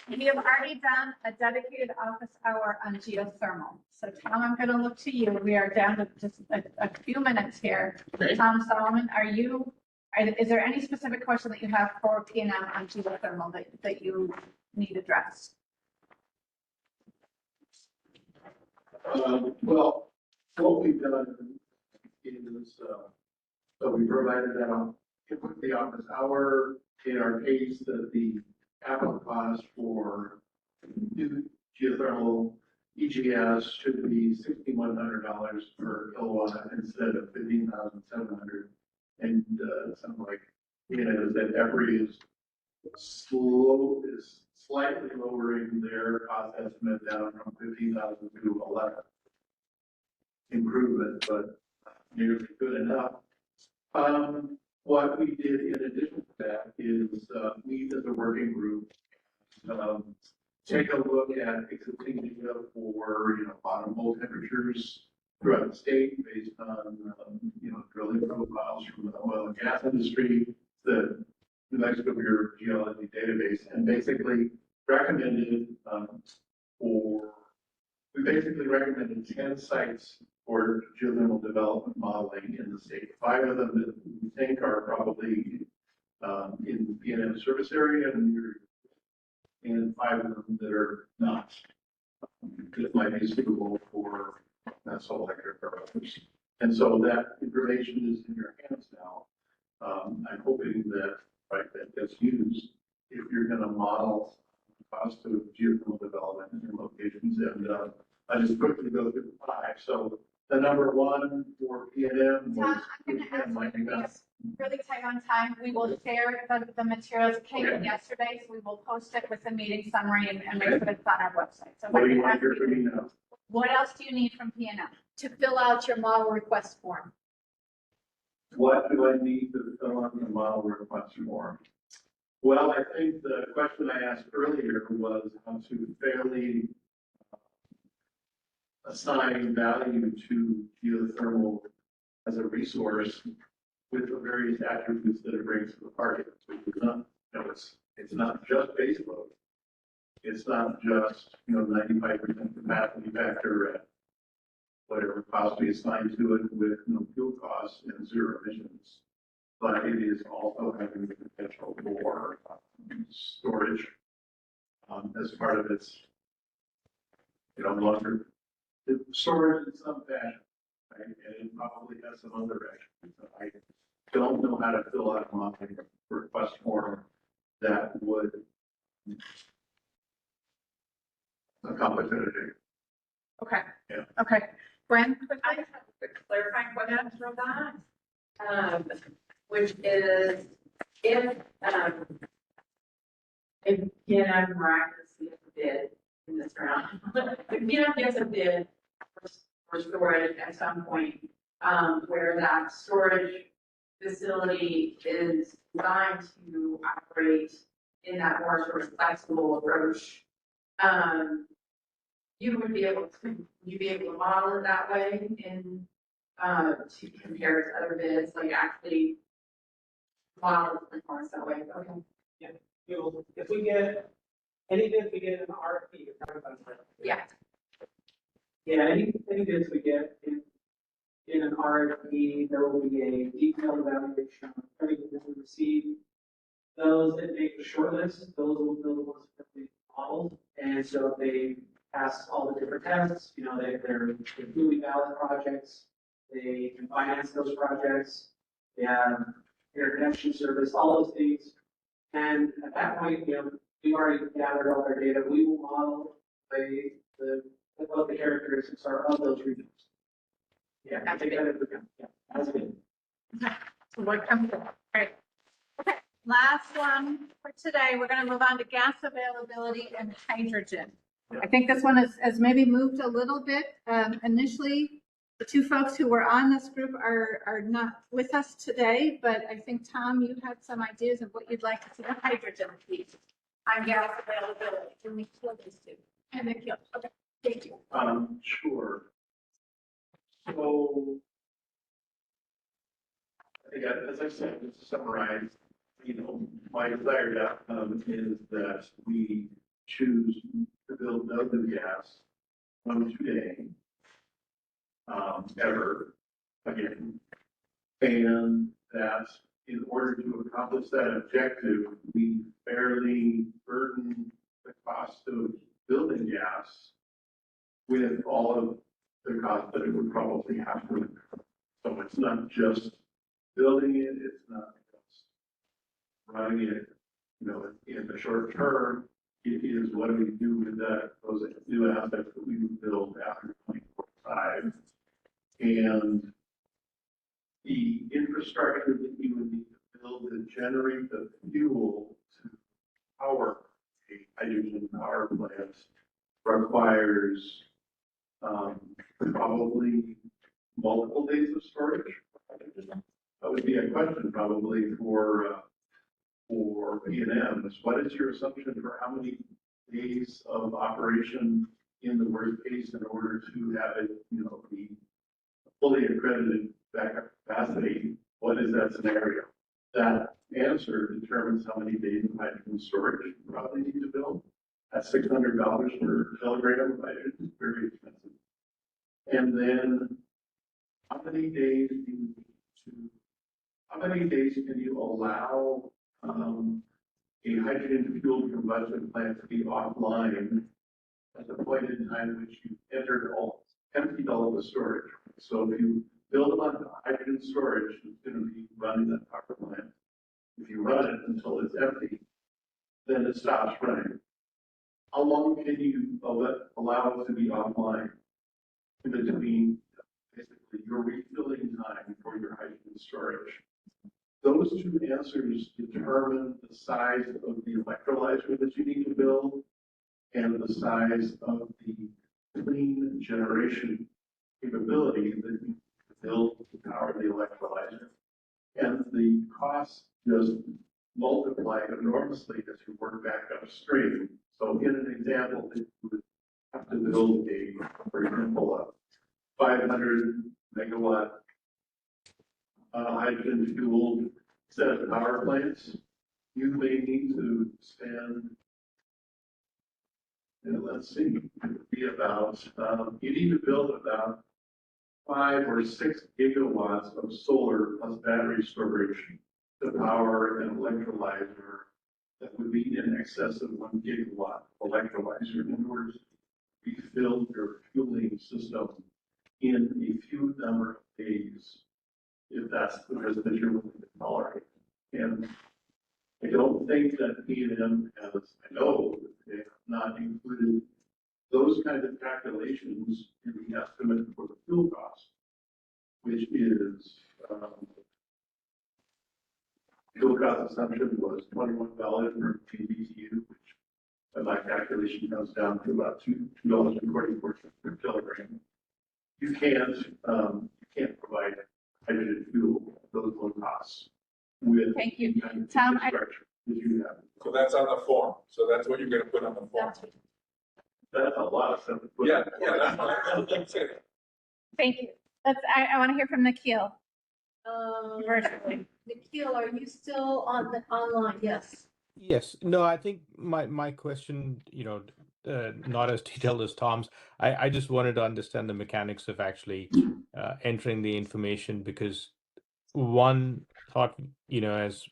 we have already done a dedicated office hour on geothermal. So Tom, I'm going to look to you. We are down to just a few minutes here. Okay. Tom Solomon, is there any specific question that you have for PNM on geothermal that you need addressed? Well, what we've done is, so we provided that on the office hour in our case that the capital cost for new geothermal EGS should be $6,100 per kilowatt instead of 15,700. And, something like, that EPRI is slightly lowering their cost estimate down from 15,000 to 11. Improvement, but nearly good enough. What we did in addition to that is, we as a working group, take a look at existing data for, bottom hole temperatures throughout the state based on, drilling profiles from the oil and gas industry, the New Mexico Bureau of Geology database, and basically recommended, we basically recommended 10 sites for geothermal development modeling in the state. 5 of them that we think are probably in the PNM service area, and 5 of them that are not. That might be suitable for Salt Lake or others. And so that information is in your hands now. I'm hoping that, that gets used if you're going to model the cost of geothermal development in locations. And I just quickly go through the 5. So the number 1 for PNM was. Tom, I'm going to ask you, we're really tight on time. We will share the materials. It came in yesterday, so we will post it with the meeting summary and make sure it's on our website. So what do you want to hear from me now? What else do you need from PNM? To fill out your model request form. What do I need to fill out the model request form? Well, I think the question I asked earlier was how to fairly assign value to geothermal as a resource with the various attributes that it brings to the party. So it's not just base load. It's not just 95% capacity factor at whatever cost we assign to it with no fuel costs and 0 emissions. But it is also having the potential for storage as part of its, longer storage in some fashion, right? And it probably has some other attributes. I don't know how to fill out my request form that would accomplish it. Okay. Yeah. Okay. Gwen? I just have a quick clarifying question for that, which is if PNM miraculously gets a bid in this round, if PNM gets a bid for storage at some point, where that storage facility is designed to operate in that more sort of flexible approach, you would be able to model it that way in to compare to other bids, like actually model the performance that way. Okay. Yeah, if we get any bids we get in an RFP, you're talking about. Yeah. Yeah, any bids we get in an RFP, there will be a detailed evaluation of everything that we receive. Those that make the short list, those will be the ones that we modeled. And so if they pass all the different tests, they're duly valid projects, they can finance those projects, they have interconnection service, all those things. And at that point, we've already gathered all our data. We will model what the characteristics are of those regions. Yeah, I think that is as a bid. Okay. So what comes up? All right. Okay. Last one for today. We're going to move on to gas availability and hydrogen. I think this one has maybe moved a little bit. Initially, the 2 folks who were on this group are not with us today, but I think, Tom, you had some ideas of what you'd like to see the hydrogen piece on gas availability. Can we kill these 2? And then kill. Okay. Thank you. Sure. So, I think, as I said, just to summarize, my desired outcome is that we choose to build no new gas from today, ever again, and that in order to accomplish that objective, we fairly burden the cost of building gas with all of the cost that it would probably have to incur. So it's not just building it, it's not just running it, in the short term, It is what do we do with that, those new assets that we would build after 2045? And the infrastructure that you would need to build to generate the fuel to power a hydrogen power plant requires probably multiple days of storage. That would be a question probably for PNM. What is your assumption for how many days of operation in the worst case in order to have it, be fully accredited backup capacity? What is that scenario? That answer determines how many days of hydrogen storage you probably need to build. At $600 per kilogram of hydrogen is very expensive. And then how many days can you allow a hydrogen fuel combustion plant to be offline at the point in time in which you emptied all the storage? So if you build a bunch of hydrogen storage, it's going to be running that power plant. If you run it until it's empty, then it stops running. How long can you allow it to be offline in between basically your refilling time for your hydrogen storage? Those two answers determine the size of the electrolyzer that you need to build and the size of the clean generation capability that you build to power the electrolyzer. And the costs just multiply enormously as you work back upstream. So in an example, that you would have to build for example, a 500 megawatt hydrogen fueled set of power plants, you may need to spend, let's see, it would be about, you need to build about 5 or 6 gigawatts of solar plus battery storage to power an electrolyzer that would be in excess of 1 gigawatt electrolyzer in order to refill your fueling system in a few number of days, if that's the risk that you're willing to tolerate. And I don't think that PNM has, I know they have not included those kinds of calculations in the estimate for the fuel cost, which is, fuel cost assumption was $21 per BTU, which by my calculation comes down to about $2.44 per kilogram. You can't provide hydrogen fuel at those low costs with Thank you. the kind of Tom, infrastructure that you have. So that's on the form. So that's what you're going to put on the form. That's a lot of stuff to put. Yeah, that's what I'm saying. Thank you. I want to hear from Nikhil. Virtually. Nikhil, are you still online? Yes. Yes. No, I think my question, not as detailed as Tom's. I just wanted to understand the mechanics of actually entering the information, because one thought, as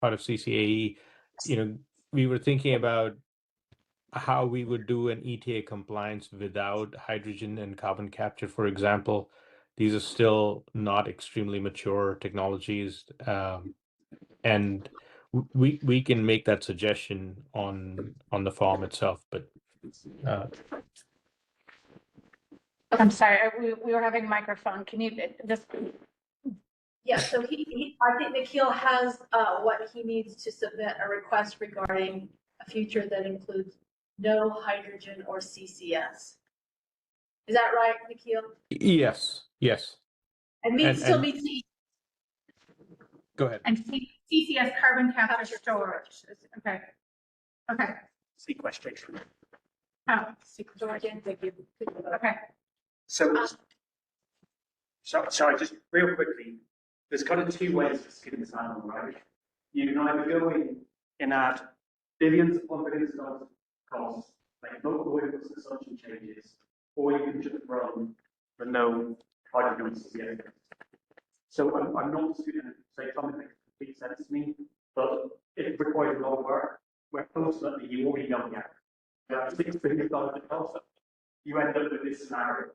part of CCAE, we were thinking about how we would do an ETA compliance without hydrogen and carbon capture, for example. These are still not extremely mature technologies, and we can make that suggestion on the form itself. But I'm sorry, we were having a microphone. Can you just? Yeah, so I think Nikhil has what he needs to submit a request regarding a future that includes no hydrogen or CCS. Is that right, Nikhil? yes. And means still meets. Go ahead. And CCS, carbon capture storage. Okay. Sequestration. Oh, sequestration. Thank you. Okay. So I just real quickly, there's kind of two ways to skin this animal, right? You can either go in and add billions upon billions of dollars of costs, like local oil consumption changes, or you can just run the no hydrogen CCS. So I'm not going to say something that makes complete sense to me, but it requires a lot of work, where ultimately you already know the answer. You have $6 billion of cost, you end up with this scenario.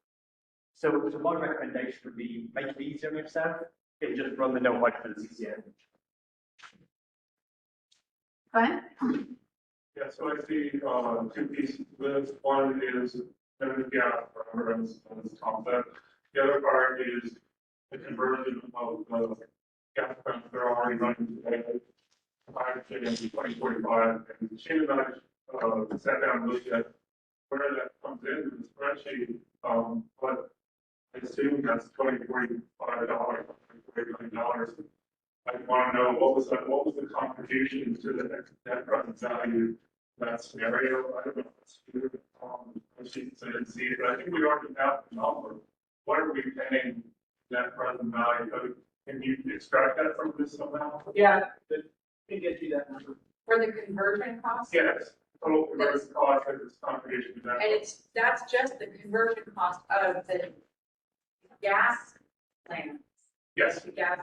So my recommendation would be make it easier on yourself and just run the no hydrogen CCS. Fine. Yeah, so I see, two pieces to this. One is the gas, as Tom said. The other part is the conversion of the gas plants that are already running today. Hydrogen in 2045, and Shane and I, sat down and looked at where that comes into the spreadsheet, but I assume that's $20-45, $40 million. I want to know what was the contribution to the net present value of that scenario? I don't know if it's here, I didn't see it, but I think we already have the number. What are we paying net present value? Can you extract that from this somehow? Yeah, but we can get you that number. For the conversion cost? Yes, total conversion cost and its contribution to that. And that's just the conversion cost of the gas plants. Yes. The gas.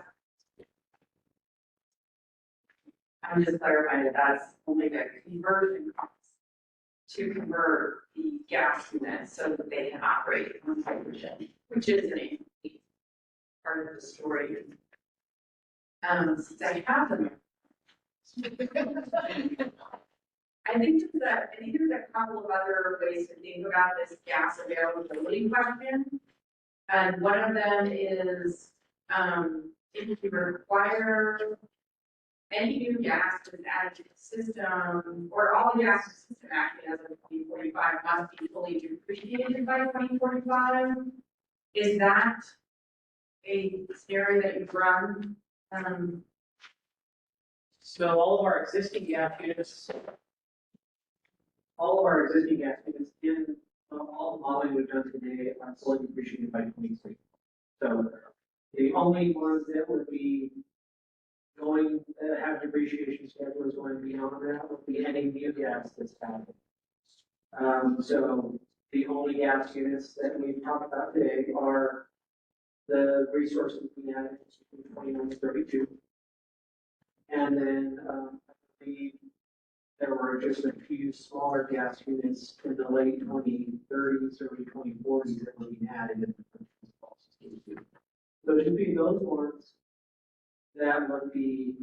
I'm just clarifying that that's only the conversion cost to convert the gas units so that they can operate on hydrogen, which is an incomplete part of the story. Since I have them. I think there's a couple of other ways to think about this gas availability question. And one of them is, if you require any new gas that's added to the system, or all the gas in the system actually as of 2045 must be fully depreciated by 2045. Is that a scenario that you've run? So all of our existing gas units in all the modeling we've done today are fully depreciated by 2030. So the only ones that would be going, have depreciation schedules going beyond that would be any new gas that's added. So the only gas units that we've talked about today are the resources we added in 2032. And then there were just a few smaller gas units in the late 2030s, early 2040s that were being added in the system. So it should be those ones that would be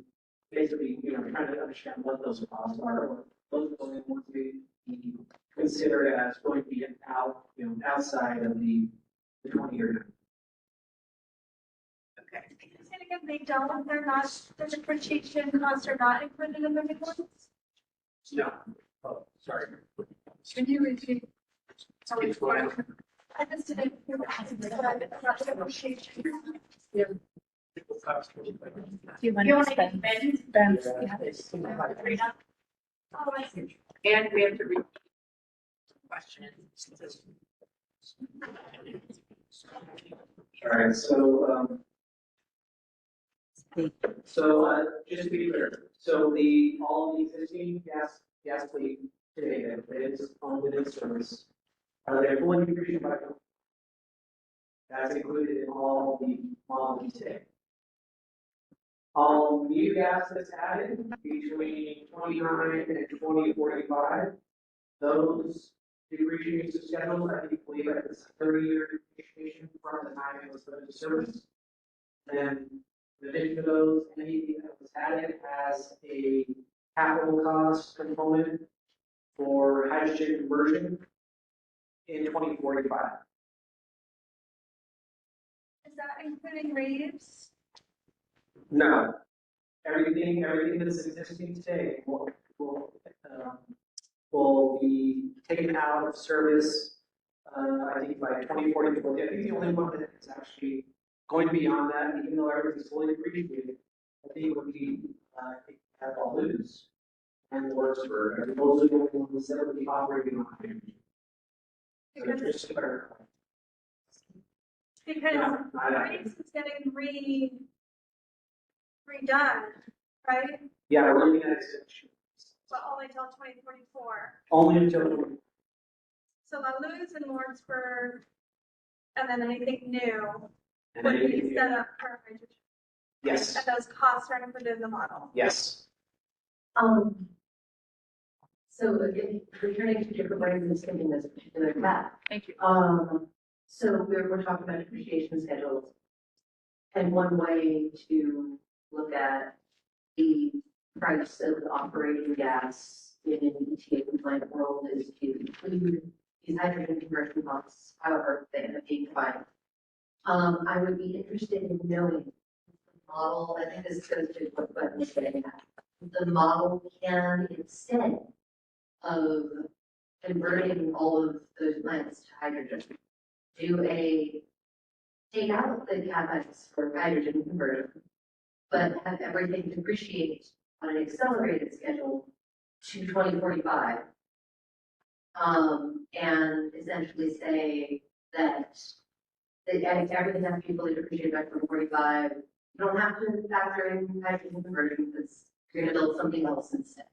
basically, trying to understand what those costs are. Or those are the only ones we consider as going to be outside of the 20-year. And again, they're not, the depreciation costs are not included in the new ones? No. Oh, sorry. Can you repeat? Sorry. I just didn't hear what depreciation. Do you want to spend? Oh, I see. And we have to read questions. All right, just to be clear, so all the existing gas fleet today that is on within service, they're fully depreciated by company. That's included in all the modeling today. All new gas that's added between 29 and 2045, those depreciation schedules, I believe it's 30-year depreciation from the time it was put into service. Then in addition to those, anything that was added has a capital cost component for hydrogen conversion in 2045. Is that including rates? No, everything that's existing today will be taken out of service. I think by 2040. I think the only one that's actually going beyond that, even though everything's fully depreciated, I think would be at Balloons and the works for those are the only ones that would be operating on hydrogen. So just to clarify. Because rates is getting redone, right? Yeah, we're looking at extension. But only till 2044. Only until. So La Luz and Lawrenceburg, and then anything new And would anything be new. set up for hydrogen. Yes. And those costs are included in the model. Yes. So again, returning to different ways of thinking this particular path. Thank you. So we're talking about depreciation schedules. And one way to look at the price of operating gas in an ETA compliant world is to include these hydrogen conversion costs, however they end up being defined. I would be interested in knowing the model, I think this goes to what Glenn was saying, the model can, instead of converting all of those plants to hydrogen, take out the CapEx for hydrogen conversion, but have everything depreciate on an accelerated schedule to 2045. And essentially say that everything has to be fully depreciated by 2045. You don't have to factor in hydrogen conversion because you're going to build something else instead.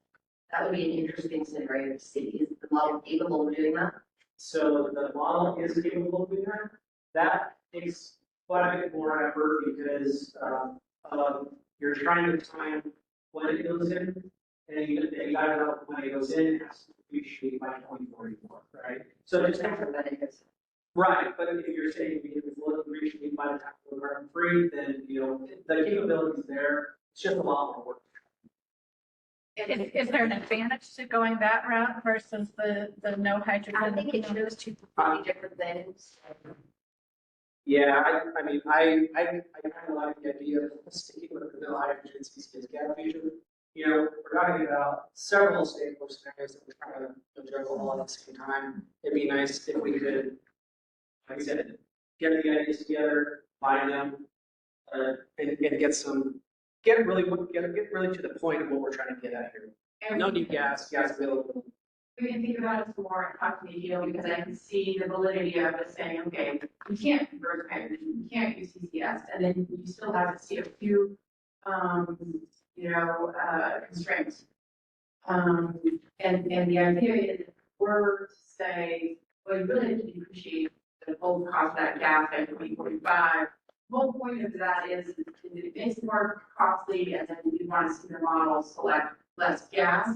That would be an interesting scenario to see. Is the model capable of doing that? So the model is capable of doing that. That takes quite a bit more effort because you're trying to time when it goes in, and you got to know when it goes in, it has to depreciate by 2044, right? So just right, but if you're saying we can fully depreciate by the time we're carbon free, then the capability is there. It's just a lot more work. Is there an advantage to going that route versus the no hydrogen? I think it shows two completely different things. Yeah, I mean, I kind of like the idea of sticking with the no hydrogen CCS gas fusion. We're talking about several stakeholder scenarios that we're trying to juggle all at the same time. It'd be nice if we could, like I said, get the ideas together, buy them, and get really to the point of what we're trying to get at here. And no new gas available. We can think about it some more and talk to Nikhil because I can see the validity of it saying, okay, we can't convert hydrogen, we can't use CCS, and then you still have to see a few, constraints. And the idea is if we're to say, well, you really have to depreciate the full cost of that gas at 2045. The whole point of that is it makes it more costly, and then you want to see the model select less gas.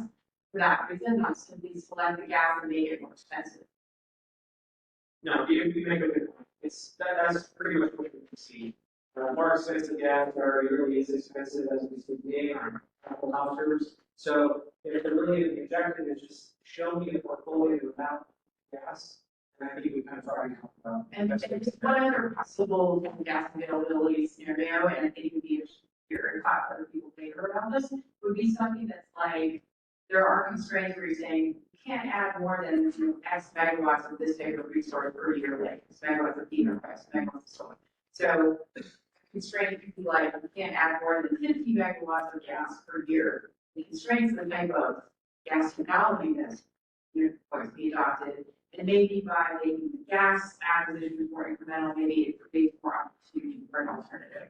For that reason, not simply select the gas and make it more expensive. No, you make a good point. That's pretty much what we can see. More expensive gas are really as expensive as we see today on Apple houses. So if the really objective is just show me the portfolio without gas, and I think we kind of already talked about. And just one other possible gas availability scenario, and I think it would be your talk other people later about this, would be something that's like there are constraints where you're saying you can't add more than X megawatts of this type of resource per year, like X megawatts of heat or X megawatts of solar. So the constraint could be like you can't add more than 50 megawatts of gas per year. The constraints of the type of gas technology that's going to be adopted, and maybe by making the gas acquisition more incremental, maybe it creates more opportunity for an alternative.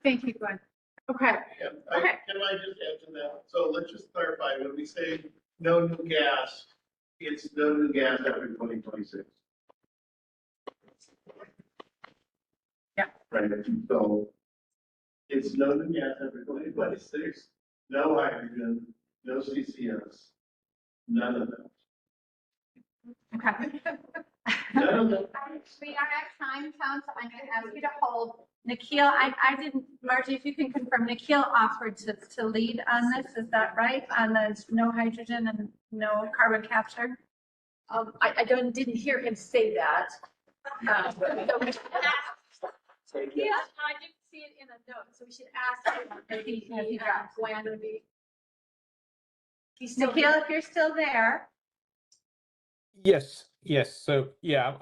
Thank you, Glenn. Okay. Yeah, can I just add to that? So let's just clarify, when we say no new gas, it's no new gas after 2026. Yeah. Right, so it's no new gas after 2026, no hydrogen, no CCS, none of them. Okay. None of them. We are at time, Tom, so I'm going to ask you to hold. Nikhil, I didn't, Margie, if you can confirm, Nikhil offered to lead on this, is that right? On the no hydrogen and no carbon capture? I didn't hear him say that. Yeah, I didn't see it in a note, so we should ask him if he got Gwen to be. Nikhil, if you're still there. Yes. So yeah,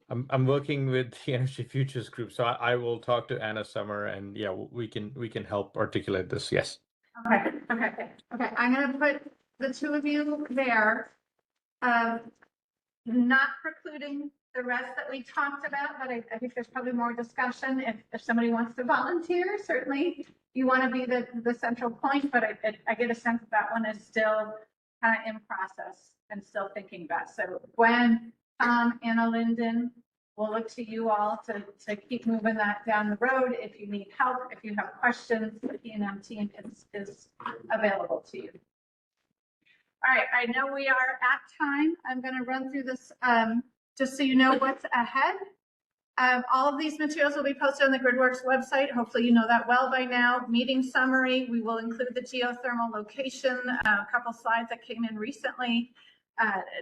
I'm working with the Energy Futures group, so I will talk to Anna Summer, and yeah, we can help articulate this. Yes. Okay. I'm going to put the two of you there, not precluding the rest that we talked about, but I think there's probably more discussion. If somebody wants to volunteer, certainly you want to be the central point, but I get a sense that one is still kind of in process and still thinking about. So Gwen, Tom, Anna, Linden, we'll look to you all to keep moving that down the road. If you need help, if you have questions, the PNM team is available to you. All right, I know we are at time. I'm going to run through this just so you know what's ahead. All of these materials will be posted on the GridWorks website. Hopefully you know that well by now. Meeting summary, we will include the geothermal location, a couple slides that came in recently,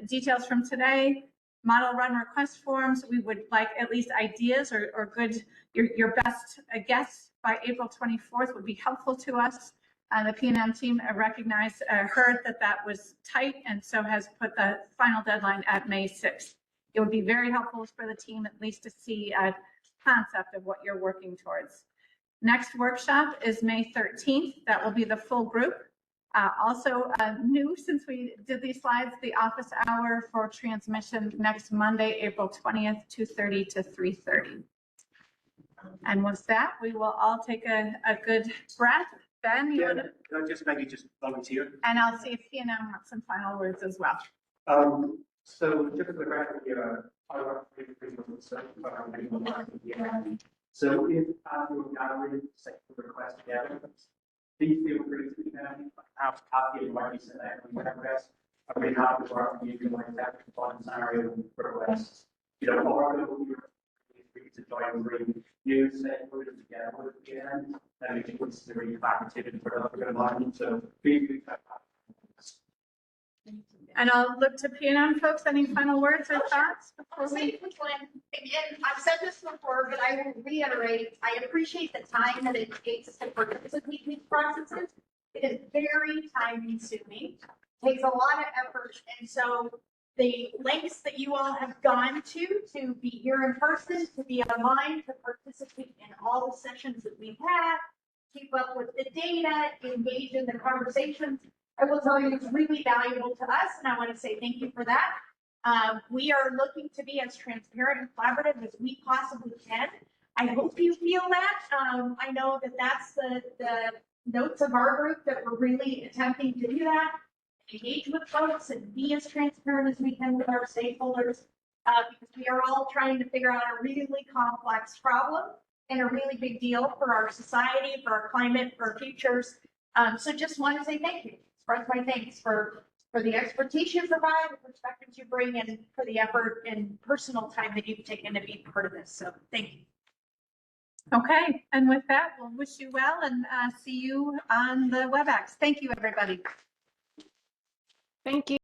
details from today, model run request forms. We would like at least ideas or good, your best guess by April 24th would be helpful to us. The PNM team heard that was tight, and so has put the final deadline at May 6th. It would be very helpful for the team at least to see a concept of what you're working towards. Next workshop is May 13th. That will be the full group. Also new since we did these slides, the office hour for transmission next Monday, April 20th, 2:30 to 3:30. And with that, we will all take a good breath. Ben, you want to? Can I just maybe just volunteer? And I'll see if PNM wants some final words as well. So just for the record here, I work with so if you're gathering second request together, please feel free to have copy of what you sent out on your request. I'd be happy to work with you like that compliance scenario requests. You know, or free to join room new stakeholders together with the end, and if you consider your activity for the environment. So please do that. And I'll look to PNM folks. Any final words or thoughts before we? Again, I've said this before, but I will reiterate, I appreciate the time that it takes to participate in these processes. It is very time consuming, takes a lot of effort. And so the lengths that you all have gone to be here in person, to be online, to participate in all the sessions that we've had, keep up with the data, engage in the conversations, I will tell you it's really valuable to us, and I want to say thank you for that. We are looking to be as transparent and collaborative as we possibly can. I hope you feel that. I know that that's the notes of our group, that we're really attempting to do that, engage with folks and be as transparent as we can with our stakeholders, because we are all trying to figure out a really complex problem and a really big deal for our society, for our climate, for our futures. So just want to say thank you. Express my thanks for the expertise you provide, the perspectives you bring, and for the effort and personal time that you've taken to be part of this. So thank you. Okay, and with that, we'll wish you well and see you on the WebEx. Thank you, everybody. Thank you.